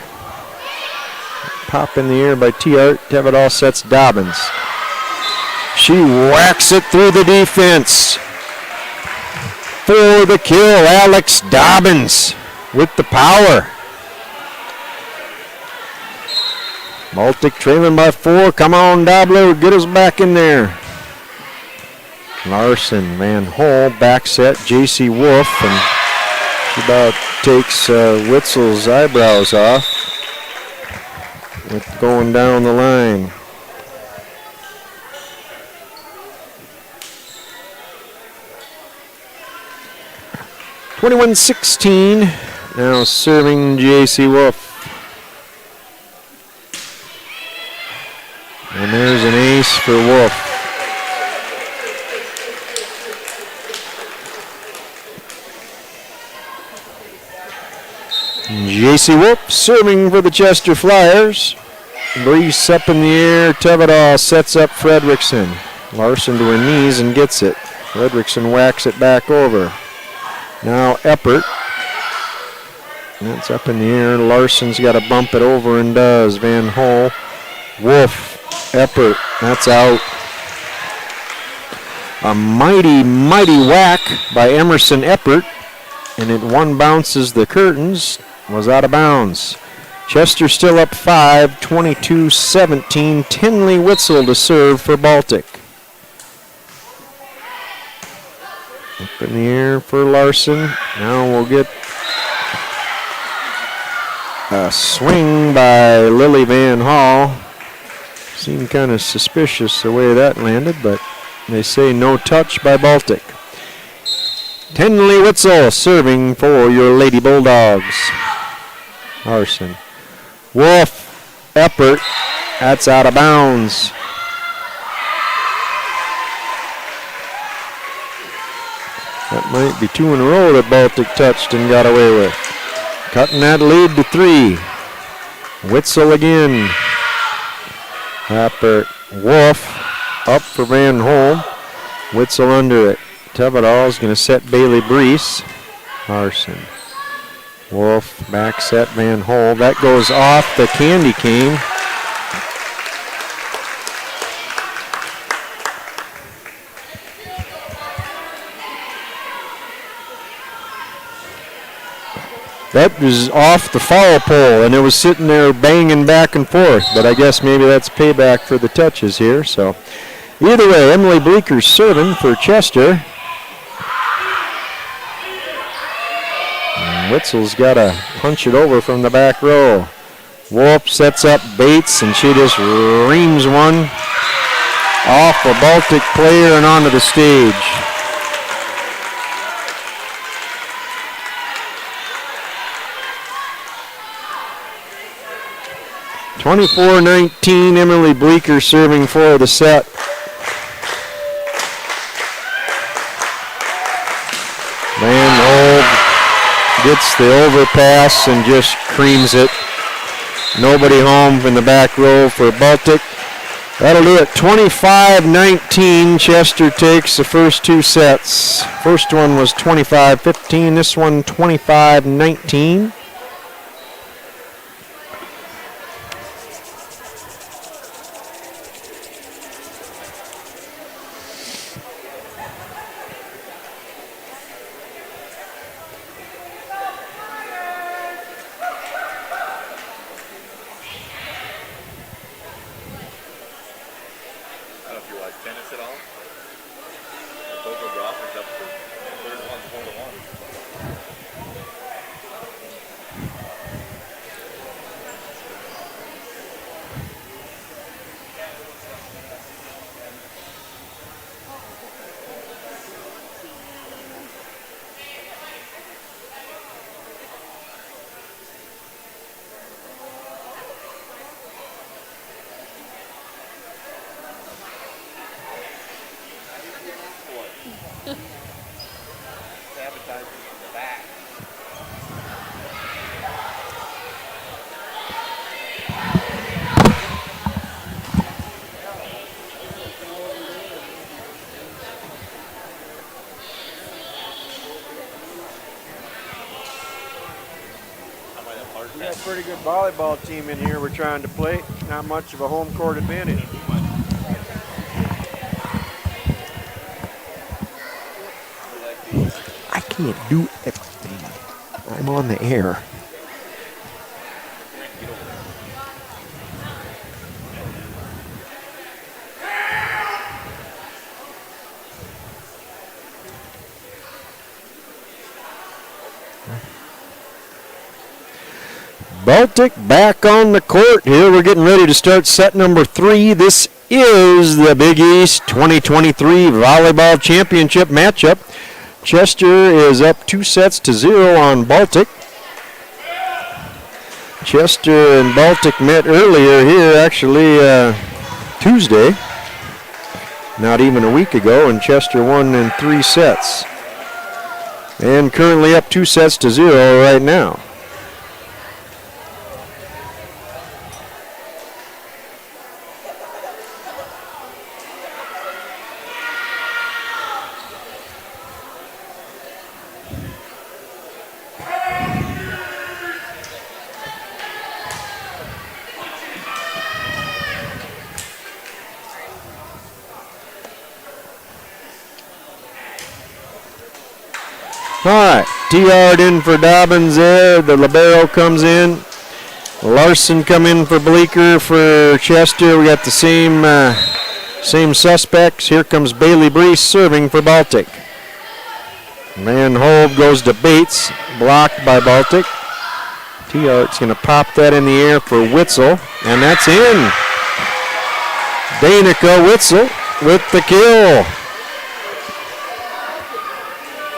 Pop in the air by T-Art. Tevedal sets Dobbins. She whacks it through the defense. For the kill, Alex Dobbins with the power. Baltic trailing by 4. Come on, Dobler, get us back in there. Larson, Van Hol, back set, J.C. Wolf, and she about takes Witzel's eyebrows off with going down the line. (21-16). Now serving J.C. Wolf. And there's an ace for Wolf. J.C. Wolf serving for the Chester Flyers. Brees up in the air. Tevedal sets up Fredrickson. Larson to her knees and gets it. Fredrickson whacks it back over. Now Eppert. That's up in the air. Larson's got to bump it over and does. Van Hol. Wolf. Eppert. That's out. A mighty, mighty whack by Emerson Eppert. And it one bounces the curtains. Was out of bounds. Chester still up 5, 22-17. Tinley Witzel to serve for Baltic. Up in the air for Larson. Now we'll get A swing by Lily Van Hall. Seemed kind of suspicious the way that landed, but they say no touch by Baltic. Tenley Witzel serving for your Lady Bulldogs. Larson. Wolf. Eppert. That's out of bounds. That might be 2 in a row that Baltic touched and got away with. Cutting that lead to 3. Witzel again. Eppert. Wolf. Up for Van Holm. Witzel under it. Tevedal's going to set Bailey Brees. Larson. Wolf back set Van Holm. That goes off the candy cane. That was off the foul pole, and it was sitting there banging back and forth. But I guess maybe that's payback for the touches here. So either way, Emily Bleeker's serving for Chester. And Witzel's got to punch it over from the back row. Wolf sets up Bates, and she just reams one off a Baltic player and onto the stage. (24-19) Emily Bleeker serving for the set. Van Holm gets the overpass and just creams it. Nobody home from the back row for Baltic. That'll do it. 25-19. Chester takes the first 2 sets. First one was 25-15. This one 25-19. We got a pretty good volleyball team in here we're trying to play. Not much of a home court advantage. I can't do everything. I'm on the air. Baltic back on the court here. We're getting ready to start set number 3. This is the Big East 2023 Volleyball Championship matchup. Chester is up 2-0 on Baltic. Chester and Baltic met earlier here, actually Tuesday, not even a week ago, and Chester won in 3 sets. And currently up 2-0 right now. All right, T-Yard in for Dobbins there. The libero comes in. Larson come in for Bleeker for Chester. We got the same suspects. Here comes Bailey Brees serving for Baltic. Van Holb goes to Bates, blocked by Baltic. T-Art's going to pop that in the air for Witzel, and that's in. Danica Witzel with the kill.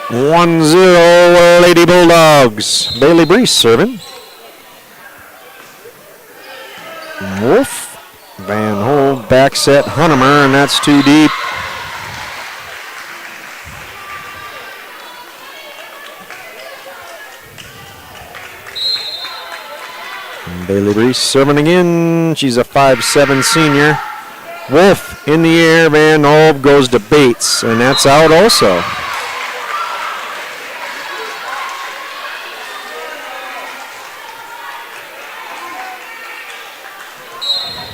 1-0 Lady Bulldogs. Bailey Brees serving. Wolf. Van Hole back set Hunnemer, and that's too deep. And Bailey Brees serving again. She's a 5'7" senior. Wolf in the air. Van Hole goes to Bates, and that's out also.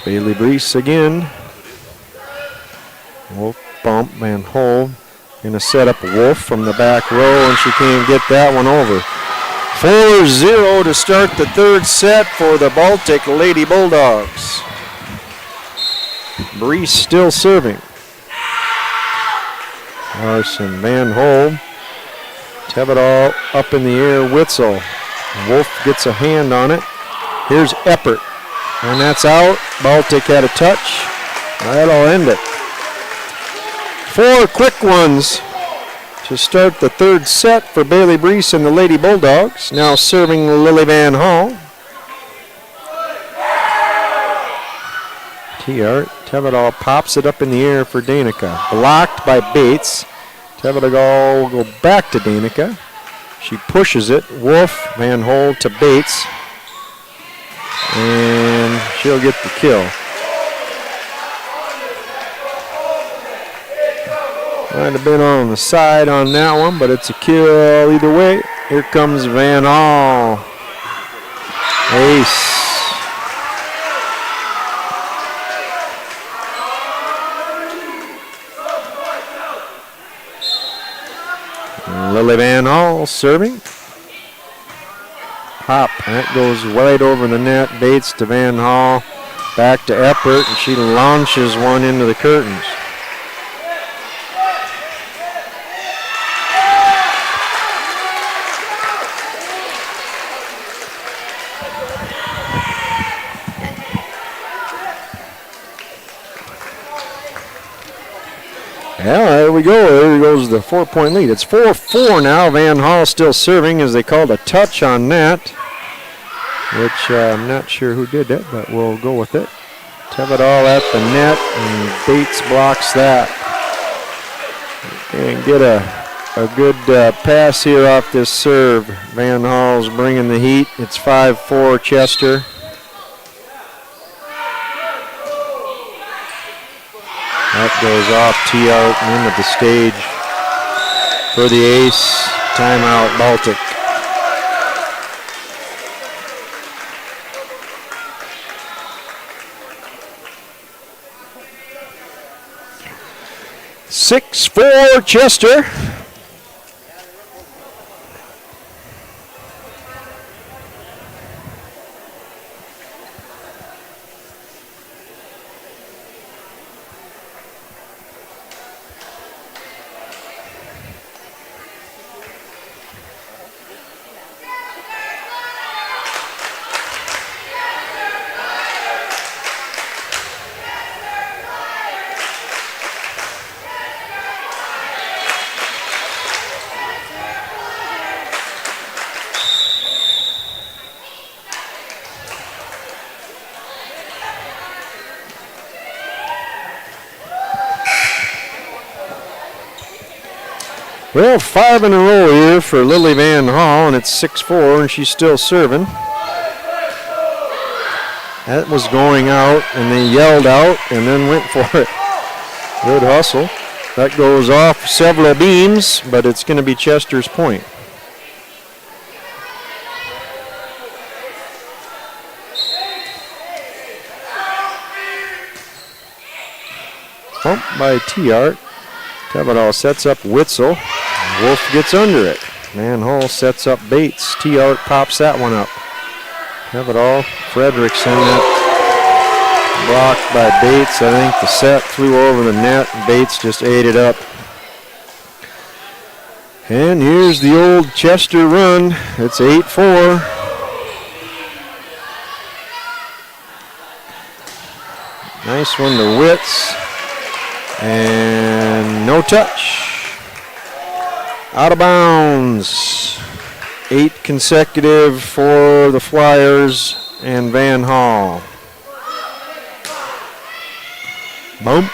Bailey Brees again. Wolf bump, Van Hole. Gonna set up Wolf from the back row, and she can't get that one over. 4-0 to start the third set for the Baltic Lady Bulldogs. Brees still serving. Larson, Van Hole. Tevedal up in the air, Witzel. Wolf gets a hand on it. Here's Eppert. And that's out. Baltic had a touch. That'll end it. 4 quick ones to start the third set for Bailey Brees and the Lady Bulldogs. Now serving Lily Van Hall. Tevedal pops it up in the air for Danica. Blocked by Bates. Tevedal will go back to Danica. She pushes it. Wolf, Van Hole to Bates. And she'll get the kill. Might have been on the side on that one, but it's a kill either way. Here comes Van Hall. Ace. Lily Van Hall serving. Hop, that goes right over the net. Bates to Van Hall, back to Eppert, and she launches one into the curtains. Yeah, there we go. There goes the 4-point lead. It's 4-4 now. Van Hall still serving as they called a touch on that, which I'm not sure who did that, but we'll go with it. Tevedal at the net, and Bates blocks that. And get a good pass here off this serve. Van Hall's bringing the heat. It's 5-4 Chester. That goes off T-Art and into the stage for the ace. Timeout Baltic. (6-4) Chester. Well, 5 in a row here for Lily Van Hall, and it's 6-4, and she's still serving. That was going out, and they yelled out and then went for it. Good hustle. That goes off several beams, but it's going to be Chester's point. Pump by T-Art. Tevedal sets up Witzel. Wolf gets under it. Van Hall sets up Bates. T-Art pops that one up. Tevedal, Fredrickson, that blocked by Bates. I think the set flew over the net. Bates just ate it up. And here's the old Chester run. It's 8-4. Nice one to Witz. And no touch. Out of bounds. 8 consecutive for the Flyers and Van Hall. Boom.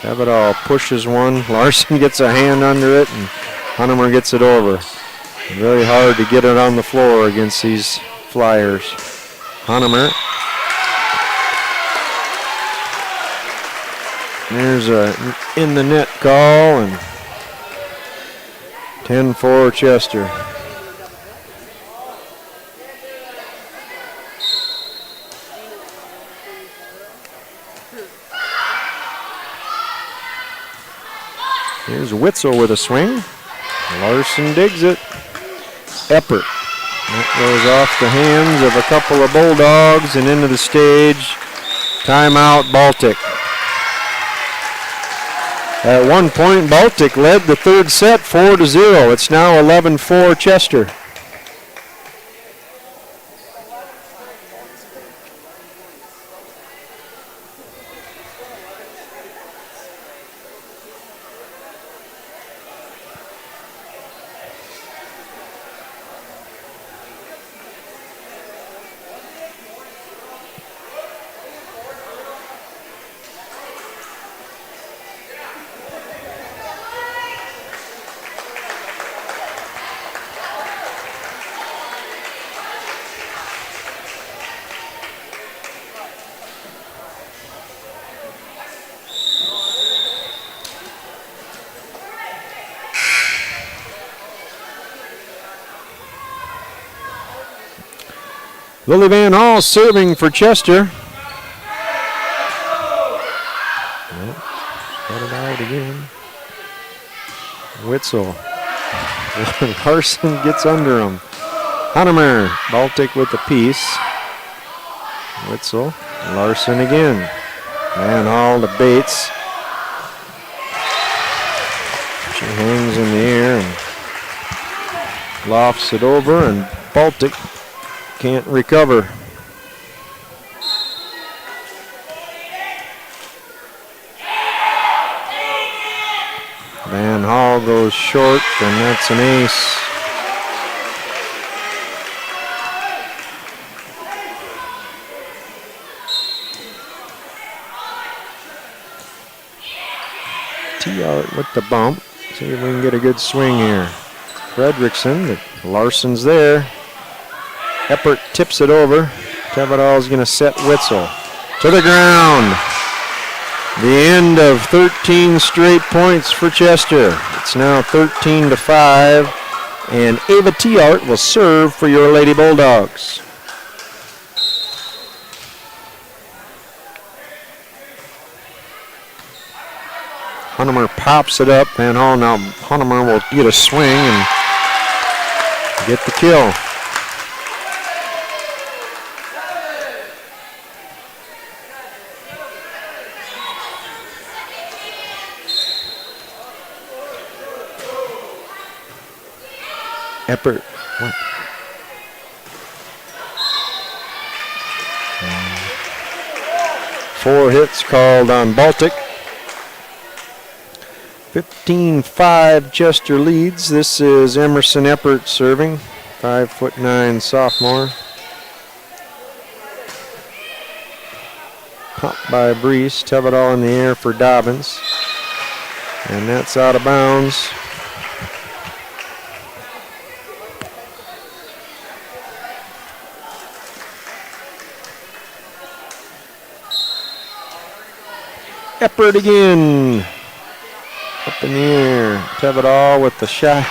Tevedal pushes one. Larson gets a hand under it, and Hunemer gets it over. Very hard to get it on the floor against these Flyers. Hunemer. There's a in the net call, and 10-4 Chester. Here's Witzel with a swing. Larson digs it. Eppert. That goes off the hands of a couple of Bulldogs and into the stage. Timeout, Baltic. At one point, Baltic led the third set 4-0. It's now 11-4 Chester. Lily Van Hall serving for Chester. Got it out again. Witzel. Larson gets under him. Hunemer. Baltic with the piece. Witzel. Larson again. Van Hall to Bates. She hangs in the air and lofts it over, and Baltic can't recover. Van Hall goes short, and that's an ace. T-Art with the bump. See if we can get a good swing here. Fredrickson, Larson's there. Eppert tips it over. Tevedal's going to set Witzel to the ground. The end of 13 straight points for Chester. It's now 13-5, and Ava T-Art will serve for your Lady Bulldogs. Hunemer pops it up. Van Hall now. Hunemer will get a swing and get the kill. Eppert. 4 hits called on Baltic. 15-5 Chester leads. This is Emerson Eppert serving. 5'9" sophomore. Popped by Brees. Tevedal in the air for Dobbins. And that's out of bounds. Eppert again. Up in the air. Tevedal with the shot.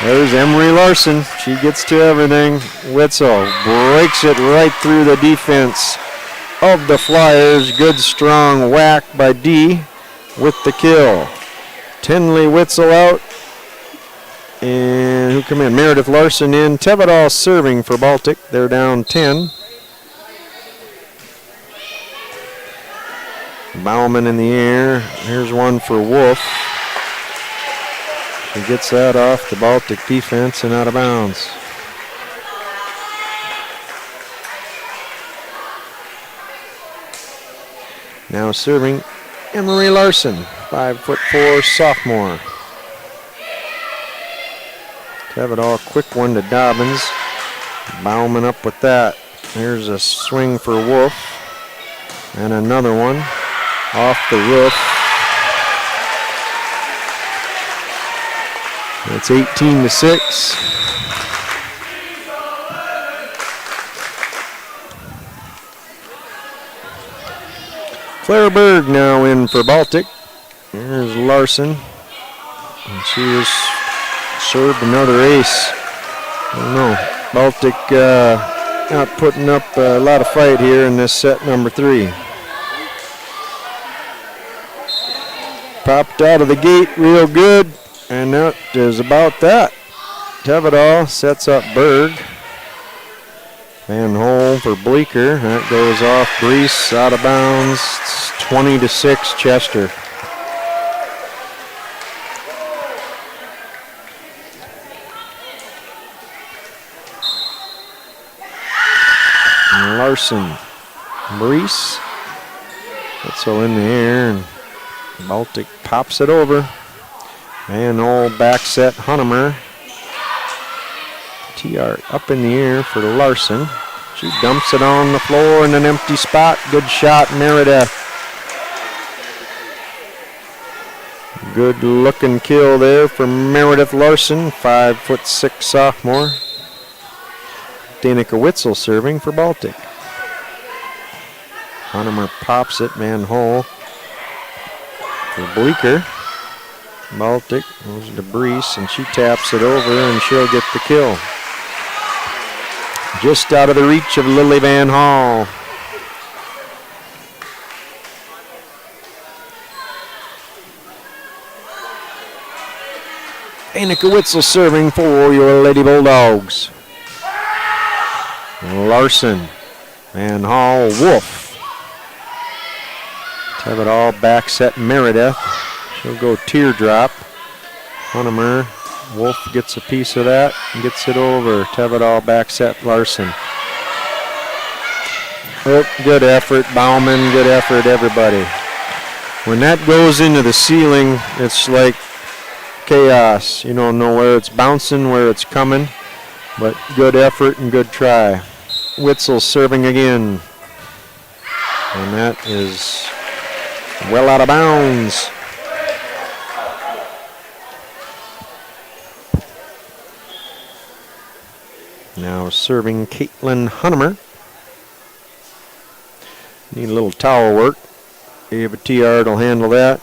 There's Emery Larson. She gets to everything. Witzel breaks it right through the defense of the Flyers. Good strong whack by D with the kill. Tinley Witzel out. And who come in? Meredith Larson in. Tevedal serving for Baltic. They're down 10. Bauman in the air. Here's one for Wolf. She gets that off the Baltic defense and out of bounds. Now serving Emery Larson, 5'4" sophomore. Tevedal, quick one to Dobbins. Bauman up with that. There's a swing for Wolf. And another one off the roof. It's 18-6. Claire Berg now in for Baltic. Here's Larson. And she has served another ace. I don't know. Baltic not putting up a lot of fight here in this set number 3. Popped out of the gate real good. And that is about that. Tevedal sets up Berg. Van Hole for Bleecker. That goes off Brees, out of bounds. It's 20-6 Chester. And Larson. Brees. Witzel in the air, and Baltic pops it over. Van Hole back set Hunnemer. T-Art up in the air for Larson. She dumps it on the floor in an empty spot. Good shot, Meredith. Good looking kill there for Meredith Larson, 5'6" sophomore. Danica Witzel serving for Baltic. Hunnemer pops it, Van Hole for Bleecker. Baltic goes to Brees, and she taps it over, and she'll get the kill. Just out of the reach of Lily Van Hall. Danica Witzel serving for your Lady Bulldogs. Larson, Van Hall, Wolf. Tevedal back set Meredith. She'll go teardrop. Hunnemer. Wolf gets a piece of that and gets it over. Tevedal back set Larson. Oh, good effort, Bauman. Good effort, everybody. When that goes into the ceiling, it's like chaos. You don't know where it's bouncing, where it's coming, but good effort and good try. Witzel serving again. And that is well out of bounds. Now serving Caitlin Hunnemer. Need a little towel work. Ava Tiard will handle that.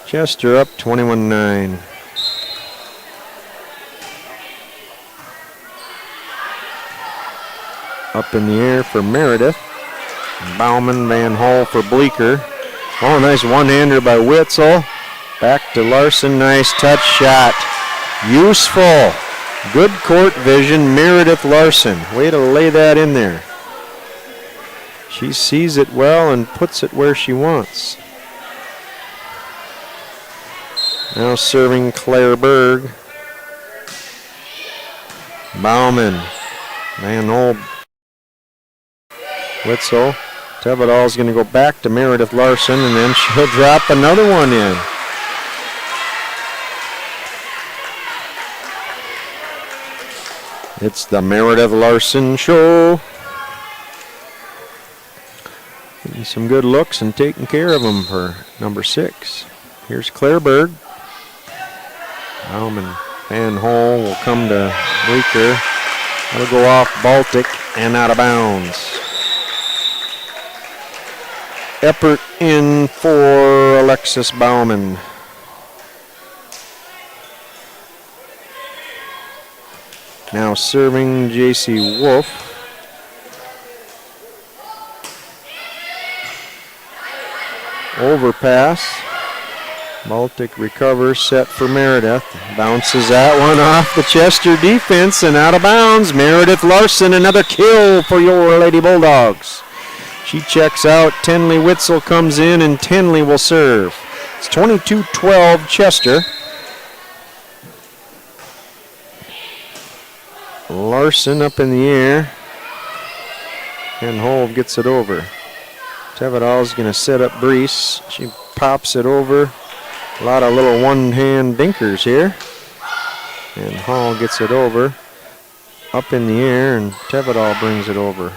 Chester up 21-9. Up in the air for Meredith. Bauman, Van Hole for Bleecker. Oh, nice one-hander by Witzel. Back to Larson, nice touch shot. Useful. Good court vision, Meredith Larson. Way to lay that in there. She sees it well and puts it where she wants. Now serving Claire Berg. Bauman. Van Hole. Witzel. Tevedal's going to go back to Meredith Larson, and then she'll drop another one in. It's the Meredith Larson show. Getting some good looks and taking care of them for number 6. Here's Claire Berg. Bauman. Van Hole will come to Bleecker. That'll go off Baltic and out of bounds. Eppert in for Alexis Bauman. Now serving J.C. Wolf. Overpass. Baltic recovers, set for Meredith. Bounces that one off the Chester defense and out of bounds. Meredith Larson, another kill for your Lady Bulldogs. She checks out. Tenley Witzel comes in, and Tenley will serve. It's 22-12 Chester. Larson up in the air. and Hove gets it over. Tevidal's going to set up Brees. She pops it over. A lot of little one-hand dinkers here. And Hall gets it over. Up in the air, and Tevidal brings it over.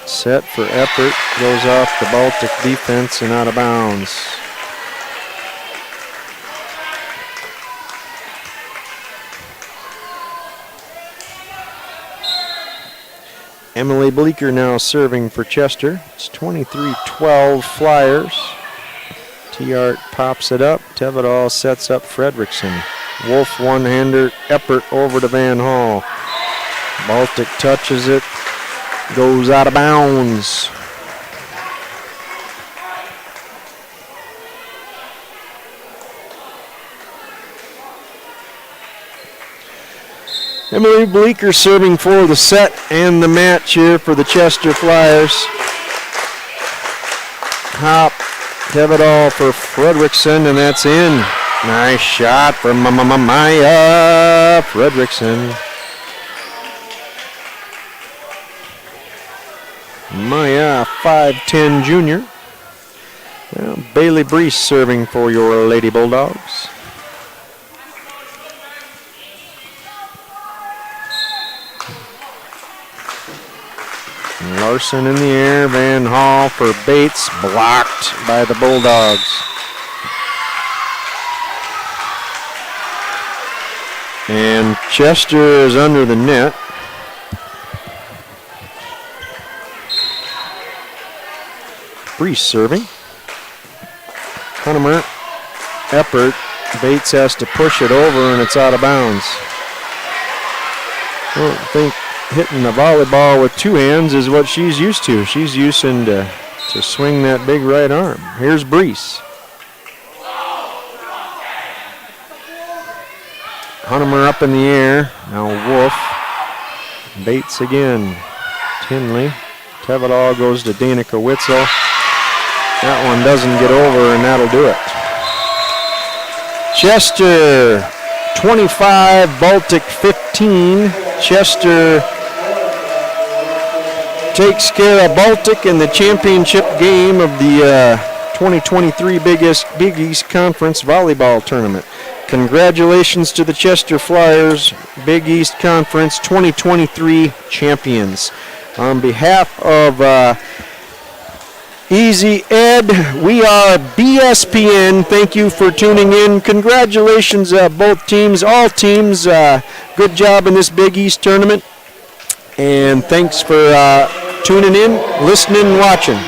Set for Eppert. Goes off the Baltic defense and out of bounds. Emily Bleeker now serving for Chester. It's 23-12 Flyers. T-Art pops it up. Tevidal sets up Fredrickson. Wolf one-hander. Eppert over to Van Hall. Baltic touches it. Goes out of bounds. Emily Bleeker serving for the set and the match here for the Chester Flyers. Hop, Tevidal for Fredrickson, and that's in. Nice shot for Maya Fredrickson. Maya, 5'10" junior. Well, Bailey Brees serving for your Lady Bulldogs. Larson in the air. Van Hall for Bates. Blocked by the Bulldogs. And Chester is under the net. Brees serving. Hunnemer, Eppert. Bates has to push it over, and it's out of bounds. I don't think hitting the volleyball with two hands is what she's used to. She's used to swing that big right arm. Here's Brees. Hunnemer up in the air. Now Wolf. Bates again. Tinley. Tevidal goes to Danica Witzel. That one doesn't get over, and that'll do it. Chester 25, Baltic 15. Chester takes care of Baltic in the championship game of the 2023 Big East Conference volleyball tournament. Congratulations to the Chester Flyers, Big East Conference 2023 champions. On behalf of Easy Ed, we are BSPN. Thank you for tuning in. Congratulations, both teams, all teams. Good job in this Big East tournament. And thanks for tuning in, listening, and watching.